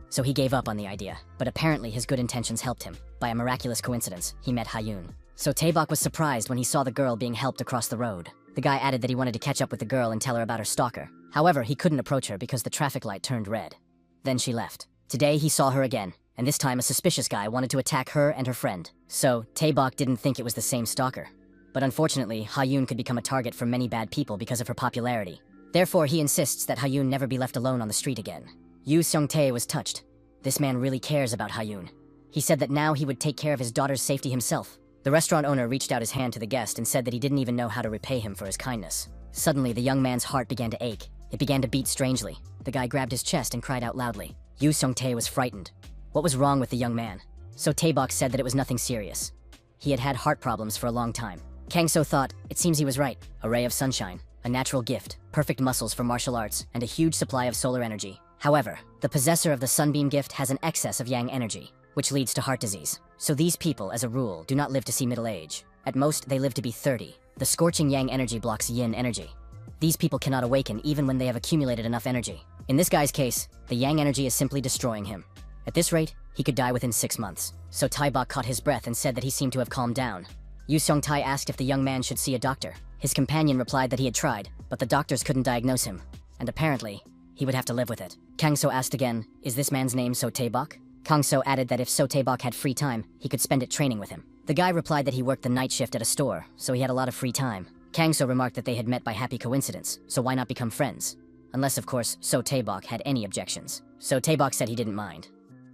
So he gave up on the idea, but apparently his good intentions helped him. By a miraculous coincidence, he met Ha-yoon. So Tae-bok was surprised when he saw the girl being helped across the road. The guy added that he wanted to catch up with the girl and tell her about her stalker. However, he couldn't approach her because the traffic light turned red. Then she left. Today he saw her again, and this time a suspicious guy wanted to attack her and her friend. So Tae-bok didn't think it was the same stalker. But unfortunately, Ha-yoon could become a target for many bad people because of her popularity. Therefore, he insists that Ha-yoon never be left alone on the street again. Yoo Seong-tae was touched. This man really cares about Ha-yoon. He said that now he would take care of his daughter's safety himself. The restaurant owner reached out his hand to the guest and said that he didn't even know how to repay him for his kindness. Suddenly, the young man's heart began to ache. It began to beat strangely. The guy grabbed his chest and cried out loudly. Yoo Seong-tae was frightened. What was wrong with the young man? So Tae-bok said that it was nothing serious. He had had heart problems for a long time. Kang So thought, it seems he was right. A ray of sunshine, a natural gift, perfect muscles for martial arts, and a huge supply of solar energy. However, the possessor of the sunbeam gift has an excess of yang energy, which leads to heart disease. So these people, as a rule, do not live to see middle age. At most, they live to be 30. The scorching yang energy blocks yin energy. These people cannot awaken even when they have accumulated enough energy. In this guy's case, the yang energy is simply destroying him. At this rate, he could die within 6 months. So Tae-bok caught his breath and said that he seemed to have calmed down. Yoo Seong-tae asked if the young man should see a doctor. His companion replied that he had tried, but the doctors couldn't diagnose him. And apparently, he would have to live with it. Kang So asked again, is this man's name So Tae-bok? Kang So added that if So Tae-bok had free time, he could spend it training with him. The guy replied that he worked the night shift at a store, so he had a lot of free time. Kang So remarked that they had met by happy coincidence, so why not become friends? Unless, of course, So Tae-bok had any objections. So Tae-bok said he didn't mind.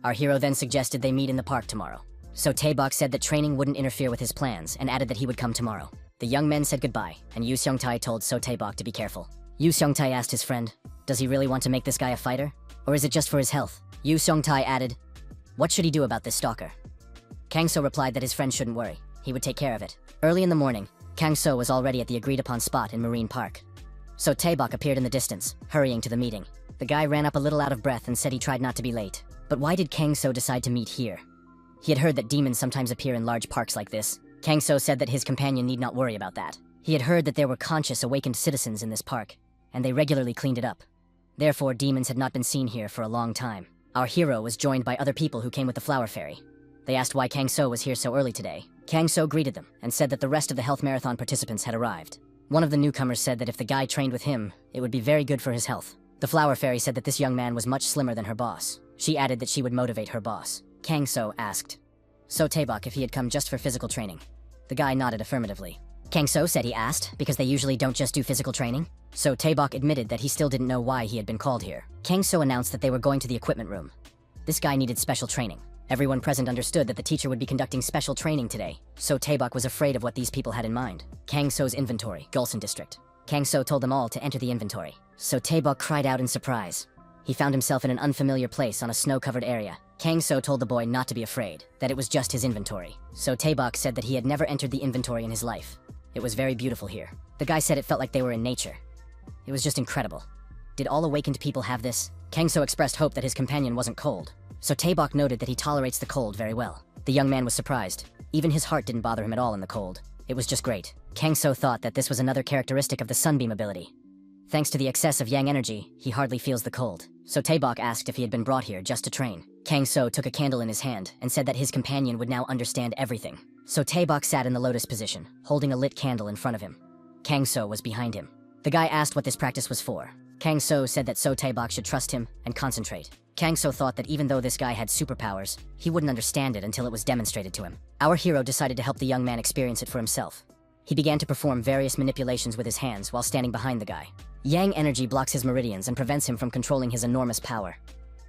Our hero then suggested they meet in the park tomorrow. So Tae-bok said that training wouldn't interfere with his plans and added that he would come tomorrow. The young men said goodbye, and Yoo Seong-tae told So Tae-bok to be careful. Yoo Seong-tae asked his friend, does he really want to make this guy a fighter? Or is it just for his health? Yoo Seong-tae added, what should he do about this stalker? Kang So replied that his friend shouldn't worry. He would take care of it. Early in the morning, Kang So was already at the agreed-upon spot in Marine Park. So Tae-bok appeared in the distance, hurrying to the meeting. The guy ran up a little out of breath and said he tried not to be late. But why did Kang So decide to meet here? He had heard that demons sometimes appear in large parks like this. Kang So said that his companion need not worry about that. He had heard that there were conscious, awakened citizens in this park, and they regularly cleaned it up. Therefore, demons had not been seen here for a long time. Our hero was joined by other people who came with the Flower Fairy. They asked why Kang So was here so early today. Kang So greeted them and said that the rest of the health marathon participants had arrived. One of the newcomers said that if the guy trained with him, it would be very good for his health. The Flower Fairy said that this young man was much slimmer than her boss. She added that she would motivate her boss. Kang So asked So Tae-bok if he had come just for physical training. The guy nodded affirmatively. Kang So said he asked because they usually don't just do physical training. So Tae-bok admitted that he still didn't know why he had been called here. Kang So announced that they were going to the equipment room. This guy needed special training. Everyone present understood that the teacher would be conducting special training today, so Tae-bok was afraid of what these people had in mind. Kang So's inventory, Gulsan District. Kang So told them all to enter the inventory. So Tae-bok cried out in surprise. He found himself in an unfamiliar place on a snow-covered area. Kang So told the boy not to be afraid, that it was just his inventory. So Taebok said that he had never entered the inventory in his life. It was very beautiful here. The guy said it felt like they were in nature. It was just incredible. Did all awakened people have this? Kang So expressed hope that his companion wasn't cold. So Taebok noted that he tolerates the cold very well. The young man was surprised. Even his heart didn't bother him at all in the cold. It was just great. Kang So thought that this was another characteristic of the sunbeam ability. Thanks to the excess of yang energy, he hardly feels the cold. So Taebok asked if he had been brought here just to train. Kang So took a candle in his hand and said that his companion would now understand everything. So Taebok sat in the lotus position, holding a lit candle in front of him. Kang So was behind him. The guy asked what this practice was for. Kang So said that So Taebok should trust him and concentrate. Kang So thought that even though this guy had superpowers, he wouldn't understand it until it was demonstrated to him. Our hero decided to help the young man experience it for himself. He began to perform various manipulations with his hands while standing behind the guy. Yang energy blocks his meridians and prevents him from controlling his enormous power.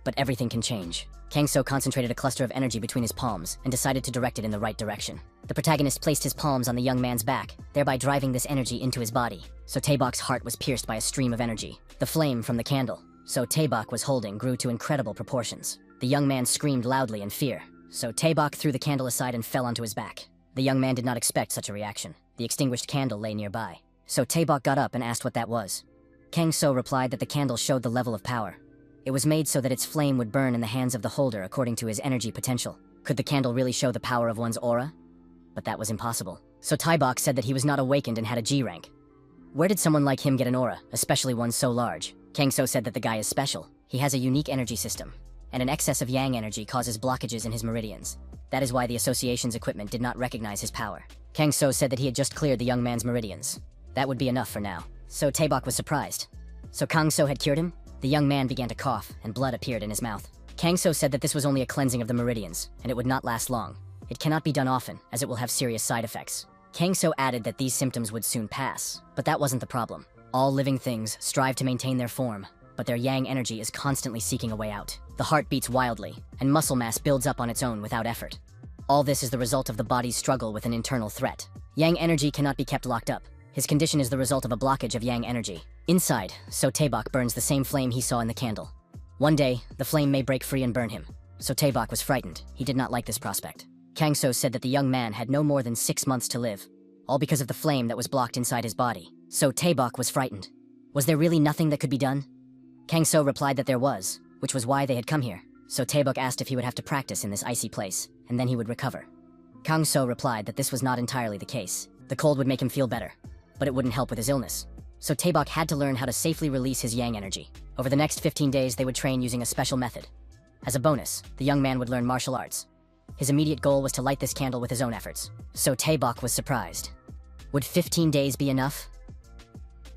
But everything can change. Kang So concentrated a cluster of energy between his palms and decided to direct it in the right direction. The protagonist placed his palms on the young man's back, thereby driving this energy into his body. So Taebok's heart was pierced by a stream of energy. The flame from the candle So Taebok was holding grew to incredible proportions. The young man screamed loudly in fear. So Taebok threw the candle aside and fell onto his back. The young man did not expect such a reaction. The extinguished candle lay nearby. So Taebok got up and asked what that was. Kang So replied that the candle showed the level of power. It was made so that its flame would burn in the hands of the holder according to his energy potential. Could the candle really show the power of one's aura? But that was impossible. So Taebok said that he was not awakened and had a G rank. Where did someone like him get an aura, especially one so large? Kang So said that the guy is special. He has a unique energy system, and an excess of yang energy causes blockages in his meridians. That is why the association's equipment did not recognize his power. Kang So said that he had just cleared the young man's meridians. That would be enough for now. So Taebok was surprised. So Kang So had cured him? The young man began to cough, and blood appeared in his mouth. Kang So said that this was only a cleansing of the meridians, and it would not last long. It cannot be done often, as it will have serious side effects. Kang So added that these symptoms would soon pass, but that wasn't the problem. All living things strive to maintain their form, but their yang energy is constantly seeking a way out. The heart beats wildly, and muscle mass builds up on its own without effort. All this is the result of the body's struggle with an internal threat. Yang energy cannot be kept locked up. His condition is the result of a blockage of yang energy. Inside, So Taebok burns the same flame he saw in the candle. One day, the flame may break free and burn him. So Taebok was frightened. He did not like this prospect. Kang So said that the young man had no more than 6 months to live, all because of the flame that was blocked inside his body. So Taebok was frightened. Was there really nothing that could be done? Kang So replied that there was, which was why they had come here. So Taebok asked if he would have to practice in this icy place, and then he would recover. Kang So replied that this was not entirely the case. The cold would make him feel better, but it wouldn't help with his illness. So Taebok had to learn how to safely release his yang energy. Over the next 15 days, they would train using a special method. As a bonus, the young man would learn martial arts. His immediate goal was to light this candle with his own efforts. So Taebok was surprised. Would 15 days be enough?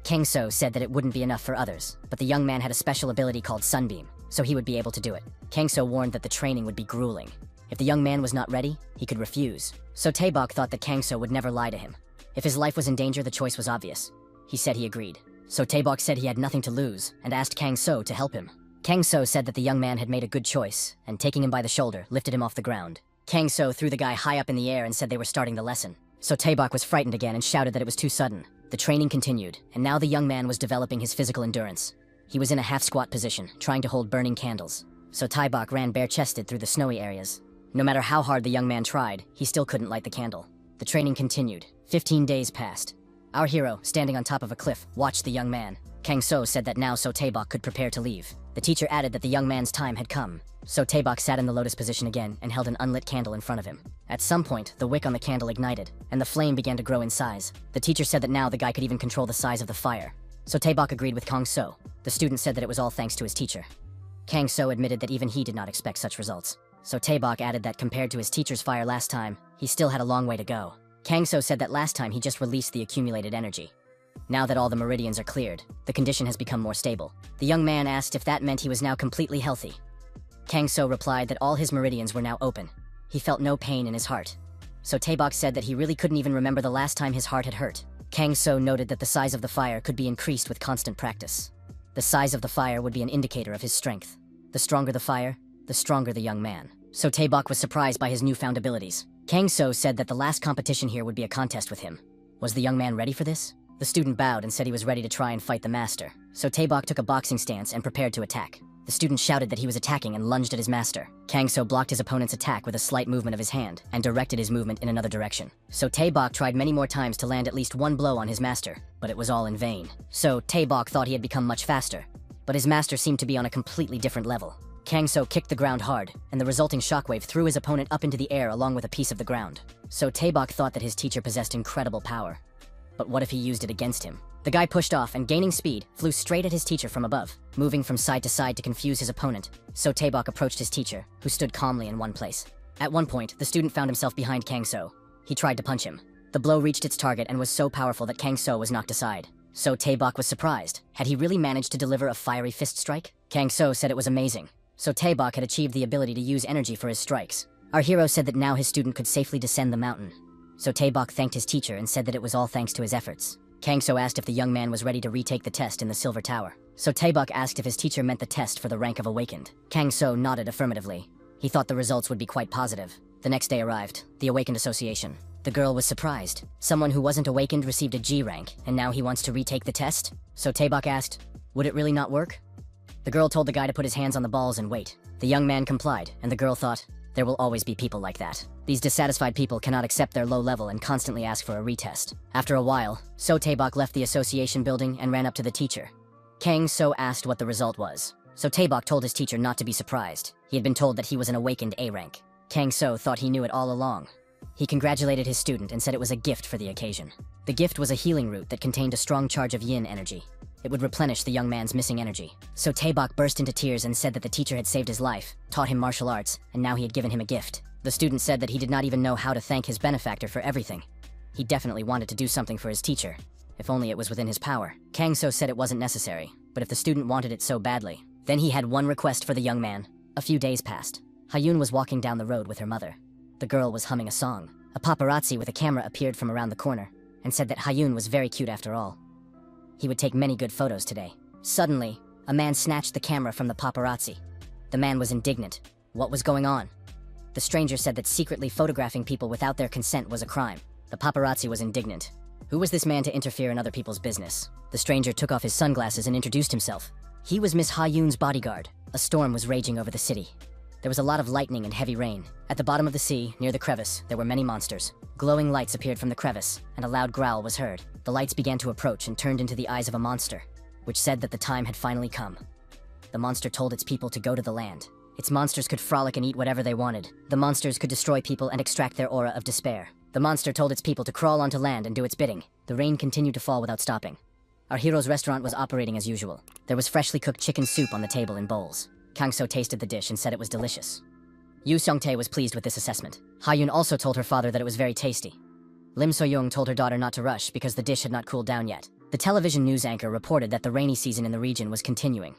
Kang So said that it wouldn't be enough for others, but the young man had a special ability called Sunbeam, so he would be able to do it. Kang So warned that the training would be grueling. If the young man was not ready, he could refuse. So Taebok thought that Kang So would never lie to him. If his life was in danger, the choice was obvious. He said he agreed. So Taebok said he had nothing to lose, and asked Kang So to help him. Kang So said that the young man had made a good choice, and taking him by the shoulder, lifted him off the ground. Kang So threw the guy high up in the air and said they were starting the lesson. So Taebok was frightened again and shouted that it was too sudden. The training continued, and now the young man was developing his physical endurance. He was in a half-squat position, trying to hold burning candles. So Taebok ran bare-chested through the snowy areas. No matter how hard the young man tried, he still couldn't light the candle. The training continued. 15 days passed. Our hero, standing on top of a cliff, watched the young man. Kang So said that now So Taebok could prepare to leave. The teacher added that the young man's time had come. So Taebok sat in the lotus position again and held an unlit candle in front of him. At some point, the wick on the candle ignited, and the flame began to grow in size. The teacher said that now the guy could even control the size of the fire. So Taebok agreed with Kang So. The student said that it was all thanks to his teacher. Kang So admitted that even he did not expect such results. So Taebok added that compared to his teacher's fire last time, he still had a long way to go. Kang So said that last time he just released the accumulated energy. Now that all the meridians are cleared, the condition has become more stable. The young man asked if that meant he was now completely healthy. Kang So replied that all his meridians were now open. He felt no pain in his heart. So Taebok said that he really couldn't even remember the last time his heart had hurt. Kang So noted that the size of the fire could be increased with constant practice. The size of the fire would be an indicator of his strength. The stronger the fire, the stronger the young man. So Taebok was surprised by his newfound abilities. Kang So said that the last competition here would be a contest with him. Was the young man ready for this? The student bowed and said he was ready to try and fight the master. So Taebok took a boxing stance and prepared to attack. The student shouted that he was attacking and lunged at his master. Kang So blocked his opponent's attack with a slight movement of his hand and directed his movement in another direction. So Tae-bok tried many more times to land at least one blow on his master, but it was all in vain. So Tae-bok thought he had become much faster, but his master seemed to be on a completely different level. Kang So kicked the ground hard, and the resulting shockwave threw his opponent up into the air along with a piece of the ground. So Tae-bok thought that his teacher possessed incredible power. But what if he used it against him? The guy pushed off and, gaining speed, flew straight at his teacher from above, moving from side to side to confuse his opponent. So Tae-bok approached his teacher, who stood calmly in one place. At one point, the student found himself behind Kang So. He tried to punch him. The blow reached its target and was so powerful that Kang So was knocked aside. So Tae-bok was surprised. Had he really managed to deliver a fiery fist strike? Kang So said it was amazing. So Tae-bok had achieved the ability to use energy for his strikes. Our hero said that now his student could safely descend the mountain. So Tae-bok thanked his teacher and said that it was all thanks to his efforts. Kang So asked if the young man was ready to retake the test in the Silver Tower. So Tae-bok asked if his teacher meant the test for the rank of Awakened. Kang So nodded affirmatively. He thought the results would be quite positive. The next day arrived, the Awakened Association. The girl was surprised. Someone who wasn't awakened received a G rank, and now he wants to retake the test? So Tae-bok asked, would it really not work? The girl told the guy to put his hands on the balls and wait. The young man complied, and the girl thought, there will always be people like that. These dissatisfied people cannot accept their low level and constantly ask for a retest. After a while, So Tae-bok left the association building and ran up to the teacher. Kang So asked what the result was. So Tae-bok told his teacher not to be surprised. He had been told that he was an awakened A rank. Kang So thought he knew it all along. He congratulated his student and said it was a gift for the occasion. The gift was a healing root that contained a strong charge of yin energy. It would replenish the young man's missing energy. So Tae-bok burst into tears and said that the teacher had saved his life, taught him martial arts, and now he had given him a gift. The student said that he did not even know how to thank his benefactor for everything. He definitely wanted to do something for his teacher, if only it was within his power. Kang So said it wasn't necessary, but if the student wanted it so badly, then he had one request for the young man. A few days passed. Hyun was walking down the road with her mother. The girl was humming a song. A paparazzi with a camera appeared from around the corner and said that Hyun was very cute after all. He would take many good photos today. Suddenly, a man snatched the camera from the paparazzi. The man was indignant. What was going on? The stranger said that secretly photographing people without their consent was a crime. The paparazzi was indignant. Who was this man to interfere in other people's business? The stranger took off his sunglasses and introduced himself. He was Miss Ha-yoon's bodyguard. A storm was raging over the city. There was a lot of lightning and heavy rain. At the bottom of the sea, near the crevice, there were many monsters. Glowing lights appeared from the crevice, and a loud growl was heard. The lights began to approach and turned into the eyes of a monster, which said that the time had finally come. The monster told its people to go to the land. Its monsters could frolic and eat whatever they wanted. The monsters could destroy people and extract their aura of despair. The monster told its people to crawl onto land and do its bidding. The rain continued to fall without stopping. Our hero's restaurant was operating as usual. There was freshly cooked chicken soup on the table in bowls. Kang So tasted the dish and said it was delicious. Yoo Seong-tae was pleased with this assessment. Ha-yoon also told her father that it was very tasty. Lim So-young told her daughter not to rush because the dish had not cooled down yet. The television news anchor reported that the rainy season in the region was continuing.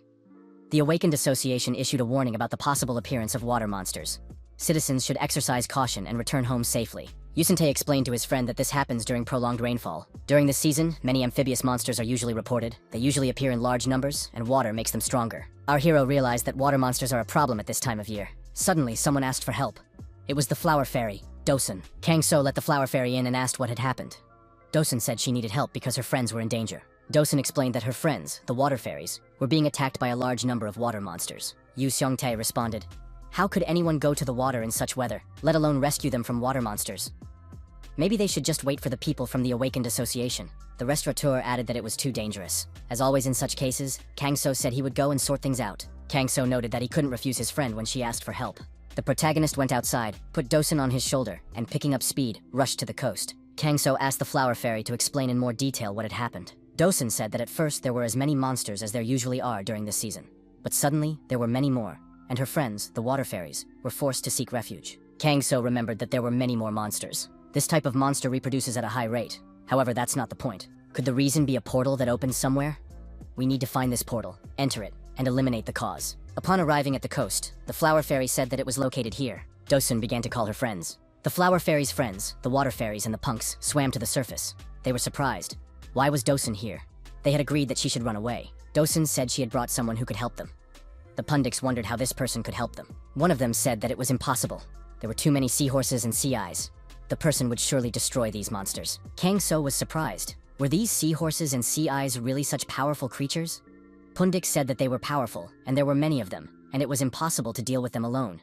The Awakened Association issued a warning about the possible appearance of water monsters. Citizens should exercise caution and return home safely. Yoo Seong-tae explained to his friend that this happens during prolonged rainfall. During this season, many amphibious monsters are usually reported. They usually appear in large numbers, and water makes them stronger. Our hero realized that water monsters are a problem at this time of year. Suddenly, someone asked for help. It was the flower fairy, Dosun. Kang So let the flower fairy in and asked what had happened. Dosun said she needed help because her friends were in danger. Dosun explained that her friends, the water fairies, were being attacked by a large number of water monsters. Yoo Seong-tae responded, "How could anyone go to the water in such weather, let alone rescue them from water monsters? Maybe they should just wait for the people from the Awakened Association." The restaurateur added that it was too dangerous. As always in such cases, Kang So said he would go and sort things out. Kang So noted that he couldn't refuse his friend when she asked for help. The protagonist went outside, put Dosun on his shoulder, and picking up speed, rushed to the coast. Kang So asked the flower fairy to explain in more detail what had happened. Dosun said that at first there were as many monsters as there usually are during this season. But suddenly, there were many more, and her friends, the water fairies, were forced to seek refuge. Kang So remembered that there were many more monsters. This type of monster reproduces at a high rate. However, that's not the point. Could the reason be a portal that opens somewhere? We need to find this portal, enter it, and eliminate the cause. Upon arriving at the coast, the flower fairy said that it was located here. Dosun began to call her friends. The flower fairy's friends, the water fairies and the punks, swam to the surface. They were surprised. Why was Dosun here? They had agreed that she should run away. Dosun said she had brought someone who could help them. The pundits wondered how this person could help them. One of them said that it was impossible. There were too many seahorses and sea eyes. The person would surely destroy these monsters. Kang So was surprised. Were these seahorses and sea eyes really such powerful creatures? Pundiks said that they were powerful, and there were many of them, and it was impossible to deal with them alone.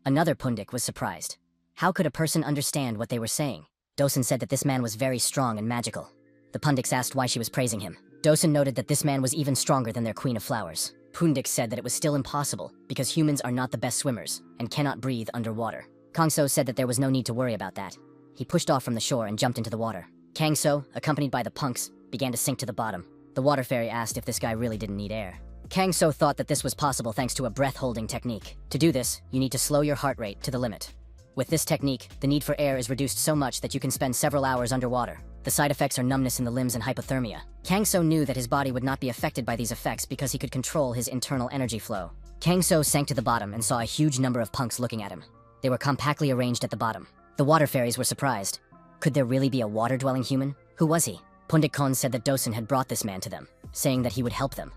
Another Pundik was surprised. How could a person understand what they were saying? Dosun said that this man was very strong and magical. The Pundiks asked why she was praising him. Dosun noted that this man was even stronger than their Queen of Flowers. Pundiks said that it was still impossible, because humans are not the best swimmers, and cannot breathe underwater. Kangso said that there was no need to worry about that. He pushed off from the shore and jumped into the water. Kangso, accompanied by the punks, began to sink to the bottom. The water fairy asked if this guy really didn't need air. Kangso thought that this was possible thanks to a breath-holding technique. To do this, you need to slow your heart rate to the limit. With this technique, the need for air is reduced so much that you can spend several hours underwater. The side effects are numbness in the limbs and hypothermia. Kangso knew that his body would not be affected by these effects because he could control his internal energy flow. Kangso sank to the bottom and saw a huge number of punks looking at him. They were compactly arranged at the bottom. The water fairies were surprised. Could there really be a water-dwelling human? Who was he? Pundik Khan said that Dosun had brought this man to them, saying that he would help them.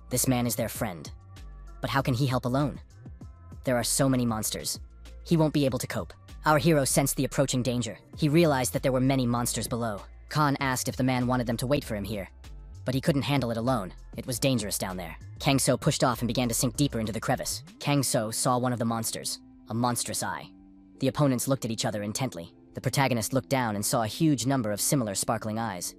This man is their friend. But how can he help alone? There are so many monsters. He won't be able to cope. Our hero sensed the approaching danger. He realized that there were many monsters below. Khan asked if the man wanted them to wait for him here. But he couldn't handle it alone. It was dangerous down there. Kangso pushed off and began to sink deeper into the crevice. Kangso saw one of the monsters, a monstrous eye. The opponents looked at each other intently. The protagonist looked down and saw a huge number of similar sparkling eyes.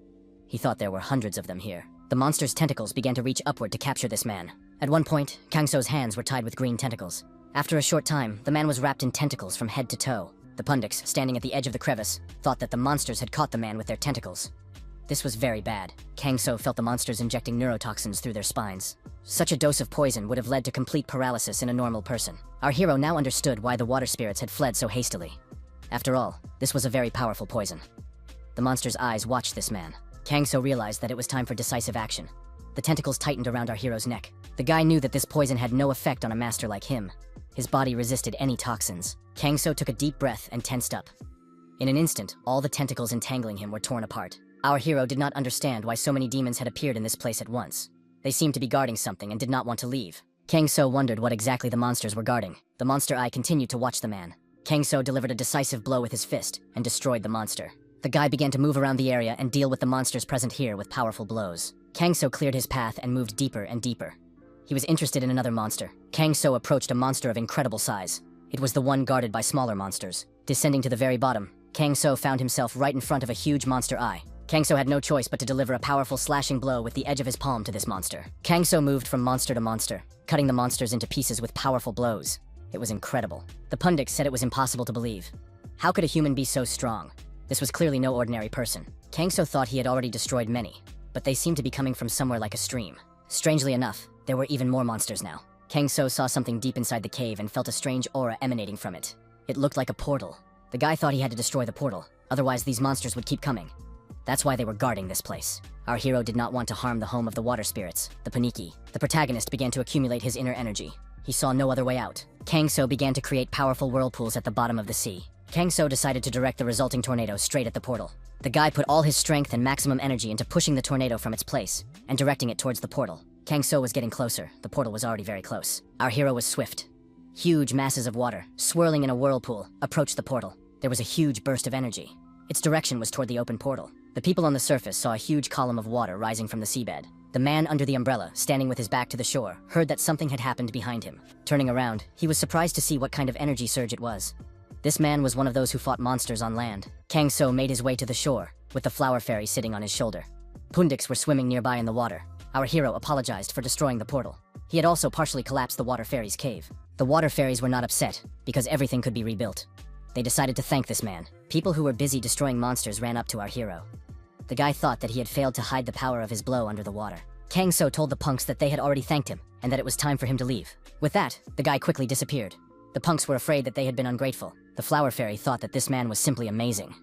He thought there were hundreds of them here. The monster's tentacles began to reach upward to capture this man. At one point, Kangso's hands were tied with green tentacles. After a short time, the man was wrapped in tentacles from head to toe. The Pundiks, standing at the edge of the crevice, thought that the monsters had caught the man with their tentacles. This was very bad. Kangso felt the monsters injecting neurotoxins through their spines. Such a dose of poison would have led to complete paralysis in a normal person. Our hero now understood why the water spirits had fled so hastily. After all, this was a very powerful poison. The monster's eyes watched this man. Kangso realized that it was time for decisive action. The tentacles tightened around our hero's neck. The guy knew that this poison had no effect on a master like him. His body resisted any toxins. Kangso took a deep breath and tensed up. In an instant, all the tentacles entangling him were torn apart. Our hero did not understand why so many demons had appeared in this place at once. They seemed to be guarding something and did not want to leave. Kangso wondered what exactly the monsters were guarding. The monster eye continued to watch the man. Kangso delivered a decisive blow with his fist and destroyed the monster. The guy began to move around the area and deal with the monsters present here with powerful blows. Kangso cleared his path and moved deeper and deeper. He was interested in another monster. Kangso approached a monster of incredible size. It was the one guarded by smaller monsters. Descending to the very bottom, Kangso found himself right in front of a huge monster eye. Kangso had no choice but to deliver a powerful slashing blow with the edge of his palm to this monster. Kangso moved from monster to monster, cutting the monsters into pieces with powerful blows. It was incredible. The Pundiks said it was impossible to believe. How could a human be so strong? This was clearly no ordinary person. Kangso thought he had already destroyed many, but they seemed to be coming from somewhere like a stream. Strangely enough, there were even more monsters now. Kangso saw something deep inside the cave and felt a strange aura emanating from it. It looked like a portal. The guy thought he had to destroy the portal, otherwise these monsters would keep coming. That's why they were guarding this place. Our hero did not want to harm the home of the water spirits, the Paniki. The protagonist began to accumulate his inner energy. He saw no other way out. Kangso began to create powerful whirlpools at the bottom of the sea. Kangso decided to direct the resulting tornado straight at the portal. The guy put all his strength and maximum energy into pushing the tornado from its place and directing it towards the portal. Kangso was getting closer. The portal was already very close. Our hero was swift. Huge masses of water, swirling in a whirlpool, approached the portal. There was a huge burst of energy. Its direction was toward the open portal. The people on the surface saw a huge column of water rising from the seabed. The man under the umbrella, standing with his back to the shore, heard that something had happened behind him. Turning around, he was surprised to see what kind of energy surge it was. This man was one of those who fought monsters on land. Kangso made his way to the shore, with the flower fairy sitting on his shoulder. Pundiks were swimming nearby in the water. Our hero apologized for destroying the portal. He had also partially collapsed the water fairy's cave. The water fairies were not upset, because everything could be rebuilt. They decided to thank this man. People who were busy destroying monsters ran up to our hero. The guy thought that he had failed to hide the power of his blow under the water. Kangso told the punks that they had already thanked him, and that it was time for him to leave. With that, the guy quickly disappeared. The punks were afraid that they had been ungrateful. The flower fairy thought that this man was simply amazing.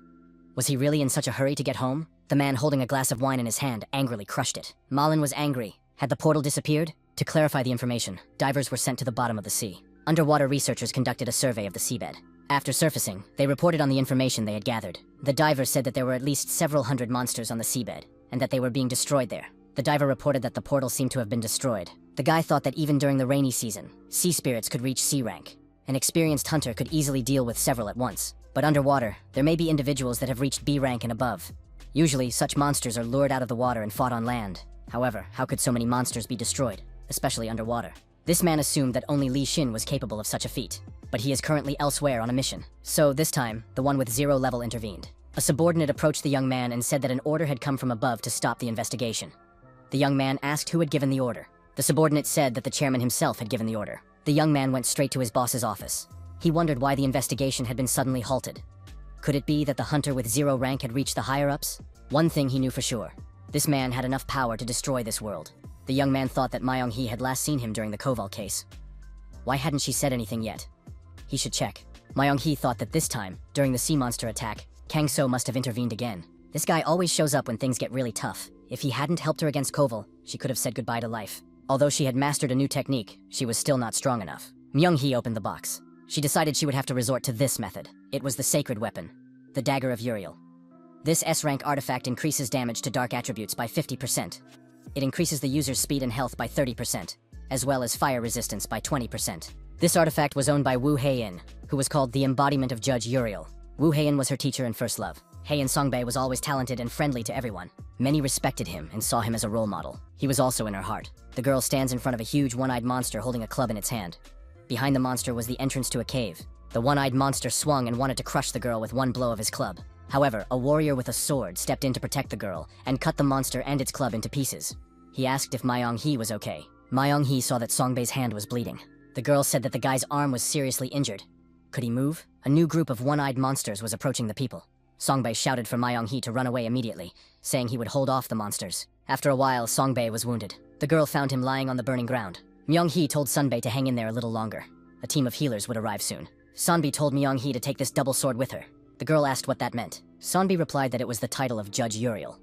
Was he really in such a hurry to get home? The man holding a glass of wine in his hand angrily crushed it. Malin was angry. Had the portal disappeared? To clarify the information, divers were sent to the bottom of the sea. Underwater researchers conducted a survey of the seabed. After surfacing, they reported on the information they had gathered. The divers said that there were at least several hundred monsters on the seabed, and that they were being destroyed there. The diver reported that the portal seemed to have been destroyed. The guy thought that even during the rainy season, sea spirits could reach C rank. An experienced hunter could easily deal with several at once. But underwater, there may be individuals that have reached B rank and above. Usually, such monsters are lured out of the water and fought on land. However, how could so many monsters be destroyed, especially underwater? This man assumed that only Li Xin was capable of such a feat, but he is currently elsewhere on a mission. So this time, the one with 0 level intervened. A subordinate approached the young man and said that an order had come from above to stop the investigation. The young man asked who had given the order. The subordinate said that the chairman himself had given the order. The young man went straight to his boss's office. He wondered why the investigation had been suddenly halted. Could it be that the hunter with 0 rank had reached the higher-ups? One thing he knew for sure. This man had enough power to destroy this world. The young man thought that Myung-hee had last seen him during the Koval case. Why hadn't she said anything yet? He should check. Myung-hee thought that this time, during the sea monster attack, Kang-so must have intervened again. This guy always shows up when things get really tough. If he hadn't helped her against Koval, she could have said goodbye to life. Although she had mastered a new technique, she was still not strong enough. Myung-hee opened the box. She decided she would have to resort to this method. It was the sacred weapon, the Dagger of Uriel. This S-rank artifact increases damage to dark attributes by 50%. It increases the user's speed and health by 30%, as well as fire resistance by 20%. This artifact was owned by Woo Hae-in, who was called the embodiment of Judge Uriel. Woo Hae-in was her teacher and first love. Hae-in Songbei was always talented and friendly to everyone. Many respected him and saw him as a role model. He was also in her heart. The girl stands in front of a huge one-eyed monster holding a club in its hand. Behind the monster was the entrance to a cave. The one-eyed monster swung and wanted to crush the girl with one blow of his club. However, a warrior with a sword stepped in to protect the girl and cut the monster and its club into pieces. He asked if Myung-hee was okay. Myung-hee saw that Songbei's hand was bleeding. The girl said that the guy's arm was seriously injured. Could he move? A new group of one-eyed monsters was approaching the people. Songbei shouted for Myung-hee to run away immediately, saying he would hold off the monsters. After a while, Songbei was wounded. The girl found him lying on the burning ground. Myung-hee told Sunbei to hang in there a little longer. A team of healers would arrive soon. Sonbi told Myung-hee to take this double sword with her. The girl asked what that meant. Sonbi replied that it was the title of Judge Uriel.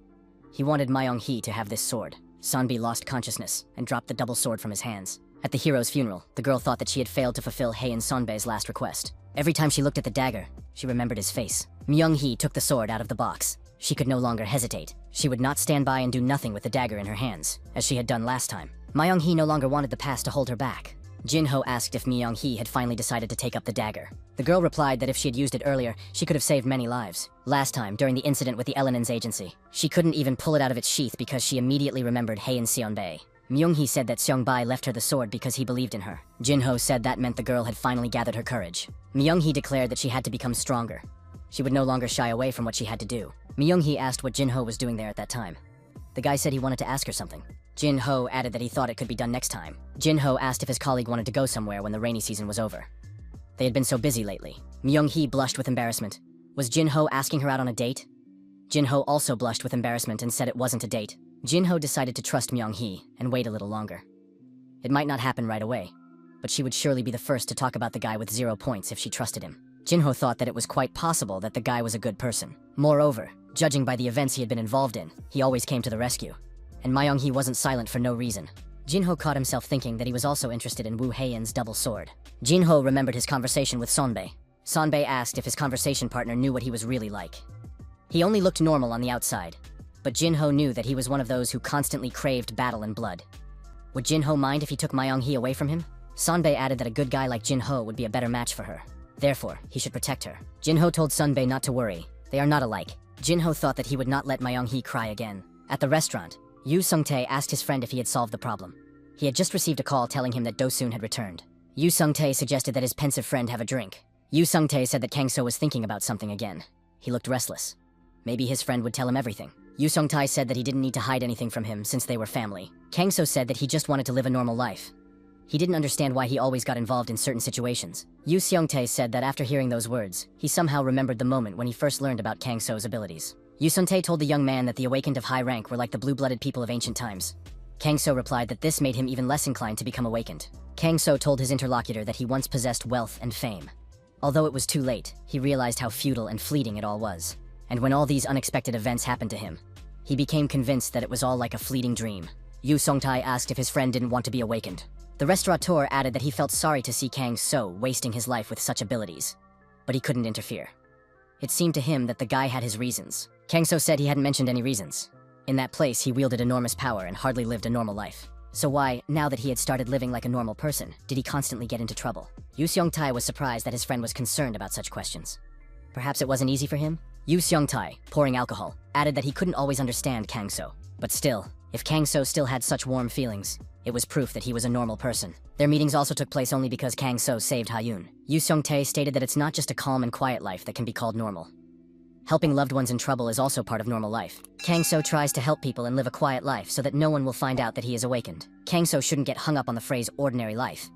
He wanted Myung-hee to have this sword. Sonbi lost consciousness and dropped the double sword from his hands. At the hero's funeral, the girl thought that she had failed to fulfill Hae and Sonbei's last request. Every time she looked at the dagger, she remembered his face. Myung-hee took the sword out of the box. She could no longer hesitate. She would not stand by and do nothing with the dagger in her hands, as she had done last time. Myung-hee no longer wanted the past to hold her back. Jin-ho asked if Myung-hee had finally decided to take up the dagger. The girl replied that if she had used it earlier, she could have saved many lives. Last time, during the incident with the Elenin's agency, she couldn't even pull it out of its sheath because she immediately remembered Hae and Seonbae. Myung-hee said that Seonbae left her the sword because he believed in her. Jin-ho said that meant the girl had finally gathered her courage. Myung-hee declared that she had to become stronger. She would no longer shy away from what she had to do. Myung-hee asked what Jin-ho was doing there at that time. The guy said he wanted to ask her something. Jin-ho added that he thought it could be done next time. Jin-ho asked if his colleague wanted to go somewhere when the rainy season was over. They had been so busy lately. Myung-hee blushed with embarrassment. Was Jin-ho asking her out on a date? Jin-ho also blushed with embarrassment and said it wasn't a date. Jin-ho decided to trust Myung-hee and wait a little longer. It might not happen right away, but she would surely be the first to talk about the guy with 0 points if she trusted him. Jin-ho thought that it was quite possible that the guy was a good person. Moreover, judging by the events he had been involved in, he always came to the rescue. And Myung-hee wasn't silent for no reason. Jin-ho caught himself thinking that he was also interested in Woo Hae-in's double sword. Jin-ho remembered his conversation with Sonbei. Sonbei asked if his conversation partner knew what he was really like. He only looked normal on the outside, but Jin-ho knew that he was one of those who constantly craved battle and blood. Would Jin-ho mind if he took Myung-hee away from him? Sonbei added that a good guy like Jin-ho would be a better match for her. Therefore, he should protect her. Jin-ho told Sonbei not to worry. They are not alike. Jin-ho thought that he would not let Myung-hee cry again. At the restaurant, Yu Sung-tae asked his friend if he had solved the problem. He had just received a call telling him that Do-soon had returned. Yu Sung-tae suggested that his pensive friend have a drink. Yu Sung-tae said that Kang-so was thinking about something again. He looked restless. Maybe his friend would tell him everything. Yu Sung-tae said that he didn't need to hide anything from him since they were family. Kang-so said that he just wanted to live a normal life. He didn't understand why he always got involved in certain situations. Yu Seong-tae said that after hearing those words, he somehow remembered the moment when he first learned about Kang-so's abilities. Yu Sun-tae told the young man that the awakened of high rank were like the blue-blooded people of ancient times. Kang-so replied that this made him even less inclined to become awakened. Kang-so told his interlocutor that he once possessed wealth and fame. Although it was too late, he realized how futile and fleeting it all was. And when all these unexpected events happened to him, he became convinced that it was all like a fleeting dream. Yu Song-tae asked if his friend didn't want to be awakened. The restaurateur added that he felt sorry to see Kang-so wasting his life with such abilities, but he couldn't interfere. It seemed to him that the guy had his reasons. Kang-so said he hadn't mentioned any reasons. In that place, he wielded enormous power and hardly lived a normal life. So why, now that he had started living like a normal person, did he constantly get into trouble? Yu Seong-tae was surprised that his friend was concerned about such questions. Perhaps it wasn't easy for him? Yu Seong-tae, pouring alcohol, added that he couldn't always understand Kang-so. But still, if Kang-so still had such warm feelings, it was proof that he was a normal person. Their meetings also took place only because Kang-so saved Ha-yoon. Yu Seong-tae stated that it's not just a calm and quiet life that can be called normal. Helping loved ones in trouble is also part of normal life. Kang-so tries to help people and live a quiet life so that no one will find out that he is awakened. Kang-so shouldn't get hung up on the phrase ordinary life.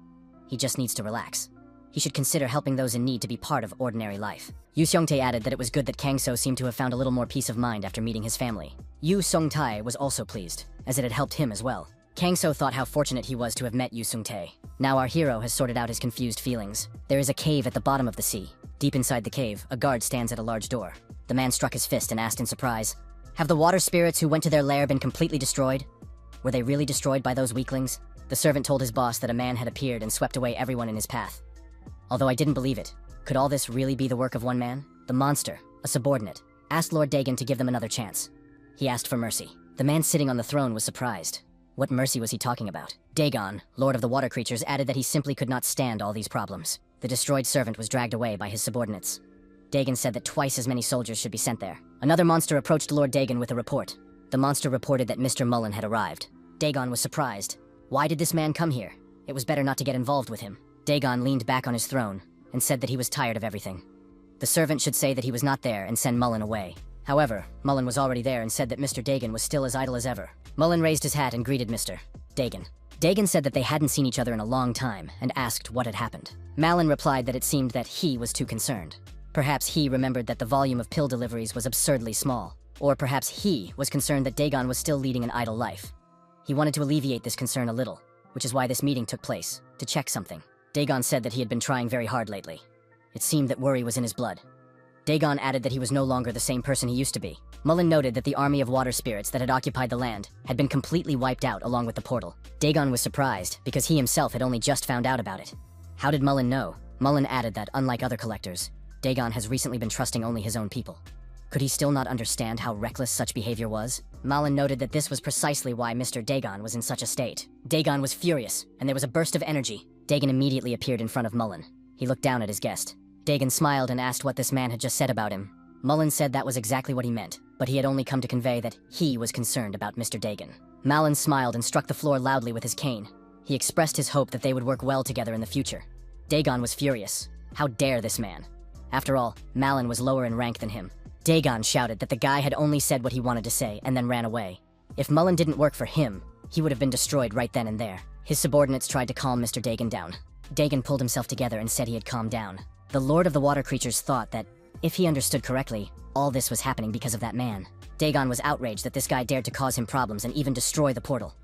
He just needs to relax. He should consider helping those in need to be part of ordinary life. Yu Seong-tae added that it was good that Kang-so seemed to have found a little more peace of mind after meeting his family. Yu Seong-tae was also pleased, as it had helped him as well. Kang-so thought how fortunate he was to have met Yu Seong-tae. Now our hero has sorted out his confused feelings. There is a cave at the bottom of the sea. Deep inside the cave, a guard stands at a large door. The man struck his fist and asked in surprise, "Have the water spirits who went to their lair been completely destroyed? Were they really destroyed by those weaklings?" The servant told his boss that a man had appeared and swept away everyone in his path. Although I didn't believe it, could all this really be the work of one man? The monster, a subordinate, asked Lord Dagon to give them another chance. He asked for mercy. The man sitting on the throne was surprised. What mercy was he talking about? Dagon, lord of the water creatures, added that he simply could not stand all these problems. The destroyed servant was dragged away by his subordinates. Dagon said that twice as many soldiers should be sent there. Another monster approached Lord Dagon with a report. The monster reported that Mr. Mullen had arrived. Dagon was surprised. Why did this man come here? It was better not to get involved with him. Dagon leaned back on his throne and said that he was tired of everything. The servant should say that he was not there and send Mullen away. However, Mullen was already there and said that Mr. Dagon was still as idle as ever. Mullen raised his hat and greeted Mr. Dagon. Dagon said that they hadn't seen each other in a long time and asked what had happened. Mullen replied that it seemed that he was too concerned. Perhaps he remembered that the volume of pill deliveries was absurdly small. Or perhaps he was concerned that Dagon was still leading an idle life. He wanted to alleviate this concern a little, which is why this meeting took place, to check something. Dagon said that he had been trying very hard lately. It seemed that worry was in his blood. Dagon added that he was no longer the same person he used to be. Mullen noted that the army of water spirits that had occupied the land had been completely wiped out along with the portal. Dagon was surprised because he himself had only just found out about it. How did Mullen know? Mullen added that, unlike other collectors, Dagon has recently been trusting only his own people. Could he still not understand how reckless such behavior was? Mullen noted that this was precisely why Mr. Dagon was in such a state. Dagon was furious, and there was a burst of energy. Dagon immediately appeared in front of Mullen. He looked down at his guest. Dagon smiled and asked what this man had just said about him. Mullen said that was exactly what he meant, but he had only come to convey that he was concerned about Mr. Dagon. Mullen smiled and struck the floor loudly with his cane. He expressed his hope that they would work well together in the future. Dagon was furious. How dare this man? After all, Mullen was lower in rank than him. Dagon shouted that the guy had only said what he wanted to say and then ran away. If Mullen didn't work for him, he would have been destroyed right then and there. His subordinates tried to calm Mr. Dagon down. Dagon pulled himself together and said he had calmed down. The Lord of the Water Creatures thought that, if he understood correctly, all this was happening because of that man. Dagon was outraged that this guy dared to cause him problems and even destroy the portal.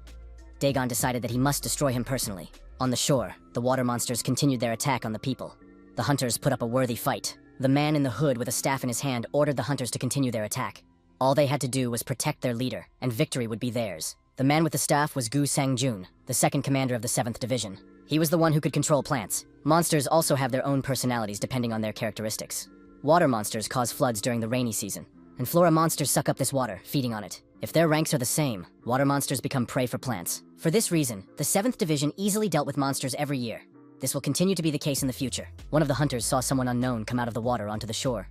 Dagon decided that he must destroy him personally. On the shore, the water monsters continued their attack on the people. The hunters put up a worthy fight. The man in the hood with a staff in his hand ordered the hunters to continue their attack. All they had to do was protect their leader, and victory would be theirs. The man with the staff was Gu Sang-jun, the second commander of the 7th Division. He was the one who could control plants. Monsters also have their own personalities depending on their characteristics. Water monsters cause floods during the rainy season, and flora monsters suck up this water, feeding on it. If their ranks are the same, water monsters become prey for plants. For this reason, the 7th Division easily dealt with monsters every year. This will continue to be the case in the future. One of the hunters saw someone unknown come out of the water onto the shore.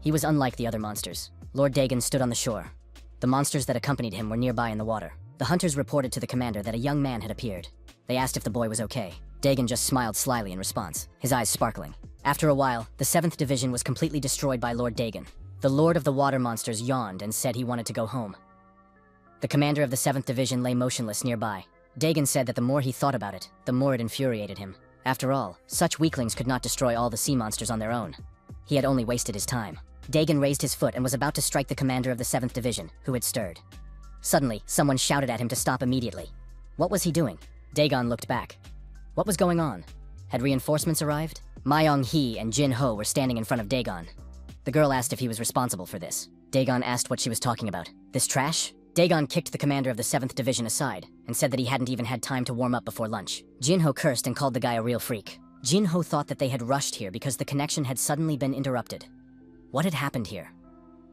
He was unlike the other monsters. Lord Dagon stood on the shore. The monsters that accompanied him were nearby in the water. The hunters reported to the commander that a young man had appeared. They asked if the boy was okay. Dagon just smiled slyly in response, his eyes sparkling. After a while, the 7th Division was completely destroyed by Lord Dagon. The Lord of the Water Monsters yawned and said he wanted to go home. The commander of the 7th Division lay motionless nearby. Dagon said that the more he thought about it, the more it infuriated him. After all, such weaklings could not destroy all the sea monsters on their own. He had only wasted his time. Dagon raised his foot and was about to strike the commander of the 7th Division, who had stirred. Suddenly, someone shouted at him to stop immediately. What was he doing? Dagon looked back. What was going on? Had reinforcements arrived? Myung-hee and Jin-ho were standing in front of Dagon. The girl asked if he was responsible for this. Dagon asked what she was talking about. This trash? Dagon kicked the commander of the 7th Division aside and said that he hadn't even had time to warm up before lunch. Jin-ho cursed and called the guy a real freak. Jin-ho thought that they had rushed here because the connection had suddenly been interrupted. What had happened here?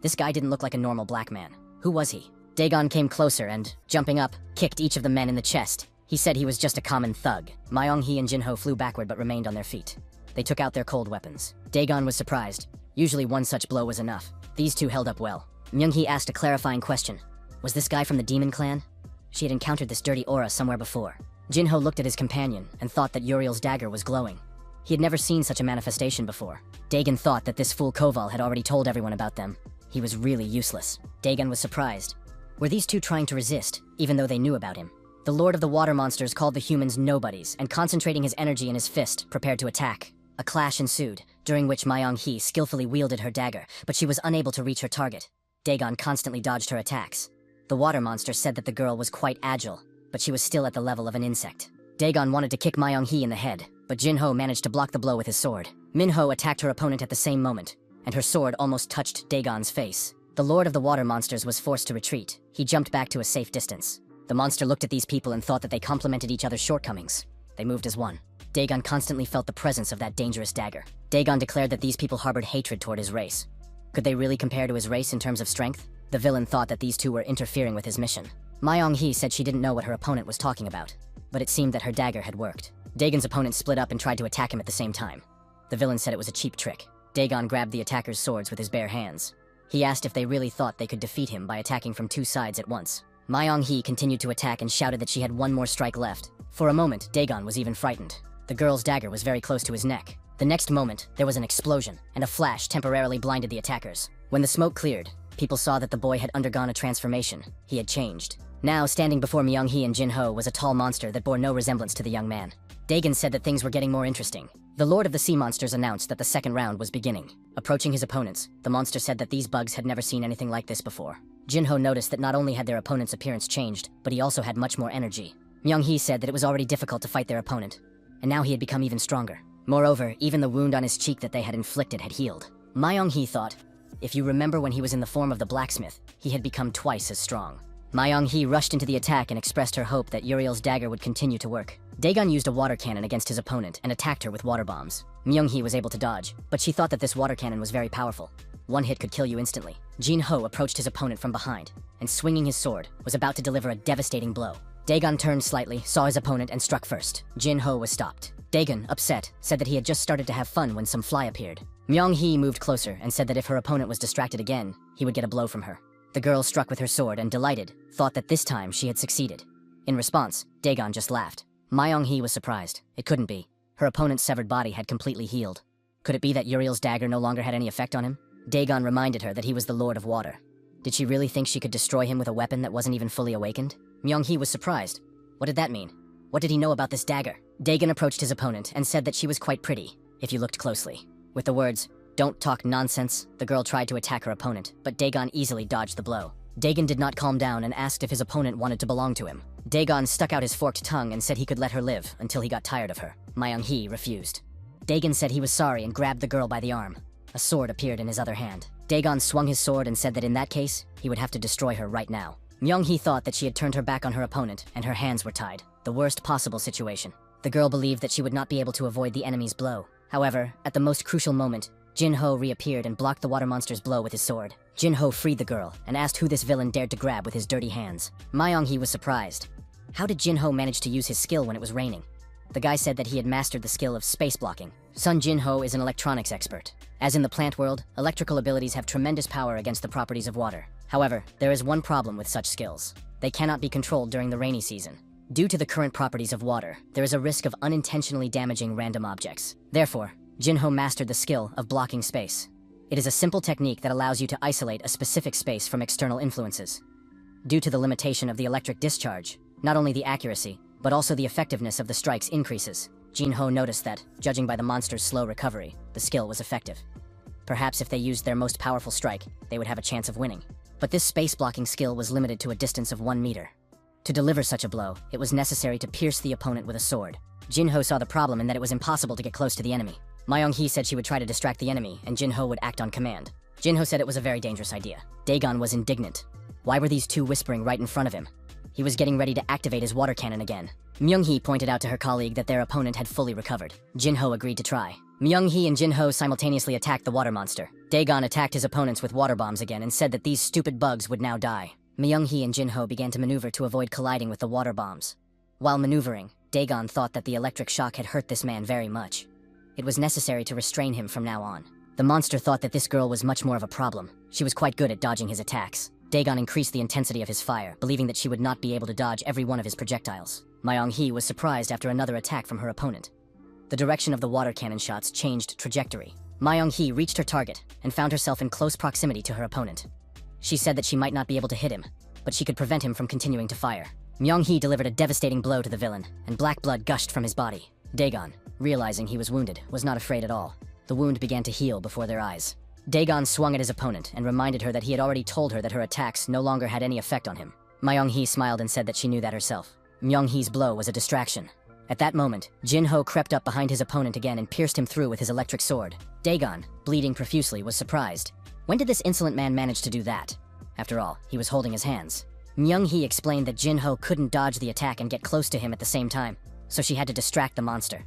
This guy didn't look like a normal black man. Who was he? Dagon came closer and, jumping up, kicked each of the men in the chest. He said he was just a common thug. Myung-hee and Jin-ho flew backward but remained on their feet. They took out their cold weapons. Dagon was surprised. Usually one such blow was enough. These two held up well. Myung-hee asked a clarifying question. Was this guy from the demon clan? She had encountered this dirty aura somewhere before. Jin-ho looked at his companion and thought that Uriel's dagger was glowing. He had never seen such a manifestation before. Dagon thought that this fool Koval had already told everyone about them. He was really useless. Dagon was surprised. Were these two trying to resist, even though they knew about him? The Lord of the Water Monsters called the humans nobodies, and concentrating his energy in his fist, prepared to attack. A clash ensued, during which Myung-hee skillfully wielded her dagger, but she was unable to reach her target. Dagon constantly dodged her attacks. The water monster said that the girl was quite agile, but she was still at the level of an insect. Dagon wanted to kick Myung-hee in the head, but Jin-ho managed to block the blow with his sword. Min-ho attacked her opponent at the same moment, and her sword almost touched Dagon's face. The Lord of the Water Monsters was forced to retreat. He jumped back to a safe distance. The monster looked at these people and thought that they complemented each other's shortcomings. They moved as one. Dagon constantly felt the presence of that dangerous dagger. Dagon declared that these people harbored hatred toward his race. Could they really compare to his race in terms of strength? The villain thought that these two were interfering with his mission. Myung-hee said she didn't know what her opponent was talking about, but it seemed that her dagger had worked. Dagon's opponent split up and tried to attack him at the same time. The villain said it was a cheap trick. Dagon grabbed the attacker's swords with his bare hands. He asked if they really thought they could defeat him by attacking from two sides at once. Myung-hee continued to attack and shouted that she had one more strike left. For a moment, Dagon was even frightened. The girl's dagger was very close to his neck. The next moment, there was an explosion, and a flash temporarily blinded the attackers. When the smoke cleared, people saw that the boy had undergone a transformation. He had changed. Now, standing before Myung-hee and Jin-ho was a tall monster that bore no resemblance to the young man. Dagon said that things were getting more interesting. The Lord of the Sea Monsters announced that the second round was beginning. Approaching his opponents, the monster said that these bugs had never seen anything like this before. Jin-ho noticed that not only had their opponent's appearance changed, but he also had much more energy. Myung-hee said that it was already difficult to fight their opponent, and now he had become even stronger. Moreover, even the wound on his cheek that they had inflicted had healed. Myung-hee thought, if you remember when he was in the form of the blacksmith, he had become twice as strong. Myung-hee rushed into the attack and expressed her hope that Uriel's dagger would continue to work. Dagon used a water cannon against his opponent and attacked her with water bombs. Myung-hee was able to dodge, but she thought that this water cannon was very powerful. One hit could kill you instantly. Jin-ho approached his opponent from behind, and swinging his sword, was about to deliver a devastating blow. Dagon turned slightly, saw his opponent, and struck first. Jin-ho was stopped. Dagon, upset, said that he had just started to have fun when some fly appeared. Myung-hee moved closer and said that if her opponent was distracted again, he would get a blow from her. The girl struck with her sword and, delighted, thought that this time she had succeeded. In response, Dagon just laughed. Myung-hee was surprised. It couldn't be. Her opponent's severed body had completely healed. Could it be that Uriel's dagger no longer had any effect on him? Dagon reminded her that he was the Lord of Water. Did she really think she could destroy him with a weapon that wasn't even fully awakened? Myung-hee was surprised. What did that mean? What did he know about this dagger? Dagon approached his opponent and said that she was quite pretty, if you looked closely. With the words, "Don't talk nonsense," the girl tried to attack her opponent, but Dagon easily dodged the blow. Dagon did not calm down and asked if his opponent wanted to belong to him. Dagon stuck out his forked tongue and said he could let her live until he got tired of her. Myung-hee refused. Dagon said he was sorry and grabbed the girl by the arm. A sword appeared in his other hand. Dagon swung his sword and said that in that case, he would have to destroy her right now. Myung-hee thought that she had turned her back on her opponent and her hands were tied. The worst possible situation. The girl believed that she would not be able to avoid the enemy's blow. However, at the most crucial moment, Jin-ho reappeared and blocked the water monster's blow with his sword. Jin-ho freed the girl and asked who this villain dared to grab with his dirty hands. Myung-hee was surprised. How did Jin-ho manage to use his skill when it was raining? The guy said that he had mastered the skill of space blocking. Sun Jin-ho is an electronics expert. As in the plant world, electrical abilities have tremendous power against the properties of water. However, there is one problem with such skills. They cannot be controlled during the rainy season. Due to the current properties of water, there is a risk of unintentionally damaging random objects. Therefore, Jin-ho mastered the skill of blocking space. It is a simple technique that allows you to isolate a specific space from external influences. Due to the limitation of the electric discharge, not only the accuracy, but also the effectiveness of the strikes increases. Jin-ho noticed that, judging by the monster's slow recovery, the skill was effective. Perhaps if they used their most powerful strike, they would have a chance of winning. But this space-blocking skill was limited to a distance of 1 meter. To deliver such a blow, it was necessary to pierce the opponent with a sword. Jin-ho saw the problem in that it was impossible to get close to the enemy. Myung-hee said she would try to distract the enemy, and Jin-ho would act on command. Jin-ho said it was a very dangerous idea. Dagon was indignant. Why were these two whispering right in front of him? He was getting ready to activate his water cannon again. Myung-hee pointed out to her colleague that their opponent had fully recovered. Jin-ho agreed to try. Myung-hee and Jin-ho simultaneously attacked the water monster. Dagon attacked his opponents with water bombs again and said that these stupid bugs would now die. Myung-hee and Jin-ho began to maneuver to avoid colliding with the water bombs. While maneuvering, Dagon thought that the electric shock had hurt this man very much. It was necessary to restrain him from now on. The monster thought that this girl was much more of a problem. She was quite good at dodging his attacks. Dagon increased the intensity of his fire, believing that she would not be able to dodge every one of his projectiles. Myung-hee was surprised after another attack from her opponent. The direction of the water cannon shots changed trajectory. Myung-hee reached her target and found herself in close proximity to her opponent. She said that she might not be able to hit him, but she could prevent him from continuing to fire. Myung-hee delivered a devastating blow to the villain, and black blood gushed from his body. Dagon, realizing he was wounded, was not afraid at all. The wound began to heal before their eyes. Dagon swung at his opponent and reminded her that he had already told her that her attacks no longer had any effect on him. Myung-hee smiled and said that she knew that herself. Myung-hee's blow was a distraction. At that moment, Jin-ho crept up behind his opponent again and pierced him through with his electric sword. Dagon, bleeding profusely, was surprised. When did this insolent man manage to do that? After all, he was holding his hands. Myung-hee explained that Jin-ho couldn't dodge the attack and get close to him at the same time, so she had to distract the monster.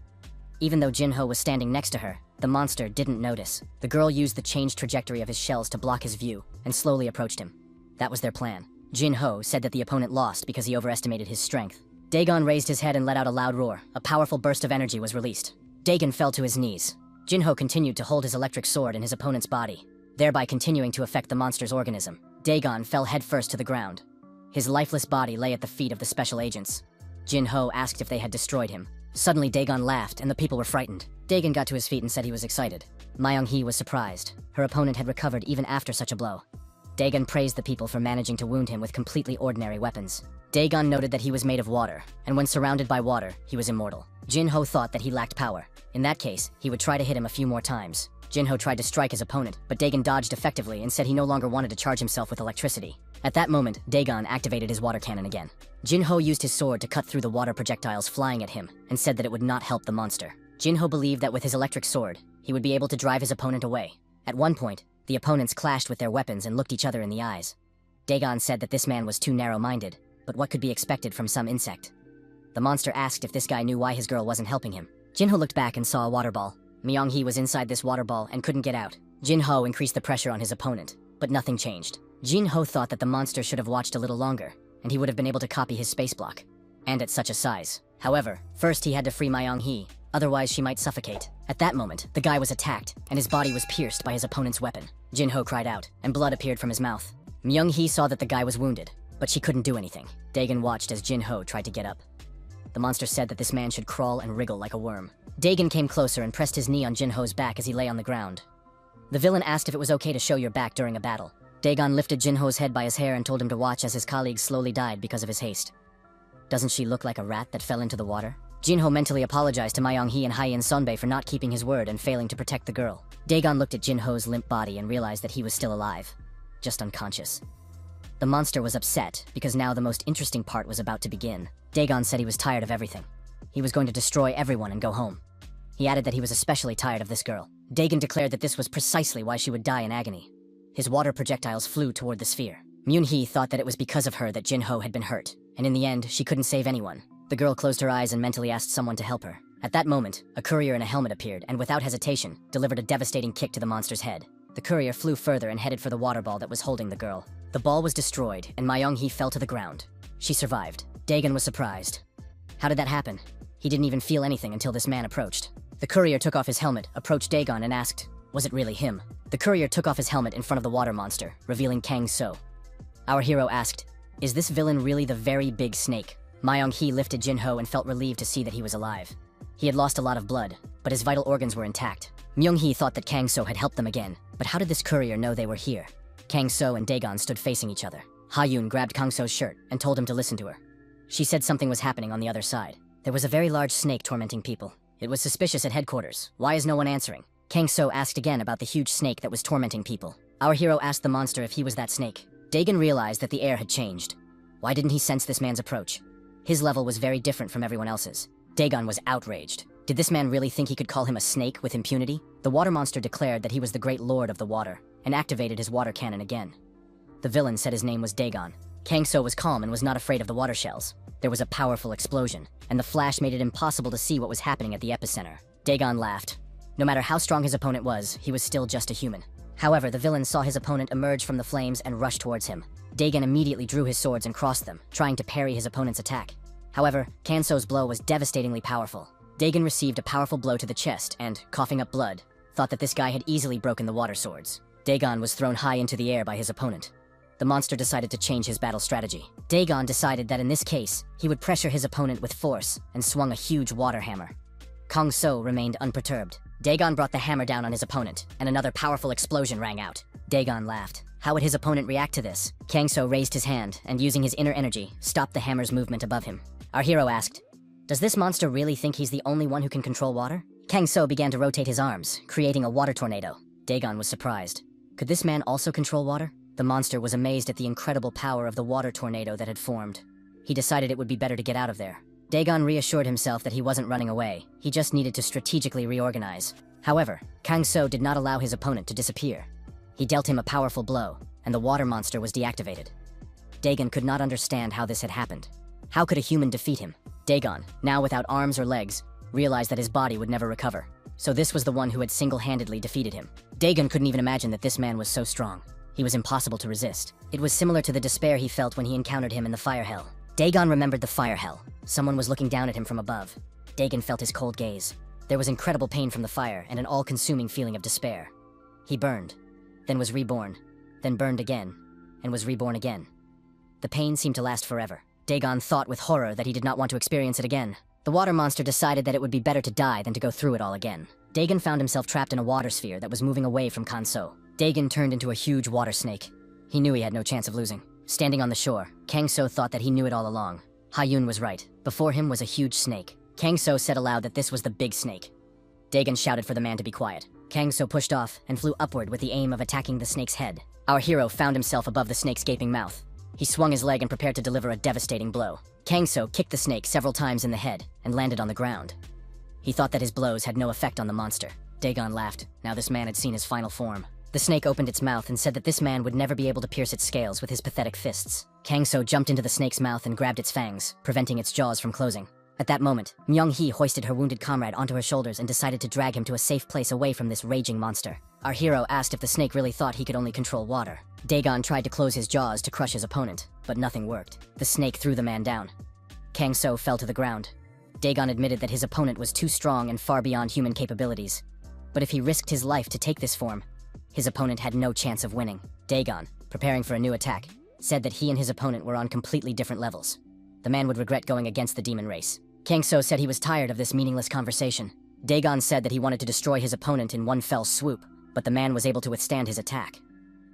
Even though Jin-ho was standing next to her, the monster didn't notice. The girl used the changed trajectory of his shells to block his view and slowly approached him. That was their plan. Jin-ho said that the opponent lost because he overestimated his strength. Dagon raised his head and let out a loud roar. A powerful burst of energy was released. Dagon fell to his knees. Jin-ho continued to hold his electric sword in his opponent's body, thereby continuing to affect the monster's organism. Dagon fell headfirst to the ground. His lifeless body lay at the feet of the special agents. Jin-ho asked if they had destroyed him. Suddenly, Dagon laughed, and the people were frightened. Dagon got to his feet and said he was excited. Myung-hee was surprised. Her opponent had recovered even after such a blow. Dagon praised the people for managing to wound him with completely ordinary weapons. Dagon noted that he was made of water, and when surrounded by water, he was immortal. Jin-ho thought that he lacked power. In that case, he would try to hit him a few more times. Jin-ho tried to strike his opponent, but Dagon dodged effectively and said he no longer wanted to charge himself with electricity. At that moment, Dagon activated his water cannon again. Jin-ho used his sword to cut through the water projectiles flying at him, and said that it would not help the monster. Jin-ho believed that with his electric sword, he would be able to drive his opponent away. At one point, the opponents clashed with their weapons and looked each other in the eyes. Dagon said that this man was too narrow-minded, but what could be expected from some insect? The monster asked if this guy knew why his girl wasn't helping him. Jin-ho looked back and saw a water ball. Myung-hee was inside this water ball and couldn't get out. Jin-ho increased the pressure on his opponent, but nothing changed. Jin-ho thought that the monster should have watched a little longer, and he would have been able to copy his space block. And at such a size. However, first he had to free Myung-hee, otherwise she might suffocate. At that moment, the guy was attacked, and his body was pierced by his opponent's weapon. Jin-ho cried out, and blood appeared from his mouth. Myung-hee saw that the guy was wounded, but she couldn't do anything. Dagon watched as Jin-ho tried to get up. The monster said that this man should crawl and wriggle like a worm. Dagon came closer and pressed his knee on Jin-ho's back as he lay on the ground. The villain asked if it was okay to show your back during a battle. Dagon lifted Jin-ho's head by his hair and told him to watch as his colleagues slowly died because of his haste. Doesn't she look like a rat that fell into the water? Jin-ho mentally apologized to Myung-hee and Hye-in Sunbae for not keeping his word and failing to protect the girl. Dagon looked at Jin-ho's limp body and realized that he was still alive, just unconscious. The monster was upset because now the most interesting part was about to begin. Dagon said he was tired of everything. He was going to destroy everyone and go home. He added that he was especially tired of this girl. Dagon declared that this was precisely why she would die in agony. His water projectiles flew toward the sphere. Myung-hee thought that it was because of her that Jin-ho had been hurt, and in the end, she couldn't save anyone. The girl closed her eyes and mentally asked someone to help her. At that moment, a courier in a helmet appeared and without hesitation, delivered a devastating kick to the monster's head. The courier flew further and headed for the water ball that was holding the girl. The ball was destroyed, and Myung-hee fell to the ground. She survived. Dagon was surprised. How did that happen? He didn't even feel anything until this man approached. The courier took off his helmet, approached Dagon, and asked, was it really him? The courier took off his helmet in front of the water monster, revealing Kang-so. Our hero asked, is this villain really the very big snake? Myung-hee lifted Jin-ho and felt relieved to see that he was alive. He had lost a lot of blood, but his vital organs were intact. Myung-hee thought that Kang-so had helped them again, but how did this courier know they were here? Kang-so and Dagon stood facing each other. Ha-yoon grabbed Kang-so's shirt and told him to listen to her. She said something was happening on the other side. There was a very large snake tormenting people. It was suspicious at headquarters. Why is no one answering? Kang-so asked again about the huge snake that was tormenting people. Our hero asked the monster if he was that snake. Dagon realized that the air had changed. Why didn't he sense this man's approach? His level was very different from everyone else's. Dagon was outraged. Did this man really think he could call him a snake with impunity? The water monster declared that he was the great lord of the water, and activated his water cannon again. The villain said his name was Dagon. Kang-so was calm and was not afraid of the water shells. There was a powerful explosion, and the flash made it impossible to see what was happening at the epicenter. Dagon laughed. No matter how strong his opponent was, he was still just a human. However, the villain saw his opponent emerge from the flames and rush towards him. Dagon immediately drew his swords and crossed them, trying to parry his opponent's attack. However, Kang-so's blow was devastatingly powerful. Dagon received a powerful blow to the chest and, coughing up blood, thought that this guy had easily broken the water swords. Dagon was thrown high into the air by his opponent. The monster decided to change his battle strategy. Dagon decided that in this case, he would pressure his opponent with force and swung a huge water hammer. Kang So remained unperturbed. Dagon brought the hammer down on his opponent, and another powerful explosion rang out. Dagon laughed. How would his opponent react to this? Kang So raised his hand, and using his inner energy, stopped the hammer's movement above him. Our hero asked, "Does this monster really think he's the only one who can control water?" Kang So began to rotate his arms, creating a water tornado. Dagon was surprised. Could this man also control water? The monster was amazed at the incredible power of the water tornado that had formed. He decided it would be better to get out of there. Dagon reassured himself that he wasn't running away. He just needed to strategically reorganize. However, Kang So did not allow his opponent to disappear. He dealt him a powerful blow, and the water monster was deactivated. Dagon could not understand how this had happened. How could a human defeat him? Dagon, now without arms or legs, realized that his body would never recover. So this was the one who had single-handedly defeated him. Dagon couldn't even imagine that this man was so strong. He was impossible to resist. It was similar to the despair he felt when he encountered him in the fire hell. Dagon remembered the fire hell. Someone was looking down at him from above. Dagon felt his cold gaze. There was incredible pain from the fire and an all-consuming feeling of despair. He burned, then was reborn, then burned again, and was reborn again. The pain seemed to last forever. Dagon thought with horror that he did not want to experience it again. The water monster decided that it would be better to die than to go through it all again. Dagon found himself trapped in a water sphere that was moving away from Kang So. Dagon turned into a huge water snake. He knew he had no chance of losing. Standing on the shore, Kang So thought that he knew it all along. Ha-Yun was right. Before him was a huge snake. Kang So said aloud that this was the big snake. Dagon shouted for the man to be quiet. Kang So pushed off and flew upward with the aim of attacking the snake's head. Our hero found himself above the snake's gaping mouth. He swung his leg and prepared to deliver a devastating blow. Kang So kicked the snake several times in the head and landed on the ground. He thought that his blows had no effect on the monster. Dagon laughed. Now this man had seen his final form. The snake opened its mouth and said that this man would never be able to pierce its scales with his pathetic fists. Kang So jumped into the snake's mouth and grabbed its fangs, preventing its jaws from closing. At that moment, Myung-hee hoisted her wounded comrade onto her shoulders and decided to drag him to a safe place away from this raging monster. Our hero asked if the snake really thought he could only control water. Dagon tried to close his jaws to crush his opponent, but nothing worked. The snake threw the man down. Kang So fell to the ground. Dagon admitted that his opponent was too strong and far beyond human capabilities. But if he risked his life to take this form, his opponent had no chance of winning. Dagon, preparing for a new attack, said that he and his opponent were on completely different levels. The man would regret going against the demon race. Kang So said he was tired of this meaningless conversation. Dagon said that he wanted to destroy his opponent in one fell swoop, but the man was able to withstand his attack.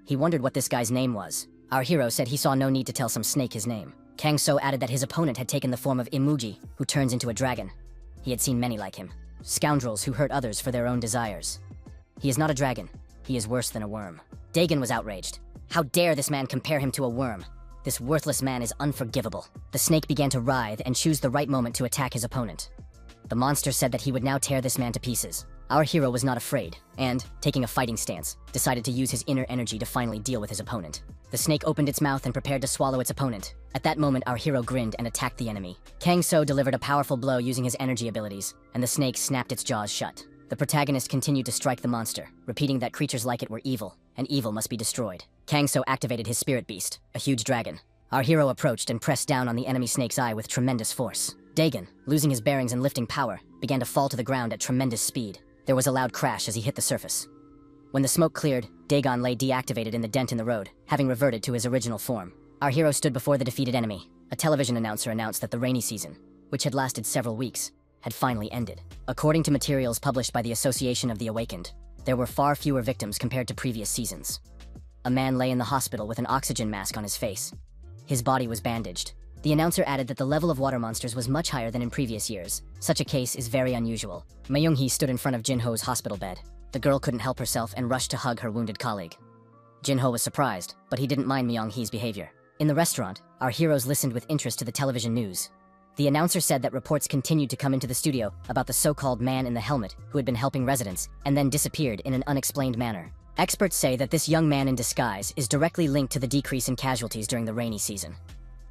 He wondered what this guy's name was. Our hero said he saw no need to tell some snake his name. Kang So added that his opponent had taken the form of Imuji, who turns into a dragon. He had seen many like him. Scoundrels who hurt others for their own desires. He is not a dragon. He is worse than a worm. Dagon was outraged. How dare this man compare him to a worm? This worthless man is unforgivable. The snake began to writhe and choose the right moment to attack his opponent. The monster said that he would now tear this man to pieces. Our hero was not afraid, and, taking a fighting stance, decided to use his inner energy to finally deal with his opponent. The snake opened its mouth and prepared to swallow its opponent. At that moment, our hero grinned and attacked the enemy. Kang So delivered a powerful blow using his energy abilities, and the snake snapped its jaws shut. The protagonist continued to strike the monster, repeating that creatures like it were evil, and evil must be destroyed. Kang So activated his spirit beast, a huge dragon. Our hero approached and pressed down on the enemy snake's eye with tremendous force. Dagon, losing his bearings and lifting power, began to fall to the ground at tremendous speed. There was a loud crash as he hit the surface. When the smoke cleared, Dagon lay deactivated in the dent in the road, having reverted to his original form. Our hero stood before the defeated enemy. A television announcer announced that the rainy season, which had lasted several weeks, had finally ended. According to materials published by the Association of the Awakened, there were far fewer victims compared to previous seasons. A man lay in the hospital with an oxygen mask on his face. His body was bandaged. The announcer added that the level of water monsters was much higher than in previous years. Such a case is very unusual. Myung-hee stood in front of Jin-ho's hospital bed. The girl couldn't help herself and rushed to hug her wounded colleague. Jin-ho was surprised, but he didn't mind Myung-hee's behavior. In the restaurant, our heroes listened with interest to the television news. The announcer said that reports continued to come into the studio about the so-called man in the helmet who had been helping residents and then disappeared in an unexplained manner. Experts say that this young man in disguise is directly linked to the decrease in casualties during the rainy season.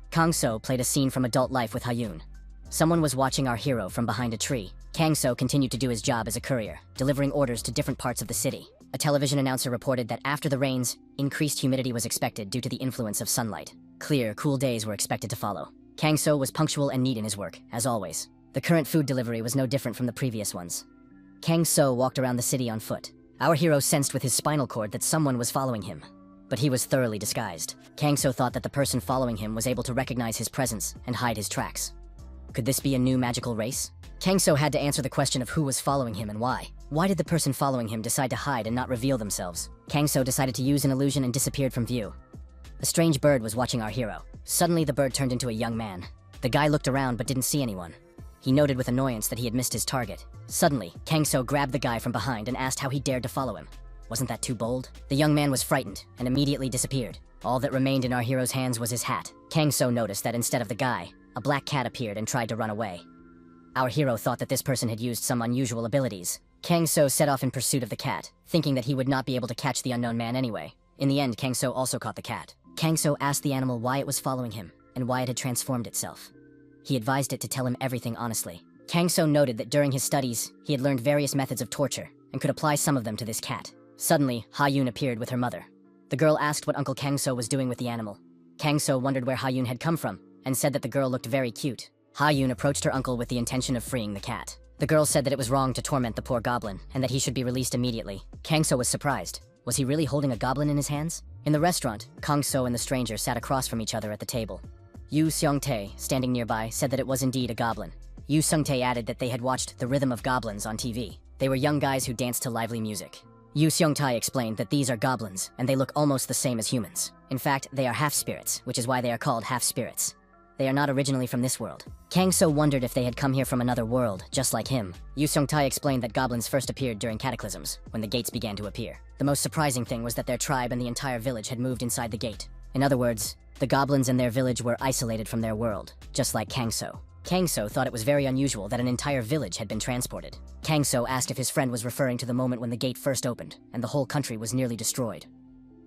Kang So played a scene from adult life with Ha-Yun. Someone was watching our hero from behind a tree. Kang So continued to do his job as a courier, delivering orders to different parts of the city. A television announcer reported that after the rains, increased humidity was expected due to the influence of sunlight. Clear, cool days were expected to follow. Kang So was punctual and neat in his work, as always. The current food delivery was no different from the previous ones. Kang So walked around the city on foot. Our hero sensed with his spinal cord that someone was following him, but he was thoroughly disguised. Kangso thought that the person following him was able to recognize his presence and hide his tracks. Could this be a new magical race? Kangso had to answer the question of who was following him and why. Why did the person following him decide to hide and not reveal themselves? Kangso decided to use an illusion and disappeared from view. A strange bird was watching our hero. Suddenly, the bird turned into a young man. The guy looked around but didn't see anyone. He noted with annoyance that he had missed his target. Suddenly, Kangso grabbed the guy from behind and asked how he dared to follow him. Wasn't that too bold? The young man was frightened and immediately disappeared. All that remained in our hero's hands was his hat. Kangso noticed that instead of the guy, a black cat appeared and tried to run away. Our hero thought that this person had used some unusual abilities. Kangso set off in pursuit of the cat, thinking that he would not be able to catch the unknown man anyway. In the end, Kangso also caught the cat. Kangso asked the animal why it was following him and why it had transformed itself. He advised it to tell him everything honestly. Kangso noted that during his studies, he had learned various methods of torture and could apply some of them to this cat. Suddenly, Ha-Yoon appeared with her mother. The girl asked what Uncle Kangso was doing with the animal. Kangso wondered where Ha-Yoon had come from and said that the girl looked very cute. Ha-Yoon approached her uncle with the intention of freeing the cat. The girl said that it was wrong to torment the poor goblin and that he should be released immediately. Kangso was surprised. Was he really holding a goblin in his hands? In the restaurant, Kangso and the stranger sat across from each other at the table. Yu Seong-tae, standing nearby, said that it was indeed a goblin. Yu Seong-tae added that they had watched The Rhythm of Goblins on TV. They were young guys who danced to lively music. Yu Seong-tae explained that these are goblins, and they look almost the same as humans. In fact, they are half-spirits, which is why they are called half-spirits. They are not originally from this world. Kangso wondered if they had come here from another world, just like him. Yu Seong-tae explained that goblins first appeared during cataclysms, when the gates began to appear. The most surprising thing was that their tribe and the entire village had moved inside the gate. In other words, the goblins and their village were isolated from their world, just like Kangso. Kangso thought it was very unusual that an entire village had been transported. Kangso asked if his friend was referring to the moment when the gate first opened, and the whole country was nearly destroyed.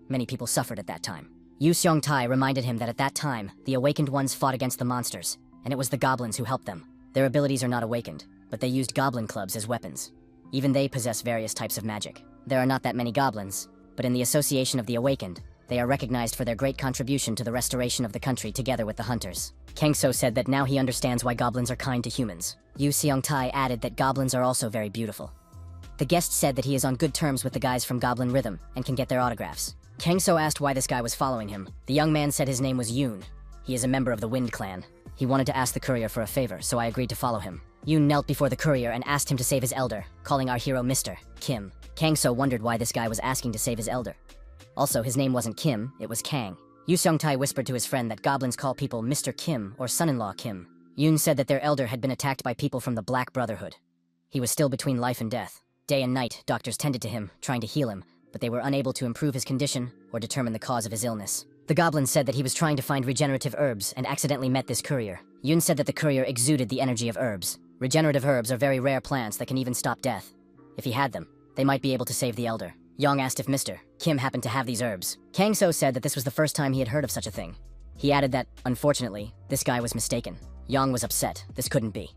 Many people suffered at that time. Yu Seong-tae reminded him that at that time, the awakened ones fought against the monsters, and it was the goblins who helped them. Their abilities are not awakened, but they used goblin clubs as weapons. Even they possess various types of magic. There are not that many goblins, but in the Association of the Awakened, they are recognized for their great contribution to the restoration of the country together with the hunters. Kangso said that now he understands why goblins are kind to humans. Yu Seong-tae added that goblins are also very beautiful. The guest said that he is on good terms with the guys from Goblin Rhythm and can get their autographs. Kangso asked why this guy was following him. The young man said his name was Yoon. He is a member of the Wind Clan. He wanted to ask the courier for a favor, so I agreed to follow him. Yoon knelt before the courier and asked him to save his elder, calling our hero Mr. Kim. Kangso wondered why this guy was asking to save his elder. Also, his name wasn't Kim, it was Kang. Yu Seong-tae whispered to his friend that goblins call people Mr. Kim or son-in-law Kim. Yoon said that their elder had been attacked by people from the Black Brotherhood. He was still between life and death. Day and night, doctors tended to him, trying to heal him, but they were unable to improve his condition or determine the cause of his illness. The goblin said that he was trying to find regenerative herbs and accidentally met this courier. Yoon said that the courier exuded the energy of herbs. Regenerative herbs are very rare plants that can even stop death. If he had them, they might be able to save the elder. Young asked if Mr. Kim happened to have these herbs. Kangso said that this was the first time he had heard of such a thing. He added that, unfortunately, this guy was mistaken. Yang was upset. This couldn't be.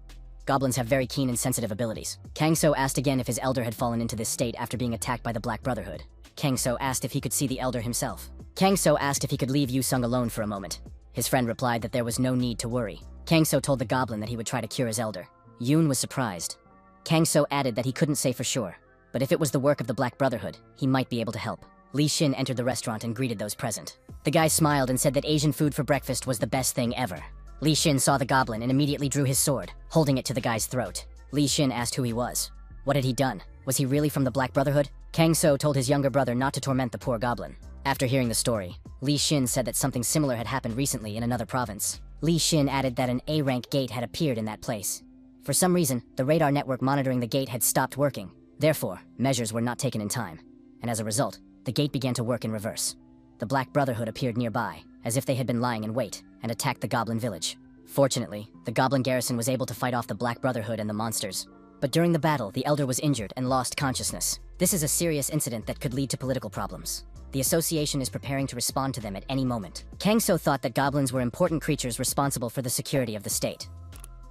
Goblins have very keen and sensitive abilities. Kangso asked again if his elder had fallen into this state after being attacked by the Black Brotherhood. Kangso asked if he could see the elder himself. Kangso asked if he could leave Yu-sung alone for a moment. His friend replied that there was no need to worry. Kangso told the goblin that he would try to cure his elder. Yoon was surprised. Kangso added that he couldn't say for sure, but if it was the work of the Black Brotherhood, he might be able to help. Li Xin entered the restaurant and greeted those present. The guy smiled and said that Asian food for breakfast was the best thing ever. Li Xin saw the goblin and immediately drew his sword, holding it to the guy's throat. Li Xin asked who he was. What had he done? Was he really from the Black Brotherhood? Kangso told his younger brother not to torment the poor goblin. After hearing the story, Li Xin said that something similar had happened recently in another province. Li Xin added that an A-rank gate had appeared in that place. For some reason, the radar network monitoring the gate had stopped working. Therefore, measures were not taken in time, and as a result, the gate began to work in reverse. The Black Brotherhood appeared nearby, as if they had been lying in wait, and attacked the goblin village. Fortunately, the goblin garrison was able to fight off the Black Brotherhood and the monsters. But during the battle, the elder was injured and lost consciousness. This is a serious incident that could lead to political problems. The association is preparing to respond to them at any moment. Kangso thought that goblins were important creatures responsible for the security of the state.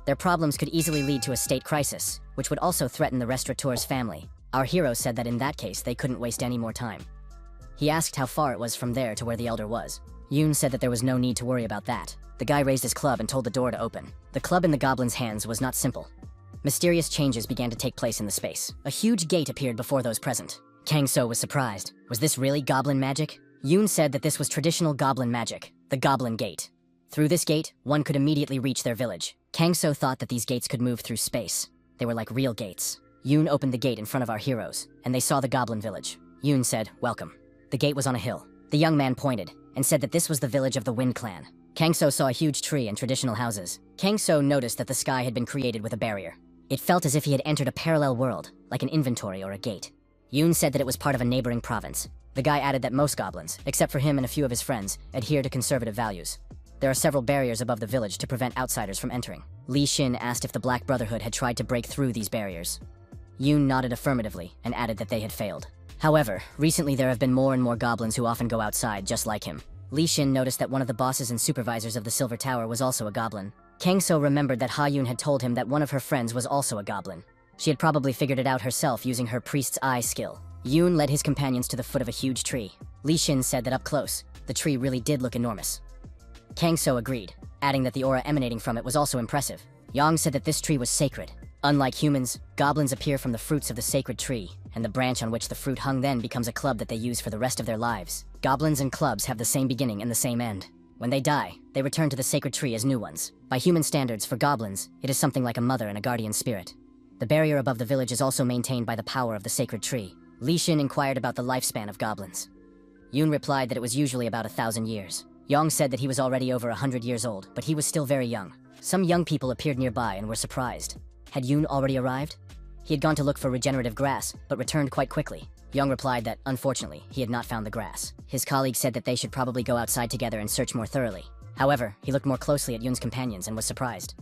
Their problems could easily lead to a state crisis, which would also threaten the restaurateur's family. Our hero said that in that case, they couldn't waste any more time. He asked how far it was from there to where the elder was. Yoon said that there was no need to worry about that. The guy raised his club and told the door to open. The club in the goblin's hands was not simple. Mysterious changes began to take place in the space. A huge gate appeared before those present. Kang So was surprised. Was this really goblin magic? Yoon said that this was traditional goblin magic, the Goblin Gate. Through this gate, one could immediately reach their village. Kang So thought that these gates could move through space. They were like real gates. Yoon opened the gate in front of our heroes, and they saw the goblin village. Yoon said, "Welcome." The gate was on a hill. The young man pointed and said that this was the village of the Wind Clan. Kang So saw a huge tree and traditional houses. Kang So noticed that the sky had been created with a barrier. It felt as if he had entered a parallel world, like an inventory or a gate. Yoon said that it was part of a neighboring province. The guy added that most goblins, except for him and a few of his friends, adhere to conservative values. There are several barriers above the village to prevent outsiders from entering. Li Xin asked if the Black Brotherhood had tried to break through these barriers. Yoon nodded affirmatively and added that they had failed. However, recently there have been more and more goblins who often go outside just like him. Li Xin noticed that one of the bosses and supervisors of the Silver Tower was also a goblin. Kang So remembered that Ha Yoon had told him that one of her friends was also a goblin. She had probably figured it out herself using her Priest's Eye skill. Yoon led his companions to the foot of a huge tree. Li Xin said that up close, the tree really did look enormous. Kang So agreed, adding that the aura emanating from it was also impressive. Yang said that this tree was sacred. Unlike humans, goblins appear from the fruits of the sacred tree, and the branch on which the fruit hung then becomes a club that they use for the rest of their lives. Goblins and clubs have the same beginning and the same end. When they die, they return to the sacred tree as new ones. By human standards, for goblins, it is something like a mother and a guardian spirit. The barrier above the village is also maintained by the power of the sacred tree. Li Xin inquired about the lifespan of goblins. Yoon replied that it was usually about 1,000 years. Yang said that he was already over 100 years old, but he was still very young. Some young people appeared nearby and were surprised. Had Yoon already arrived? He had gone to look for regenerative grass, but returned quite quickly. Young replied that, unfortunately, he had not found the grass. His colleague said that they should probably go outside together and search more thoroughly. However, he looked more closely at Yoon's companions and was surprised.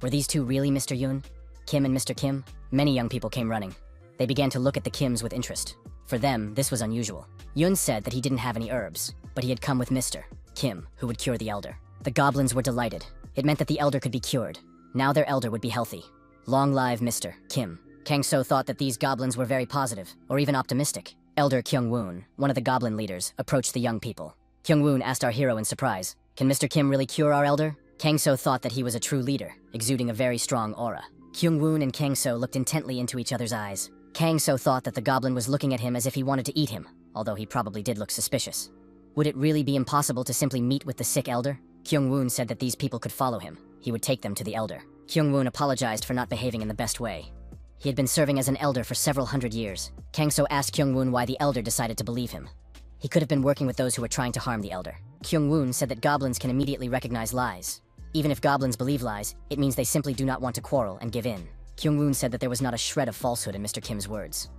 Were these two really Mr. Yoon? Kim and Mr. Kim? Many young people came running. They began to look at the Kims with interest. For them, this was unusual. Yoon said that he didn't have any herbs, but he had come with Mr. Kim, who would cure the elder. The goblins were delighted. It meant that the elder could be cured. Now their elder would be healthy. Long live Mr. Kim. Kang So thought that these goblins were very positive, or even optimistic. Elder Kyung-woon, one of the goblin leaders, approached the young people. Kyung-woon asked our hero in surprise, "Can Mr. Kim really cure our elder?" Kang So thought that he was a true leader, exuding a very strong aura. Kyung-woon and Kang So looked intently into each other's eyes. Kang So thought that the goblin was looking at him as if he wanted to eat him, although he probably did look suspicious. Would it really be impossible to simply meet with the sick elder? Kyung-woon said that these people could follow him. He would take them to the elder. Kyung-woon apologized for not behaving in the best way. He had been serving as an elder for several hundred years. Kang So asked Kyung-woon why the elder decided to believe him. He could have been working with those who were trying to harm the elder. Kyung-woon said that goblins can immediately recognize lies. Even if goblins believe lies, it means they simply do not want to quarrel and give in. Kyung-woon said that there was not a shred of falsehood in Mr. Kim's words.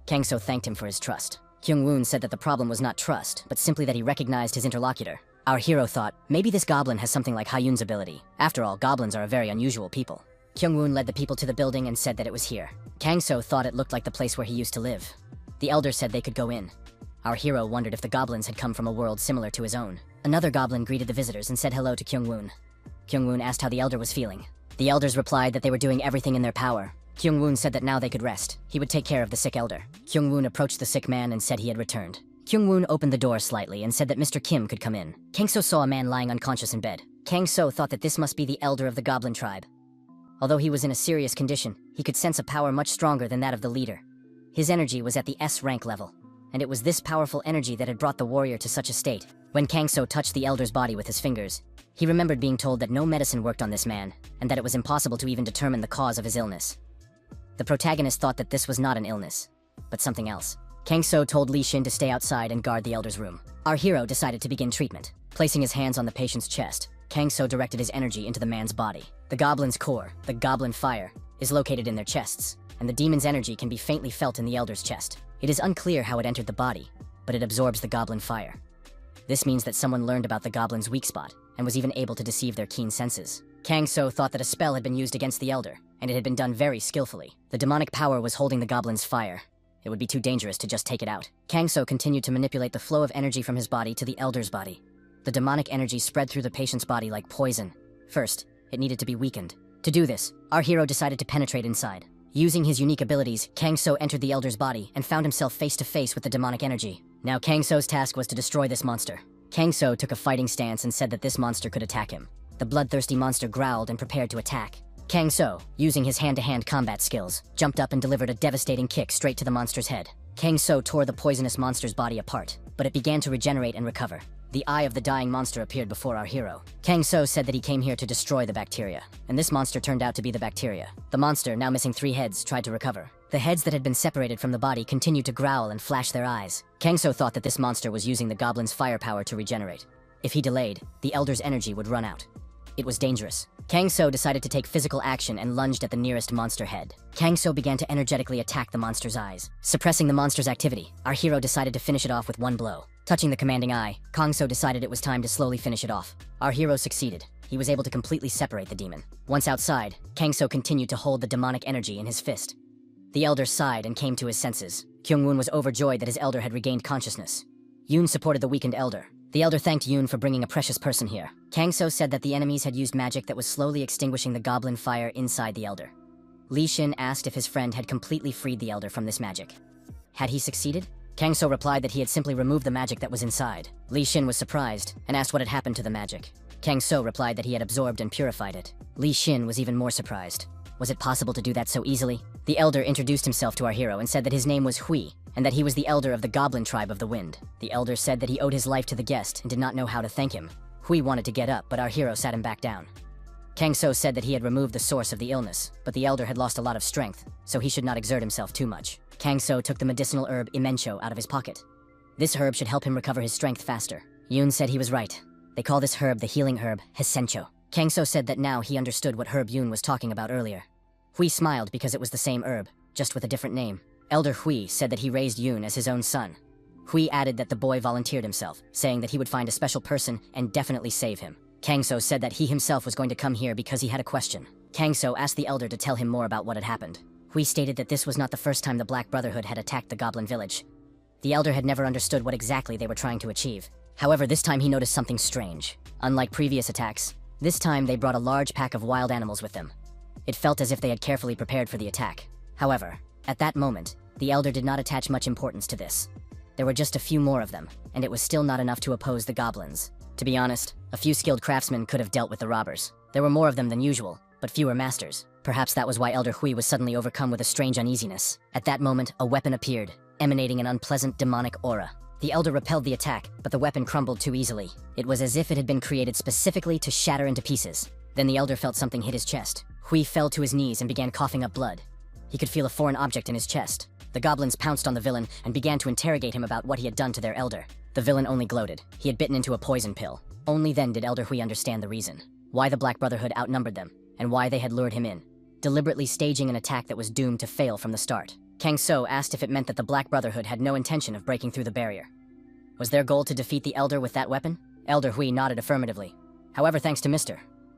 Kang So thanked him for his trust. Kyung-woon said that the problem was not trust, but simply that he recognized his interlocutor. Our hero thought, maybe this goblin has something like Ha Yoon's ability. After all, goblins are a very unusual people. Kyung-woon led the people to the building and said that it was here. Kang So thought it looked like the place where he used to live. The elder said they could go in. Our hero wondered if the goblins had come from a world similar to his own. Another goblin greeted the visitors and said hello to Kyung-woon. Kyung-woon asked how the elder was feeling. The elders replied that they were doing everything in their power. Kyung-woon said that now they could rest. He would take care of the sick elder. Kyung-woon approached the sick man and said he had returned. Kyung-woon opened the door slightly and said that Mr. Kim could come in. Kang So saw a man lying unconscious in bed. Kang So thought that this must be the elder of the goblin tribe. Although he was in a serious condition, he could sense a power much stronger than that of the leader. His energy was at the S rank level, and it was this powerful energy that had brought the warrior to such a state. When Kang So touched the elder's body with his fingers, he remembered being told that no medicine worked on this man, and that it was impossible to even determine the cause of his illness. The protagonist thought that this was not an illness, but something else. Kang So told Li Xin to stay outside and guard the elder's room. Our hero decided to begin treatment. Placing his hands on the patient's chest, Kang So directed his energy into the man's body. The goblin's core, the goblin fire, is located in their chests, and the demon's energy can be faintly felt in the elder's chest. It is unclear how it entered the body, but it absorbs the goblin fire. This means that someone learned about the goblin's weak spot, and was even able to deceive their keen senses. Kang So thought that a spell had been used against the elder, and it had been done very skillfully. The demonic power was holding the goblin's fire. It would be too dangerous to just take it out. Kang So continued to manipulate the flow of energy from his body to the elder's body. The demonic energy spread through the patient's body like poison. First, it needed to be weakened. To do this, our hero decided to penetrate inside. Using his unique abilities, Kang So entered the elder's body and found himself face to face with the demonic energy. Now Kang So's task was to destroy this monster. Kang So took a fighting stance and said that this monster could attack him. The bloodthirsty monster growled and prepared to attack. Kang So, using his hand-to-hand combat skills, jumped up and delivered a devastating kick straight to the monster's head. Kang So tore the poisonous monster's body apart, but it began to regenerate and recover. The eye of the dying monster appeared before our hero. Kang So said that he came here to destroy the bacteria, and this monster turned out to be the bacteria. The monster, now missing 3 heads, tried to recover. The heads that had been separated from the body continued to growl and flash their eyes. Kang So thought that this monster was using the goblin's firepower to regenerate. If he delayed, the elder's energy would run out. It was dangerous. Kang So decided to take physical action and lunged at the nearest monster head. Kang So began to energetically attack the monster's eyes. Suppressing the monster's activity, our hero decided to finish it off with one blow. Touching the commanding eye, Kang So decided it was time to slowly finish it off. Our hero succeeded. He was able to completely separate the demon. Once outside, Kang So continued to hold the demonic energy in his fist. The elder sighed and came to his senses. Kyung-woon was overjoyed that his elder had regained consciousness. Yoon supported the weakened elder. The elder thanked Yoon for bringing a precious person here. Kang So said that the enemies had used magic that was slowly extinguishing the goblin fire inside the elder. Li Shin asked if his friend had completely freed the elder from this magic. Had he succeeded? Kang So replied that he had simply removed the magic that was inside. Li Shin was surprised and asked what had happened to the magic. Kang So replied that he had absorbed and purified it. Li Shin was even more surprised. Was it possible to do that so easily? The elder introduced himself to our hero and said that his name was Hui, and that he was the elder of the goblin tribe of the wind. The elder said that he owed his life to the guest and did not know how to thank him. Hui wanted to get up, but our hero sat him back down. Kang So said that he had removed the source of the illness, but the elder had lost a lot of strength, so he should not exert himself too much. Kang So took the medicinal herb Imencho out of his pocket. This herb should help him recover his strength faster. Yoon said he was right. They call this herb the healing herb, Hisencho. Kang So said that now he understood what herb Yoon was talking about earlier. Hui smiled because it was the same herb, just with a different name. Elder Hui said that he raised Yoon as his own son. Hui added that the boy volunteered himself, saying that he would find a special person and definitely save him. Kang So said that he himself was going to come here because he had a question. Kang So asked the elder to tell him more about what had happened. Hui stated that this was not the first time the Black Brotherhood had attacked the Goblin Village. The elder had never understood what exactly they were trying to achieve. However, this time he noticed something strange. Unlike previous attacks, this time they brought a large pack of wild animals with them. It felt as if they had carefully prepared for the attack. However, at that moment, the elder did not attach much importance to this. There were just a few more of them, and it was still not enough to oppose the goblins. To be honest, a few skilled craftsmen could have dealt with the robbers. There were more of them than usual, but fewer masters. Perhaps that was why Elder Hui was suddenly overcome with a strange uneasiness. At that moment, a weapon appeared, emanating an unpleasant demonic aura. The elder repelled the attack, but the weapon crumbled too easily. It was as if it had been created specifically to shatter into pieces. Then the elder felt something hit his chest. Hui fell to his knees and began coughing up blood. He could feel a foreign object in his chest. The goblins pounced on the villain and began to interrogate him about what he had done to their elder. The villain only gloated. He had bitten into a poison pill. Only then did Elder Hui understand the reason. Why the Black Brotherhood outnumbered them, and why they had lured him in, deliberately staging an attack that was doomed to fail from the start. Kang So asked if it meant that the Black Brotherhood had no intention of breaking through the barrier. Was their goal to defeat the Elder with that weapon? Elder Hui nodded affirmatively. However, thanks to Mr.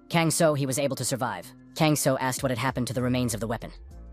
Kang So, he was able to survive. Kang So asked what had happened to the remains of the weapon.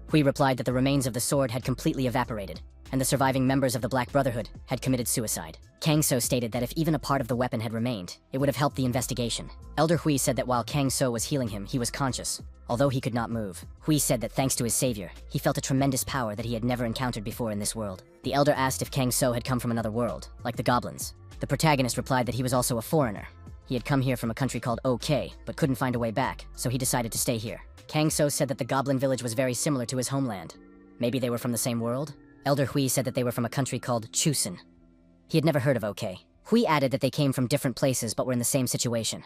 Hui replied that the remains of the sword had completely evaporated, and the surviving members of the Black Brotherhood had committed suicide. Kang So stated that if even a part of the weapon had remained, it would have helped the investigation. Elder Hui said that while Kang So was healing him, he was conscious, although he could not move. Hui said that thanks to his savior, he felt a tremendous power that he had never encountered before in this world. The elder asked if Kang So had come from another world, like the goblins. The protagonist replied that he was also a foreigner. He had come here from a country called OK, but couldn't find a way back, so he decided to stay here. Kang So said that the goblin village was very similar to his homeland. Maybe they were from the same world? Elder Hui said that they were from a country called Chusen. He had never heard of OK. Hui added that they came from different places but were in the same situation.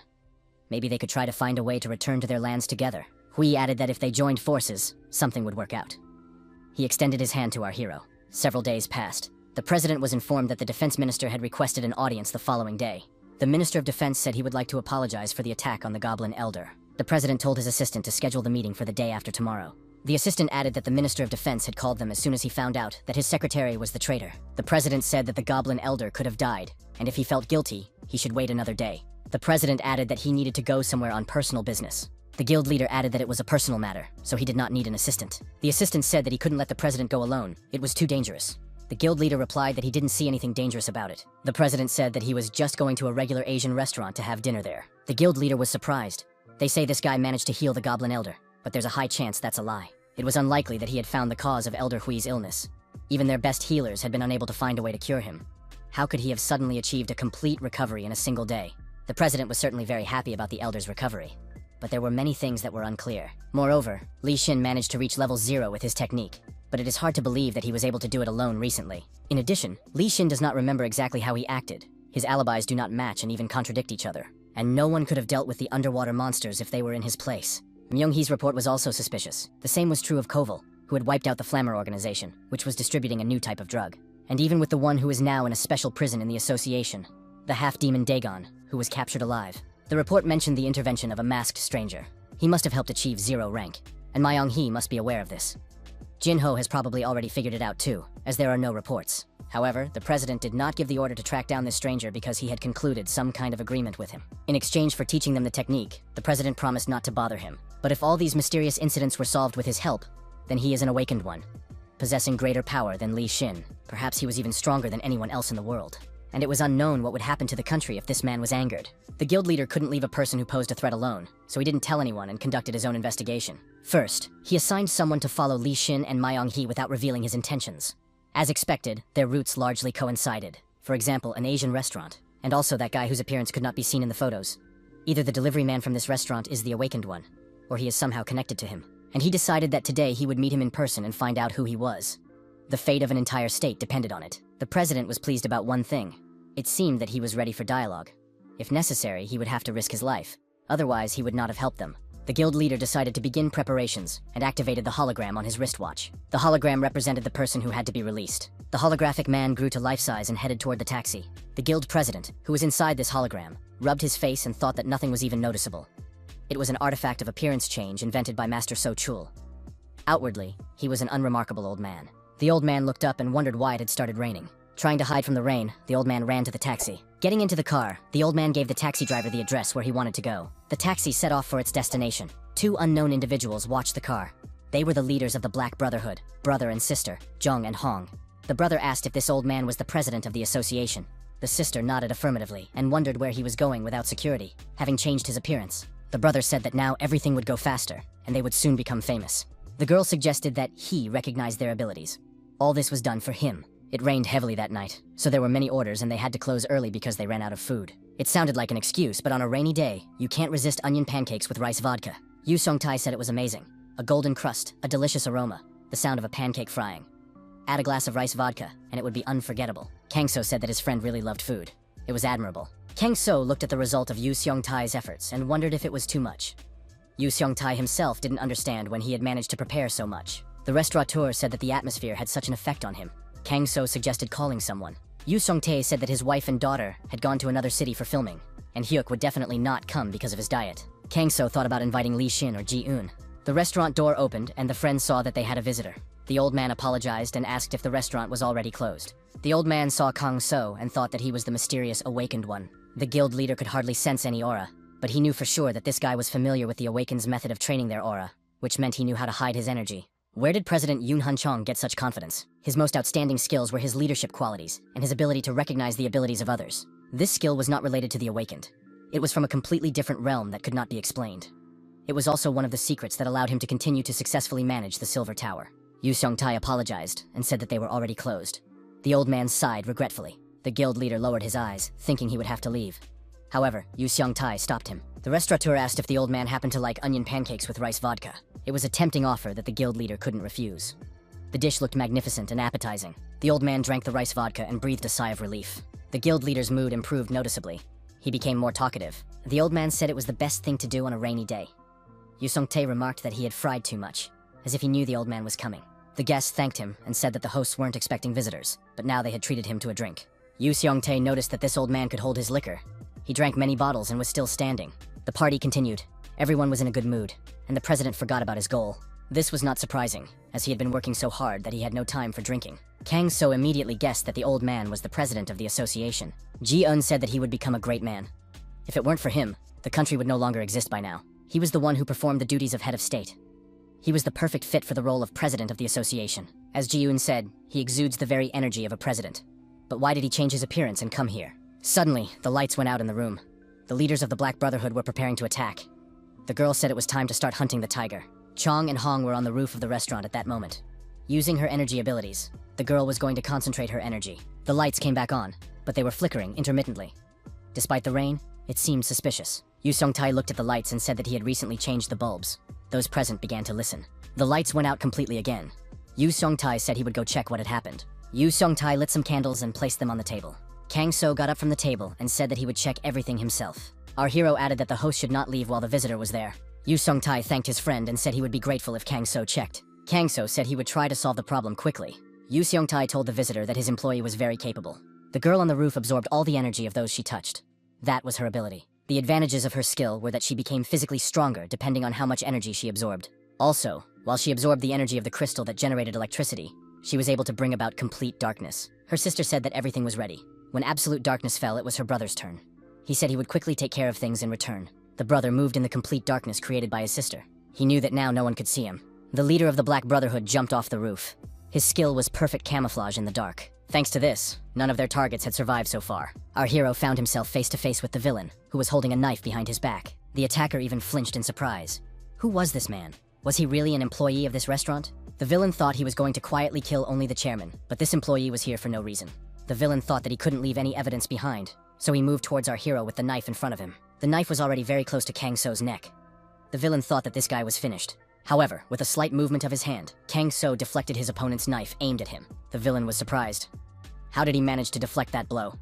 Maybe they could try to find a way to return to their lands together. Hui added that if they joined forces, something would work out. He extended his hand to our hero. Several days passed. The president was informed that the defense minister had requested an audience the following day. The Minister of Defense said he would like to apologize for the attack on the Goblin Elder. The president told his assistant to schedule the meeting for the day after tomorrow. The assistant added that the Minister of Defense had called them as soon as he found out that his secretary was the traitor. The president said that the Goblin Elder could have died, and if he felt guilty, he should wait another day. The president added that he needed to go somewhere on personal business. The guild leader added that it was a personal matter, so he did not need an assistant. The assistant said that he couldn't let the president go alone. It was too dangerous. The guild leader replied that he didn't see anything dangerous about it. The president said that he was just going to a regular Asian restaurant to have dinner there. The guild leader was surprised. They say this guy managed to heal the Goblin Elder, but there's a high chance that's a lie. It was unlikely that he had found the cause of Elder Hui's illness. Even their best healers had been unable to find a way to cure him. How could he have suddenly achieved a complete recovery in a single day? The president was certainly very happy about the Elder's recovery, but there were many things that were unclear. Moreover, Li Shin managed to reach level 0 with his technique. but it is hard to believe that he was able to do it alone recently. In addition, Li Xin does not remember exactly how he acted. His alibis do not match and even contradict each other, and no one could have dealt with the underwater monsters if they were in his place. Myung-hee's report was also suspicious. The same was true of Koval, who had wiped out the Flammer organization, which was distributing a new type of drug. And even with the one who is now in a special prison in the association, the half-demon Dagon, who was captured alive. The report mentioned the intervention of a masked stranger. He must have helped achieve 0 rank, and Myung-hee must be aware of this. Jin-ho has probably already figured it out too, as there are no reports. However, the president did not give the order to track down this stranger because he had concluded some kind of agreement with him. In exchange for teaching them the technique, the president promised not to bother him. But if all these mysterious incidents were solved with his help, then he is an awakened one, possessing greater power than Li Xin. Perhaps he was even stronger than anyone else in the world. And it was unknown what would happen to the country if this man was angered. The guild leader couldn't leave a person who posed a threat alone, so he didn't tell anyone and conducted his own investigation. First, he assigned someone to follow Li Xin and Myung-hee without revealing his intentions. As expected, their routes largely coincided. For example, an Asian restaurant, and also that guy whose appearance could not be seen in the photos. Either the delivery man from this restaurant is the awakened one, or he is somehow connected to him. And he decided that today he would meet him in person and find out who he was. The fate of an entire state depended on it. The president was pleased about one thing. It seemed that he was ready for dialogue. If necessary, he would have to risk his life. Otherwise, he would not have helped them. The guild leader decided to begin preparations and activated the hologram on his wristwatch. The hologram represented the person who had to be released. The holographic man grew to life size and headed toward the taxi. The guild president, who was inside this hologram, rubbed his face and thought that nothing was even noticeable. It was an artifact of appearance change invented by Master So Chul. Outwardly, he was an unremarkable old man. The old man looked up and wondered why it had started raining. Trying to hide from the rain, the old man ran to the taxi. Getting into the car, the old man gave the taxi driver the address where he wanted to go. The taxi set off for its destination. 2 unknown individuals watched the car. They were the leaders of the Black Brotherhood, brother and sister, Jung and Hong. The brother asked if this old man was the president of the association. The sister nodded affirmatively and wondered where he was going without security, having changed his appearance. The brother said that now everything would go faster, and they would soon become famous. The girl suggested that he recognized their abilities. All this was done for him. It rained heavily that night, so there were many orders and they had to close early because they ran out of food. It sounded like an excuse, but on a rainy day, you can't resist onion pancakes with rice vodka. Yu Song-tai said it was amazing. A golden crust, a delicious aroma, the sound of a pancake frying. Add a glass of rice vodka, and it would be unforgettable. Kang So said that his friend really loved food. It was admirable. Kang So looked at the result of Yu Seong-tai's efforts and wondered if it was too much. Yu Seong-tai himself didn't understand when he had managed to prepare so much. The restaurateur said that the atmosphere had such an effect on him. Kang So suggested calling someone. Yu Song-tae said that his wife and daughter had gone to another city for filming, and Hyuk would definitely not come because of his diet. Kang So thought about inviting Li Xin or Ji-eun. The restaurant door opened and the friends saw that they had a visitor. The old man apologized and asked if the restaurant was already closed. The old man saw Kang So and thought that he was the mysterious awakened one. The guild leader could hardly sense any aura, but he knew for sure that this guy was familiar with the Awakened's method of training their aura, which meant he knew how to hide his energy. Where did President Yoon Han-chong get such confidence? His most outstanding skills were his leadership qualities and his ability to recognize the abilities of others. This skill was not related to the Awakened. It was from a completely different realm that could not be explained. It was also one of the secrets that allowed him to continue to successfully manage the Silver Tower. Yu Seong-tai apologized and said that they were already closed. The old man sighed regretfully. The guild leader lowered his eyes, thinking he would have to leave. However, Yu Seong-tai stopped him. The restaurateur asked if the old man happened to like onion pancakes with rice vodka. It was a tempting offer that the guild leader couldn't refuse. The dish looked magnificent and appetizing. The old man drank the rice vodka and breathed a sigh of relief. The guild leader's mood improved noticeably. He became more talkative. The old man said it was the best thing to do on a rainy day. Yu Song-tae remarked that he had fried too much, as if he knew the old man was coming. The guests thanked him and said that the hosts weren't expecting visitors, but now they had treated him to a drink. Yu Seong-tae noticed that this old man could hold his liquor. He drank many bottles and was still standing. The party continued. Everyone was in a good mood, and the president forgot about his goal. This was not surprising, as he had been working so hard that he had no time for drinking. Kang So immediately guessed that the old man was the president of the association. Ji-eun said that he would become a great man. If it weren't for him, the country would no longer exist by now. He was the one who performed the duties of head of state. He was the perfect fit for the role of president of the association. As Ji-eun said, he exudes the very energy of a president. But why did he change his appearance and come here? Suddenly, the lights went out in the room. The leaders of the Black Brotherhood were preparing to attack. The girl said it was time to start hunting the tiger. Chong and Hong were on the roof of the restaurant at that moment. Using her energy abilities, the girl was going to concentrate her energy. The lights came back on, but they were flickering intermittently. Despite the rain, it seemed suspicious. Yu Song-tae looked at the lights and said that he had recently changed the bulbs. Those present began to listen. The lights went out completely again. Yu Song-tai said he would go check what had happened. Yu Song-tai lit some candles and placed them on the table. Kang So got up from the table and said that he would check everything himself. Our hero added that the host should not leave while the visitor was there. Yu Song-tai thanked his friend and said he would be grateful if Kang So checked. Kang So said he would try to solve the problem quickly. Yu Song-tai told the visitor that his employee was very capable. The girl on the roof absorbed all the energy of those she touched. That was her ability. The advantages of her skill were that she became physically stronger depending on how much energy she absorbed. Also, while she absorbed the energy of the crystal that generated electricity, she was able to bring about complete darkness. Her sister said that everything was ready. When absolute darkness fell, it was her brother's turn. He said he would quickly take care of things in return. The brother moved in the complete darkness created by his sister. He knew that now no one could see him. The leader of the Black Brotherhood jumped off the roof. His skill was perfect camouflage in the dark. Thanks to this, none of their targets had survived so far. Our hero found himself face to face with the villain, who was holding a knife behind his back. The attacker even flinched in surprise. Who was this man? Was he really an employee of this restaurant? The villain thought he was going to quietly kill only the chairman, but this employee was here for no reason. The villain thought that he couldn't leave any evidence behind, so he moved towards our hero with the knife in front of him. The knife was already very close to Kang So's neck. The villain thought that this guy was finished. However, with a slight movement of his hand, Kang So deflected his opponent's knife aimed at him. The villain was surprised. How did he manage to deflect that blow?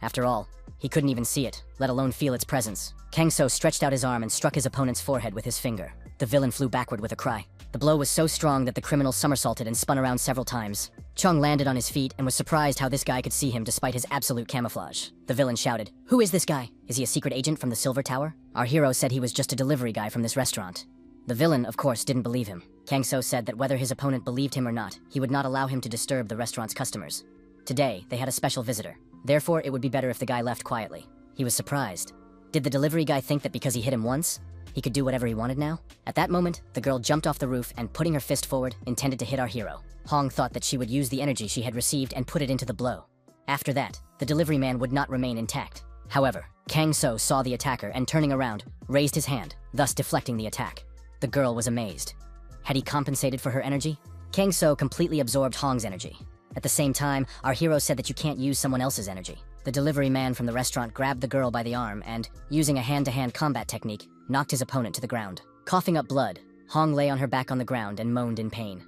After all, he couldn't even see it, let alone feel its presence. Kang So stretched out his arm and struck his opponent's forehead with his finger. The villain flew backward with a cry. The blow was so strong that the criminal somersaulted and spun around several times. Chung landed on his feet and was surprised how this guy could see him despite his absolute camouflage. The villain shouted, "Who is this guy? Is he a secret agent from the Silver Tower?" Our hero said he was just a delivery guy from this restaurant. The villain, of course, didn't believe him. Kang So said that whether his opponent believed him or not, he would not allow him to disturb the restaurant's customers. Today, they had a special visitor. Therefore, it would be better if the guy left quietly. He was surprised. Did the delivery guy think that because he hit him once, he could do whatever he wanted now? At that moment, the girl jumped off the roof and, putting her fist forward, intended to hit our hero. Hong thought that she would use the energy she had received and put it into the blow. After that, the delivery man would not remain intact. However, Kang So saw the attacker and, turning around, raised his hand, thus deflecting the attack. The girl was amazed. Had he compensated for her energy? Kang So completely absorbed Hong's energy. At the same time, our hero said that you can't use someone else's energy. The delivery man from the restaurant grabbed the girl by the arm and, using a hand-to-hand combat technique, knocked his opponent to the ground. Coughing up blood, Hong lay on her back on the ground and moaned in pain.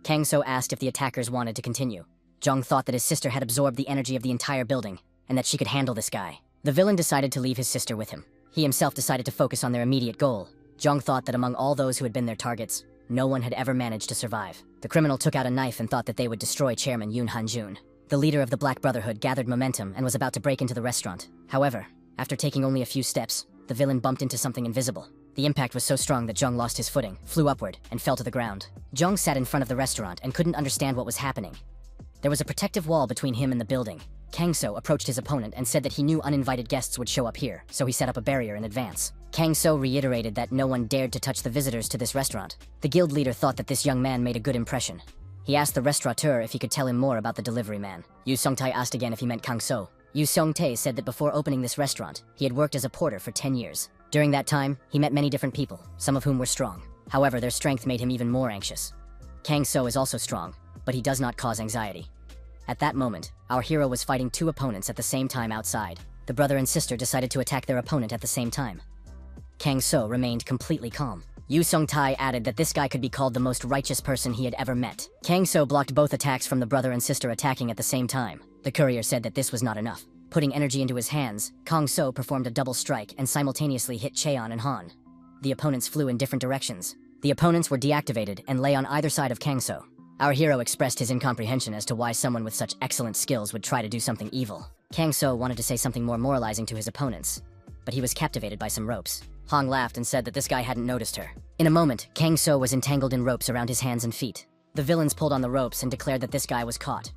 Kang So asked if the attackers wanted to continue. Zhang thought that his sister had absorbed the energy of the entire building, and that she could handle this guy. The villain decided to leave his sister with him. He himself decided to focus on their immediate goal. Zhang thought that among all those who had been their targets, no one had ever managed to survive. The criminal took out a knife and thought that they would destroy Chairman Yoon Han-jun. The leader of the Black Brotherhood gathered momentum and was about to break into the restaurant. However, after taking only a few steps, the villain bumped into something invisible. The impact was so strong that Zhang lost his footing, flew upward, and fell to the ground. Zhang sat in front of the restaurant and couldn't understand what was happening. There was a protective wall between him and the building. Kang So approached his opponent and said that he knew uninvited guests would show up here, so he set up a barrier in advance. Kang So reiterated that no one dared to touch the visitors to this restaurant. The guild leader thought that this young man made a good impression. He asked the restaurateur if he could tell him more about the delivery man. Yu Song-tai asked again if he meant Kang So. Yu Song-tae said that before opening this restaurant, he had worked as a porter for 10 years. During that time, he met many different people, some of whom were strong. However, their strength made him even more anxious. Kang So is also strong, but he does not cause anxiety. At that moment, our hero was fighting two opponents at the same time outside. The brother and sister decided to attack their opponent at the same time. Kang So remained completely calm. Yu Song-tai added that this guy could be called the most righteous person he had ever met. Kang So blocked both attacks from the brother and sister attacking at the same time. The courier said that this was not enough. Putting energy into his hands, Kang So performed a double strike and simultaneously hit Cheon and Han. The opponents flew in different directions. The opponents were deactivated and lay on either side of Kang So. Our hero expressed his incomprehension as to why someone with such excellent skills would try to do something evil. Kang So wanted to say something more moralizing to his opponents, but he was captivated by some ropes. Hong laughed and said that this guy hadn't noticed her. In a moment, Kang So was entangled in ropes around his hands and feet. The villains pulled on the ropes and declared that this guy was caught.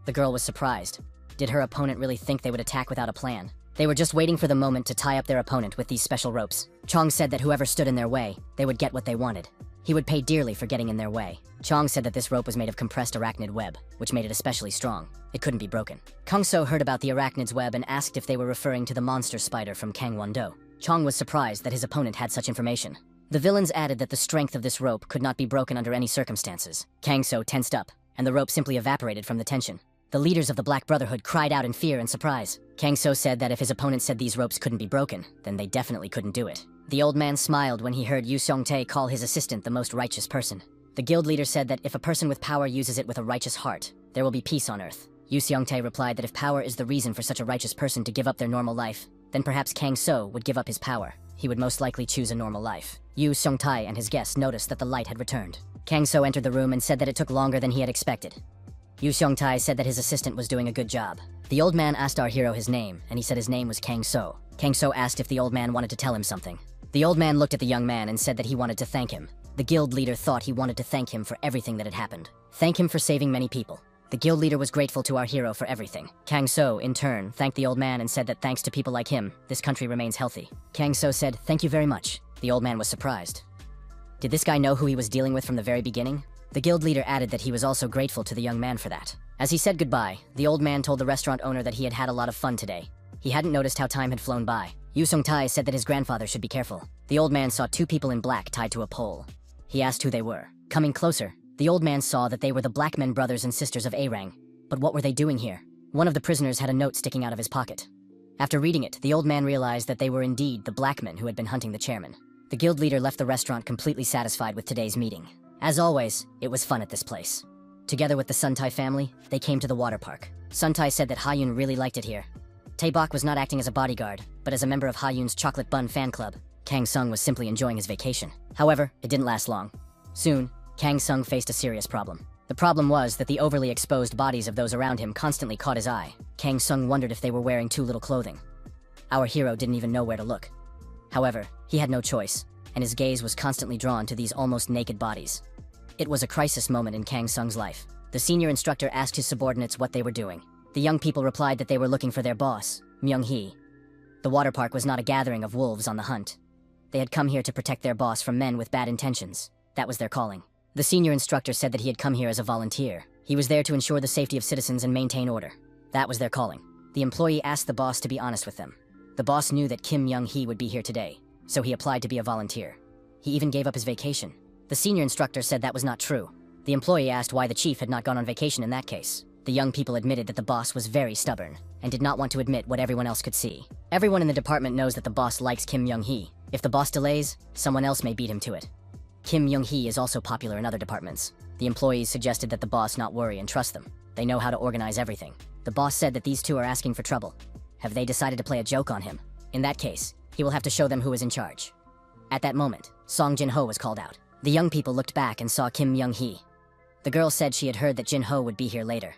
The girl was surprised. Did her opponent really think they would attack without a plan? They were just waiting for the moment to tie up their opponent with these special ropes. Chong said that whoever stood in their way, they would get what they wanted. He would pay dearly for getting in their way. Chong said that this rope was made of compressed arachnid web, which made it especially strong. It couldn't be broken. Kang So heard about the arachnid's web and asked if they were referring to the monster spider from Kangwon-do. Chong was surprised that his opponent had such information. The villains added that the strength of this rope could not be broken under any circumstances. Kang So tensed up, and the rope simply evaporated from the tension. The leaders of the Black Brotherhood cried out in fear and surprise. Kang So said that if his opponent said these ropes couldn't be broken, then they definitely couldn't do it. The old man smiled when he heard Yu Song-tae call his assistant the most righteous person. The guild leader said that if a person with power uses it with a righteous heart, there will be peace on earth. Yu Seongtae replied that if power is the reason for such a righteous person to give up their normal life, then perhaps Kang So would give up his power. He would most likely choose a normal life. Yu Seongtae and his guests noticed that the light had returned. Kang So entered the room and said that it took longer than he had expected. Yu Seongtae said that his assistant was doing a good job. The old man asked our hero his name, and he said his name was Kang So. Kang So asked if the old man wanted to tell him something. The old man looked at the young man and said that he wanted to thank him. The guild leader thought he wanted to thank him for everything that had happened. Thank him for saving many people. The guild leader was grateful to our hero for everything. Kang So, in turn, thanked the old man and said that thanks to people like him, this country remains healthy. Kang So said, "Thank you very much." The old man was surprised. Did this guy know who he was dealing with from the very beginning? The guild leader added that he was also grateful to the young man for that. As he said goodbye, the old man told the restaurant owner that he had had a lot of fun today. He hadn't noticed how time had flown by. Yu Seongtae said that his grandfather should be careful. The old man saw two people in black tied to a pole. He asked who they were. Coming closer, the old man saw that they were the Blackmen brothers and sisters of Arang. But what were they doing here? One of the prisoners had a note sticking out of his pocket. After reading it, the old man realized that they were indeed the Blackmen who had been hunting the chairman. The guild leader left the restaurant completely satisfied with today's meeting. As always, it was fun at this place. Together with the Suntai family, they came to the water park. Suntai said that Ha-yoon really liked it here. Taebok was not acting as a bodyguard, but as a member of Ha-yoon's chocolate bun fan club. Kang Sung was simply enjoying his vacation. However, it didn't last long. Soon, Kang Sung faced a serious problem. The problem was that the overly exposed bodies of those around him constantly caught his eye. Kang Sung wondered if they were wearing too little clothing. Our hero didn't even know where to look. However, he had no choice, and his gaze was constantly drawn to these almost naked bodies. It was a crisis moment in Kang Sung's life. The senior instructor asked his subordinates what they were doing. The young people replied that they were looking for their boss, Myung-hee. The water park was not a gathering of wolves on the hunt. They had come here to protect their boss from men with bad intentions. That was their calling. The senior instructor said that he had come here as a volunteer. He was there to ensure the safety of citizens and maintain order. That was their calling. The employee asked the boss to be honest with them. The boss knew that Kim Myung-hee would be here today, so he applied to be a volunteer. He even gave up his vacation. The senior instructor said that was not true. The employee asked why the chief had not gone on vacation in that case. The young people admitted that the boss was very stubborn and did not want to admit what everyone else could see. Everyone in the department knows that the boss likes Kim Myung-hee. If the boss delays, someone else may beat him to it. Kim Myung-hee is also popular in other departments. The employees suggested that the boss not worry and trust them. They know how to organize everything. The boss said that these two are asking for trouble. Have they decided to play a joke on him? In that case, he will have to show them who is in charge. At that moment, Song Jin-ho was called out. The young people looked back and saw Kim Myung-hee. The girl said she had heard that Jin-ho would be here later.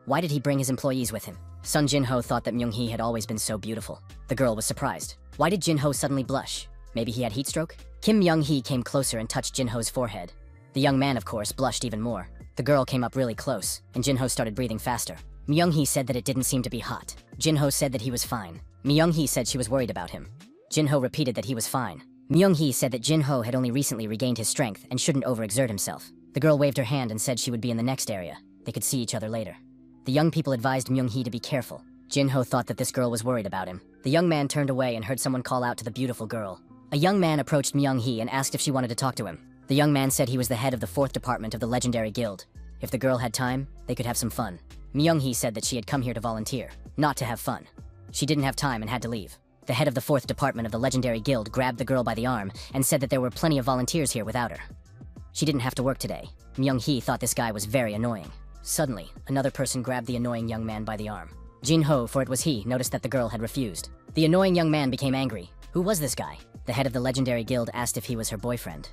Why did he bring his employees with him? Sun Jin-ho thought that Myung-hee had always been so beautiful. The girl was surprised. Why did Jin-ho suddenly blush? Maybe he had heat stroke? Kim Myung-hee came closer and touched Jin-ho's forehead. The young man, of course, blushed even more. The girl came up really close, and Jin-ho started breathing faster. Myung-hee said that it didn't seem to be hot. Jin-ho said that he was fine. Myung-hee said she was worried about him. Jin-ho repeated that he was fine. Myung-hee said that Jin-ho had only recently regained his strength and shouldn't overexert himself. The girl waved her hand and said she would be in the next area. They could see each other later. The young people advised Myung-hee to be careful. Jin-ho thought that this girl was worried about him. The young man turned away and heard someone call out to the beautiful girl. A young man approached Myung-hee and asked if she wanted to talk to him. The young man said he was the head of the 4th department of the legendary guild. If the girl had time, they could have some fun. Myung-hee said that she had come here to volunteer, not to have fun. She didn't have time and had to leave. The head of the 4th department of the legendary guild grabbed the girl by the arm and said that there were plenty of volunteers here without her. She didn't have to work today. Myung-hee thought this guy was very annoying. Suddenly, another person grabbed the annoying young man by the arm. Jin-ho, for it was he, noticed that the girl had refused. The annoying young man became angry. Who was this guy? The head of the legendary guild asked if he was her boyfriend.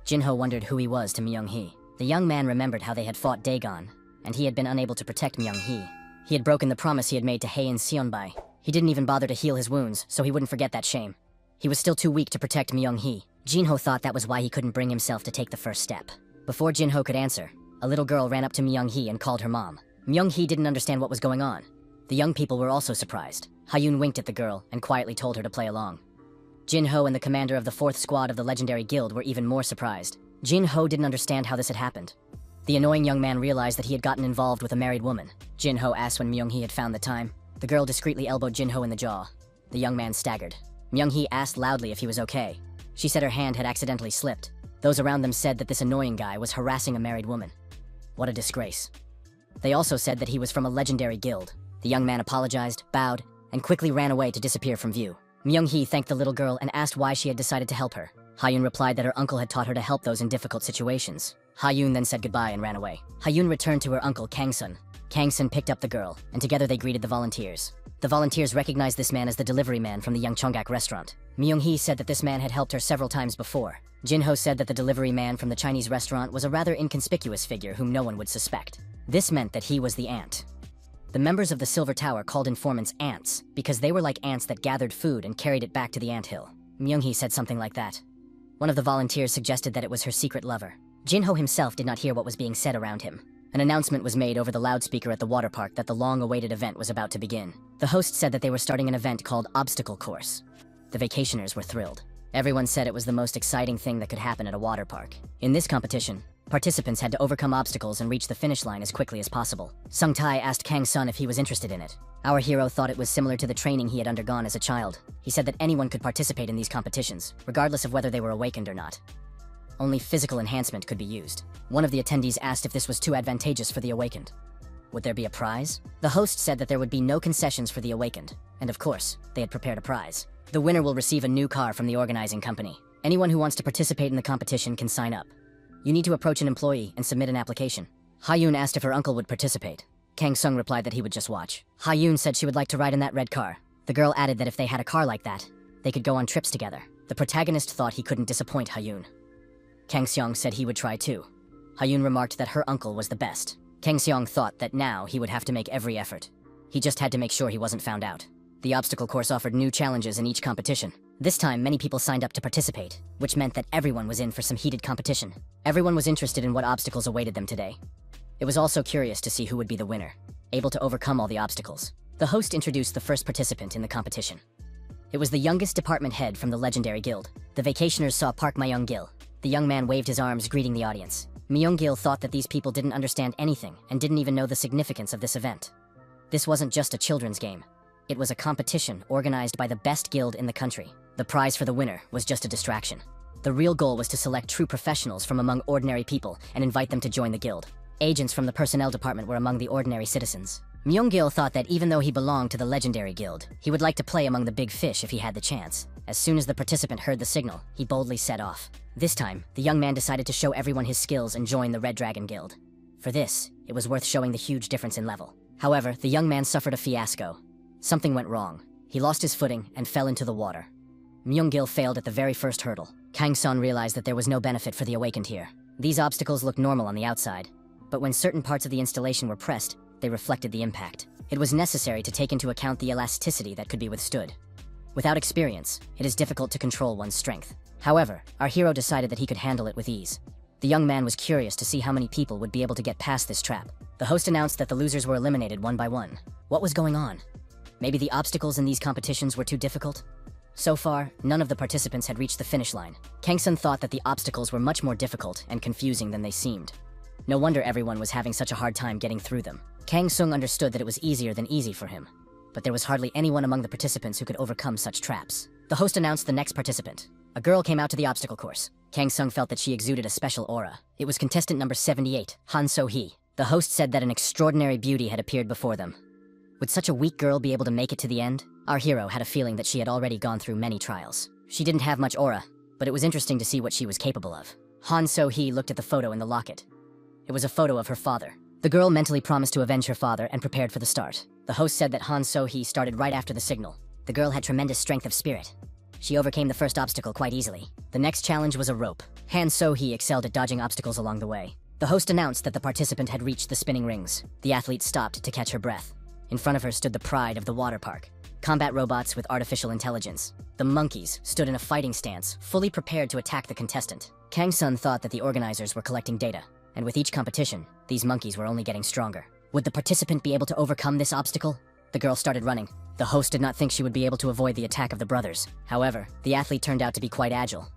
Jin-ho wondered who he was to Myung-hee. The young man remembered how they had fought Dagon, and he had been unable to protect Myung-hee. He had broken the promise he had made to Hae and Seonbai. He didn't even bother to heal his wounds, so he wouldn't forget that shame. He was still too weak to protect Myung-hee. Jin-ho thought that was why he couldn't bring himself to take the first step. Before Jin-ho could answer, a little girl ran up to Myung-hee and called her mom. Myung-hee didn't understand what was going on. The young people were also surprised. Ha-yoon winked at the girl and quietly told her to play along. Jin-ho and the commander of the 4th squad of the legendary guild were even more surprised. Jin-ho didn't understand how this had happened. The annoying young man realized that he had gotten involved with a married woman. Jin-ho asked when Myung-hee had found the time. The girl discreetly elbowed Jin-ho in the jaw. The young man staggered. Myung-hee asked loudly if he was okay. She said her hand had accidentally slipped. Those around them said that this annoying guy was harassing a married woman. What a disgrace. They also said that he was from a legendary guild. The young man apologized, bowed, and quickly ran away to disappear from view. Myung-hee thanked the little girl and asked why she had decided to help her. Ha-yoon replied that her uncle had taught her to help those in difficult situations. Ha-yoon then said goodbye and ran away. Ha-yoon returned to her uncle Kang-sun. Kang-sun picked up the girl, and together they greeted the volunteers. The volunteers recognized this man as the delivery man from the Yangchonggak restaurant. Myung-hee said that this man had helped her several times before. Jin-ho said that the delivery man from the Chinese restaurant was a rather inconspicuous figure whom no one would suspect. This meant that he was the ant. The members of the Silver Tower called informants ants because they were like ants that gathered food and carried it back to the anthill. Myung-hee said something like that. One of the volunteers suggested that it was her secret lover. Jin-ho himself did not hear what was being said around him. An announcement was made over the loudspeaker at the water park that the long-awaited event was about to begin. The host said that they were starting an event called Obstacle Course. The vacationers were thrilled. Everyone said it was the most exciting thing that could happen at a water park. In this competition, participants had to overcome obstacles and reach the finish line as quickly as possible. Sung-tae asked Kang-sun if he was interested in it. Our hero thought it was similar to the training he had undergone as a child. He said that anyone could participate in these competitions, regardless of whether they were awakened or not. Only physical enhancement could be used. One of the attendees asked if this was too advantageous for the awakened. Would there be a prize? The host said that there would be no concessions for the awakened, and of course, they had prepared a prize. The winner will receive a new car from the organizing company. Anyone who wants to participate in the competition can sign up. You need to approach an employee and submit an application. Ha-yoon asked if her uncle would participate. Kang-sung replied that he would just watch. Ha-yoon said she would like to ride in that red car. The girl added that if they had a car like that, they could go on trips together. The protagonist thought he couldn't disappoint Ha-yoon. Kang-seong said he would try too. Ha-yoon remarked that her uncle was the best. Kang-seong thought that now he would have to make every effort. He just had to make sure he wasn't found out. The obstacle course offered new challenges in each competition. This time, many people signed up to participate, which meant that everyone was in for some heated competition. Everyone was interested in what obstacles awaited them today. It was also curious to see who would be the winner, able to overcome all the obstacles. The host introduced the first participant in the competition. It was the youngest department head from the legendary guild. The vacationers saw Park Myung-gil. The young man waved his arms, greeting the audience. Myung-gil thought that these people didn't understand anything and didn't even know the significance of this event. This wasn't just a children's game. It was a competition organized by the best guild in the country. The prize for the winner was just a distraction. The real goal was to select true professionals from among ordinary people and invite them to join the guild. Agents from the personnel department were among the ordinary citizens. Myung-gil thought that even though he belonged to the legendary guild, he would like to play among the big fish if he had the chance. As soon as the participant heard the signal, he boldly set off. This time, the young man decided to show everyone his skills and join the Red Dragon Guild. For this, it was worth showing the huge difference in level. However, the young man suffered a fiasco. Something went wrong. He lost his footing and fell into the water. Myung-gil failed at the very first hurdle. Kang-sun realized that there was no benefit for the awakened here. These obstacles looked normal on the outside, but when certain parts of the installation were pressed, they reflected the impact. It was necessary to take into account the elasticity that could be withstood. Without experience, it is difficult to control one's strength. However, our hero decided that he could handle it with ease. The young man was curious to see how many people would be able to get past this trap. The host announced that the losers were eliminated one by one. What was going on? Maybe the obstacles in these competitions were too difficult? So far, none of the participants had reached the finish line. Kang-sun thought that the obstacles were much more difficult and confusing than they seemed. No wonder everyone was having such a hard time getting through them. Kang-sung understood that it was easier than easy for him, but there was hardly anyone among the participants who could overcome such traps. The host announced the next participant. A girl came out to the obstacle course. Kang-sung felt that she exuded a special aura. It was contestant number 78, Han So-hee. The host said that an extraordinary beauty had appeared before them. Would such a weak girl be able to make it to the end? Our hero had a feeling that she had already gone through many trials. She didn't have much aura, but it was interesting to see what she was capable of. Han So-hee looked at the photo in the locket. It was a photo of her father. The girl mentally promised to avenge her father and prepared for the start. The host said that Han So-hee started right after the signal. The girl had tremendous strength of spirit. She overcame the first obstacle quite easily. The next challenge was a rope. Han So-hee excelled at dodging obstacles along the way. The host announced that the participant had reached the spinning rings. The athlete stopped to catch her breath. In front of her stood the pride of the water park. Combat robots with artificial intelligence. The monkeys stood in a fighting stance, fully prepared to attack the contestant. Kang-sun thought that the organizers were collecting data, and with each competition, these monkeys were only getting stronger. Would the participant be able to overcome this obstacle? The girl started running. The host did not think she would be able to avoid the attack of the brothers. However, the athlete turned out to be quite agile.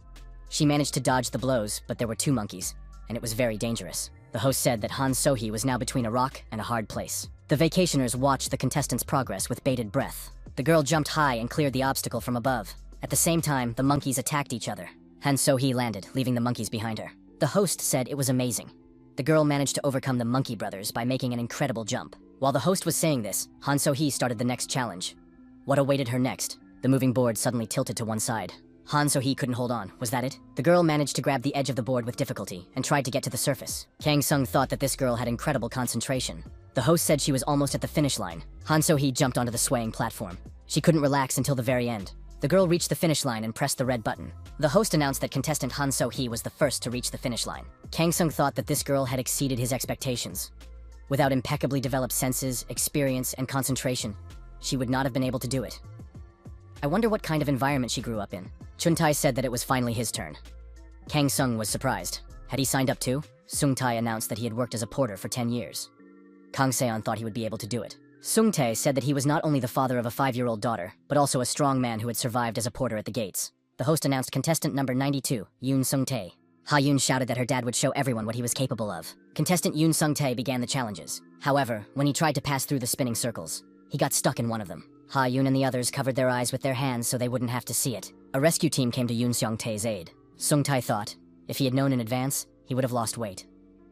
She managed to dodge the blows, but there were two monkeys, and it was very dangerous. The host said that Han So-hee was now between a rock and a hard place. The vacationers watched the contestant's progress with bated breath. The girl jumped high and cleared the obstacle from above. At the same time, the monkeys attacked each other. Han So-hee landed, leaving the monkeys behind her. The host said it was amazing. The girl managed to overcome the monkey brothers by making an incredible jump. While the host was saying this, Han So-hee started the next challenge. What awaited her next? The moving board suddenly tilted to one side. Han So-hee couldn't hold on, was that it? The girl managed to grab the edge of the board with difficulty and tried to get to the surface. Kang Sung thought that this girl had incredible concentration. The host said she was almost at the finish line. Han So-hee jumped onto the swaying platform. She couldn't relax until the very end. The girl reached the finish line and pressed the red button. The host announced that contestant Han So-hee was the first to reach the finish line. Kang Sung thought that this girl had exceeded his expectations. Without impeccably developed senses, experience, and concentration, she would not have been able to do it. I wonder what kind of environment she grew up in. Chuntai said that it was finally his turn. Kang Sung was surprised. Had he signed up too? Sungtae announced that he had worked as a porter for 10 years. Kang Seon thought he would be able to do it. Sungtae said that he was not only the father of a 5-year-old daughter, but also a strong man who had survived as a porter at the gates. The host announced contestant number 92, Yoon Sungtae. Ha-yoon shouted that her dad would show everyone what he was capable of. Contestant Yoon Sungtae began the challenges. However, when he tried to pass through the spinning circles, he got stuck in one of them. Ha-yoon and the others covered their eyes with their hands so they wouldn't have to see it. A rescue team came to Yoon Sungtae's aid. Sungtae thought, if he had known in advance, he would have lost weight.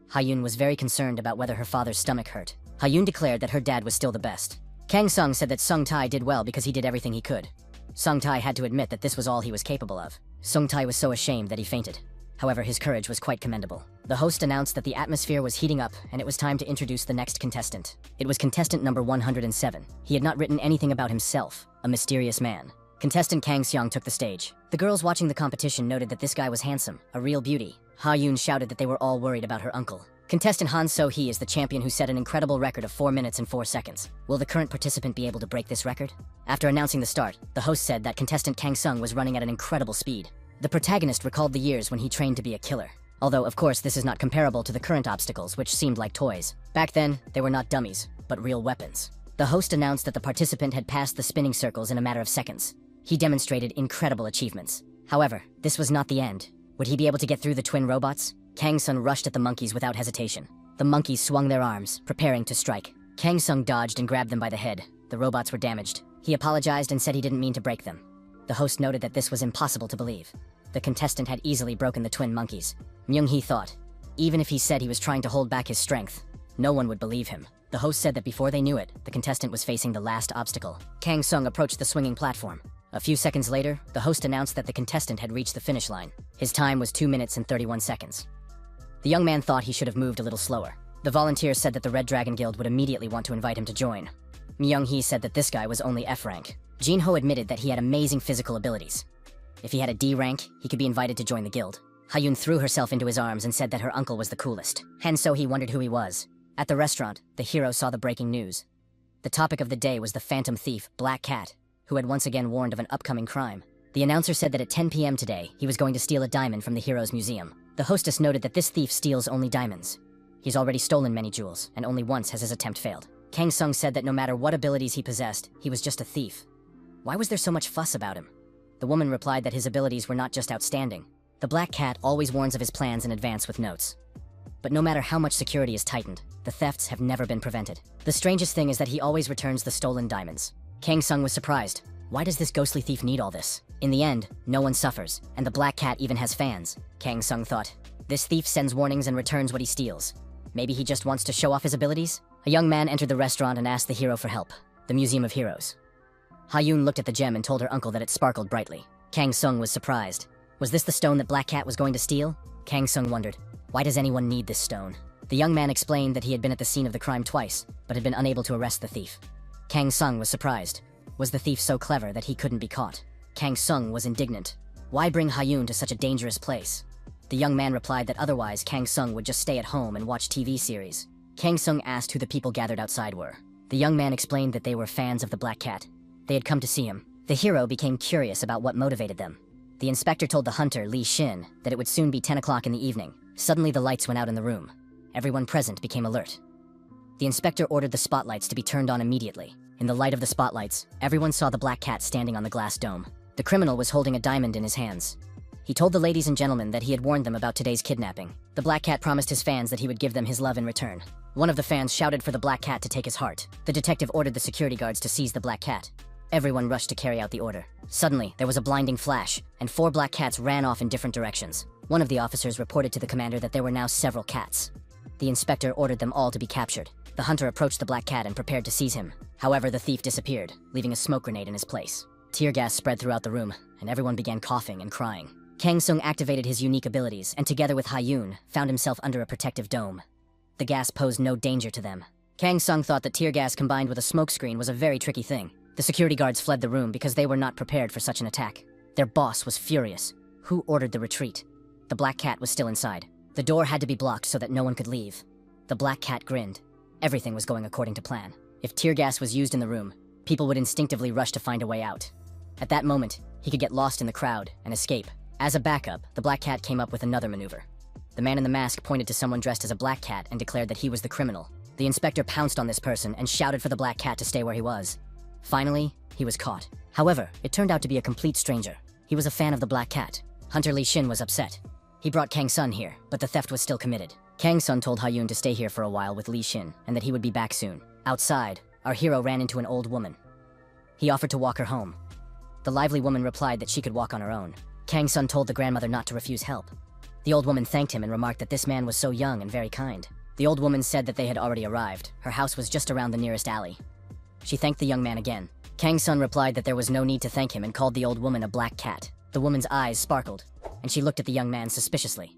Ha-yoon was very concerned about whether her father's stomach hurt. Ha-yoon declared that her dad was still the best. Kang Sung said that Sungtae did well because he did everything he could. Sungtae had to admit that this was all he was capable of. Sungtae was so ashamed that he fainted. However, his courage was quite commendable. The host announced that the atmosphere was heating up and it was time to introduce the next contestant. It was contestant number 107. He had not written anything about himself, a mysterious man. Contestant Kang Seong took the stage. The girls watching the competition noted that this guy was handsome, a real beauty. Ha-yoon shouted that they were all worried about her uncle. Contestant Han So-hee is the champion who set an incredible record of 4 minutes and 4 seconds. Will the current participant be able to break this record? After announcing the start, the host said that contestant Kang Sung was running at an incredible speed. The protagonist recalled the years when he trained to be a killer. Although, of course, this is not comparable to the current obstacles, which seemed like toys. Back then, they were not dummies, but real weapons. The host announced that the participant had passed the spinning circles in a matter of seconds. He demonstrated incredible achievements. However, this was not the end. Would he be able to get through the twin robots? Kang Sung rushed at the monkeys without hesitation. The monkeys swung their arms, preparing to strike. Kang Sung dodged and grabbed them by the head. The robots were damaged. He apologized and said he didn't mean to break them. The host noted that this was impossible to believe. The contestant had easily broken the twin monkeys. Myung-hee thought, even if he said he was trying to hold back his strength, no one would believe him. The host said that before they knew it, the contestant was facing the last obstacle. Kang Sung approached the swinging platform. A few seconds later, the host announced that the contestant had reached the finish line. His time was 2 minutes and 31 seconds. The young man thought he should have moved a little slower. The volunteers said that the Red Dragon Guild would immediately want to invite him to join. Myung-hee said that this guy was only F rank. Jin-ho admitted that he had amazing physical abilities. If he had a D rank, he could be invited to join the guild. Ha-yoon threw herself into his arms and said that her uncle was the coolest. Han So-hee wondered who he was. At the restaurant, the hero saw the breaking news. The topic of the day was the phantom thief, Black Cat, who had once again warned of an upcoming crime. The announcer said that at 10 p.m. today, he was going to steal a diamond from the hero's museum. The hostess noted that this thief steals only diamonds. He's already stolen many jewels, and only once has his attempt failed. Kang Sung said that no matter what abilities he possessed, he was just a thief. Why was there so much fuss about him? The woman replied that his abilities were not just outstanding. The Black Cat always warns of his plans in advance with notes. But no matter how much security is tightened, the thefts have never been prevented. The strangest thing is that he always returns the stolen diamonds. Kang Sung was surprised. Why does this ghostly thief need all this? In the end, no one suffers, and the Black Cat even has fans. Kang Sung thought, this thief sends warnings and returns what he steals. Maybe he just wants to show off his abilities? A young man entered the restaurant and asked the hero for help. The Museum of Heroes. Ha-yoon looked at the gem and told her uncle that it sparkled brightly. Kang Sung was surprised. Was this the stone that Black Cat was going to steal? Kang Sung wondered, why does anyone need this stone? The young man explained that he had been at the scene of the crime twice, but had been unable to arrest the thief. Kang Sung was surprised. Was the thief so clever that he couldn't be caught? Kang Sung was indignant. Why bring Ha-yoon to such a dangerous place? The young man replied that otherwise Kang Sung would just stay at home and watch TV series. Kang Sung asked who the people gathered outside were. The young man explained that they were fans of the Black Cat. They had come to see him. The hero became curious about what motivated them. The inspector told the hunter, Li Shin, that it would soon be 10 o'clock in the evening. Suddenly the lights went out in the room. Everyone present became alert. The inspector ordered the spotlights to be turned on immediately. In the light of the spotlights, everyone saw the Black Cat standing on the glass dome. The criminal was holding a diamond in his hands. He told the ladies and gentlemen that he had warned them about today's kidnapping. The Black Cat promised his fans that he would give them his love in return. One of the fans shouted for the Black Cat to take his heart. The detective ordered the security guards to seize the Black Cat. Everyone rushed to carry out the order. Suddenly, there was a blinding flash, and 4 black cats ran off in different directions. One of the officers reported to the commander that there were now several cats. The inspector ordered them all to be captured. The hunter approached the Black Cat and prepared to seize him. However, the thief disappeared, leaving a smoke grenade in his place. Tear gas spread throughout the room, and everyone began coughing and crying. Kang Sung activated his unique abilities, and together with Hyun, found himself under a protective dome. The gas posed no danger to them. Kang Sung thought that tear gas combined with a smokescreen was a very tricky thing. The security guards fled the room because they were not prepared for such an attack. Their boss was furious. Who ordered the retreat? The black cat was still inside. The door had to be blocked so that no one could leave. The black cat grinned. Everything was going according to plan. If tear gas was used in the room, people would instinctively rush to find a way out. At that moment, he could get lost in the crowd and escape. As a backup, the black cat came up with another maneuver. The man in the mask pointed to someone dressed as a black cat and declared that he was the criminal. The inspector pounced on this person and shouted for the black cat to stay where he was. Finally, he was caught. However, it turned out to be a complete stranger. He was a fan of the black cat. Hunter Lee Shin was upset. He brought Kang Sun here, but the theft was still committed. Kang Sun told Hyun to stay here for a while with Lee Shin and that he would be back soon. Outside, our hero ran into an old woman. He offered to walk her home. The lively woman replied that she could walk on her own. Kang Sun told the grandmother not to refuse help. The old woman thanked him and remarked that this man was so young and very kind. The old woman said that they had already arrived. Her house was just around the nearest alley. She thanked the young man again. Kang Sun replied that there was no need to thank him and called the old woman a black cat. The woman's eyes sparkled, and she looked at the young man suspiciously.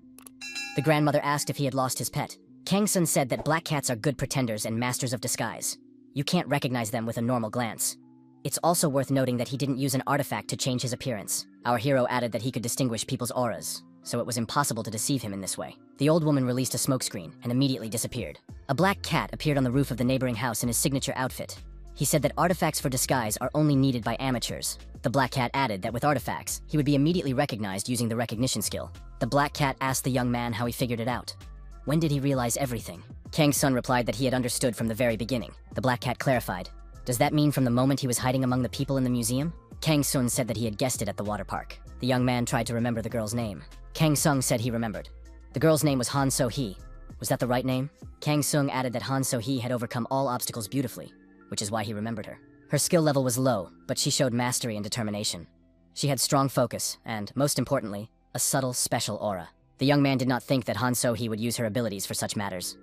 The grandmother asked if he had lost his pet. Kang Sun said that black cats are good pretenders and masters of disguise. You can't recognize them with a normal glance. It's also worth noting that he didn't use an artifact to change his appearance. Our hero added that he could distinguish people's auras, so it was impossible to deceive him in this way. The old woman released a smokescreen and immediately disappeared. A black cat appeared on the roof of the neighboring house in his signature outfit. He said that artifacts for disguise are only needed by amateurs. The black cat added that with artifacts, he would be immediately recognized using the recognition skill. The black cat asked the young man how he figured it out. When did he realize everything? Kang Sun replied that he had understood from the very beginning. The black cat clarified. Does that mean from the moment he was hiding among the people in the museum? Kang Sun said that he had guessed it at the water park. The young man tried to remember the girl's name. Kang Sung said he remembered. The girl's name was Han So-hee. Was that the right name? Kang Sung added that Han So-hee had overcome all obstacles beautifully, which is why he remembered her. Her skill level was low, but she showed mastery and determination. She had strong focus and, most importantly, a subtle, special aura. The young man did not think that Han So-hee would use her abilities for such matters.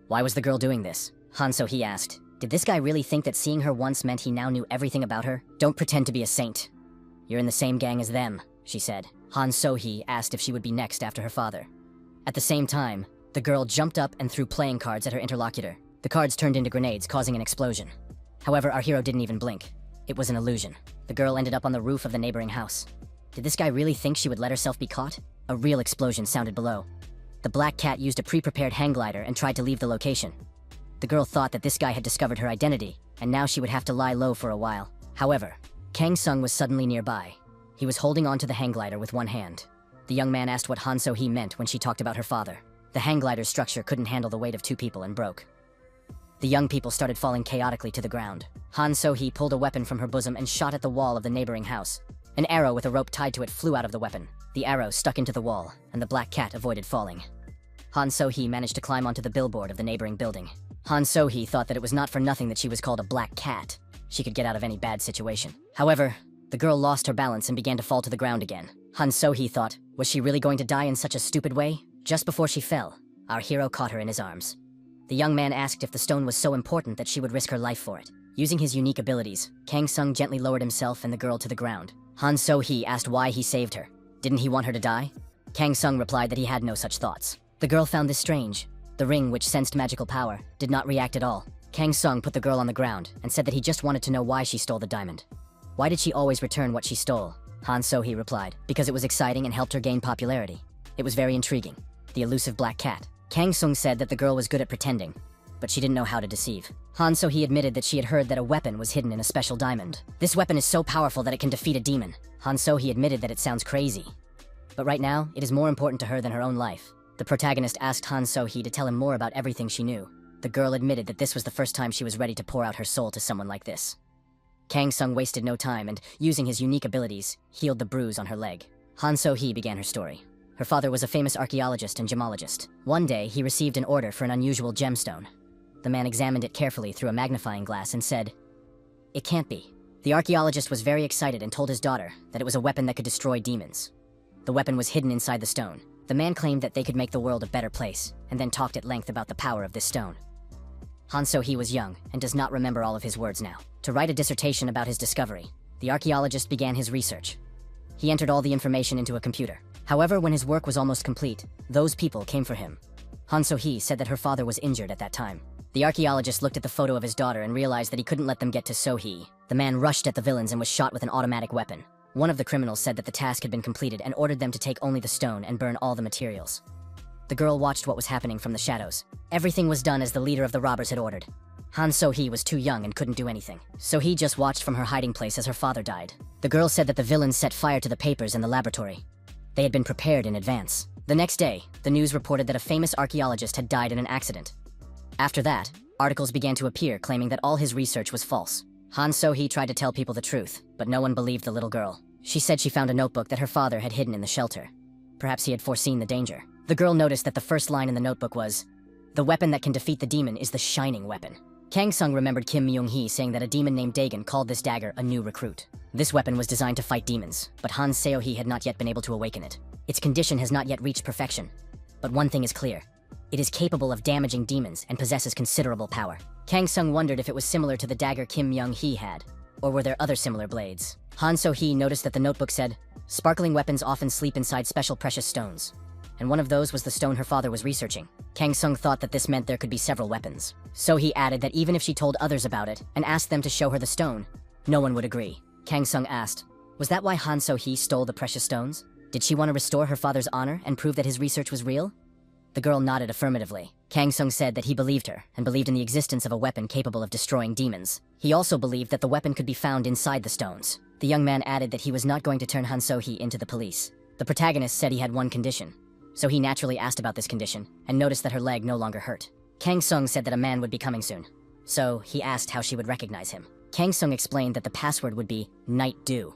Why was the girl doing this? Han So-hee asked. Did this guy really think that seeing her once meant he now knew everything about her? Don't pretend to be a saint. You're in the same gang as them, she said. Han So-hee asked if she would be next after her father. At the same time, the girl jumped up and threw playing cards at her interlocutor. The cards turned into grenades, causing an explosion. However, our hero didn't even blink. It was an illusion. The girl ended up on the roof of the neighboring house. Did this guy really think she would let herself be caught? A real explosion sounded below. The black cat used a pre-prepared hang glider and tried to leave the location. The girl thought that this guy had discovered her identity, and now she would have to lie low for a while. However, Kang Sung was suddenly nearby. He was holding onto the hang glider with one hand. The young man asked what Han So-hee meant when she talked about her father. The hang glider's structure couldn't handle the weight of two people and broke. The young people started falling chaotically to the ground. Han So-hee pulled a weapon from her bosom and shot at the wall of the neighboring house. An arrow with a rope tied to it flew out of the weapon. The arrow stuck into the wall, and the black cat avoided falling. Han So-hee managed to climb onto the billboard of the neighboring building. Han So-hee thought that it was not for nothing that she was called a black cat. She could get out of any bad situation. However, the girl lost her balance and began to fall to the ground again. Han So-hee thought, was she really going to die in such a stupid way? Just before she fell, our hero caught her in his arms. The young man asked if the stone was so important that she would risk her life for it. Using his unique abilities, Kang Sung gently lowered himself and the girl to the ground. Han So-hee asked why he saved her. Didn't he want her to die? Kang Sung replied that he had no such thoughts. The girl found this strange. The ring, which sensed magical power, did not react at all. Kang Sung put the girl on the ground and said that he just wanted to know why she stole the diamond. Why did she always return what she stole? Han So-hee replied, because it was exciting and helped her gain popularity. It was very intriguing. The elusive black cat. Kang Sung said that the girl was good at pretending, but she didn't know how to deceive. Han So-hee admitted that she had heard that a weapon was hidden in a special diamond. This weapon is so powerful that it can defeat a demon. Han So-hee admitted that it sounds crazy. But right now, it is more important to her than her own life. The protagonist asked Han So-hee to tell him more about everything she knew. The girl admitted that this was the first time she was ready to pour out her soul to someone like this. Kang Sung wasted no time and, using his unique abilities, healed the bruise on her leg. Han So-hee began her story. Her father was a famous archaeologist and gemologist. One day, he received an order for an unusual gemstone. The man examined it carefully through a magnifying glass and said, "It can't be." The archaeologist was very excited and told his daughter that it was a weapon that could destroy demons. The weapon was hidden inside the stone. The man claimed that they could make the world a better place, and then talked at length about the power of this stone. Han So-hee was young and does not remember all of his words now. To write a dissertation about his discovery, The archaeologist began his research. He entered all the information into a computer. However, when his work was almost complete, those people came for him. Han So-hee said that her father was injured at that time. The archaeologist looked at the photo of his daughter and realized that he couldn't let them get to So-hee. The man rushed at the villains and was shot with an automatic weapon. One of the criminals said that the task had been completed and ordered them to take only the stone and burn all the materials. The girl watched what was happening from the shadows. Everything was done as the leader of the robbers had ordered. Han So-hee was too young and couldn't do anything. So-hee just watched from her hiding place as her father died. The girl said that the villains set fire to the papers in the laboratory. They had been prepared in advance. The next day, the news reported that a famous archaeologist had died in an accident. After that, articles began to appear claiming that all his research was false. Han So-hee tried to tell people the truth, but no one believed the little girl. She said she found a notebook that her father had hidden in the shelter. Perhaps he had foreseen the danger. The girl noticed that the first line in the notebook was, "The weapon that can defeat the demon is the shining weapon." Kang Sung remembered Kim Myung-hee saying that a demon named Dagon called this dagger a new recruit. This weapon was designed to fight demons, but Han So-hee had not yet been able to awaken it. Its condition has not yet reached perfection. But one thing is clear. It is capable of damaging demons and possesses considerable power. Kang Sung wondered if it was similar to the dagger Kim Myung-hee had, or were there other similar blades. Han So-hee noticed that the notebook said, "Sparkling weapons often sleep inside special precious stones." And one of those was the stone her father was researching. Kang Sung thought that this meant there could be several weapons. So he added that even if she told others about it and asked them to show her the stone, no one would agree. Kang Sung asked, was that why Han So-hee stole the precious stones? Did she want to restore her father's honor and prove that his research was real? The girl nodded affirmatively. Kang Sung said that he believed her and believed in the existence of a weapon capable of destroying demons. He also believed that the weapon could be found inside the stones. The young man added that he was not going to turn Han So-hee into the police. The protagonist said he had one condition. So he naturally asked about this condition, and noticed that her leg no longer hurt. Kang Sung said that a man would be coming soon. So he asked how she would recognize him. Kang Sung explained that the password would be Night Dew.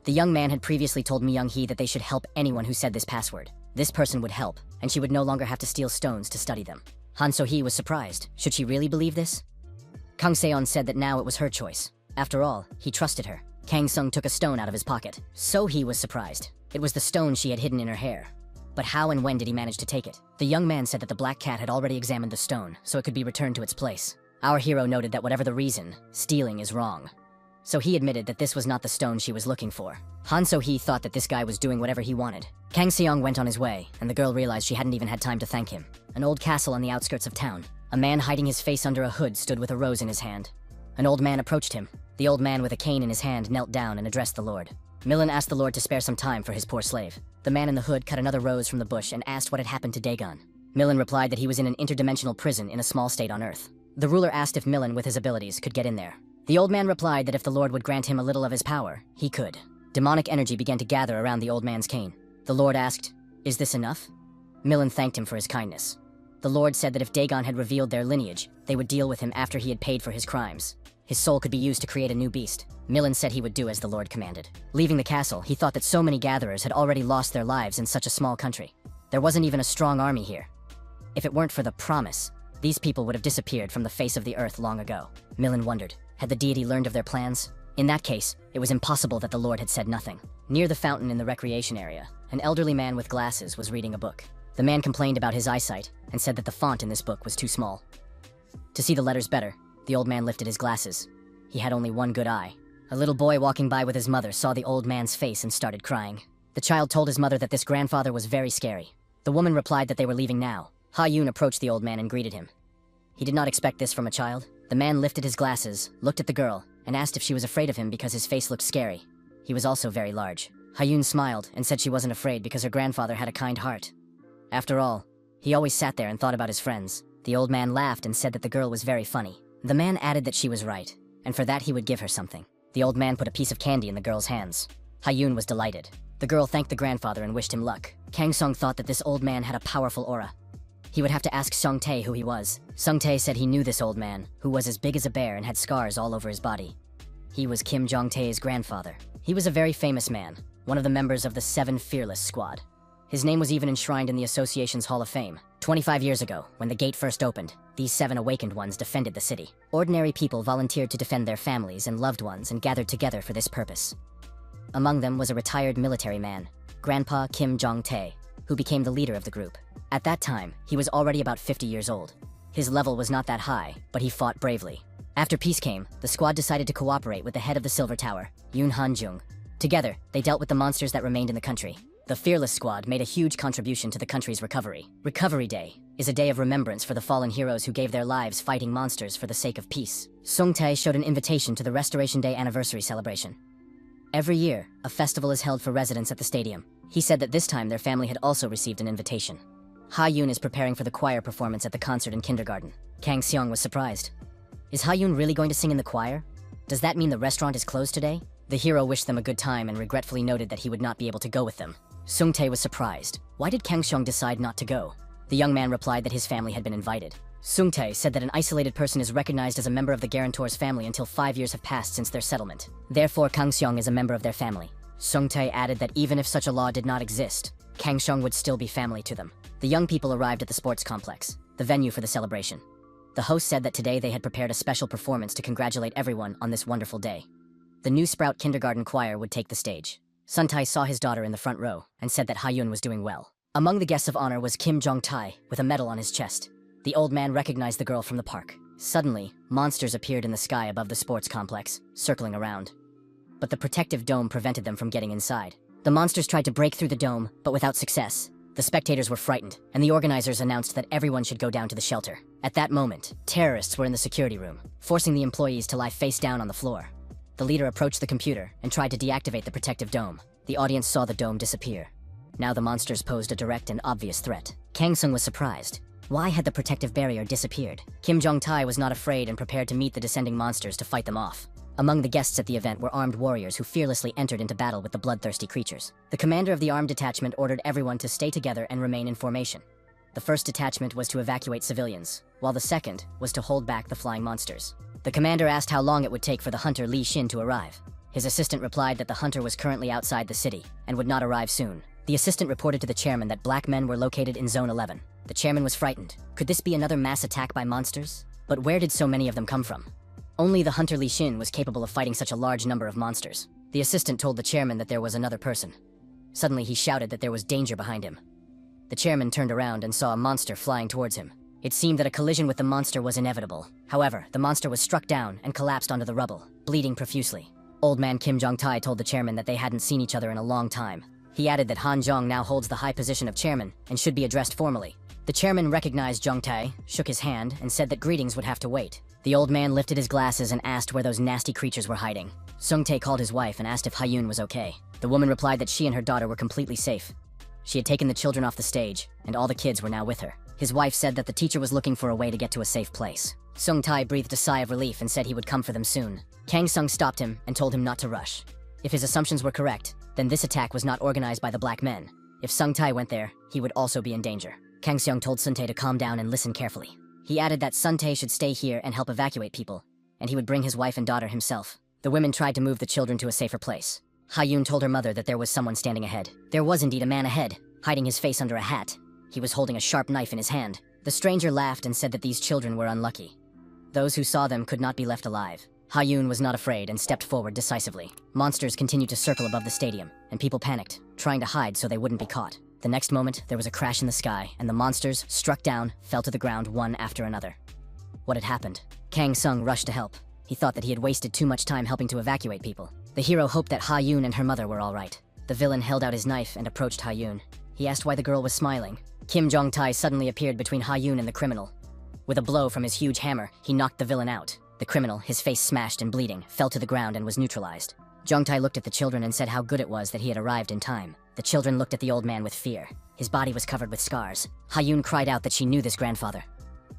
The young man had previously told Myung-hee that they should help anyone who said this password. This person would help, and she would no longer have to steal stones to study them. Han So-hee was surprised. Should she really believe this? Kang Seon said that now it was her choice. After all, he trusted her. Kang Sung took a stone out of his pocket. So-hee was surprised. It was the stone she had hidden in her hair. But how and when did he manage to take it? The young man said that the black cat had already examined the stone, so it could be returned to its place. Our hero noted that whatever the reason, stealing is wrong. So he admitted that this was not the stone she was looking for. Han So-hee thought that this guy was doing whatever he wanted. Kang Seong went on his way, and the girl realized she hadn't even had time to thank him. An old castle on the outskirts of town. A man hiding his face under a hood stood with a rose in his hand. An old man approached him. The old man with a cane in his hand knelt down and addressed the Lord. Millen asked the Lord to spare some time for his poor slave. The man in the hood cut another rose from the bush and asked what had happened to Dagon. Millen replied that he was in an interdimensional prison in a small state on Earth. The ruler asked if Millen, with his abilities, could get in there. The old man replied that if the Lord would grant him a little of his power, he could. Demonic energy began to gather around the old man's cane. The Lord asked, "Is this enough?" Millen thanked him for his kindness. The Lord said that if Dagon had revealed their lineage, they would deal with him after he had paid for his crimes. His soul could be used to create a new beast. Millen said he would do as the Lord commanded. Leaving the castle, he thought that so many gatherers had already lost their lives in such a small country. There wasn't even a strong army here. If it weren't for the promise, these people would have disappeared from the face of the earth long ago. Millen wondered, had the deity learned of their plans? In that case, it was impossible that the Lord had said nothing. Near the fountain in the recreation area, an elderly man with glasses was reading a book. The man complained about his eyesight and said that the font in this book was too small. To see the letters better, the old man lifted his glasses. He had only one good eye. A little boy walking by with his mother saw the old man's face and started crying. The child told his mother that this grandfather was very scary. The woman replied that they were leaving now. Ha-yoon approached the old man and greeted him. He did not expect this from a child. The man lifted his glasses, looked at the girl, and asked if she was afraid of him because his face looked scary. He was also very large. Ha-yoon smiled and said she wasn't afraid because her grandfather had a kind heart. After all, he always sat there and thought about his friends. The old man laughed and said that the girl was very funny. The man added that she was right, and for that he would give her something. The old man put a piece of candy in the girl's hands. Ha-yoon was delighted. The girl thanked the grandfather and wished him luck. Kang Sung thought that this old man had a powerful aura. He would have to ask Sung Tae who he was. Sung Tae said he knew this old man, who was as big as a bear and had scars all over his body. He was Kim Jong-tae's grandfather. He was a very famous man, one of the members of the 7 Fearless Squad. His name was even enshrined in the association's Hall of Fame. 25 years ago, when the gate first opened, these 7 awakened ones defended the city. Ordinary people volunteered to defend their families and loved ones and gathered together for this purpose. Among them was a retired military man, Grandpa Kim Jong-tae, who became the leader of the group. At that time, he was already about 50 years old. His level was not that high, but he fought bravely. After peace came, the squad decided to cooperate with the head of the Silver Tower, Yoon Han-jung. Together, they dealt with the monsters that remained in the country. The Fearless Squad made a huge contribution to the country's recovery. Recovery Day is a day of remembrance for the fallen heroes who gave their lives fighting monsters for the sake of peace. Sung-tae showed an invitation to the Restoration Day anniversary celebration. Every year, a festival is held for residents at the stadium. He said that this time their family had also received an invitation. Ha-yoon is preparing for the choir performance at the concert in kindergarten. Kang Seong was surprised. Is Ha-yoon really going to sing in the choir? Does that mean the restaurant is closed today? The hero wished them a good time and regretfully noted that he would not be able to go with them. Sung-tae was surprised. Why did Kang Seong decide not to go? The young man replied that his family had been invited. Sung-tae said that an isolated person is recognized as a member of the guarantor's family until 5 years have passed since their settlement. Therefore, Kang Seong is a member of their family. Sung-tae added that even if such a law did not exist, Kang Seong would still be family to them. The young people arrived at the sports complex, the venue for the celebration. The host said that today they had prepared a special performance to congratulate everyone on this wonderful day. The New Sprout Kindergarten Choir would take the stage. Sun-tae saw his daughter in the front row and said that Ha-yoon was doing well. Among the guests of honor was Kim Jong-tae with a medal on his chest. The old man recognized the girl from the park. Suddenly, monsters appeared in the sky above the sports complex, circling around. But the protective dome prevented them from getting inside. The monsters tried to break through the dome, but without success. The spectators were frightened, and the organizers announced that everyone should go down to the shelter. At that moment, terrorists were in the security room, forcing the employees to lie face down on the floor. The leader approached the computer and tried to deactivate the protective dome. The audience saw the dome disappear. Now the monsters posed a direct and obvious threat. Kang Seong was surprised. Why had the protective barrier disappeared? Kim Jong-tae was not afraid and prepared to meet the descending monsters to fight them off. Among the guests at the event were armed warriors who fearlessly entered into battle with the bloodthirsty creatures. The commander of the armed detachment ordered everyone to stay together and remain in formation. The first detachment was to evacuate civilians, while the second was to hold back the flying monsters. The commander asked how long it would take for the hunter Li Shin to arrive. His assistant replied that the hunter was currently outside the city and would not arrive soon. The assistant reported to the chairman that black men were located in Zone 11. The chairman was frightened. Could this be another mass attack by monsters? But where did so many of them come from? Only the hunter Li Shin was capable of fighting such a large number of monsters. The assistant told the chairman that there was another person. Suddenly he shouted that there was danger behind him. The chairman turned around and saw a monster flying towards him. It seemed that a collision with the monster was inevitable. However, the monster was struck down and collapsed onto the rubble, bleeding profusely. Old man Kim Jong-tae told the chairman that they hadn't seen each other in a long time. He added that Han Jong now holds the high position of chairman and should be addressed formally. The chairman recognized Jong-tae, shook his hand, and said that greetings would have to wait. The old man lifted his glasses and asked where those nasty creatures were hiding. Sung-tae called his wife and asked if Ha-yoon was okay. The woman replied that she and her daughter were completely safe. She had taken the children off the stage, and all the kids were now with her. His wife said that the teacher was looking for a way to get to a safe place. Sung-tae breathed a sigh of relief and said he would come for them soon. Kang Seong stopped him and told him not to rush. If his assumptions were correct, then this attack was not organized by the black men. If Sung-tae went there, he would also be in danger. Kang Seong told Sun-tae to calm down and listen carefully. He added that Sun-tae should stay here and help evacuate people, and he would bring his wife and daughter himself. The women tried to move the children to a safer place. Ha-yoon told her mother that there was someone standing ahead. There was indeed a man ahead, hiding his face under a hat. He was holding a sharp knife in his hand. The stranger laughed and said that these children were unlucky. Those who saw them could not be left alive. Ha-yoon was not afraid and stepped forward decisively. Monsters continued to circle above the stadium, and people panicked, trying to hide so they wouldn't be caught. The next moment, there was a crash in the sky, and the monsters, struck down, fell to the ground one after another. What had happened? Kang Seong rushed to help. He thought that he had wasted too much time helping to evacuate people. The hero hoped that Ha-yoon and her mother were all right. The villain held out his knife and approached Ha-yoon. He asked why the girl was smiling. Kim Jong-tae suddenly appeared between Ha-yoon and the criminal. With a blow from his huge hammer, he knocked the villain out. The criminal, his face smashed and bleeding, fell to the ground and was neutralized. Jong-tae looked at the children and said how good it was that he had arrived in time. The children looked at the old man with fear. His body was covered with scars. Ha-yoon cried out that she knew this grandfather.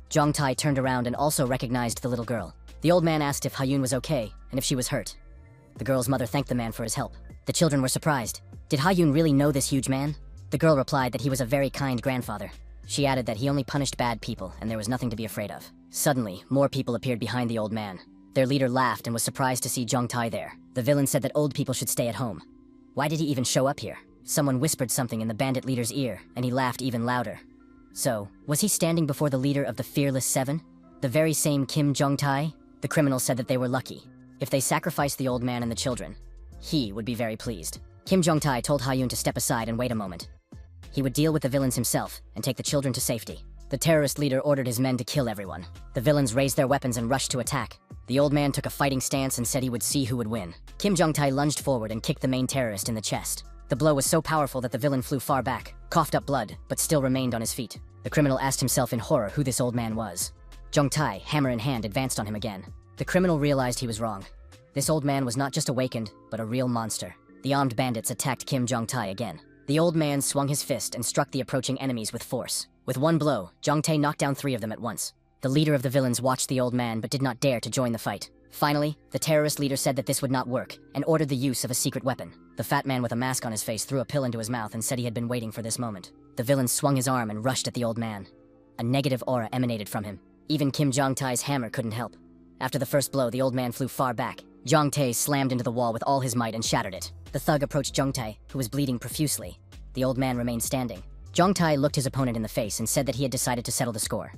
Jong-tae turned around and also recognized the little girl. The old man asked if Ha-yoon was okay and if she was hurt. The girl's mother thanked the man for his help. The children were surprised. Did Ha-yoon really know this huge man? The girl replied that he was a very kind grandfather. She added that he only punished bad people and there was nothing to be afraid of. Suddenly, more people appeared behind the old man. Their leader laughed and was surprised to see Jong-tae there. The villain said that old people should stay at home. Why did he even show up here? Someone whispered something in the bandit leader's ear, and he laughed even louder. So, was he standing before the leader of the Fearless Seven? The very same Kim Jong-tae? The criminal said that they were lucky. If they sacrificed the old man and the children, he would be very pleased. Kim Jong-tae told Ha-yoon to step aside and wait a moment. He would deal with the villains himself and take the children to safety. The terrorist leader ordered his men to kill everyone. The villains raised their weapons and rushed to attack. The old man took a fighting stance and said he would see who would win. Kim Jong-tae lunged forward and kicked the main terrorist in the chest. The blow was so powerful that the villain flew far back, coughed up blood, but still remained on his feet. The criminal asked himself in horror who this old man was. Jong-tae, hammer in hand, advanced on him again. The criminal realized he was wrong. This old man was not just awakened, but a real monster. The armed bandits attacked Kim Jong-tae again. The old man swung his fist and struck the approaching enemies with force. With one blow, Jong-tae knocked down 3 of them at once. The leader of the villains watched the old man but did not dare to join the fight. Finally, the terrorist leader said that this would not work and ordered the use of a secret weapon. The fat man with a mask on his face threw a pill into his mouth and said he had been waiting for this moment. The villain swung his arm and rushed at the old man. A negative aura emanated from him. Even Kim Jong-tae's hammer couldn't help. After the first blow, the old man flew far back. Jong-tae slammed into the wall with all his might and shattered it. The thug approached Jong-tae, who was bleeding profusely. The old man remained standing. Jong-tae looked his opponent in the face and said that he had decided to settle the score.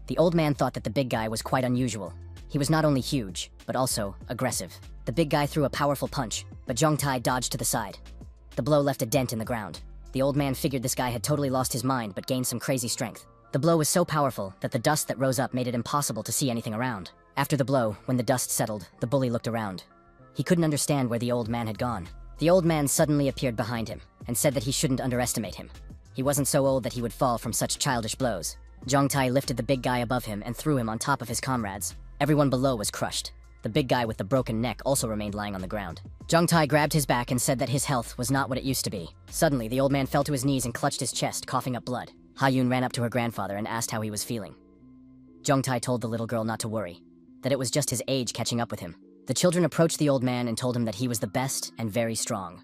The old man thought that the big guy was quite unusual. He was not only huge, but also aggressive. The big guy threw a powerful punch, but Jong-tae dodged to the side. The blow left a dent in the ground. The old man figured this guy had totally lost his mind but gained some crazy strength. The blow was so powerful that the dust that rose up made it impossible to see anything around. After the blow, when the dust settled, the bully looked around. He couldn't understand where the old man had gone. The old man suddenly appeared behind him and said that he shouldn't underestimate him. He wasn't so old that he would fall from such childish blows. Jong-tae lifted the big guy above him and threw him on top of his comrades. Everyone below was crushed. The big guy with the broken neck also remained lying on the ground. Jong-tae grabbed his back and said that his health was not what it used to be. Suddenly, the old man fell to his knees and clutched his chest, coughing up blood. Ha-yoon ran up to her grandfather and asked how he was feeling. Jong-tae told the little girl not to worry, that it was just his age catching up with him. The children approached the old man and told him that he was the best and very strong.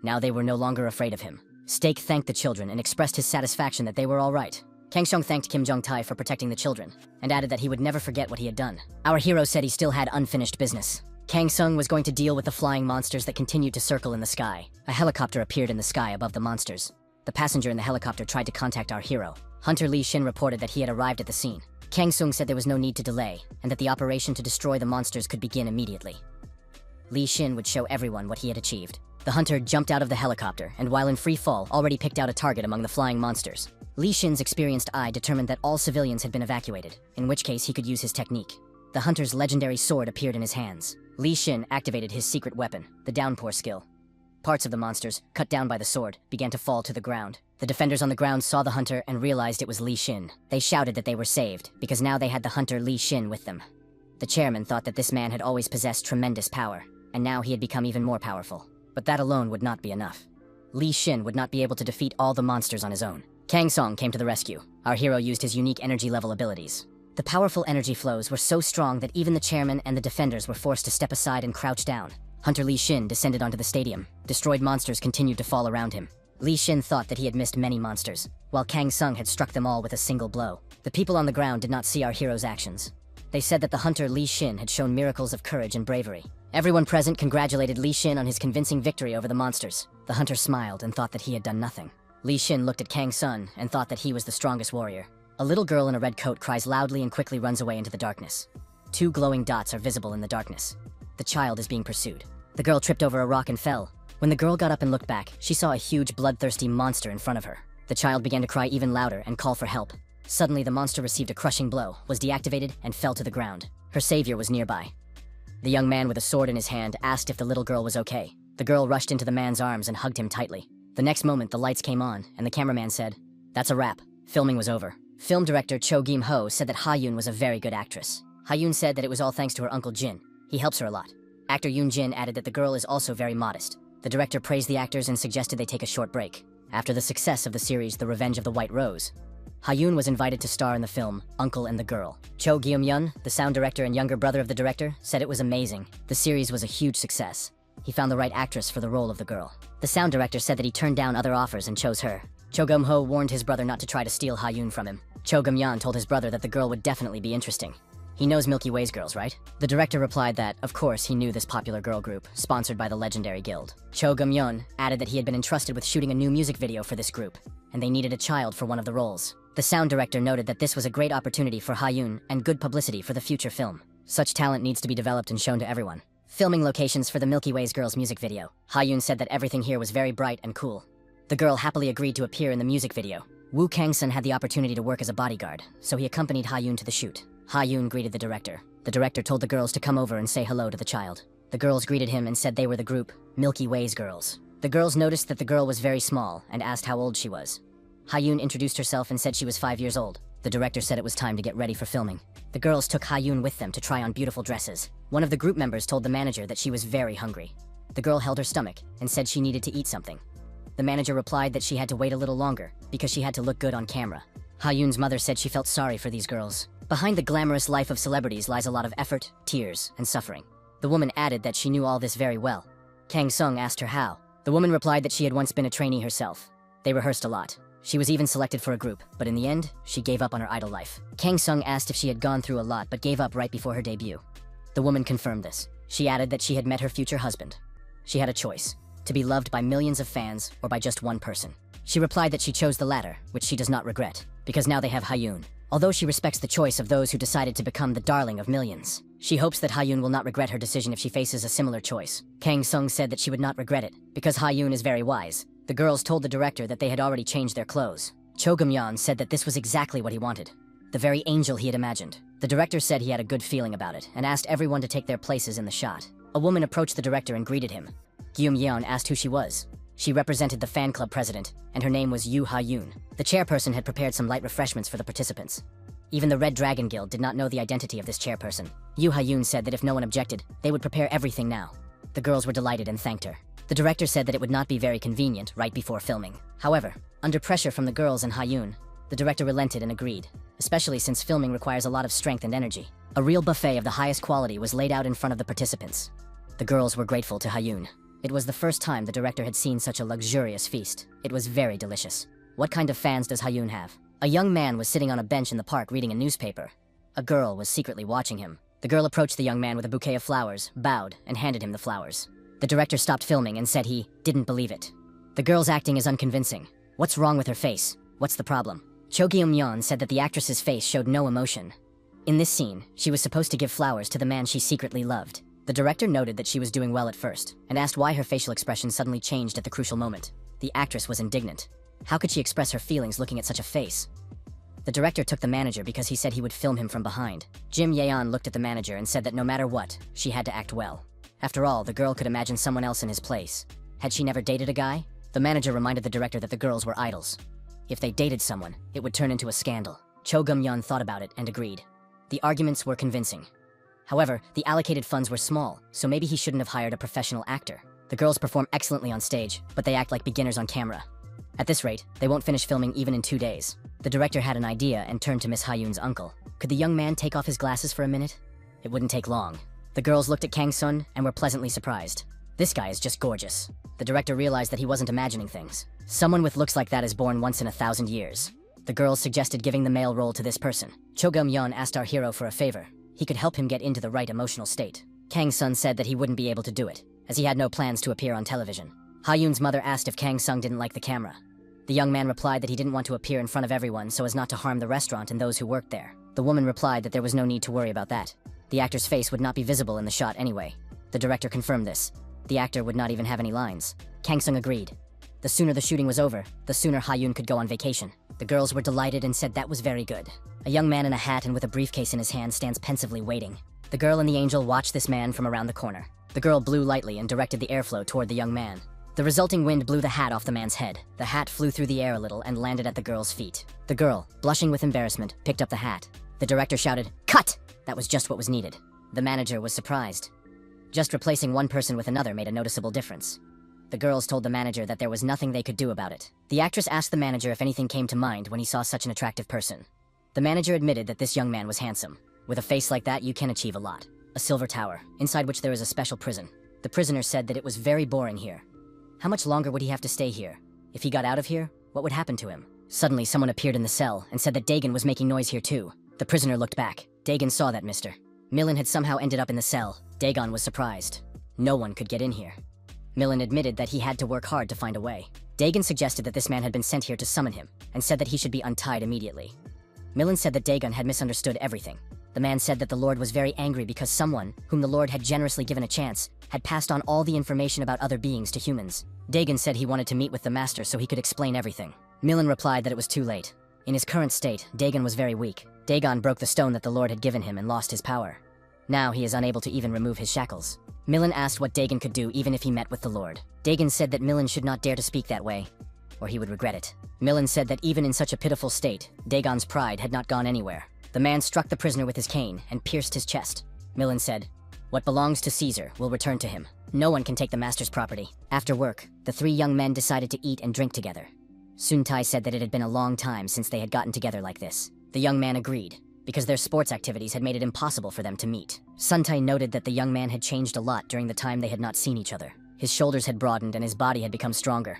Now they were no longer afraid of him. Stake thanked the children and expressed his satisfaction that they were all right. Kang Seong thanked Kim Jong-tae for protecting the children, and added that he would never forget what he had done. Our hero said he still had unfinished business. Kang Seong was going to deal with the flying monsters that continued to circle in the sky. A helicopter appeared in the sky above the monsters. The passenger in the helicopter tried to contact our hero. Hunter Lee Shin reported that he had arrived at the scene. Kang Seong said there was no need to delay, and that the operation to destroy the monsters could begin immediately. Lee Shin would show everyone what he had achieved. The hunter jumped out of the helicopter, and while in free fall, already picked out a target among the flying monsters. Li Shin's experienced eye determined that all civilians had been evacuated, in which case he could use his technique. The hunter's legendary sword appeared in his hands. Li Shin activated his secret weapon, the downpour skill. Parts of the monsters, cut down by the sword, began to fall to the ground. The defenders on the ground saw the hunter and realized it was Li Shin. They shouted that they were saved, because now they had the hunter Li Shin with them. The chairman thought that this man had always possessed tremendous power, and now he had become even more powerful. But that alone would not be enough. Li Shin would not be able to defeat all the monsters on his own. Kang Seong came to the rescue. Our hero used his unique energy level abilities. The powerful energy flows were so strong that even the chairman and the defenders were forced to step aside and crouch down. Hunter Li Shin descended onto the stadium. Destroyed monsters continued to fall around him. Li Shin thought that he had missed many monsters, while Kang Seong had struck them all with a single blow. The people on the ground did not see our hero's actions. They said that the hunter Li Shin had shown miracles of courage and bravery. Everyone present congratulated Li Shin on his convincing victory over the monsters. The hunter smiled and thought that he had done nothing. Li Shin looked at Kang Seong and thought that he was the strongest warrior. A little girl in a red coat cries loudly and quickly runs away into the darkness. 2 glowing dots are visible in the darkness. The child is being pursued. The girl tripped over a rock and fell. When the girl got up and looked back, she saw a huge bloodthirsty monster in front of her. The child began to cry even louder and call for help. Suddenly, the monster received a crushing blow, was deactivated, and fell to the ground. Her savior was nearby. The young man with a sword in his hand asked if the little girl was okay. The girl rushed into the man's arms and hugged him tightly. The next moment, the lights came on, and the cameraman said, "That's a wrap." Filming was over. Film director Cho Gim-ho said that Ha-yoon was a very good actress. Ha-yoon said that it was all thanks to her uncle Jin. He helps her a lot. Actor Yoon Jin added that the girl is also very modest. The director praised the actors and suggested they take a short break. After the success of the series The Revenge of the White Rose, Ha-yoon was invited to star in the film Uncle and the Girl. Cho Gyum-yeon, the sound director and younger brother of the director, said it was amazing. The series was a huge success. He found the right actress for the role of the girl. The sound director said that he turned down other offers and chose her. Cho Gum-ho warned his brother not to try to steal Ha-yoon from him. Cho Gum-yeon told his brother that the girl would definitely be interesting. He knows Milky Way's girls, right? The director replied that, of course, he knew this popular girl group, sponsored by the legendary guild. Cho Gum-yeon added that he had been entrusted with shooting a new music video for this group, and they needed a child for one of the roles. The sound director noted that this was a great opportunity for Ha-yoon and good publicity for the future film. Such talent needs to be developed and shown to everyone. Filming locations for the Milky Way's girls music video. Ha-yoon said that everything here was very bright and cool. The girl happily agreed to appear in the music video. Woo Kang-sun had the opportunity to work as a bodyguard, so he accompanied Ha-yoon to the shoot. Ha-yoon greeted the director. The director told the girls to come over and say hello to the child. The girls greeted him and said they were the group Milky Way's girls. The girls noticed that the girl was very small and asked how old she was. Ha-yoon introduced herself and said she was 5 years old. The director said it was time to get ready for filming. The girls took Ha-yoon with them to try on beautiful dresses. One of the group members told the manager that she was very hungry. The girl held her stomach and said she needed to eat something. The manager replied that she had to wait a little longer because she had to look good on camera. Ha-yoon's mother said she felt sorry for these girls. Behind the glamorous life of celebrities lies a lot of effort, tears, and suffering. The woman added that she knew all this very well. Kang Sung asked her how. The woman replied that she had once been a trainee herself. They rehearsed a lot. She was even selected for a group, but in the end, she gave up on her idol life. Kang Sung asked if she had gone through a lot but gave up right before her debut. The woman confirmed this. She added that she had met her future husband. She had a choice, to be loved by millions of fans or by just one person. She replied that she chose the latter, which she does not regret, because now they have Ha-yoon. Although she respects the choice of those who decided to become the darling of millions, she hopes that Ha-yoon will not regret her decision if she faces a similar choice. Kang Sung said that she would not regret it, because Ha-yoon is very wise. The girls told the director that they had already changed their clothes. Cho Gum-yeon said that this was exactly what he wanted, the very angel he had imagined. The director said he had a good feeling about it, and asked everyone to take their places in the shot. A woman approached the director and greeted him. Gyum-yeon asked who she was. She represented the fan club president, and her name was Yoo Ha-yoon. The chairperson had prepared some light refreshments for the participants. Even the Red Dragon Guild did not know the identity of this chairperson. Yoo Ha-yoon said that if no one objected, they would prepare everything now. The girls were delighted and thanked her. The director said that it would not be very convenient right before filming. However, under pressure from the girls and Ha-yoon, the director relented and agreed, especially since filming requires a lot of strength and energy. A real buffet of the highest quality was laid out in front of the participants. The girls were grateful to Ha-yoon. It was the first time the director had seen such a luxurious feast. It was very delicious. What kind of fans does Ha-yoon have? A young man was sitting on a bench in the park reading a newspaper. A girl was secretly watching him. The girl approached the young man with a bouquet of flowers, bowed, and handed him the flowers. The director stopped filming and said he didn't believe it. The girl's acting is unconvincing. What's wrong with her face? What's the problem? Cho Gyum-yeon said that the actress's face showed no emotion. In this scene, she was supposed to give flowers to the man she secretly loved. The director noted that she was doing well at first, and asked why her facial expression suddenly changed at the crucial moment. The actress was indignant. How could she express her feelings looking at such a face? The director took the manager because he said he would film him from behind. Jim Yeon looked at the manager and said that no matter what, she had to act well. After all, the girl could imagine someone else in his place. Had she never dated a guy? The manager reminded the director that the girls were idols. If they dated someone, it would turn into a scandal. Cho Gum-yeon thought about it and agreed. The arguments were convincing. However, the allocated funds were small, so maybe he shouldn't have hired a professional actor. The girls perform excellently on stage, but they act like beginners on camera. At this rate, they won't finish filming even in 2 days. The director had an idea and turned to Miss Ha-yoon's uncle. Could the young man take off his glasses for a minute? It wouldn't take long. The girls looked at Kang Sun and were pleasantly surprised. This guy is just gorgeous. The director realized that he wasn't imagining things. Someone with looks like that is born once in 1,000 years. The girls suggested giving the male role to this person. Cho Gum-yeon asked our hero for a favor. He could help him get into the right emotional state. Kang Sun said that he wouldn't be able to do it, as he had no plans to appear on television. Ha-yoon's mother asked if Kang Sung didn't like the camera. The young man replied that he didn't want to appear in front of everyone so as not to harm the restaurant and those who worked there. The woman replied that there was no need to worry about that. The actor's face would not be visible in the shot anyway. The director confirmed this. The actor would not even have any lines. Kang Sung agreed. The sooner the shooting was over, the sooner Ha-yoon could go on vacation. The girls were delighted and said that was very good. A young man in a hat and with a briefcase in his hand stands pensively waiting. The girl and the angel watched this man from around the corner. The girl blew lightly and directed the airflow toward the young man. The resulting wind blew the hat off the man's head. The hat flew through the air a little and landed at the girl's feet. The girl, blushing with embarrassment, picked up the hat. The director shouted, "Cut!" That was just what was needed. The manager was surprised. Just replacing one person with another made a noticeable difference. The girls told the manager that there was nothing they could do about it. The actress asked the manager if anything came to mind when he saw such an attractive person. The manager admitted that this young man was handsome. With a face like that, you can achieve a lot. A silver tower, inside which there is a special prison. The prisoner said that it was very boring here. How much longer would he have to stay here? If he got out of here, what would happen to him? Suddenly, someone appeared in the cell and said that Dagon was making noise here too. The prisoner looked back. Dagon saw that Mr. Millen had somehow ended up in the cell. Dagon was surprised. No one could get in here. Millen admitted that he had to work hard to find a way. Dagon suggested that this man had been sent here to summon him, and said that he should be untied immediately. Millen said that Dagon had misunderstood everything. The man said that the Lord was very angry because someone, whom the Lord had generously given a chance, had passed on all the information about other beings to humans. Dagon said he wanted to meet with the master so he could explain everything. Millen replied that it was too late. In his current state, Dagon was very weak. Dagon broke the stone that the Lord had given him and lost his power. Now he is unable to even remove his shackles. Milan asked what Dagon could do even if he met with the Lord. Dagon said that Milan should not dare to speak that way, or he would regret it. Milan said that even in such a pitiful state, Dagon's pride had not gone anywhere. The man struck the prisoner with his cane and pierced his chest. Milan said, "What belongs to Caesar will return to him. No one can take the master's property." After work, the three young men decided to eat and drink together. Suntai said that it had been a long time since they had gotten together like this. The young man agreed, because their sports activities had made it impossible for them to meet. Suntai noted that the young man had changed a lot during the time they had not seen each other. His shoulders had broadened and his body had become stronger.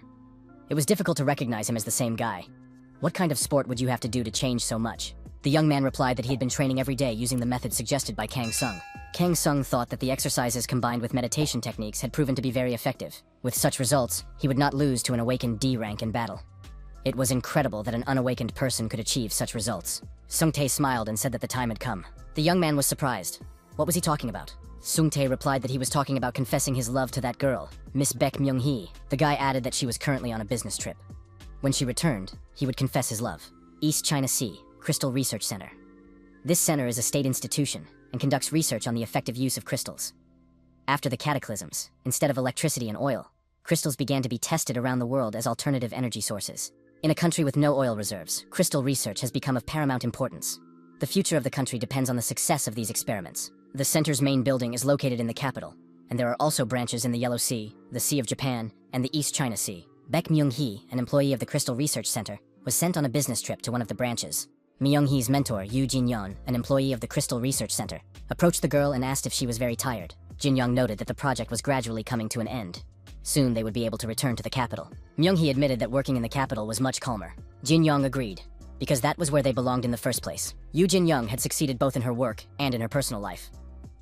It was difficult to recognize him as the same guy. "What kind of sport would you have to do to change so much?" The young man replied that he had been training every day using the method suggested by Kang Sung. Kang Sung thought that the exercises combined with meditation techniques had proven to be very effective. With such results, he would not lose to an awakened D rank in battle. It was incredible that an unawakened person could achieve such results. Sung Tae smiled and said that the time had come. The young man was surprised. What was he talking about? Sung Tae replied that he was talking about confessing his love to that girl, Miss Baek Myung-hee. The guy added that she was currently on a business trip. When she returned, he would confess his love. East China Sea, Crystal Research Center. This center is a state institution and conducts research on the effective use of crystals. After the cataclysms, instead of electricity and oil, crystals began to be tested around the world as alternative energy sources. In a country with no oil reserves, crystal research has become of paramount importance. The future of the country depends on the success of these experiments. The center's main building is located in the capital, and there are also branches in the Yellow Sea, the Sea of Japan, and the East China Sea. Baek Myung-hee, an employee of the Crystal Research Center, was sent on a business trip to one of the branches. Myung-hee's mentor, Yoo Jin-yeon, an employee of the Crystal Research Center, approached the girl and asked if she was very tired. Jin-young noted that the project was gradually coming to an end. Soon they would be able to return to the capital. Myung-hee admitted that working in the capital was much calmer. Jin-young agreed, because that was where they belonged in the first place. Yoo Jin-young had succeeded both in her work and in her personal life.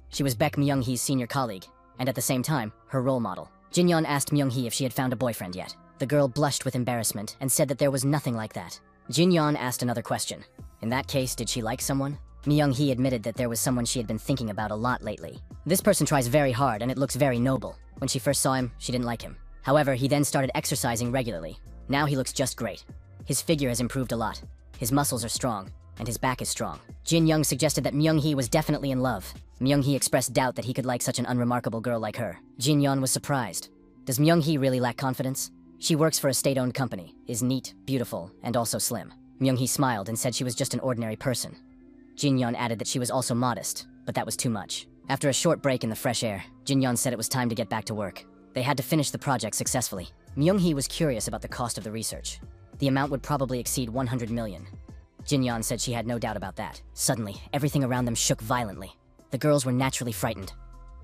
She was Baek Myung-hee's senior colleague, and at the same time, her role model. Jin-yeon asked Myung-hee if she had found a boyfriend yet. The girl blushed with embarrassment and said that there was nothing like that. Jin-yeon asked another question. In that case, did she like someone? Myung-hee admitted that there was someone she had been thinking about a lot lately. This person tries very hard and it looks very noble. When she first saw him, she didn't like him. However, he then started exercising regularly. Now he looks just great. His figure has improved a lot. His muscles are strong, and his back is strong. Jin-young suggested that Myung-hee was definitely in love. Myung-hee expressed doubt that he could like such an unremarkable girl like her. Jin-yeon was surprised. Does Myung-hee really lack confidence? She works for a state-owned company, is neat, beautiful, and also slim. Myung-hee smiled and said she was just an ordinary person. Jin-yeon added that she was also modest, but that was too much. After a short break in the fresh air, Jin-yeon said it was time to get back to work. They had to finish the project successfully. Myung-hee was curious about the cost of the research. The amount would probably exceed 100 million. Jin-yeon said she had no doubt about that. Suddenly, everything around them shook violently. The girls were naturally frightened.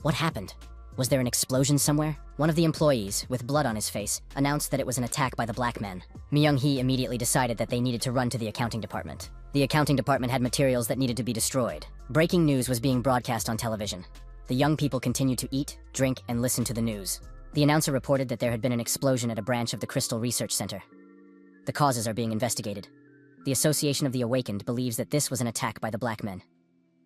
What happened? Was there an explosion somewhere? One of the employees, with blood on his face, announced that it was an attack by the black men. Myung-hee immediately decided that they needed to run to the accounting department. The accounting department had materials that needed to be destroyed. Breaking news was being broadcast on television. The young people continued to eat, drink, and listen to the news. The announcer reported that there had been an explosion at a branch of the Crystal Research Center. The causes are being investigated. The Association of the Awakened believes that this was an attack by the black men.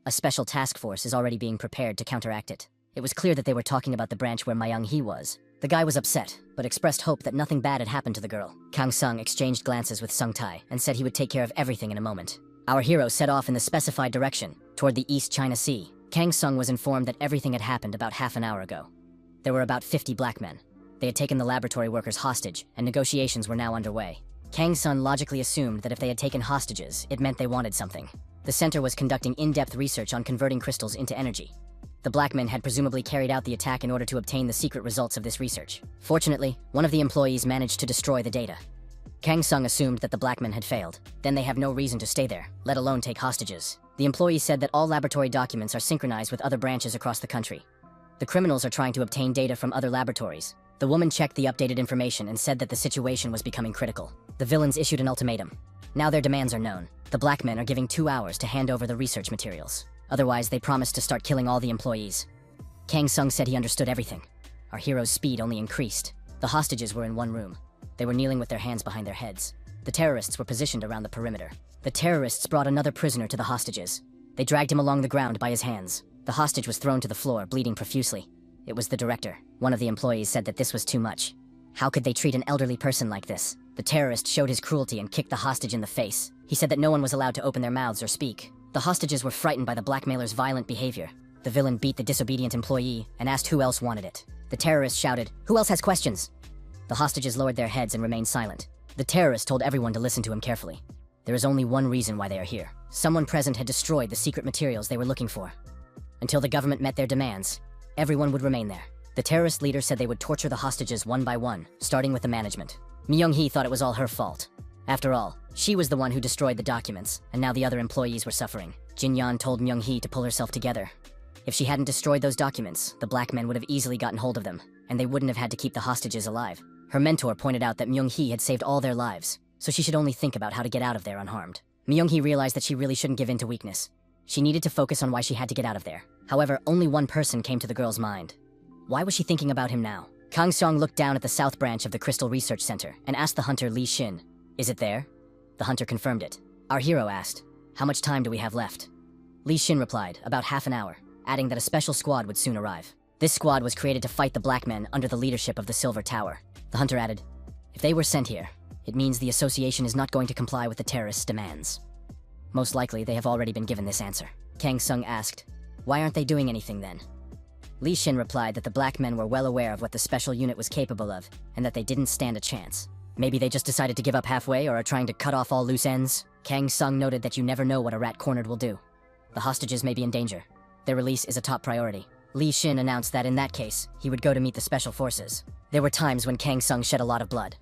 A special task force is already being prepared to counteract it. It was clear that they were talking about the branch where Myung-hee was. The guy was upset, but expressed hope that nothing bad had happened to the girl. Kang Sung exchanged glances with Sung Tae and said he would take care of everything in a moment. Our hero set off in the specified direction, toward the East China Sea. Kang Sung was informed that everything had happened about half an hour ago. There were about 50 black men. They had taken the laboratory workers hostage, and negotiations were now underway. Kang Sung logically assumed that if they had taken hostages, it meant they wanted something. The center was conducting in-depth research on converting crystals into energy. The black men had presumably carried out the attack in order to obtain the secret results of this research. Fortunately, one of the employees managed to destroy the data. Kang Sung assumed that the black men had failed. Then they have no reason to stay there, let alone take hostages. The employee said that all laboratory documents are synchronized with other branches across the country. The criminals are trying to obtain data from other laboratories. The woman checked the updated information and said that the situation was becoming critical. The villains issued an ultimatum. Now their demands are known. The black men are giving 2 hours to hand over the research materials. Otherwise, they promised to start killing all the employees. Kang Sung said he understood everything. Our hero's speed only increased. The hostages were in one room. They were kneeling with their hands behind their heads. The terrorists were positioned around the perimeter. The terrorists brought another prisoner to the hostages. They dragged him along the ground by his hands. The hostage was thrown to the floor, bleeding profusely. It was the director. One of the employees said that this was too much. How could they treat an elderly person like this? The terrorist showed his cruelty and kicked the hostage in the face. He said that no one was allowed to open their mouths or speak. The hostages were frightened by the blackmailer's violent behavior. The villain beat the disobedient employee and asked who else wanted it. The terrorist shouted, "Who else has questions?" The hostages lowered their heads and remained silent. The terrorist told everyone to listen to him carefully. There is only one reason why they are here. Someone present had destroyed the secret materials they were looking for. Until the government met their demands, everyone would remain there. The terrorist leader said they would torture the hostages one by one, starting with the management. Myung-hee thought it was all her fault. After all, she was the one who destroyed the documents, and now the other employees were suffering. Jin-yeon told Myung-hee to pull herself together. If she hadn't destroyed those documents, the black men would have easily gotten hold of them, and they wouldn't have had to keep the hostages alive. Her mentor pointed out that Myung-hee had saved all their lives, so she should only think about how to get out of there unharmed. Myung-hee realized that she really shouldn't give in to weakness. She needed to focus on why she had to get out of there. However, only one person came to the girl's mind. Why was she thinking about him now? Kang Seong looked down at the south branch of the Crystal Research Center and asked the hunter Lee Shin, "Is it there?" The hunter confirmed it. Our hero asked, "How much time do we have left?" Lee Shin replied, "About half an hour," adding that a special squad would soon arrive. This squad was created to fight the black men under the leadership of the Silver Tower. The hunter added, "If they were sent here, it means the association is not going to comply with the terrorists' demands." Most likely, they have already been given this answer. Kang Seong asked, "Why aren't they doing anything then?" Lee Shin replied that the black men were well aware of what the special unit was capable of, and that they didn't stand a chance. Maybe they just decided to give up halfway or are trying to cut off all loose ends. Kang Seong noted that you never know what a rat cornered will do. The hostages may be in danger. Their release is a top priority. Lee Shin announced that in that case, he would go to meet the special forces. There were times when Kang Seong shed a lot of blood.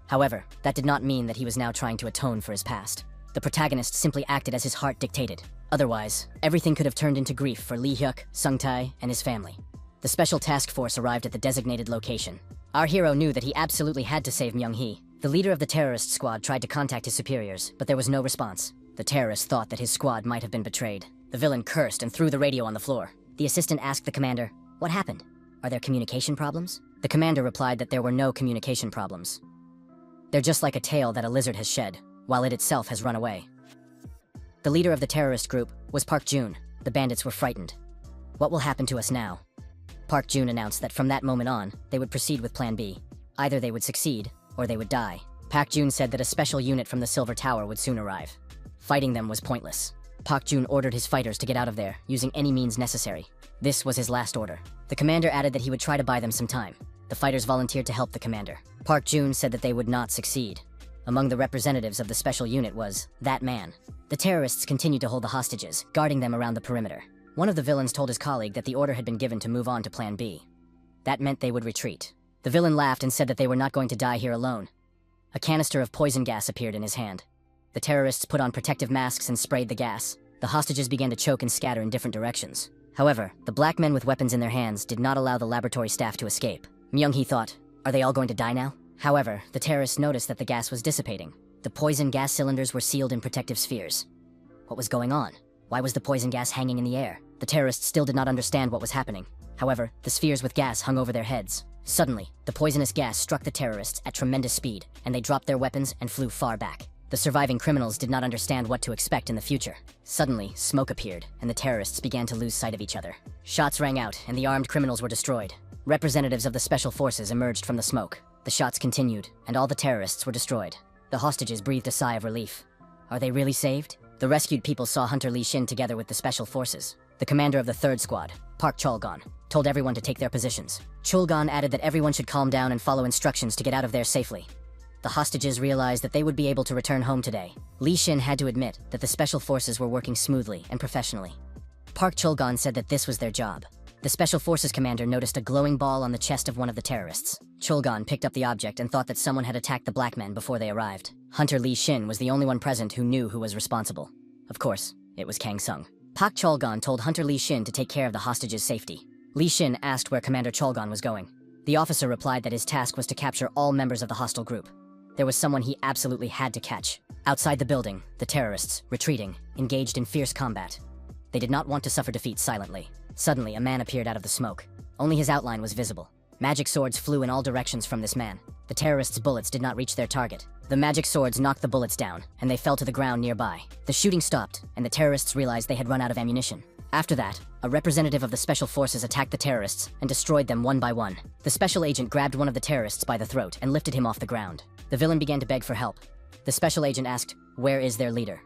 However, that did not mean that he was now trying to atone for his past. The protagonist simply acted as his heart dictated. Otherwise, everything could have turned into grief for Lee Hyuk, Sung Tae, and his family. The special task force arrived at the designated location. Our hero knew that he absolutely had to save Myung-hee. The leader of the terrorist squad tried to contact his superiors, but there was no response. The terrorist thought that his squad might have been betrayed. The villain cursed and threw the radio on the floor. The assistant asked the commander, "What happened? Are there communication problems?" The commander replied that there were no communication problems. They're just like a tail that a lizard has shed, while it itself has run away. The leader of the terrorist group was Park Jun. The bandits were frightened. "What will happen to us now?" Park Jun announced that from that moment on, they would proceed with Plan B. Either they would succeed, or they would die. Park Jun said that a special unit from the Silver Tower would soon arrive. Fighting them was pointless. Park Jun ordered his fighters to get out of there, using any means necessary. This was his last order. The commander added that he would try to buy them some time. The fighters volunteered to help the commander. Park Jun said that they would not succeed. Among the representatives of the special unit was that man. The terrorists continued to hold the hostages, guarding them around the perimeter. One of the villains told his colleague that the order had been given to move on to Plan B. That meant they would retreat. The villain laughed and said that they were not going to die here alone. A canister of poison gas appeared in his hand. The terrorists put on protective masks and sprayed the gas. The hostages began to choke and scatter in different directions. However, the black men with weapons in their hands did not allow the laboratory staff to escape. Myung-hee thought, "Are they all going to die now?" However, the terrorists noticed that the gas was dissipating. The poison gas cylinders were sealed in protective spheres. What was going on? Why was the poison gas hanging in the air? The terrorists still did not understand what was happening. However, the spheres with gas hung over their heads. Suddenly, the poisonous gas struck the terrorists at tremendous speed, and they dropped their weapons and flew far back. The surviving criminals did not understand what to expect in the future. Suddenly, smoke appeared, and the terrorists began to lose sight of each other. Shots rang out, and the armed criminals were destroyed. Representatives of the special forces emerged from the smoke. The shots continued, and all the terrorists were destroyed. The hostages breathed a sigh of relief. Are they really saved? The rescued people saw Hunter Lee Shin together with the special forces. The commander of the third squad, Park Cholgon, told everyone to take their positions. Cholgon added that everyone should calm down and follow instructions to get out of there safely. The hostages realized that they would be able to return home today. Lee Shin had to admit that the special forces were working smoothly and professionally. Park Cholgon said that this was their job. The special forces commander noticed a glowing ball on the chest of one of the terrorists. Cholgon picked up the object and thought that someone had attacked the black men before they arrived. Hunter Lee Shin was the only one present who knew who was responsible. Of course, it was Kang Seong. Park Cholgon told Hunter Lee Shin to take care of the hostages' safety. Lee Shin asked where Commander Cholgon was going. The officer replied that his task was to capture all members of the hostile group. There was someone he absolutely had to catch. Outside the building, the terrorists, retreating, engaged in fierce combat. They did not want to suffer defeat silently. Suddenly, a man appeared out of the smoke. Only his outline was visible. Magic swords flew in all directions from this man. The terrorists' bullets did not reach their target. The magic swords knocked the bullets down, and they fell to the ground nearby. The shooting stopped, and the terrorists realized they had run out of ammunition. After that, a representative of the special forces attacked the terrorists and destroyed them one by one. The special agent grabbed one of the terrorists by the throat and lifted him off the ground. The villain began to beg for help. The special agent asked, "Where is their leader?"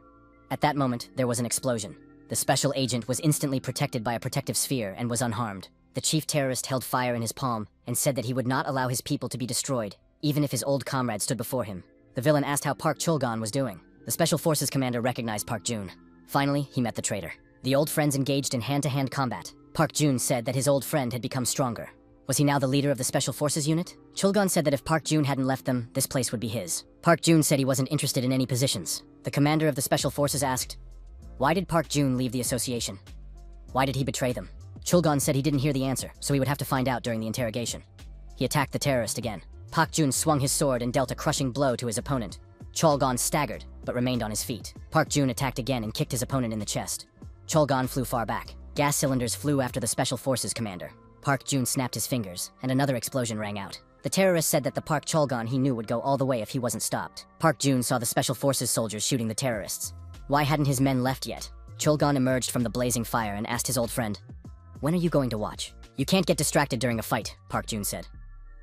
At that moment, there was an explosion. The special agent was instantly protected by a protective sphere and was unharmed. The chief terrorist held fire in his palm and said that he would not allow his people to be destroyed, even if his old comrade stood before him. The villain asked how Park Cholgon was doing. The Special Forces commander recognized Park Jun. Finally, he met the traitor. The old friends engaged in hand-to-hand combat. Park Jun said that his old friend had become stronger. Was he now the leader of the Special Forces unit? Cholgon said that if Park Jun hadn't left them, this place would be his. Park Jun said he wasn't interested in any positions. The commander of the Special Forces asked, "Why did Park Jun leave the association? Why did he betray them?" Cholgon said he didn't hear the answer, so he would have to find out during the interrogation. He attacked the terrorist again. Park Jun swung his sword and dealt a crushing blow to his opponent. Cholgon staggered, but remained on his feet. Park Jun attacked again and kicked his opponent in the chest. Cholgon flew far back. Gas cylinders flew after the Special Forces commander. Park Jun snapped his fingers, and another explosion rang out. The terrorist said that the Park Cholgon he knew would go all the way if he wasn't stopped. Park Jun saw the Special Forces soldiers shooting the terrorists. Why hadn't his men left yet? Cholgon emerged from the blazing fire and asked his old friend, "When are you going to watch?" "You can't get distracted during a fight," Park Jun said.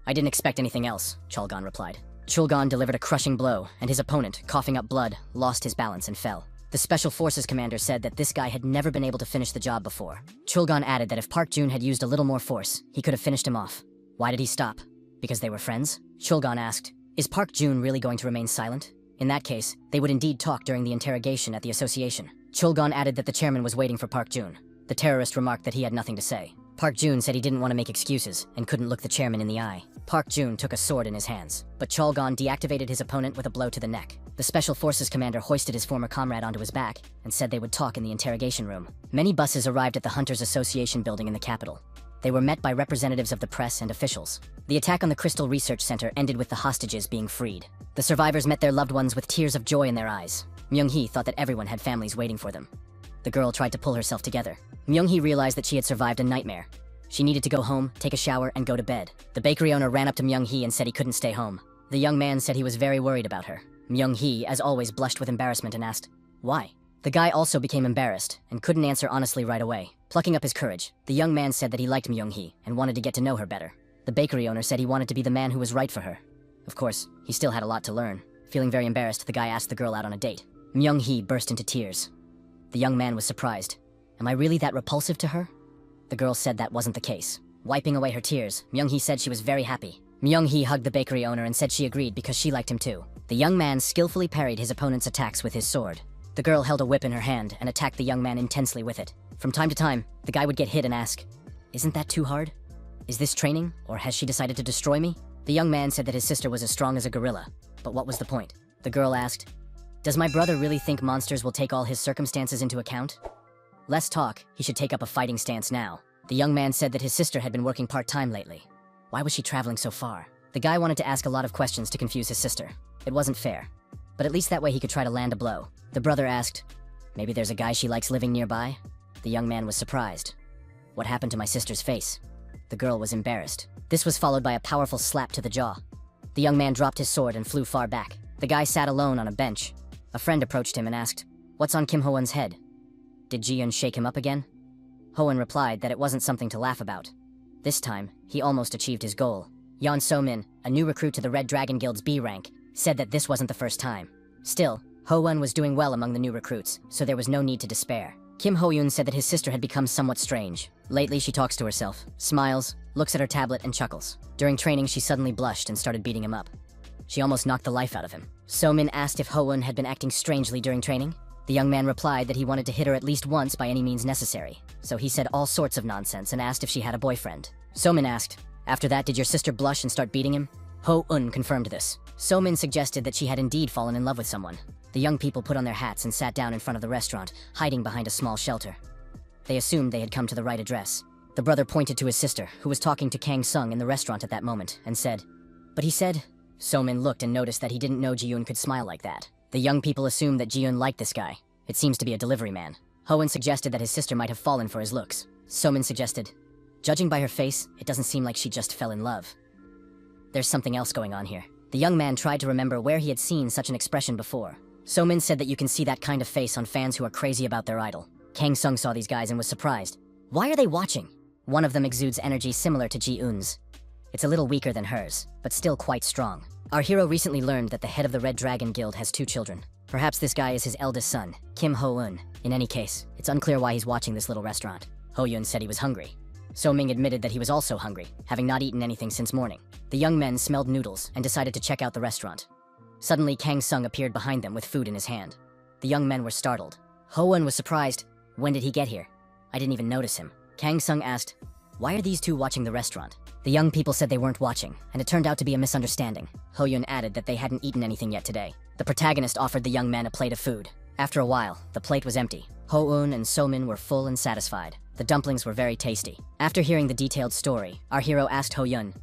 "I didn't expect anything else," Cholgon replied. Cholgon delivered a crushing blow, and his opponent, coughing up blood, lost his balance and fell. The Special Forces commander said that this guy had never been able to finish the job before. Cholgon added that if Park Jun had used a little more force, he could have finished him off. Why did he stop? Because they were friends? Cholgon asked, "Is Park Jun really going to remain silent?" In that case, they would indeed talk during the interrogation at the association. Cholgon added that the chairman was waiting for Park Jun. The terrorist remarked that he had nothing to say. Park Jun said he didn't want to make excuses and couldn't look the chairman in the eye. Park Jun took a sword in his hands, but Cholgon deactivated his opponent with a blow to the neck. The Special Forces commander hoisted his former comrade onto his back and said they would talk in the interrogation room. Many buses arrived at the Hunters Association building in the capital. They were met by representatives of the press and officials. The attack on the Crystal Research Center ended with the hostages being freed. The survivors met their loved ones with tears of joy in their eyes. Myung-hee thought that everyone had families waiting for them. The girl tried to pull herself together. Myung-hee realized that she had survived a nightmare. She needed to go home, take a shower, and go to bed. The bakery owner ran up to Myung-hee and said he couldn't stay home. The young man said he was very worried about her. Myung-hee, as always, blushed with embarrassment and asked, "Why?" The guy also became embarrassed and couldn't answer honestly right away. Plucking up his courage, the young man said that he liked Myung-hee and wanted to get to know her better. The bakery owner said he wanted to be the man who was right for her. Of course, he still had a lot to learn. Feeling very embarrassed, the guy asked the girl out on a date. Myung-hee burst into tears. The young man was surprised. "Am I really that repulsive to her?" The girl said that wasn't the case. Wiping away her tears, Myung-hee said she was very happy. Myung-hee hugged the bakery owner and said she agreed because she liked him too. The young man skillfully parried his opponent's attacks with his sword. The girl held a whip in her hand and attacked the young man intensely with it. From time to time, the guy would get hit and ask, "Isn't that too hard? Is this training, or has she decided to destroy me?" The young man said that his sister was as strong as a gorilla, but what was the point? The girl asked, "Does my brother really think monsters will take all his circumstances into account? Less talk, he should take up a fighting stance now." The young man said that his sister had been working part-time lately. Why was she traveling so far? The guy wanted to ask a lot of questions to confuse his sister. It wasn't fair, but at least that way he could try to land a blow. The brother asked, "Maybe there's a guy she likes living nearby?" The young man was surprised. "What happened to my sister's face?" The girl was embarrassed. This was followed by a powerful slap to the jaw. The young man dropped his sword and flew far back. The guy sat alone on a bench. A friend approached him and asked, "What's on Kim Ho-won's head? Did Ji-eun shake him up again?" Ho-won replied that it wasn't something to laugh about. This time, he almost achieved his goal. Yeon So-min, a new recruit to the Red Dragon Guild's B rank, said that this wasn't the first time. Still, Ho-won was doing well among the new recruits, so there was no need to despair. Kim Ho-yoon said that his sister had become somewhat strange. Lately, she talks to herself, smiles, looks at her tablet, and chuckles. During training, she suddenly blushed and started beating him up. She almost knocked the life out of him. So-min asked if Ho-won had been acting strangely during training. The young man replied that he wanted to hit her at least once by any means necessary. So he said all sorts of nonsense and asked if she had a boyfriend. So-min asked, "After that, did your sister blush and start beating him?" Ho-eun confirmed this. So-min suggested that she had indeed fallen in love with someone. The young people put on their hats and sat down in front of the restaurant, hiding behind a small shelter. They assumed they had come to the right address. The brother pointed to his sister, who was talking to Kang Sung in the restaurant at that moment, and said, "But he said..." So-min looked and noticed that he didn't know Ji-eun could smile like that. The young people assumed that Ji-eun liked this guy. It seems to be a delivery man. Ho-eun suggested that his sister might have fallen for his looks. So-min suggested, "Judging by her face, it doesn't seem like she just fell in love. There's something else going on here." The young man tried to remember where he had seen such an expression before. So-min said that you can see that kind of face on fans who are crazy about their idol. Kang Sung saw these guys and was surprised. Why are they watching? One of them exudes energy similar to Ji-eun's. It's a little weaker than hers, but still quite strong. Our hero recently learned that the head of the Red Dragon Guild has 2 children. Perhaps this guy is his eldest son, Kim Ho-eun. In any case, it's unclear why he's watching this little restaurant. Ho-eun said he was hungry. So-ming admitted that he was also hungry, having not eaten anything since morning. The young men smelled noodles and decided to check out the restaurant. Suddenly, Kang Sung appeared behind them with food in his hand. The young men were startled. Ho-eun was surprised. When did he get here? I didn't even notice him. Kang Sung asked, why are these two watching the restaurant? The young people said they weren't watching, and it turned out to be a misunderstanding. Ho-eun added that they hadn't eaten anything yet today. The protagonist offered the young men a plate of food. After a while, the plate was empty. Ho-eun and So-min were full and satisfied. The dumplings were very tasty. After hearing the detailed story, our hero asked Ho-eun.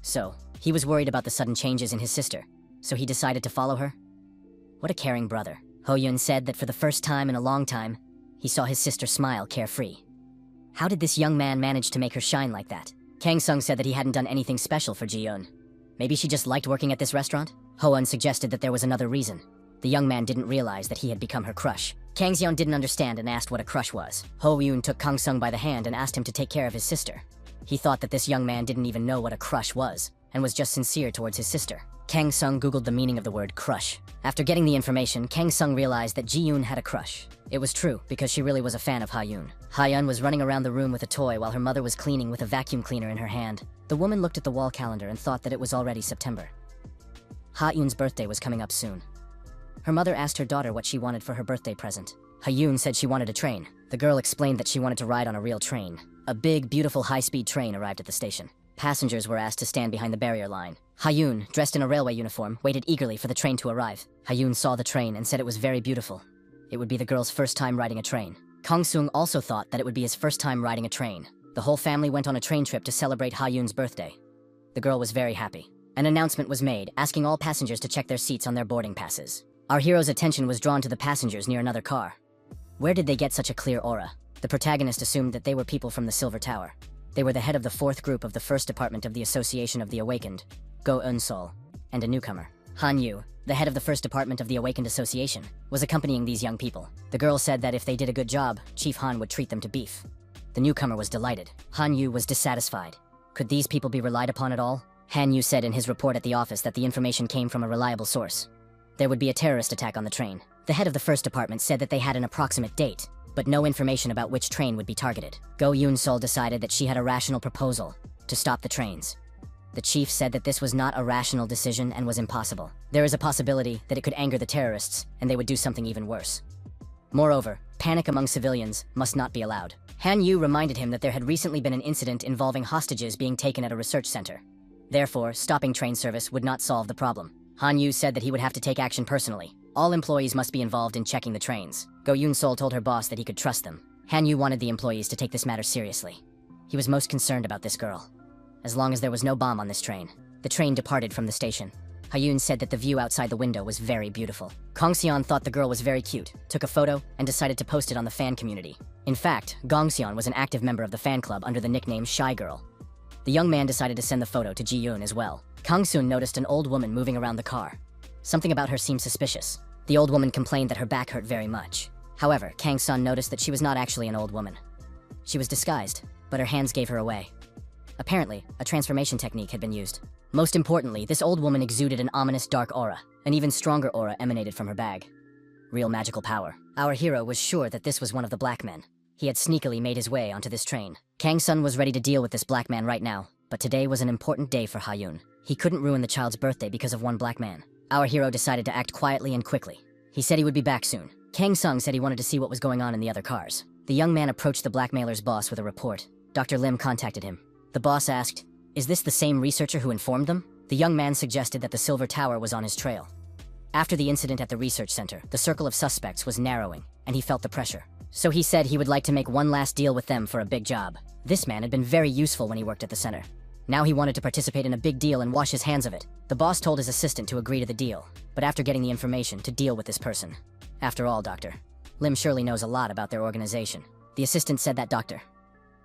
So, he was worried about the sudden changes in his sister, so he decided to follow her? What a caring brother. Ho-eun said that for the first time in a long time, he saw his sister smile carefree. How did this young man manage to make her shine like that? Kang Sung said that he hadn't done anything special for Ji-eun. Maybe she just liked working at this restaurant? Ho-eun suggested that there was another reason. The young man didn't realize that he had become her crush. Kang Seon didn't understand and asked what a crush was. Ho-eun took Kang Sung by the hand and asked him to take care of his sister. He thought that this young man didn't even know what a crush was, and was just sincere towards his sister. Kang Sung googled the meaning of the word crush. After getting the information, Kang Sung realized that Ji-eun had a crush. It was true, because she really was a fan of Ha-eun. Ha-eun was running around the room with a toy while her mother was cleaning with a vacuum cleaner in her hand. The woman looked at the wall calendar and thought that it was already September. Ha-eun's birthday was coming up soon. Her mother asked her daughter what she wanted for her birthday present. Ha-eun said she wanted a train. The girl explained that she wanted to ride on a real train. A big, beautiful high-speed train arrived at the station. Passengers were asked to stand behind the barrier line. Ha-eun, dressed in a railway uniform, waited eagerly for the train to arrive. Ha-eun saw the train and said it was very beautiful. It would be the girl's first time riding a train. Kang Sung also thought that it would be his first time riding a train. The whole family went on a train trip to celebrate Ha-eun's birthday. The girl was very happy. An announcement was made, asking all passengers to check their seats on their boarding passes. Our hero's attention was drawn to the passengers near another car. Where did they get such a clear aura? The protagonist assumed that they were people from the Silver Tower. They were the head of the 4th group of the 1st department of the Association of the Awakened, Go Eun-sol, and a newcomer. Han Yu, the head of the 1st department of the Awakened Association, was accompanying these young people. The girl said that if they did a good job, Chief Han would treat them to beef. The newcomer was delighted. Han Yu was dissatisfied. Could these people be relied upon at all? Han Yu said in his report at the office that the information came from a reliable source. There would be a terrorist attack on the train. The head of the 1st department said that they had an approximate date, but no information about which train would be targeted. Go Eun-sol decided that she had a rational proposal to stop the trains. The chief said that this was not a rational decision and was impossible. There is a possibility that it could anger the terrorists, and they would do something even worse. Moreover, panic among civilians must not be allowed. Han Yu reminded him that there had recently been an incident involving hostages being taken at a research center. Therefore, stopping train service would not solve the problem. Han Yu said that he would have to take action personally. All employees must be involved in checking the trains. Go Eun-sol told her boss that he could trust them. Han Yu wanted the employees to take this matter seriously. He was most concerned about this girl. As long as there was no bomb on this train. The train departed from the station. Ha-eun said that the view outside the window was very beautiful. Kang Seon thought the girl was very cute, took a photo, and decided to post it on the fan community. In fact, Gong Seon was an active member of the fan club under the nickname Shy Girl. The young man decided to send the photo to Ji-eun as well. Kang Soon noticed an old woman moving around the car. Something about her seemed suspicious. The old woman complained that her back hurt very much. However, Kang Sun noticed that she was not actually an old woman. She was disguised, but her hands gave her away. Apparently, a transformation technique had been used. Most importantly, this old woman exuded an ominous dark aura. An even stronger aura emanated from her bag. Real magical power. Our hero was sure that this was one of the black men. He had sneakily made his way onto this train. Kang Sun was ready to deal with this black man right now, but today was an important day for Ha-eun. He couldn't ruin the child's birthday because of one black man. Our hero decided to act quietly and quickly. He said he would be back soon. Kang Sung said he wanted to see what was going on in the other cars. The young man approached the blackmailer's boss with a report. Dr. Lim contacted him. The boss asked, "Is this the same researcher who informed them?" The young man suggested that the Silver Tower was on his trail. After the incident at the research center, the circle of suspects was narrowing, and he felt the pressure. So he said he would like to make one last deal with them for a big job. This man had been very useful when he worked at the center. Now he wanted to participate in a big deal and wash his hands of it. The boss told his assistant to agree to the deal, but after getting the information, to deal with this person. After all, Dr. Lim surely knows a lot about their organization. The assistant said that Dr.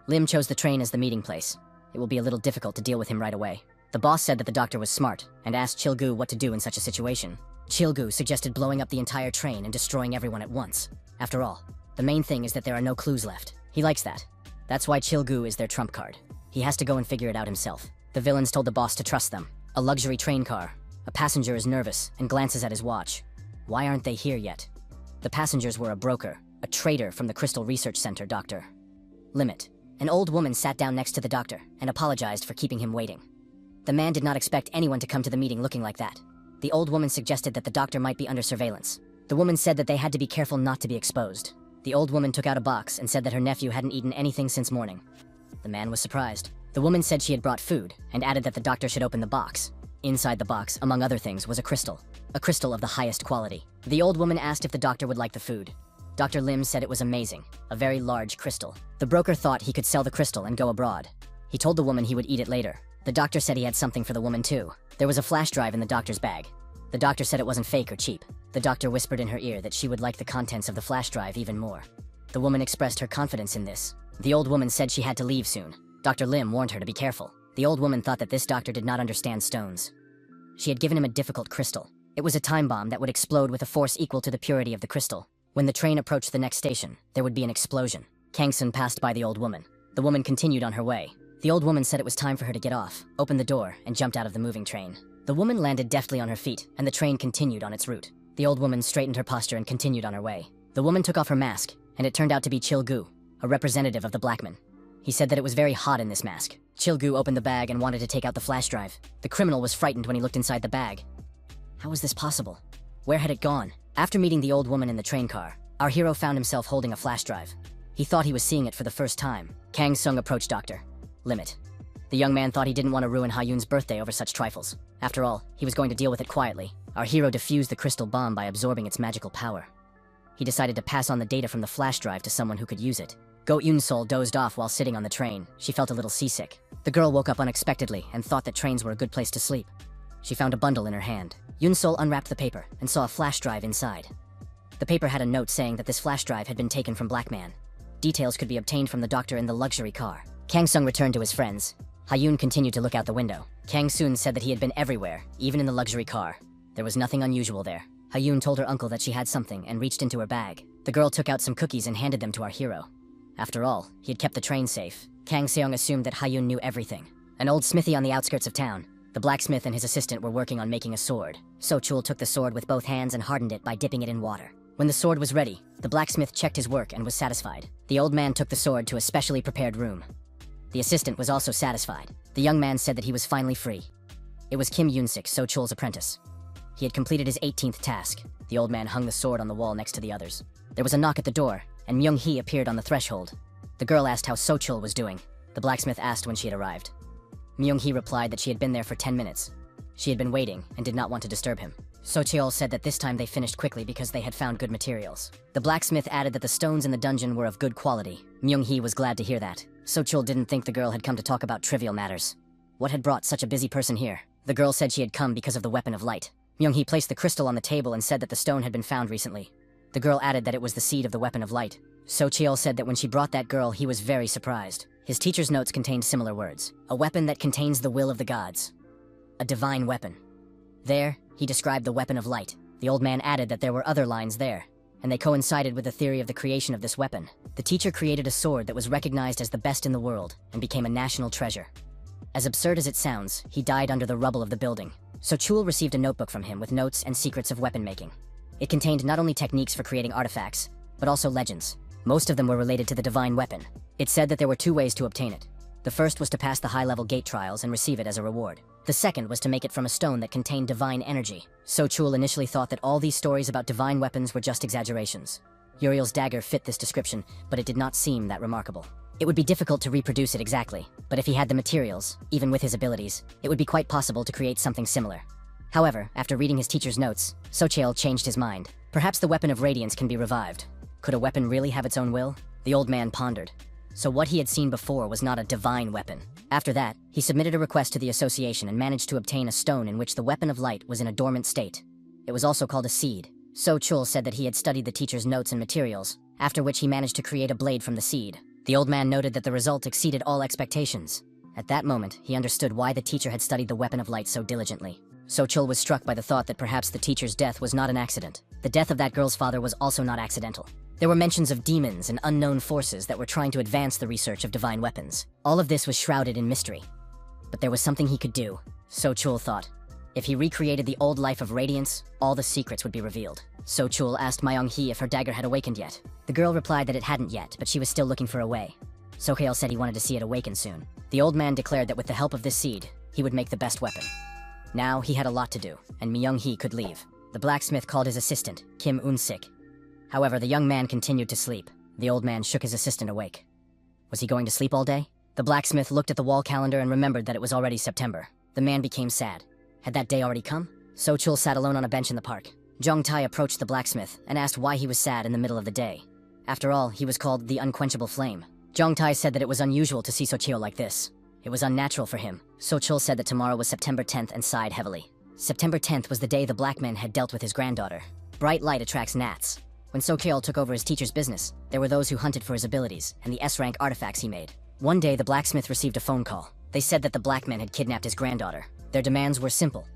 Lim chose the train as the meeting place. It will be a little difficult to deal with him right away. The boss said that the doctor was smart, and asked Chil-gu what to do in such a situation. Chil-gu suggested blowing up the entire train and destroying everyone at once. After all, the main thing is that there are no clues left. He likes that. That's why Chil-gu is their trump card. He has to go and figure it out himself. The villains told the boss to trust them. A luxury train car. A passenger is nervous and glances at his watch. Why aren't they here yet? The passengers were a broker, a trader from the Crystal Research Center, Dr. Limit. An old woman sat down next to the doctor and apologized for keeping him waiting. The man did not expect anyone to come to the meeting looking like that. The old woman suggested that the doctor might be under surveillance. The woman said that they had to be careful not to be exposed. The old woman took out a box and said that her nephew hadn't eaten anything since morning. The man was surprised. The woman said she had brought food and added that the doctor should open the box. Inside the box, among other things, was a crystal of the highest quality. The old woman asked if the doctor would like the food. Dr. Lim said it was amazing, a very large crystal. The broker thought he could sell the crystal and go abroad. He told the woman he would eat it later. The doctor said he had something for the woman too. There was a flash drive in the doctor's bag. The doctor said it wasn't fake or cheap. The doctor whispered in her ear that she would like the contents of the flash drive even more. The woman expressed her confidence in this. The old woman said she had to leave soon. Dr. Lim warned her to be careful. The old woman thought that this doctor did not understand stones. She had given him a difficult crystal. It was a time bomb that would explode with a force equal to the purity of the crystal. When the train approached the next station, there would be an explosion. Kang-sun passed by the old woman. The woman continued on her way. The old woman said it was time for her to get off, opened the door, and jumped out of the moving train. The woman landed deftly on her feet, and the train continued on its route. The old woman straightened her posture and continued on her way. The woman took off her mask, and it turned out to be Chil-gu, a representative of the black man. He said that it was very hot in this mask. Chil-gu opened the bag and wanted to take out the flash drive. The criminal was frightened when he looked inside the bag. How was this possible? Where had it gone? After meeting the old woman in the train car, our hero found himself holding a flash drive. He thought he was seeing it for the first time. Kang Sung approached Dr. Limit. The young man thought he didn't want to ruin Ha-Yoon's birthday over such trifles. After all, he was going to deal with it quietly. Our hero defused the crystal bomb by absorbing its magical power. He decided to pass on the data from the flash drive to someone who could use it. Go Yoon-sol dozed off while sitting on the train. She felt a little seasick. The girl woke up unexpectedly and thought that trains were a good place to sleep. She found a bundle in her hand. Yoon-sol unwrapped the paper and saw a flash drive inside. The paper had a note saying that this flash drive had been taken from Black Man. Details could be obtained from the doctor in the luxury car. Kang Sung returned to his friends. Ha-Yoon continued to look out the window. Kang Soon said that he had been everywhere, even in the luxury car. There was nothing unusual there. Ha-Yoon told her uncle that she had something and reached into her bag. The girl took out some cookies and handed them to our hero. After all, he had kept the train safe. Kang Seong assumed that Ha-Yoon knew everything. An old smithy on the outskirts of town. The blacksmith and his assistant were working on making a sword. So-chul took the sword with both hands and hardened it by dipping it in water. When the sword was ready, the blacksmith checked his work and was satisfied. The old man took the sword to a specially prepared room. The assistant was also satisfied. The young man said that he was finally free. It was Kim Yoon-sik, So-chul's apprentice. He had completed his 18th task. The old man hung the sword on the wall next to the others. There was a knock at the door, and Myung-hee appeared on the threshold. The girl asked how So-chul was doing. The blacksmith asked when she had arrived. Myung-hee replied that she had been there for 10 minutes. She had been waiting and did not want to disturb him. So-chul said that this time they finished quickly because they had found good materials. The blacksmith added that the stones in the dungeon were of good quality. Myung-hee was glad to hear that. So-chul didn't think the girl had come to talk about trivial matters. What had brought such a busy person here? The girl said she had come because of the weapon of light. Myung-hee placed the crystal on the table and said that the stone had been found recently. The girl added that it was the seed of the weapon of light. So-chul said that when she brought that girl, he was very surprised. His teacher's notes contained similar words. A weapon that contains the will of the gods. A divine weapon. There, he described the weapon of light. The old man added that there were other lines there, and they coincided with the theory of the creation of this weapon. The teacher created a sword that was recognized as the best in the world and became a national treasure. As absurd as it sounds, he died under the rubble of the building. So-chul received a notebook from him with notes and secrets of weapon making. It contained not only techniques for creating artifacts, but also legends. Most of them were related to the divine weapon. It said that there were 2 ways to obtain it. The first was to pass the high-level gate trials and receive it as a reward. The second was to make it from a stone that contained divine energy. So-chul initially thought that all these stories about divine weapons were just exaggerations. Uriel's dagger fit this description, but it did not seem that remarkable. It would be difficult to reproduce it exactly, but if he had the materials, even with his abilities, it would be quite possible to create something similar. However, after reading his teacher's notes, So-chul changed his mind. Perhaps the weapon of radiance can be revived. Could a weapon really have its own will? The old man pondered. So what he had seen before was not a divine weapon. After that, he submitted a request to the association and managed to obtain a stone in which the weapon of light was in a dormant state. It was also called a seed. So-chul said that he had studied the teacher's notes and materials, after which he managed to create a blade from the seed. The old man noted that the result exceeded all expectations. At that moment, he understood why the teacher had studied the weapon of light so diligently. So-chul was struck by the thought that perhaps the teacher's death was not an accident. The death of that girl's father was also not accidental. There were mentions of demons and unknown forces that were trying to advance the research of divine weapons. All of this was shrouded in mystery. But there was something he could do, So-chul thought. If he recreated the old life of radiance, all the secrets would be revealed. So Chul asked Myung-hee if her dagger had awakened yet. The girl replied that it hadn't yet, but she was still looking for a way. Sohail said he wanted to see it awaken soon. The old man declared that with the help of this seed, he would make the best weapon. Now he had a lot to do, and Myung-hee could leave. The blacksmith called his assistant, Kim Un-sik. However, the young man continued to sleep. The old man shook his assistant awake. Was he going to sleep all day? The blacksmith looked at the wall calendar and remembered that it was already September. The man became sad. Had that day already come? So Chul sat alone on a bench in the park. Jong-tae approached the blacksmith and asked why he was sad in the middle of the day. After all, he was called the Unquenchable Flame. Jong-tae said that it was unusual to see So-chul like this. It was unnatural for him. So-chul said that tomorrow was September 10th and sighed heavily. September 10th was the day the black man had dealt with his granddaughter. Bright light attracts gnats. When So-chul took over his teacher's business, there were those who hunted for his abilities and the S-rank artifacts he made. One day, the blacksmith received a phone call. They said that the black man had kidnapped his granddaughter. Their demands were simple.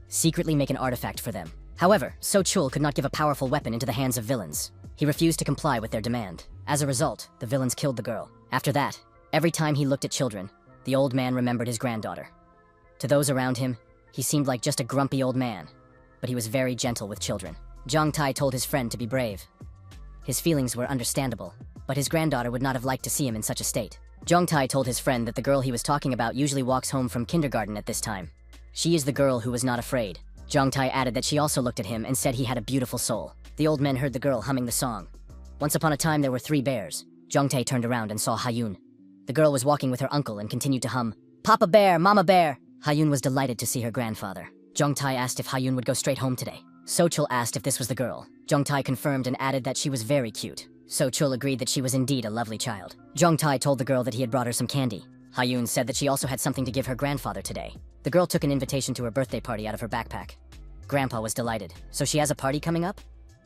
Secretly make an artifact for them. However, So-chul could not give a powerful weapon into the hands of villains. He refused to comply with their demand. As a result, the villains killed the girl. After that, every time he looked at children, the old man remembered his granddaughter. To those around him, he seemed like just a grumpy old man, but he was very gentle with children. Jong-tae told his friend to be brave. His feelings were understandable, but his granddaughter would not have liked to see him in such a state. Jong-tae told his friend that the girl he was talking about usually walks home from kindergarten at this time. She is the girl who was not afraid. Jong-tae added that she also looked at him and said he had a beautiful soul. The old man heard the girl humming the song. Once upon a time there were 3 bears. Jong-tae turned around and saw Ha-yoon. The girl was walking with her uncle and continued to hum, "Papa Bear, Mama Bear." Ha-yoon was delighted to see her grandfather. Jong-tae asked if Ha-yoon would go straight home today. So-chul asked if this was the girl. Jong-tae confirmed and added that she was very cute. So-chul agreed that she was indeed a lovely child. Jong-tae told the girl that he had brought her some candy. Ha-yoon said that she also had something to give her grandfather today. The girl took an invitation to her birthday party out of her backpack. Grandpa was delighted. So she has a party coming up?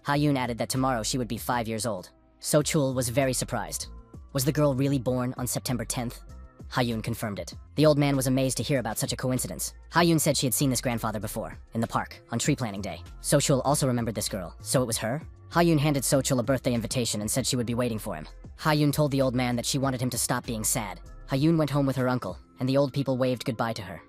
Ha-yoon added that tomorrow she would be 5 years old. So-chul was very surprised. Was the girl really born on September 10th? Ha-yoon confirmed it. The old man was amazed to hear about such a coincidence. Ha-yoon said she had seen this grandfather before, in the park, on tree planting day. So-chul also remembered this girl, so it was her? Ha-yoon handed So-chul a birthday invitation and said she would be waiting for him. Ha-yoon told the old man that she wanted him to stop being sad. Ha-yoon went home with her uncle, and the old people waved goodbye to her.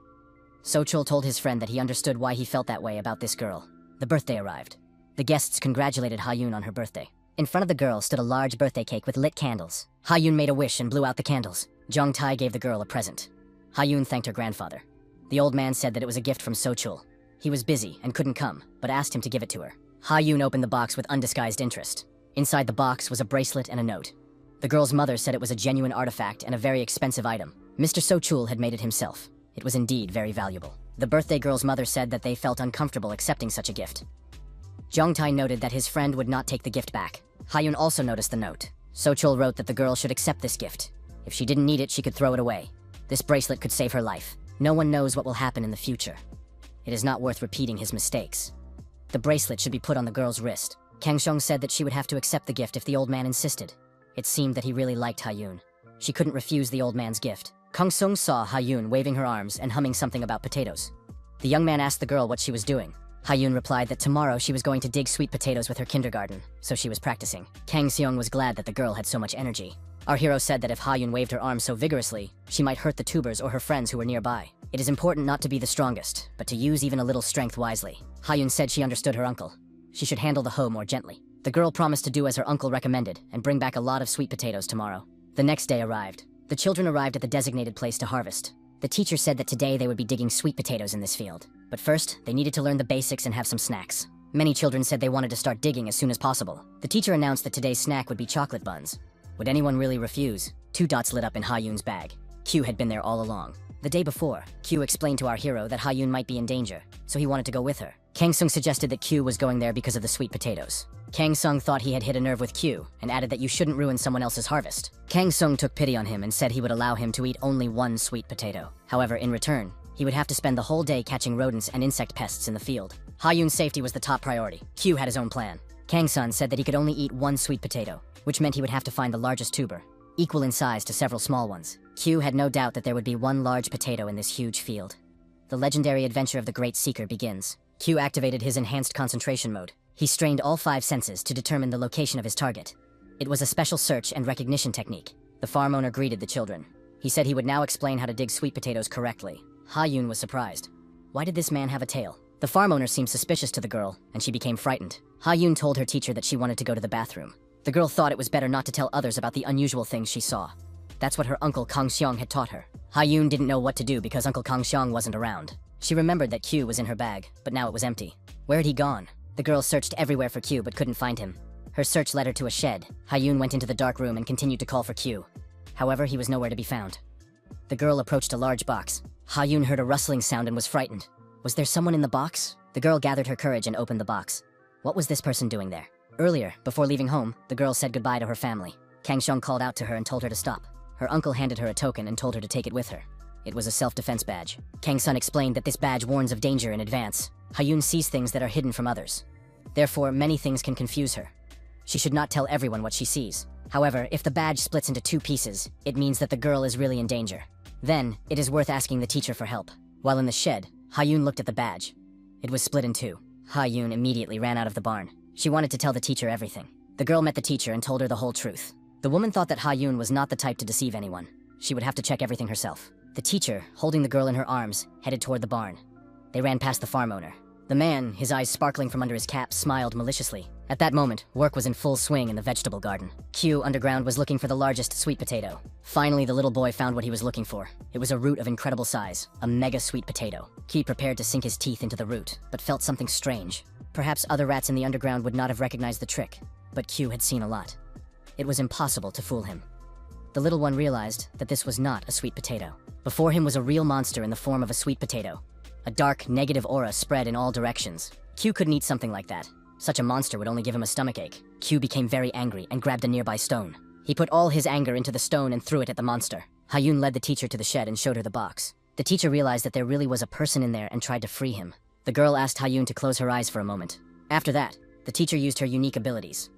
So-chul told his friend that he understood why he felt that way about this girl. The birthday arrived. The guests congratulated Ha-yoon on her birthday. In front of the girl stood a large birthday cake with lit candles. Ha-yoon made a wish and blew out the candles. Jong-tae gave the girl a present. Ha-yoon thanked her grandfather. The old man said that it was a gift from So-chul. He was busy and couldn't come, but asked him to give it to her. Ha-yoon opened the box with undisguised interest. Inside the box was a bracelet and a note. The girl's mother said it was a genuine artifact and a very expensive item. Mr. So-chul had made it himself. It was indeed very valuable. The birthday girl's mother said that they felt uncomfortable accepting such a gift. Jong-tae noted that his friend would not take the gift back. Ha-yoon also noticed the note. So-chul wrote that the girl should accept this gift. If she didn't need it, she could throw it away. This bracelet could save her life. No one knows what will happen in the future. It is not worth repeating his mistakes. The bracelet should be put on the girl's wrist. Kang-shong said that she would have to accept the gift if the old man insisted. It seemed that he really liked Ha-yoon. She couldn't refuse the old man's gift. Kang-sung saw Ha-yoon waving her arms and humming something about potatoes. The young man asked the girl what she was doing. Ha-yoon replied that tomorrow she was going to dig sweet potatoes with her kindergarten, so she was practicing. Kang-seong was glad that the girl had so much energy. Our hero said that if Ha-yoon waved her arms so vigorously, she might hurt the tubers or her friends who were nearby. It is important not to be the strongest, but to use even a little strength wisely. Ha-yoon said she understood her uncle. She should handle the hoe more gently. The girl promised to do as her uncle recommended and bring back a lot of sweet potatoes tomorrow. The next day arrived. The children arrived at the designated place to harvest. The teacher said that today they would be digging sweet potatoes in this field. But first, they needed to learn the basics and have some snacks. Many children said they wanted to start digging as soon as possible. The teacher announced that today's snack would be chocolate buns. Would anyone really refuse? 2 dots lit up in Ha-yoon's bag. Q had been there all along. The day before, Q explained to our hero that Ha-yoon might be in danger, so he wanted to go with her. Kang-sung suggested that Q was going there because of the sweet potatoes. Kang-sung thought he had hit a nerve with Q, and added that you shouldn't ruin someone else's harvest. Kang-sung took pity on him and said he would allow him to eat only 1 sweet potato. However, in return, he would have to spend the whole day catching rodents and insect pests in the field. Ha-yoon's safety was the top priority. Q had his own plan. Kang-sun said that he could only eat 1 sweet potato, which meant he would have to find the largest tuber, equal in size to several small ones. Q had no doubt that there would be 1 large potato in this huge field. The legendary adventure of the Great Seeker begins. Q activated his enhanced concentration mode. He strained all 5 senses to determine the location of his target. It was a special search and recognition technique. The farm owner greeted the children. He said he would now explain how to dig sweet potatoes correctly. Ha-yoon was surprised. Why did this man have a tail? The farm owner seemed suspicious to the girl, and she became frightened. Ha-yoon told her teacher that she wanted to go to the bathroom. The girl thought it was better not to tell others about the unusual things she saw. That's what her uncle Kang Seong had taught her. Ha-yoon didn't know what to do because Uncle Kang Seong wasn't around. She remembered that Q was in her bag, but now it was empty. Where had he gone? The girl searched everywhere for Q but couldn't find him. Her search led her to a shed. Ha-yoon went into the dark room and continued to call for Q. However, he was nowhere to be found. The girl approached a large box. Ha-yoon heard a rustling sound and was frightened. Was there someone in the box? The girl gathered her courage and opened the box. What was this person doing there? Earlier, before leaving home, the girl said goodbye to her family. Kang Seong called out to her and told her to stop. Her uncle handed her a token and told her to take it with her. It was a self-defense badge. Kang Sun explained that this badge warns of danger in advance. Ha-yoon sees things that are hidden from others. Therefore, many things can confuse her. She should not tell everyone what she sees. However, if the badge splits into 2 pieces, it means that the girl is really in danger. Then, it is worth asking the teacher for help. While in the shed, Ha-yoon looked at the badge. It was split in 2. Ha-yoon immediately ran out of the barn. She wanted to tell the teacher everything. The girl met the teacher and told her the whole truth. The woman thought that Ha-yoon was not the type to deceive anyone. She would have to check everything herself. The teacher, holding the girl in her arms, headed toward the barn. They ran past the farm owner. The man, his eyes sparkling from under his cap, smiled maliciously. At that moment, work was in full swing in the vegetable garden. Q underground was looking for the largest sweet potato. Finally, the little boy found what he was looking for. It was a root of incredible size, a mega sweet potato. Q prepared to sink his teeth into the root, but felt something strange. Perhaps other rats in the underground would not have recognized the trick, but Q had seen a lot. It was impossible to fool him. The little one realized that this was not a sweet potato. Before him was a real monster in the form of a sweet potato. A dark, negative aura spread in all directions. Q couldn't eat something like that. Such a monster would only give him a stomachache. Q became very angry and grabbed a nearby stone. He put all his anger into the stone and threw it at the monster. Ha-yoon led the teacher to the shed and showed her the box. The teacher realized that there really was a person in there and tried to free him. The girl asked Ha-yoon to close her eyes for a moment. After that, the teacher used her unique abilities.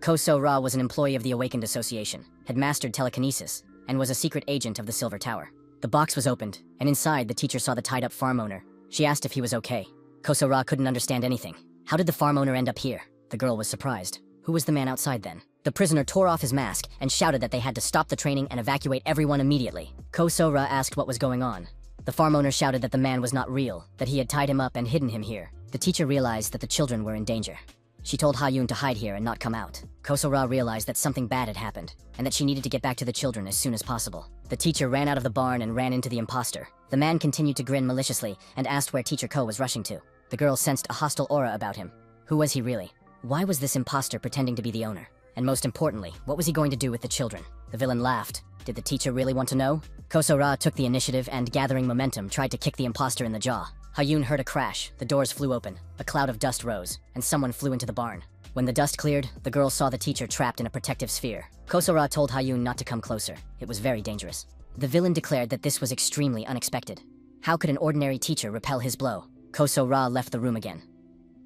Ko So-ra was an employee of the Awakened Association, had mastered telekinesis, and was a secret agent of the Silver Tower. The box was opened, and inside the teacher saw the tied-up farm owner. She asked if he was okay. Ko So-ra couldn't understand anything. How did the farm owner end up here? The girl was surprised. Who was the man outside then? The prisoner tore off his mask and shouted that they had to stop the training and evacuate everyone immediately. Ko So-ra asked what was going on. The farm owner shouted that the man was not real, that he had tied him up and hidden him here. The teacher realized that the children were in danger. She told Ha-yoon to hide here and not come out. Ko So-ra realized that something bad had happened, and that she needed to get back to the children as soon as possible. The teacher ran out of the barn and ran into the imposter. The man continued to grin maliciously and asked where Teacher Ko was rushing to. The girl sensed a hostile aura about him. Who was he really? Why was this imposter pretending to be the owner? And most importantly, what was he going to do with the children? The villain laughed. Did the teacher really want to know? Ko So-ra took the initiative and, gathering momentum, tried to kick the imposter in the jaw. Ha-yoon heard a crash, the doors flew open, a cloud of dust rose, and someone flew into the barn. When the dust cleared, the girl saw the teacher trapped in a protective sphere. Ko So-ra told Ha-yoon not to come closer. It was very dangerous. The villain declared that this was extremely unexpected. How could an ordinary teacher repel his blow? Ko So-ra left the room again.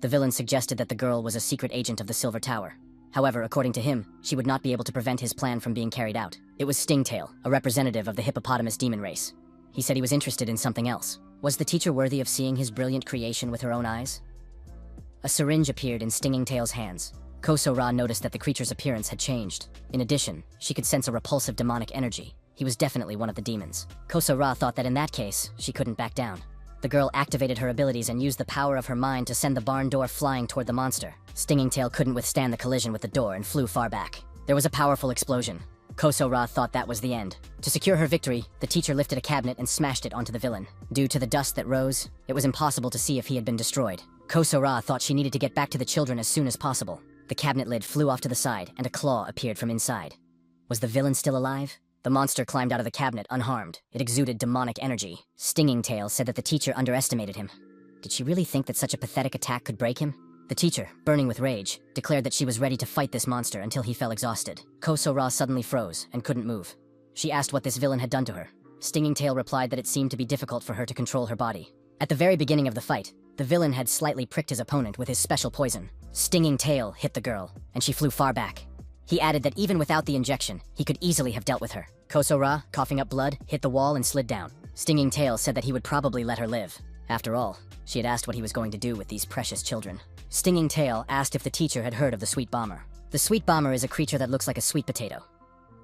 The villain suggested that the girl was a secret agent of the Silver Tower. However, according to him, she would not be able to prevent his plan from being carried out. It was Stingtail, a representative of the hippopotamus demon race. He said he was interested in something else. Was the teacher worthy of seeing his brilliant creation with her own eyes? A syringe appeared in Stinging Tail's hands. Ko So-ra noticed that the creature's appearance had changed. In addition, she could sense a repulsive demonic energy. He was definitely one of the demons. Ko So-ra thought that in that case, she couldn't back down. The girl activated her abilities and used the power of her mind to send the barn door flying toward the monster. Stinging Tail couldn't withstand the collision with the door and flew far back. There was a powerful explosion. Ko So-ra thought that was the end. To secure her victory, the teacher lifted a cabinet and smashed it onto the villain. Due to the dust that rose, it was impossible to see if he had been destroyed. Ko So-ra thought she needed to get back to the children as soon as possible. The cabinet lid flew off to the side, and a claw appeared from inside. Was the villain still alive? The monster climbed out of the cabinet unharmed. It exuded demonic energy. Stinging Tail said that the teacher underestimated him. Did she really think that such a pathetic attack could break him? The teacher, burning with rage, declared that she was ready to fight this monster until he fell exhausted. Ko So-ra suddenly froze and couldn't move. She asked what this villain had done to her. Stinging Tail replied that it seemed to be difficult for her to control her body. At the very beginning of the fight, the villain had slightly pricked his opponent with his special poison. Stinging Tail hit the girl, and she flew far back. He added that even without the injection, he could easily have dealt with her. Ko So-ra, coughing up blood, hit the wall and slid down. Stinging Tail said that he would probably let her live. After all, she had asked what he was going to do with these precious children. Stinging Tail asked if the teacher had heard of the Sweet Bomber. The Sweet Bomber is a creature that looks like a sweet potato.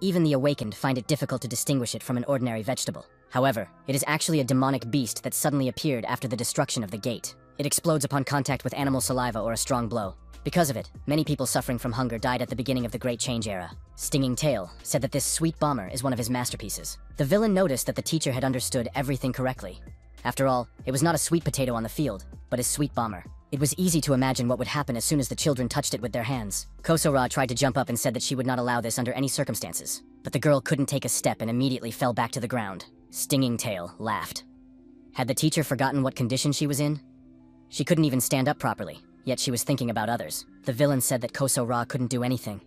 Even the awakened find it difficult to distinguish it from an ordinary vegetable. However, it is actually a demonic beast that suddenly appeared after the destruction of the gate. It explodes upon contact with animal saliva or a strong blow. Because of it, many people suffering from hunger died at the beginning of the Great Change era. Stinging Tail said that this sweet bomber is one of his masterpieces. The villain noticed that the teacher had understood everything correctly. After all, it was not a sweet potato on the field, but his sweet bomber. It was easy to imagine what would happen as soon as the children touched it with their hands. Kosora tried to jump up and said that she would not allow this under any circumstances. But the girl couldn't take a step and immediately fell back to the ground. Stinging Tail laughed. Had the teacher forgotten what condition she was in? She couldn't even stand up properly, yet she was thinking about others. The villain said that Kosora couldn't do anything.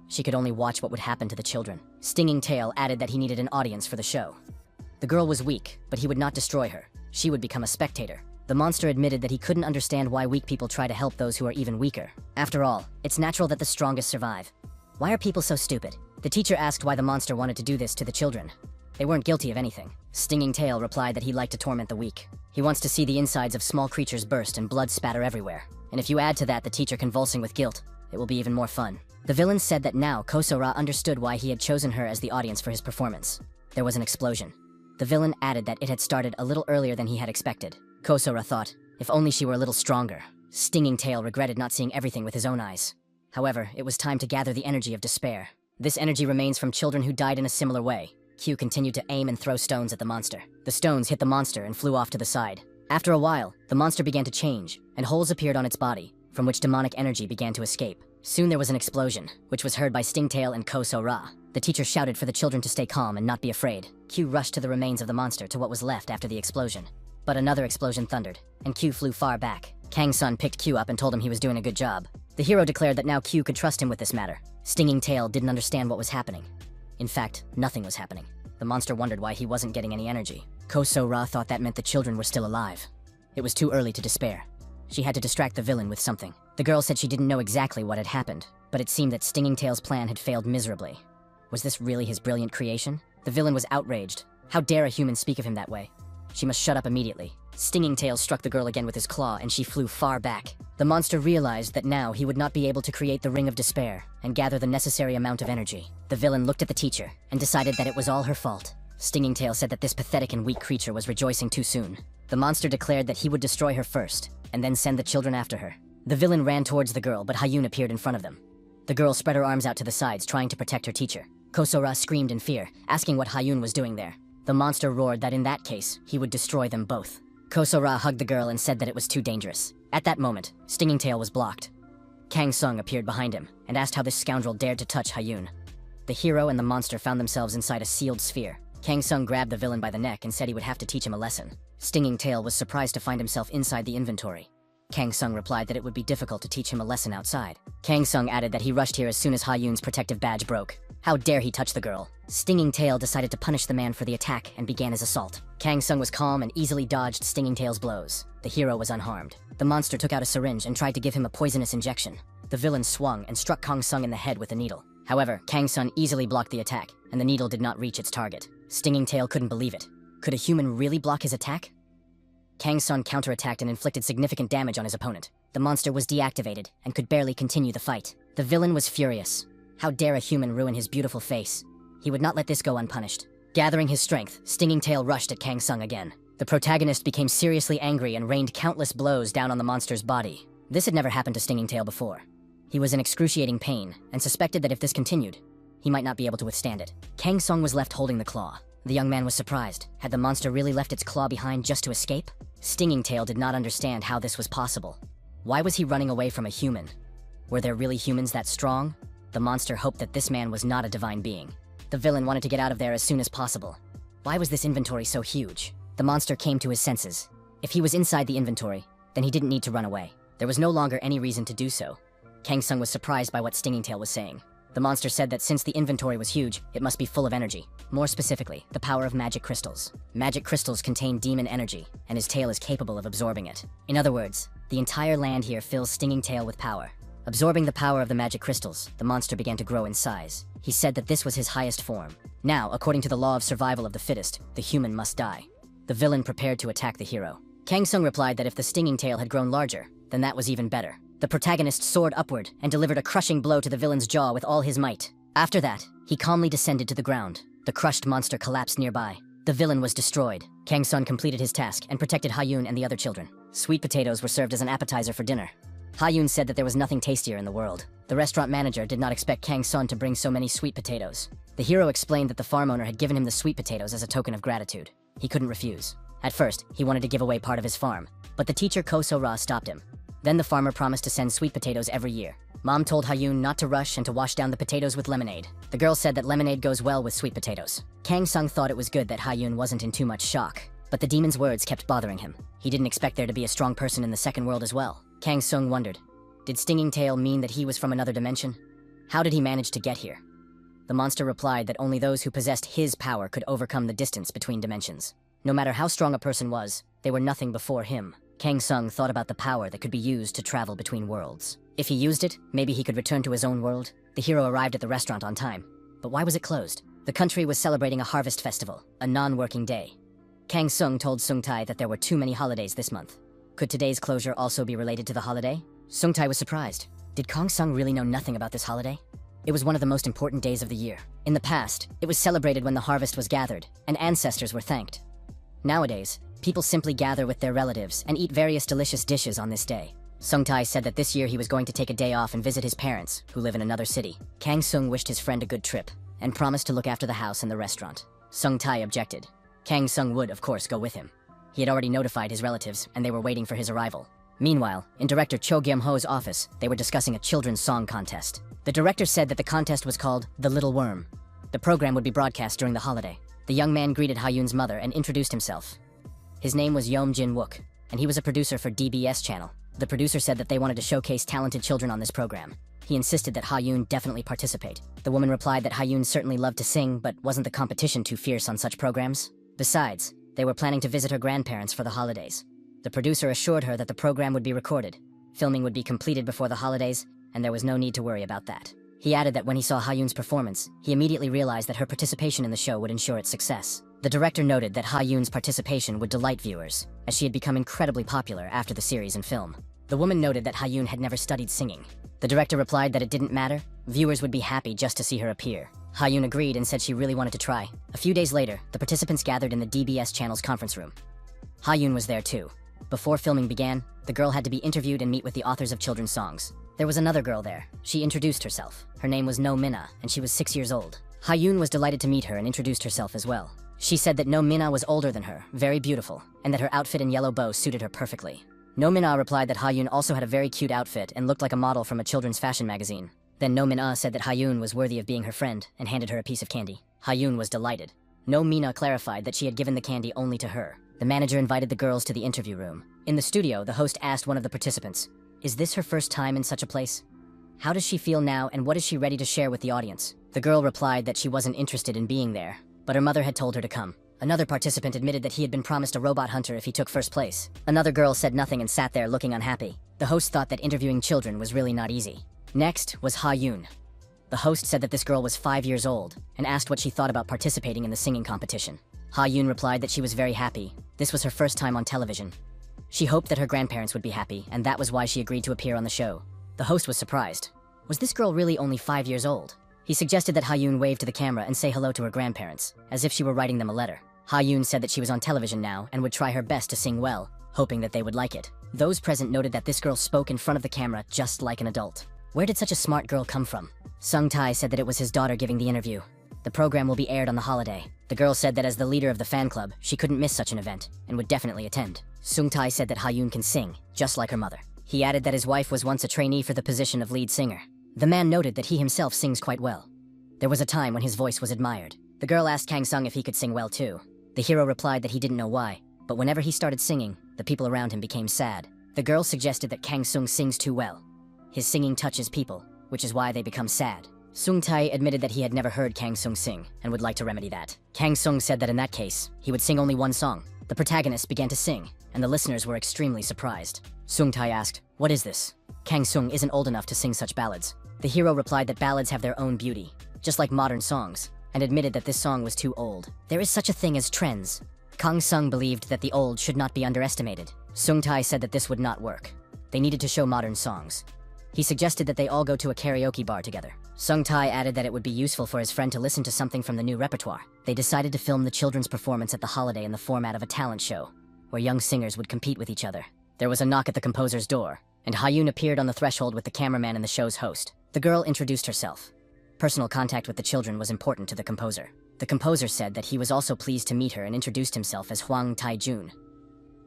She could only watch what would happen to the children. Stinging Tail added that he needed an audience for the show. The girl was weak, but he would not destroy her. She would become a spectator. The monster admitted that he couldn't understand why weak people try to help those who are even weaker. After all, it's natural that the strongest survive. Why are people so stupid? The teacher asked why the monster wanted to do this to the children. They weren't guilty of anything. Stinging Tail replied that he liked to torment the weak. He wants to see the insides of small creatures burst and blood spatter everywhere. And if you add to that the teacher convulsing with guilt, it will be even more fun. The villain said that now Kosora understood why he had chosen her as the audience for his performance. There was an explosion. The villain added that it had started a little earlier than he had expected. Kosora thought, if only she were a little stronger. Stinging Tail regretted not seeing everything with his own eyes. However, it was time to gather the energy of despair. This energy remains from children who died in a similar way. Q continued to aim and throw stones at the monster. The stones hit the monster and flew off to the side. After a while, the monster began to change, and holes appeared on its body, from which demonic energy began to escape. Soon there was an explosion, which was heard by Stingtail and Kosora. The teacher shouted for the children to stay calm and not be afraid. Q rushed to the remains of the monster to what was left after the explosion. But another explosion thundered, and Q flew far back. Kang-sun picked Q up and told him he was doing a good job. The hero declared that now Q could trust him with this matter. Stinging Tail didn't understand what was happening. In fact, nothing was happening. The monster wondered why he wasn't getting any energy. Kosora thought that meant the children were still alive. It was too early to despair. She had to distract the villain with something. The girl said she didn't know exactly what had happened, but it seemed that Stinging Tail's plan had failed miserably. Was this really his brilliant creation? The villain was outraged. How dare a human speak of him that way? She must shut up immediately. Stinging Tail struck the girl again with his claw, and she flew far back. The monster realized that now he would not be able to create the Ring of Despair and gather the necessary amount of energy. The villain looked at the teacher and decided that it was all her fault. Stinging Tail said that this pathetic and weak creature was rejoicing too soon. The monster declared that he would destroy her first, and then send the children after her. The villain ran towards the girl, but Hayun appeared in front of them. The girl spread her arms out to the sides, trying to protect her teacher. Kosora screamed in fear, asking what Hayun was doing there. The monster roared that in that case, he would destroy them both. Kosora hugged the girl and said that it was too dangerous. At that moment, Stinging Tail was blocked. Kang Sung appeared behind him, and asked how this scoundrel dared to touch Hayun. The hero and the monster found themselves inside a sealed sphere. Kang Sung grabbed the villain by the neck and said he would have to teach him a lesson. Stinging Tail was surprised to find himself inside the inventory. Kang Sung replied that it would be difficult to teach him a lesson outside. Kang Sung added that he rushed here as soon as Hayun's protective badge broke. How dare he touch the girl? Stinging Tail decided to punish the man for the attack and began his assault. Kang Sung was calm and easily dodged Stinging Tail's blows. The hero was unharmed. The monster took out a syringe and tried to give him a poisonous injection. The villain swung and struck Kang Sung in the head with a needle. However, Kang Sung easily blocked the attack, and the needle did not reach its target. Stinging Tail couldn't believe it. Could a human really block his attack? Kang Sung counterattacked and inflicted significant damage on his opponent. The monster was deactivated and could barely continue the fight. The villain was furious. How dare a human ruin his beautiful face? He would not let this go unpunished. Gathering his strength, Stinging Tail rushed at Kang Sung again. The protagonist became seriously angry and rained countless blows down on the monster's body. This had never happened to Stinging Tail before. He was in excruciating pain and suspected that if this continued, he might not be able to withstand it. Kang Sung was left holding the claw. The young man was surprised. Had the monster really left its claw behind just to escape? Stinging Tail did not understand how this was possible. Why was he running away from a human? Were there really humans that strong? The monster hoped that this man was not a divine being. The villain wanted to get out of there as soon as possible. Why was this inventory so huge? The monster came to his senses. If he was inside the inventory, then he didn't need to run away. There was no longer any reason to do so. Kang Sung was surprised by what Stinging Tail was saying. The monster said that since the inventory was huge, it must be full of energy. More specifically, the power of magic crystals. Magic crystals contain demon energy, and his tail is capable of absorbing it. In other words, the entire land here fills Stinging Tail with power. Absorbing the power of the magic crystals, the monster began to grow in size. He said that this was his highest form. Now, according to the law of survival of the fittest, the human must die. The villain prepared to attack the hero. Kang Sung replied that if the Stinging Tail had grown larger, then that was even better. The protagonist soared upward and delivered a crushing blow to the villain's jaw with all his might. After that, he calmly descended to the ground. The crushed monster collapsed nearby. The villain was destroyed. Kang Sung completed his task and protected Hayun and the other children. Sweet potatoes were served as an appetizer for dinner. Ha-yoon said that there was nothing tastier in the world. The restaurant manager did not expect Kang-sun to bring so many sweet potatoes. The hero explained that the farm owner had given him the sweet potatoes as a token of gratitude. He couldn't refuse. At first, he wanted to give away part of his farm, but the teacher Ko So-ra stopped him. Then the farmer promised to send sweet potatoes every year. Mom told Ha-yoon not to rush and to wash down the potatoes with lemonade. The girl said that lemonade goes well with sweet potatoes. Kang-sung thought it was good that Ha-yoon wasn't in too much shock, but the demon's words kept bothering him. He didn't expect there to be a strong person in the second world as well. Kang-sung wondered, did Stinging Tail mean that he was from another dimension? How did he manage to get here? The monster replied that only those who possessed his power could overcome the distance between dimensions. No matter how strong a person was, they were nothing before him. Kang-sung thought about the power that could be used to travel between worlds. If he used it, maybe he could return to his own world. The hero arrived at the restaurant on time. But why was it closed? The country was celebrating a harvest festival, a non-working day. Kang-sung told Sung-tae that there were too many holidays this month. Could today's closure also be related to the holiday? Sung-tae was surprised. Did Kang-sung really know nothing about this holiday? It was one of the most important days of the year. In the past, it was celebrated when the harvest was gathered, and ancestors were thanked. Nowadays, people simply gather with their relatives and eat various delicious dishes on this day. Sung-tae said that this year he was going to take a day off and visit his parents, who live in another city. Kang-sung wished his friend a good trip, and promised to look after the house and the restaurant. Sung-tae objected. Kang-sung would, of course, go with him. He had already notified his relatives, and they were waiting for his arrival. Meanwhile, in director Cho Gyum-ho's office, they were discussing a children's song contest. The director said that the contest was called The Little Worm. The program would be broadcast during the holiday. The young man greeted Ha-yoon's mother and introduced himself. His name was Yeom Jin-wook, and he was a producer for DBS channel. The producer said that they wanted to showcase talented children on this program. He insisted that Ha-yoon definitely participate. The woman replied that Ha-yoon certainly loved to sing, but wasn't the competition too fierce on such programs? Besides, they were planning to visit her grandparents for the holidays. The producer assured her that the program would be recorded. Filming would be completed before the holidays, and there was no need to worry about that. He added that when he saw Ha-yoon's performance, he immediately realized that her participation in the show would ensure its success. The director noted that Ha-yoon's participation would delight viewers, as she had become incredibly popular after the series and film. The woman noted that Ha-yoon had never studied singing. The director replied that it didn't matter. Viewers would be happy just to see her appear. Ha-yoon agreed and said she really wanted to try. A few days later, the participants gathered in the DBS channel's conference room. Ha-yoon was there too. Before filming began, the girl had to be interviewed and meet with the authors of children's songs. There was another girl there. She introduced herself. Her name was No Minna, and she was 6 years old. Ha-yoon was delighted to meet her and introduced herself as well. She said that No Minna was older than her, very beautiful, and that her outfit and yellow bow suited her perfectly. No Minna replied that Ha-yoon also had a very cute outfit and looked like a model from a children's fashion magazine. Then No Minna said that Ha-yoon was worthy of being her friend and handed her a piece of candy. Ha-yoon was delighted. No Minna clarified that she had given the candy only to her. The manager invited the girls to the interview room. In the studio, the host asked one of the participants, "Is this her first time in such a place? How does she feel now, and what is she ready to share with the audience?" The girl replied that she wasn't interested in being there, but her mother had told her to come. Another participant admitted that he had been promised a robot hunter if he took first place. Another girl said nothing and sat there looking unhappy. The host thought that interviewing children was really not easy. Next was Ha-yoon. The host said that this girl was 5 years old and asked what she thought about participating in the singing competition. Ha-yoon replied that she was very happy. This was her first time on television. She hoped that her grandparents would be happy, and that was why she agreed to appear on the show. The host was surprised. Was this girl really only 5 years old? He suggested that Ha-yoon wave to the camera and say hello to her grandparents, as if she were writing them a letter. Ha-yoon said that she was on television now and would try her best to sing well, hoping that they would like it. Those present noted that this girl spoke in front of the camera just like an adult. Where did such a smart girl come from? Sung-tae said that it was his daughter giving the interview. The program will be aired on the holiday. The girl said that as the leader of the fan club, she couldn't miss such an event and would definitely attend. Sung-tae said that Ha-yoon can sing, just like her mother. He added that his wife was once a trainee for the position of lead singer. The man noted that he himself sings quite well. There was a time when his voice was admired. The girl asked Kang-sung if he could sing well too. The hero replied that he didn't know why, but whenever he started singing, the people around him became sad. The girl suggested that Kang-sung sings too well. His singing touches people, which is why they become sad. Sung-tae admitted that he had never heard Kang-sung sing and would like to remedy that. Kang-sung said that in that case, he would sing only one song. The protagonist began to sing, and the listeners were extremely surprised. Sung-tae asked, "What is this?" Kang-sung isn't old enough to sing such ballads. The hero replied that ballads have their own beauty, just like modern songs, and admitted that this song was too old. There is such a thing as trends. Kang-sung believed that the old should not be underestimated. Sung-tae said that this would not work. They needed to show modern songs. He suggested that they all go to a karaoke bar together. Sung-tae added that it would be useful for his friend to listen to something from the new repertoire. They decided to film the children's performance at the holiday in the format of a talent show, where young singers would compete with each other. There was a knock at the composer's door. and Ha-yoon appeared on the threshold with the cameraman and the show's host. The girl introduced herself. Personal contact with the children was important to the composer. The composer said that he was also pleased to meet her and introduced himself as Hwang Tae-jun.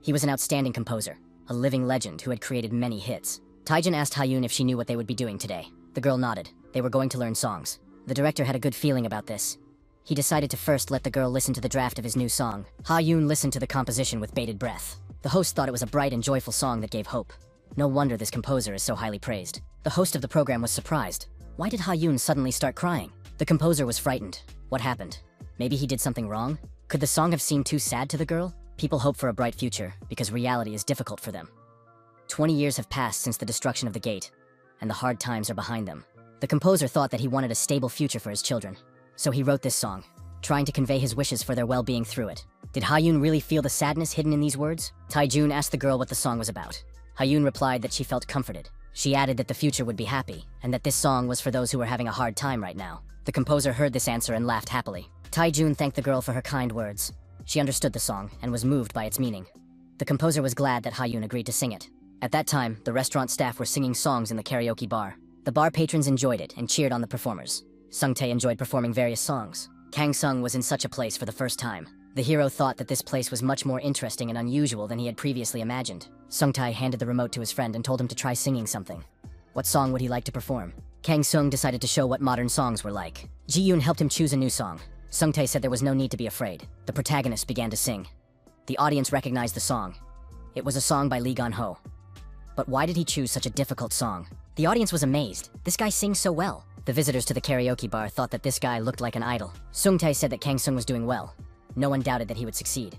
He was an outstanding composer, a living legend who had created many hits. Tae-jun asked Ha-yoon if she knew what they would be doing today. The girl nodded. They were going to learn songs. The director had a good feeling about this. He decided to first let the girl listen to the draft of his new song. Ha-yoon listened to the composition with bated breath. The host thought it was a bright and joyful song that gave hope. No wonder this composer is so highly praised. The host of the program was surprised. Why did Ha-yoon suddenly start crying? The composer was frightened. What happened? Maybe he did something wrong? Could the song have seemed too sad to the girl? People hope for a bright future because reality is difficult for them. 20 years have passed since the destruction of the gate, and the hard times are behind them. The composer thought that he wanted a stable future for his children. So he wrote this song, trying to convey his wishes for their well-being through it. Did Ha-yoon really feel the sadness hidden in these words? Tae-jun asked the girl what the song was about. Ha-yoon replied that she felt comforted. She added that the future would be happy, and that this song was for those who were having a hard time right now. The composer heard this answer and laughed happily. Tae-jun thanked the girl for her kind words. She understood the song and was moved by its meaning. The composer was glad that Ha-yoon agreed to sing it. At that time, the restaurant staff were singing songs in the karaoke bar. The bar patrons enjoyed it and cheered on the performers. Sung-tae enjoyed performing various songs. Kang-sung was in such a place for the first time. The hero thought that this place was much more interesting and unusual than he had previously imagined. Sung-tae handed the remote to his friend and told him to try singing something. What song would he like to perform? Kang-sung decided to show what modern songs were like. Ji-yoon helped him choose a new song. Sung-tae said there was no need to be afraid. The protagonist began to sing. The audience recognized the song. It was a song by Lee Gon-ho. But why did he choose such a difficult song? The audience was amazed. This guy sings so well. The visitors to the karaoke bar thought that this guy looked like an idol. Sung-tae said that Kang-sung was doing well. No one doubted that he would succeed.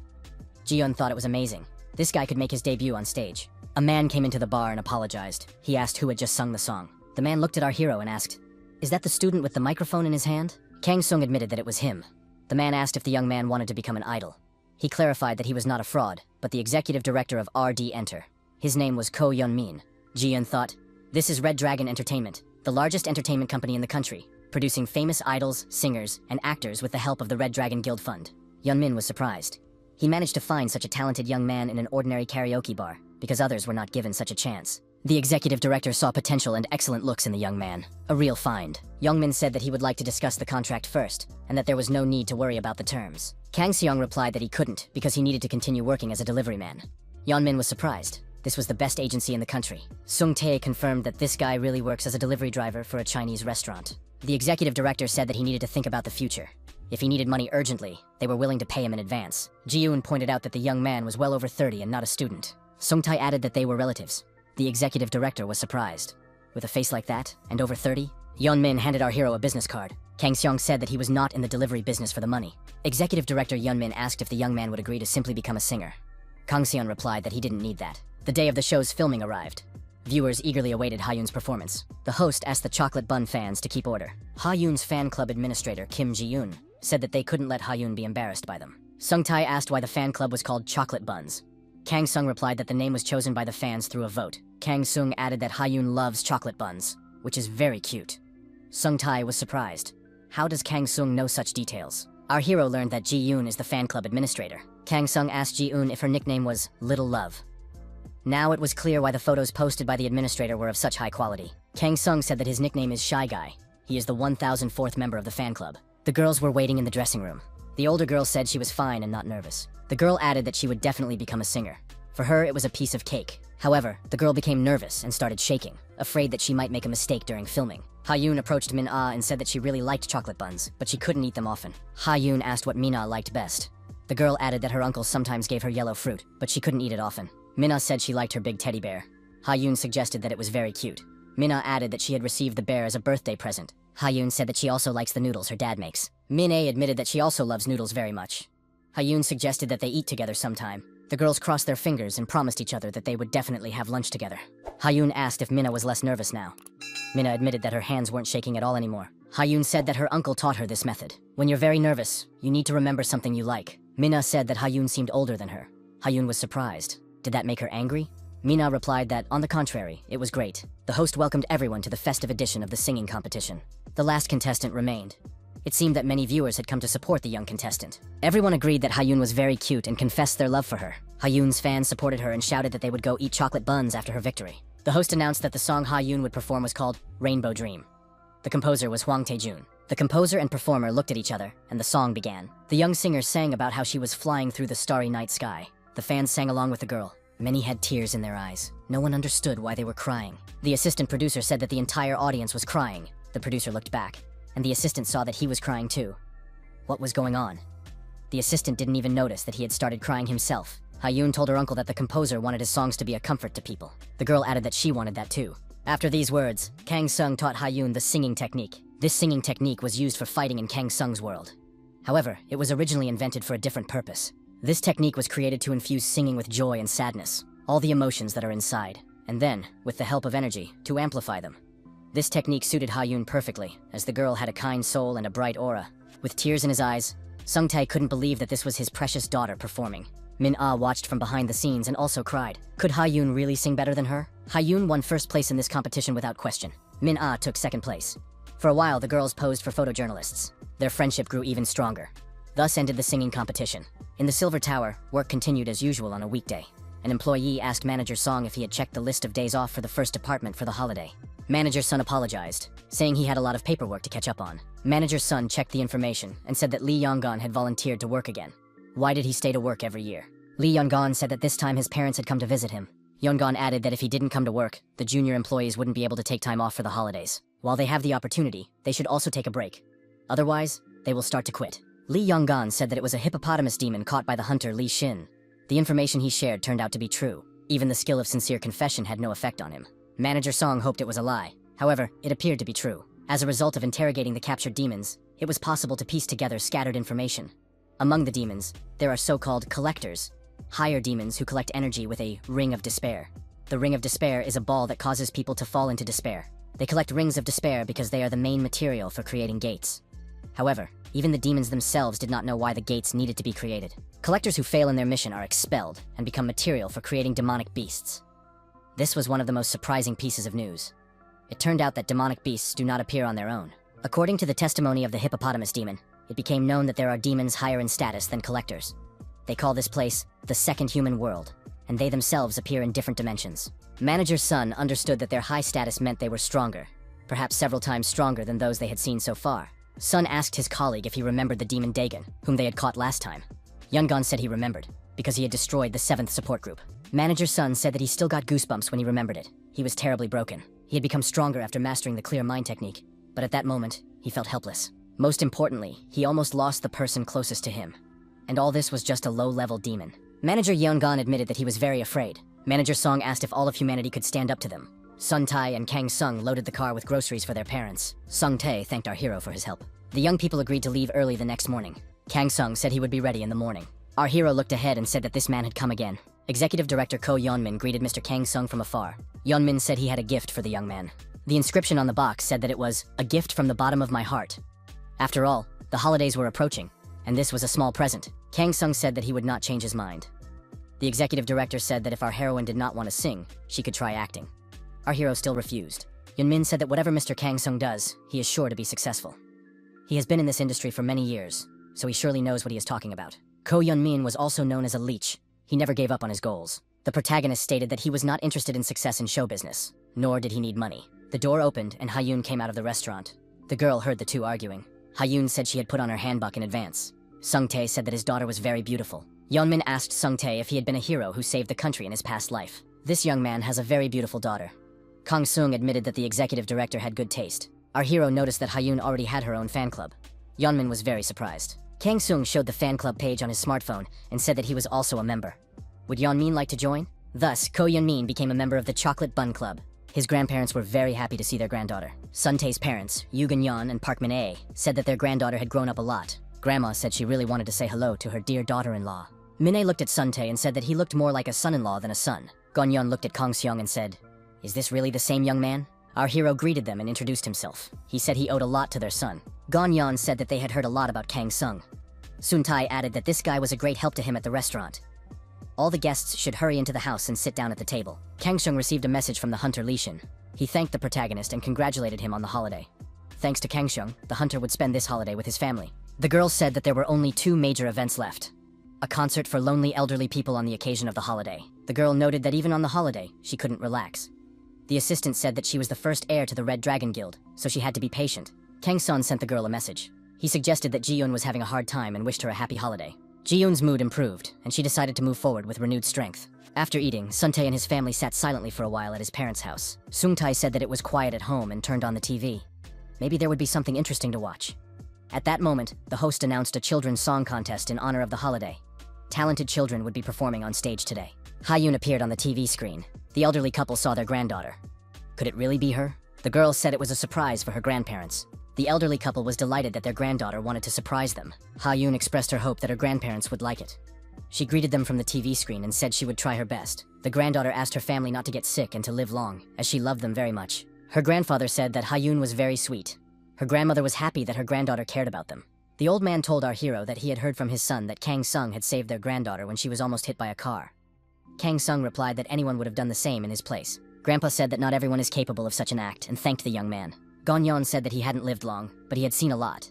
Ji-yoon thought it was amazing. This guy could make his debut on stage. A man came into the bar and apologized. He asked who had just sung the song. The man looked at our hero and asked, "Is that the student with the microphone in his hand?" Kang-sung admitted that it was him. The man asked if the young man wanted to become an idol. He clarified that he was not a fraud, but the executive director of RD Enter. His name was Ko Yeon-min. Ji-yoon thought, "This is Red Dragon Entertainment, the largest entertainment company in the country, producing famous idols, singers, and actors with the help of the Red Dragon Guild Fund." Yeon-min was surprised. He managed to find such a talented young man in an ordinary karaoke bar, because others were not given such a chance. The executive director saw potential and excellent looks in the young man. A real find. Yeon-min said that he would like to discuss the contract first, and that there was no need to worry about the terms. Kang-seong replied that he couldn't, because he needed to continue working as a delivery man. Yeon-min was surprised. This was the best agency in the country. Sung-tae confirmed that this guy really works as a delivery driver for a Chinese restaurant. The executive director said that he needed to think about the future. If he needed money urgently, they were willing to pay him in advance. Ji-yoon pointed out that the young man was well over 30 and not a student. Sung-tae added that they were relatives. The executive director was surprised. With a face like that, and over 30? Yeon-min handed our hero a business card. Kang-seong said that he was not in the delivery business for the money. Executive director Yeon-min asked if the young man would agree to simply become a singer. Kang-seon replied that he didn't need that. The day of the show's filming arrived. Viewers eagerly awaited Ha-yoon's performance. The host asked the chocolate bun fans to keep order. Ha-yoon's fan club administrator, Kim Ji-yoon, said that they couldn't let Ha-yoon be embarrassed by them. Sung-tae asked why the fan club was called Chocolate Buns. Kang-sung replied that the name was chosen by the fans through a vote. Kang-sung added that Ha-yoon loves chocolate buns, which is very cute. Sung-tae was surprised. How does Kang-sung know such details? Our hero learned that Ji-yoon is the fan club administrator. Kang-sung asked Ji-yoon if her nickname was Little Love. Now it was clear why the photos posted by the administrator were of such high quality. Kang-sung said that his nickname is Shy Guy. He is the 1004th member of the fan club. The girls were waiting in the dressing room. The older girl said she was fine and not nervous. The girl added that she would definitely become a singer. For her, it was a piece of cake. However, the girl became nervous and started shaking, afraid that she might make a mistake during filming. Ha-yoon approached Min-ah and said that she really liked chocolate buns, but she couldn't eat them often. Ha-yoon asked what Min-ah liked best. The girl added that her uncle sometimes gave her yellow fruit, but she couldn't eat it often. Min-ah said she liked her big teddy bear. Ha-yoon suggested that it was very cute. Min-ah added that she had received the bear as a birthday present. Ha-yoon said that she also likes the noodles her dad makes. Min-ae admitted that she also loves noodles very much. Ha-yoon suggested that they eat together sometime. The girls crossed their fingers and promised each other that they would definitely have lunch together. Ha-yoon asked if Min-ah was less nervous now. Min-ah admitted that her hands weren't shaking at all anymore. Ha-yoon said that her uncle taught her this method. When you're very nervous, you need to remember something you like. Min-ah said that Ha-yoon seemed older than her. Ha-yoon was surprised. Did that make her angry? Min-ah replied that, on the contrary, it was great. The host welcomed everyone to the festive edition of the singing competition. The last contestant remained. It seemed that many viewers had come to support the young contestant. Everyone agreed that Ha-yoon was very cute and confessed their love for her. Ha-yoon's fans supported her and shouted that they would go eat chocolate buns after her victory. The host announced that the song Ha-yoon would perform was called Rainbow Dream. The composer was Hwang Tae-jun. The composer and performer looked at each other, and the song began. The young singer sang about how she was flying through the starry night sky. The fans sang along with the girl. Many had tears in their eyes. No one understood why they were crying. The assistant producer said that the entire audience was crying. The producer looked back, and the assistant saw that he was crying too. What was going on? The assistant didn't even notice that he had started crying himself. Ha-yoon told her uncle that the composer wanted his songs to be a comfort to people. The girl added that she wanted that too. After these words, Kang Sung taught Ha-yoon the singing technique. This singing technique was used for fighting in Kang Sung's world. However, it was originally invented for a different purpose. This technique was created to infuse singing with joy and sadness, all the emotions that are inside, and then, with the help of energy, to amplify them. This technique suited Ha-yoon perfectly, as the girl had a kind soul and a bright aura. With tears in his eyes, Sung-tae couldn't believe that this was his precious daughter performing. Min-ah watched from behind the scenes and also cried. Could Ha-yoon really sing better than her? Ha-yoon won first place in this competition without question. Min-ah took second place. For a while, the girls posed for photojournalists. Their friendship grew even stronger. Thus ended the singing competition. In the Silver Tower, work continued as usual on a weekday. An employee asked Manager Song if he had checked the list of days off for the first department for the holiday. Manager Sun apologized, saying he had a lot of paperwork to catch up on. Manager Sun checked the information and said that Lee Yong-gon had volunteered to work again. Why did he stay to work every year? Lee Yong-gon said that this time his parents had come to visit him. Yong-gon added that if he didn't come to work, the junior employees wouldn't be able to take time off for the holidays. While they have the opportunity, they should also take a break. Otherwise, they will start to quit. Lee Yong-gon said that it was a hippopotamus demon caught by the hunter Lee Shin. The information he shared turned out to be true. Even the skill of sincere confession had no effect on him. Manager Song hoped it was a lie. However, it appeared to be true. As a result of interrogating the captured demons, it was possible to piece together scattered information. Among the demons, there are so-called collectors, higher demons who collect energy with a ring of despair. The ring of despair is a ball that causes people to fall into despair. They collect rings of despair because they are the main material for creating gates. However, even the demons themselves did not know why the gates needed to be created. Collectors who fail in their mission are expelled and become material for creating demonic beasts. This was one of the most surprising pieces of news. It turned out that demonic beasts do not appear on their own. According to the testimony of the hippopotamus demon, it became known that there are demons higher in status than collectors. They call this place the second human world, and they themselves appear in different dimensions. Manager Sun understood that their high status meant they were stronger, perhaps several times stronger than those they had seen so far. Sun asked his colleague if he remembered the demon Dagon, whom they had caught last time. Yungon said he remembered, because he had destroyed the 7th support group. Manager Sun said that he still got goosebumps when he remembered it. He was terribly broken. He had become stronger after mastering the clear mind technique, but at that moment, he felt helpless. Most importantly, he almost lost the person closest to him. And all this was just a low-level demon. Manager Yeongan admitted that he was very afraid. Manager Song asked if all of humanity could stand up to them. Sun Tai and Kang Sung loaded the car with groceries for their parents. Sung Tae thanked our hero for his help. The young people agreed to leave early the next morning. Kang Sung said he would be ready in the morning. Our hero looked ahead and said that this man had come again. Executive Director Ko Yeonmin greeted Mr. Kang Sung from afar. Yeonmin said he had a gift for the young man. The inscription on the box said that it was, "A gift from the bottom of my heart." After all, the holidays were approaching, and this was a small present. Kang Sung said that he would not change his mind. The executive director said that if our heroine did not want to sing, she could try acting. Our hero still refused. Yeonmin said that whatever Mr. Kang Sung does, he is sure to be successful. He has been in this industry for many years, so he surely knows what he is talking about. Ko Yeonmin was also known as a leech. He never gave up on his goals. The protagonist stated that he was not interested in success in show business, nor did he need money. The door opened and Ha-yoon came out of the restaurant. The girl heard the two arguing. Ha-yoon said she had put on her handbok in advance. Sung Tae said that his daughter was very beautiful. Yeonmin asked Sung Tae if he had been a hero who saved the country in his past life. This young man has a very beautiful daughter. Kang Sung admitted that the executive director had good taste. Our hero noticed that Ha-yoon already had her own fan club. Yeonmin was very surprised. Kang Sung showed the fan club page on his smartphone and said that he was also a member. Would Yeonmin like to join? Thus, Ko Yeonmin became a member of the Chocolate Bun Club. His grandparents were very happy to see their granddaughter. Sun Tae's parents, Yoo Geun-yeon and Park Min-ae, said that their granddaughter had grown up a lot. Grandma said she really wanted to say hello to her dear daughter-in-law. Min-ae looked at Sun Tae and said that he looked more like a son-in-law than a son. Gon-yeon looked at Kang Seong and said, "Is this really the same young man?" Our hero greeted them and introduced himself. He said he owed a lot to their son. Gon-yeon said that they had heard a lot about Kang Sung. Sun Tae added that this guy was a great help to him at the restaurant. All the guests should hurry into the house and sit down at the table. Kang Sung received a message from the hunter Lee Shin. He thanked the protagonist and congratulated him on the holiday. Thanks to Kang Sung, the hunter would spend this holiday with his family. The girls said that there were only 2 major events left. A concert for lonely elderly people on the occasion of the holiday. The girl noted that even on the holiday, she couldn't relax. The assistant said that she was the first heir to the Red Dragon Guild, so she had to be patient. Kang Sun sent the girl a message. He suggested that Ji-yoon was having a hard time and wished her a happy holiday. Ji-yoon's mood improved, and she decided to move forward with renewed strength. After eating, Sun-tae and his family sat silently for a while at his parents' house. Sung-tae said that it was quiet at home and turned on the TV. Maybe there would be something interesting to watch. At that moment, the host announced a children's song contest in honor of the holiday. Talented children would be performing on stage today. Ha-yoon appeared on the TV screen. The elderly couple saw their granddaughter. Could it really be her? The girl said it was a surprise for her grandparents. The elderly couple was delighted that their granddaughter wanted to surprise them. Ha-yoon expressed her hope that her grandparents would like it. She greeted them from the TV screen and said she would try her best. The granddaughter asked her family not to get sick and to live long, as she loved them very much. Her grandfather said that Ha-yoon was very sweet. Her grandmother was happy that her granddaughter cared about them. The old man told our hero that he had heard from his son that Kang Sung had saved their granddaughter when she was almost hit by a car. Kang Sung replied that anyone would have done the same in his place. Grandpa said that not everyone is capable of such an act and thanked the young man. Gonyeon said that he hadn't lived long, but he had seen a lot.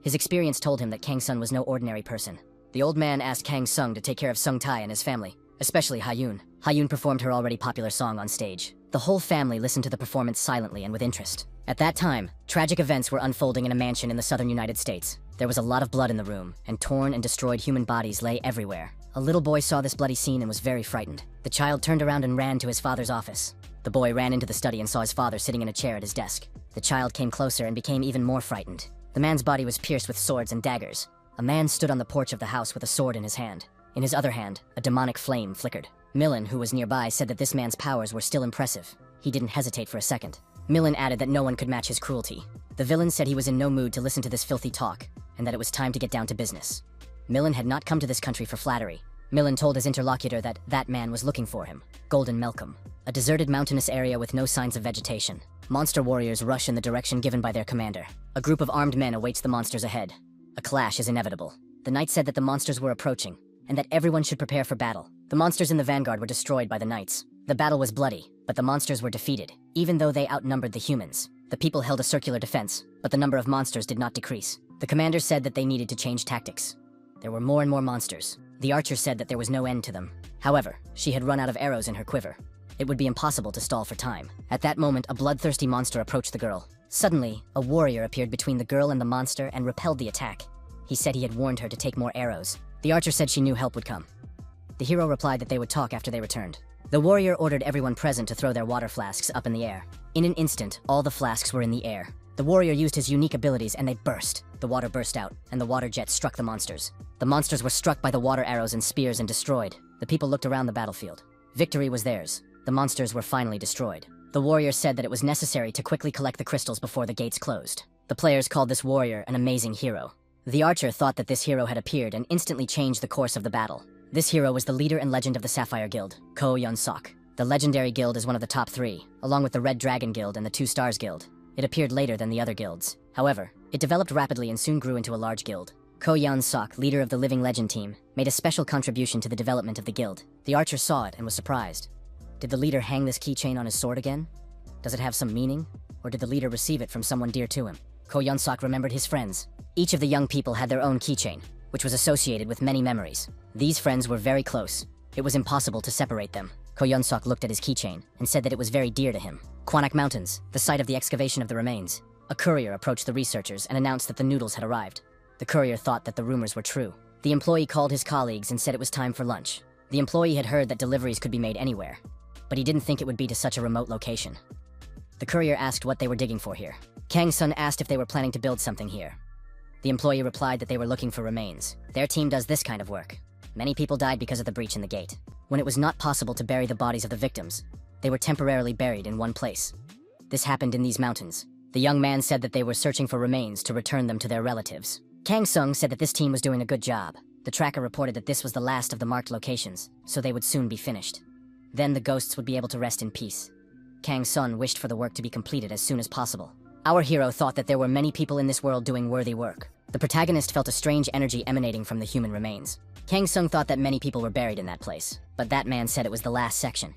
His experience told him that Kang Sun was no ordinary person. The old man asked Kang Sung to take care of Sung-tae and his family, especially Ha-yoon. Ha-yoon performed her already popular song on stage. The whole family listened to the performance silently and with interest. At that time, tragic events were unfolding in a mansion in the southern United States. There was a lot of blood in the room, and torn and destroyed human bodies lay everywhere. A little boy saw this bloody scene and was very frightened. The child turned around and ran to his father's office. The boy ran into the study and saw his father sitting in a chair at his desk. The child came closer and became even more frightened. The man's body was pierced with swords and daggers. A man stood on the porch of the house with a sword in his hand. In his other hand, a demonic flame flickered. Millen, who was nearby, said that this man's powers were still impressive. He didn't hesitate for a second. Millen added that no one could match his cruelty. The villain said he was in no mood to listen to this filthy talk, and that it was time to get down to business. Millen had not come to this country for flattery. Millen told his interlocutor that that man was looking for him, Golden Melcom. A deserted mountainous area with no signs of vegetation. Monster warriors rush in the direction given by their commander. A group of armed men awaits the monsters ahead. A clash is inevitable. The knight said that the monsters were approaching, and that everyone should prepare for battle. The monsters in the vanguard were destroyed by the knights. The battle was bloody, but the monsters were defeated, even though they outnumbered the humans. The people held a circular defense, but the number of monsters did not decrease. The commander said that they needed to change tactics. There were more and more monsters. The archer said that there was no end to them. However, she had run out of arrows in her quiver. It would be impossible to stall for time. At that moment, a bloodthirsty monster approached the girl. Suddenly, a warrior appeared between the girl and the monster and repelled the attack. He said he had warned her to take more arrows. The archer said she knew help would come. The hero replied that they would talk after they returned. The warrior ordered everyone present to throw their water flasks up in the air. In an instant, all the flasks were in the air. The warrior used his unique abilities and they burst. The water burst out, and the water jet struck the monsters. The monsters were struck by the water arrows and spears and destroyed. The people looked around the battlefield. Victory was theirs. The monsters were finally destroyed. The warrior said that it was necessary to quickly collect the crystals before the gates closed. The players called this warrior an amazing hero. The archer thought that this hero had appeared and instantly changed the course of the battle. This hero was the leader and legend of the Sapphire Guild, Ko Yeon-sok. The legendary guild is one of the top 3, along with the Red Dragon Guild and the Two Stars Guild. It appeared later than the other guilds. However, it developed rapidly and soon grew into a large guild. Ko Yeon-sok, leader of the Living Legend team, made a special contribution to the development of the guild. The archer saw it and was surprised. Did the leader hang this keychain on his sword again? Does it have some meaning? Or did the leader receive it from someone dear to him? Ko Yeon-sok remembered his friends. Each of the young people had their own keychain, which was associated with many memories. These friends were very close. It was impossible to separate them. Ko Yeon-sok looked at his keychain and said that it was very dear to him. Kwanak Mountains, the site of the excavation of the remains. A courier approached the researchers and announced that the noodles had arrived. The courier thought that the rumors were true. The employee called his colleagues and said it was time for lunch. The employee had heard that deliveries could be made anywhere, but he didn't think it would be to such a remote location. The courier asked what they were digging for here. Kang Sun asked if they were planning to build something here. The employee replied that they were looking for remains. Their team does this kind of work. Many people died because of the breach in the gate. When it was not possible to bury the bodies of the victims, they were temporarily buried in one place. This happened in these mountains. The young man said that they were searching for remains to return them to their relatives. Kang Sung said that this team was doing a good job. The tracker reported that this was the last of the marked locations, so they would soon be finished. Then the ghosts would be able to rest in peace. Kang Sun wished for the work to be completed as soon as possible. Our hero thought that there were many people in this world doing worthy work. The protagonist felt a strange energy emanating from the human remains. Kang Sung thought that many people were buried in that place, but that man said it was the last section.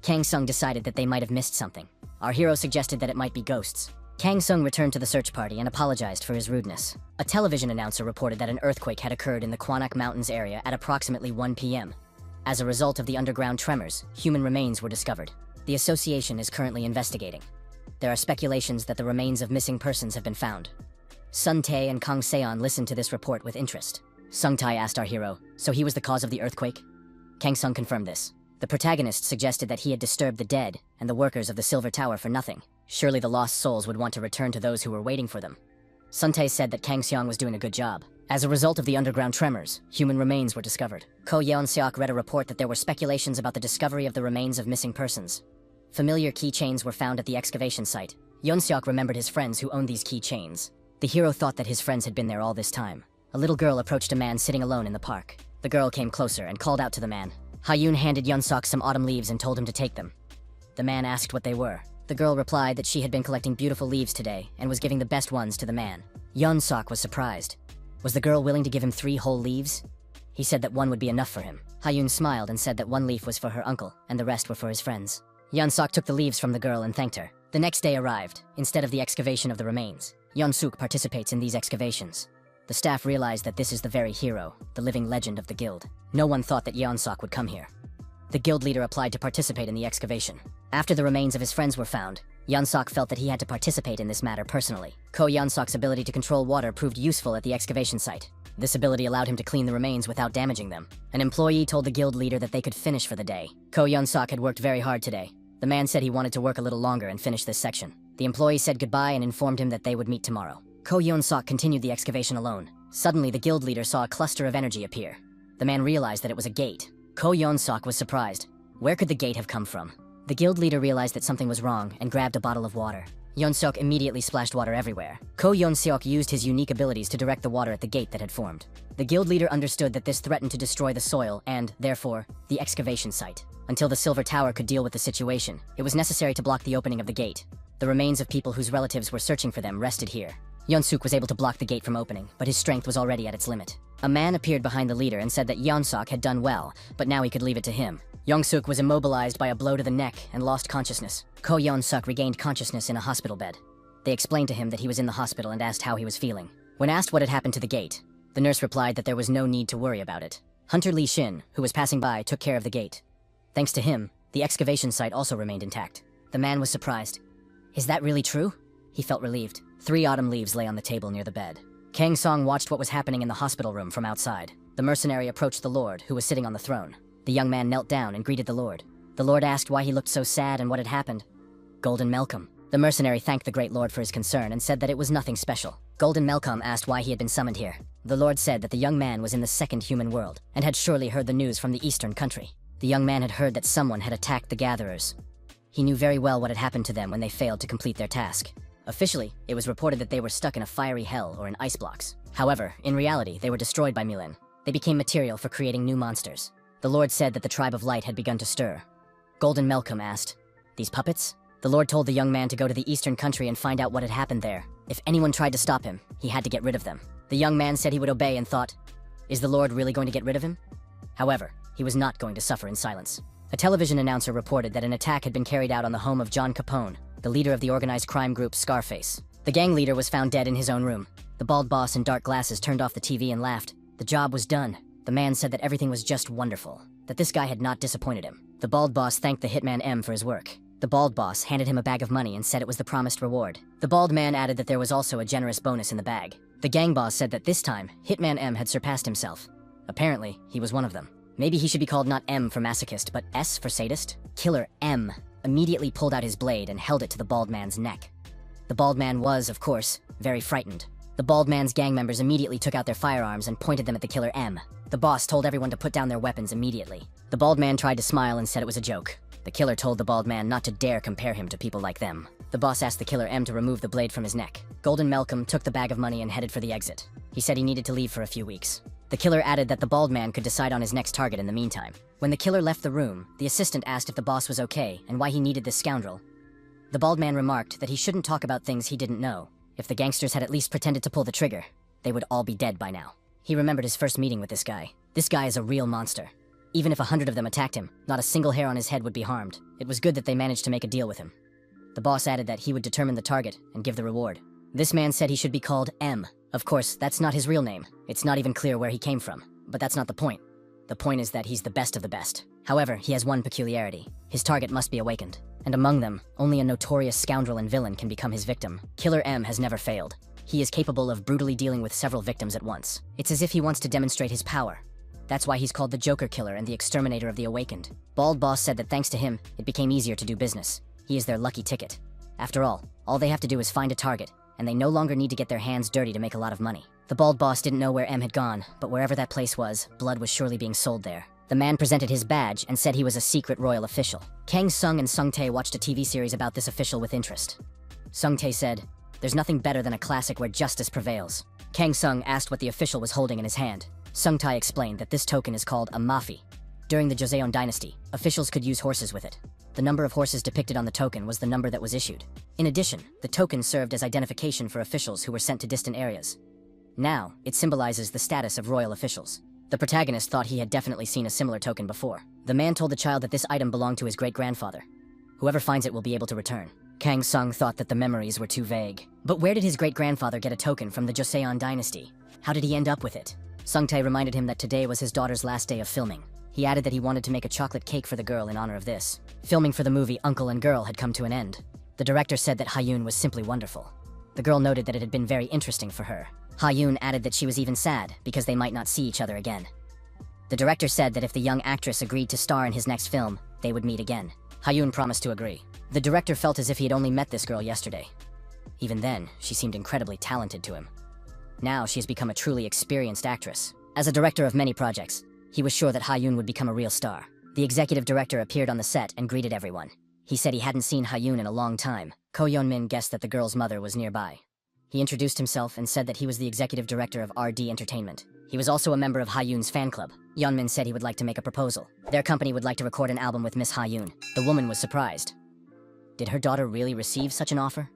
Kang Sung decided that they might have missed something. Our hero suggested that it might be ghosts. Kang Sung returned to the search party and apologized for his rudeness. A television announcer reported that an earthquake had occurred in the Kwanak Mountains area at approximately 1 p.m. As a result of the underground tremors, human remains were discovered. The association is currently investigating. There are speculations that the remains of missing persons have been found. Sun Tae and Kang Seon listened to this report with interest. Sung Tae asked our hero, so he was the cause of the earthquake? Kang Sung confirmed this. The protagonist suggested that he had disturbed the dead and the workers of the Silver Tower for nothing. Surely the lost souls would want to return to those who were waiting for them. Sun Tae said that Kang Seong was doing a good job. As a result of the underground tremors, human remains were discovered. Ko Yeon-seok read a report that there were speculations about the discovery of the remains of missing persons. Familiar keychains were found at the excavation site. Yeon-seok remembered his friends who owned these keychains. The hero thought that his friends had been there all this time. A little girl approached a man sitting alone in the park. The girl came closer and called out to the man. Ha-yoon handed Yeon-seok some autumn leaves and told him to take them. The man asked what they were. The girl replied that she had been collecting beautiful leaves today and was giving the best ones to the man. Yeon-seok was surprised. Was the girl willing to give him 3 whole leaves? He said that one would be enough for him. Ha-yoon smiled and said that 1 leaf was for her uncle and the rest were for his friends. Yeon-seok took the leaves from the girl and thanked her. The next day arrived. Instead of the excavation of the remains, Yeon-seok participates in these excavations. The staff realized that this is the very hero, the living legend of the guild. No one thought that Yeon-seok would come here. The guild leader applied to participate in the excavation. After the remains of his friends were found, Yeon-seok felt that he had to participate in this matter personally. Ko Yeon-seok's ability to control water proved useful at the excavation site. This ability allowed him to clean the remains without damaging them. An employee told the guild leader that they could finish for the day. Ko Yeon-seok had worked very hard today. The man said he wanted to work a little longer and finish this section. The employee said goodbye and informed him that they would meet tomorrow. Ko Yeon-seok continued the excavation alone. Suddenly, the guild leader saw a cluster of energy appear. The man realized that it was a gate. Ko Yeon-seok was surprised. Where could the gate have come from? The guild leader realized that something was wrong and grabbed a bottle of water. Yeon-seok immediately splashed water everywhere. Ko Yeon-seok used his unique abilities to direct the water at the gate that had formed. The guild leader understood that this threatened to destroy the soil and, therefore, the excavation site. Until the Silver Tower could deal with the situation, it was necessary to block the opening of the gate. The remains of people whose relatives were searching for them rested here. Yeon-seok was able to block the gate from opening, but his strength was already at its limit. A man appeared behind the leader and said that Yeon-seok had done well, but now he could leave it to him. Yeon-seok was immobilized by a blow to the neck and lost consciousness. Ko Yeon-seok regained consciousness in a hospital bed. They explained to him that he was in the hospital and asked how he was feeling. When asked what had happened to the gate, the nurse replied that there was no need to worry about it. Hunter Lee Shin, who was passing by, took care of the gate. Thanks to him, the excavation site also remained intact. The man was surprised. Is that really true? He felt relieved. 3 autumn leaves lay on the table near the bed. Kang Song watched what was happening in the hospital room from outside. The mercenary approached the Lord, who was sitting on the throne. The young man knelt down and greeted the Lord. The Lord asked why he looked so sad and what had happened. Golden Melcom. The mercenary thanked the great Lord for his concern and said that it was nothing special. Golden Melcom asked why he had been summoned here. The Lord said that the young man was in the second human world and had surely heard the news from the eastern country. The young man had heard that someone had attacked the gatherers. He knew very well what had happened to them when they failed to complete their task. Officially, it was reported that they were stuck in a fiery hell or in ice blocks. However, in reality, they were destroyed by Milan. They became material for creating new monsters. The Lord said that the tribe of light had begun to stir. Golden Melcom asked, "These puppets?" The Lord told the young man to go to the eastern country and find out what had happened there. If anyone tried to stop him, he had to get rid of them. The young man said he would obey and thought, is the Lord really going to get rid of him? However, he was not going to suffer in silence. A television announcer reported that an attack had been carried out on the home of John Capone, the leader of the organized crime group Scarface. The gang leader was found dead in his own room. The bald boss in dark glasses turned off the TV and laughed. The job was done. The man said that everything was just wonderful, that this guy had not disappointed him. The bald boss thanked the hitman M for his work. The bald boss handed him a bag of money and said it was the promised reward. The bald man added that there was also a generous bonus in the bag. The gang boss said that this time, Hitman M had surpassed himself. Apparently, he was one of them. Maybe he should be called not M for masochist, but S for sadist? Killer M immediately pulled out his blade and held it to the bald man's neck. The bald man was, of course, very frightened. The bald man's gang members immediately took out their firearms and pointed them at the killer M. The boss told everyone to put down their weapons immediately. The bald man tried to smile and said it was a joke. The killer told the bald man not to dare compare him to people like them. The boss asked the killer M to remove the blade from his neck. Golden Melcom took the bag of money and headed for the exit. He said he needed to leave for a few weeks. The killer added that the bald man could decide on his next target in the meantime. When the killer left the room, the assistant asked if the boss was okay and why he needed this scoundrel. The bald man remarked that he shouldn't talk about things he didn't know. If the gangsters had at least pretended to pull the trigger, they would all be dead by now. He remembered his first meeting with this guy. This guy is a real monster. Even if 100 of them attacked him, not a single hair on his head would be harmed. It was good that they managed to make a deal with him. The boss added that he would determine the target and give the reward. This man said he should be called M. Of course, that's not his real name. It's not even clear where he came from. But that's not the point. The point is that he's the best of the best. However, he has one peculiarity. His target must be awakened. And among them, only a notorious scoundrel and villain can become his victim. Killer M has never failed. He is capable of brutally dealing with several victims at once. It's as if he wants to demonstrate his power. That's why he's called the Joker Killer and the Exterminator of the Awakened. Bald Boss said that thanks to him, it became easier to do business. He is their lucky ticket. After all they have to do is find a target, and they no longer need to get their hands dirty to make a lot of money. The Bald Boss didn't know where M had gone, but wherever that place was, blood was surely being sold there. The man presented his badge and said he was a secret royal official. Kang Sung and Sung Tae watched a TV series about this official with interest. Sung Tae said, "There's nothing better than a classic where justice prevails." Kang Sung asked what the official was holding in his hand. Sung Tae explained that this token is called a mafi. During the Joseon dynasty, officials could use horses with it. The number of horses depicted on the token was the number that was issued. In addition, the token served as identification for officials who were sent to distant areas. Now, it symbolizes the status of royal officials. The protagonist thought he had definitely seen a similar token before. The man told the child that this item belonged to his great-grandfather. Whoever finds it will be able to return. Kang Sung thought that the memories were too vague. But where did his great-grandfather get a token from the Joseon dynasty? How did he end up with it? Sung Tae reminded him that today was his daughter's last day of filming. He added that he wanted to make a chocolate cake for the girl in honor of this. Filming for the movie Uncle and Girl had come to an end. The director said that Ha-yoon was simply wonderful. The girl noted that it had been very interesting for her. Ha-yoon added that she was even sad because they might not see each other again. The director said that if the young actress agreed to star in his next film, they would meet again. Ha-yoon promised to agree. The director felt as if he had only met this girl yesterday. Even then, she seemed incredibly talented to him. Now she has become a truly experienced actress. As a director of many projects, he was sure that Ha-yoon would become a real star. The executive director appeared on the set and greeted everyone. He said he hadn't seen Ha-yoon in a long time. Ko Yeon-min guessed that the girl's mother was nearby. He introduced himself and said that he was the executive director of RD Entertainment. He was also a member of Ha-yoon's fan club. Yeon-min said he would like to make a proposal. Their company would like to record an album with Miss Ha-yoon. The woman was surprised. Did her daughter really receive such an offer?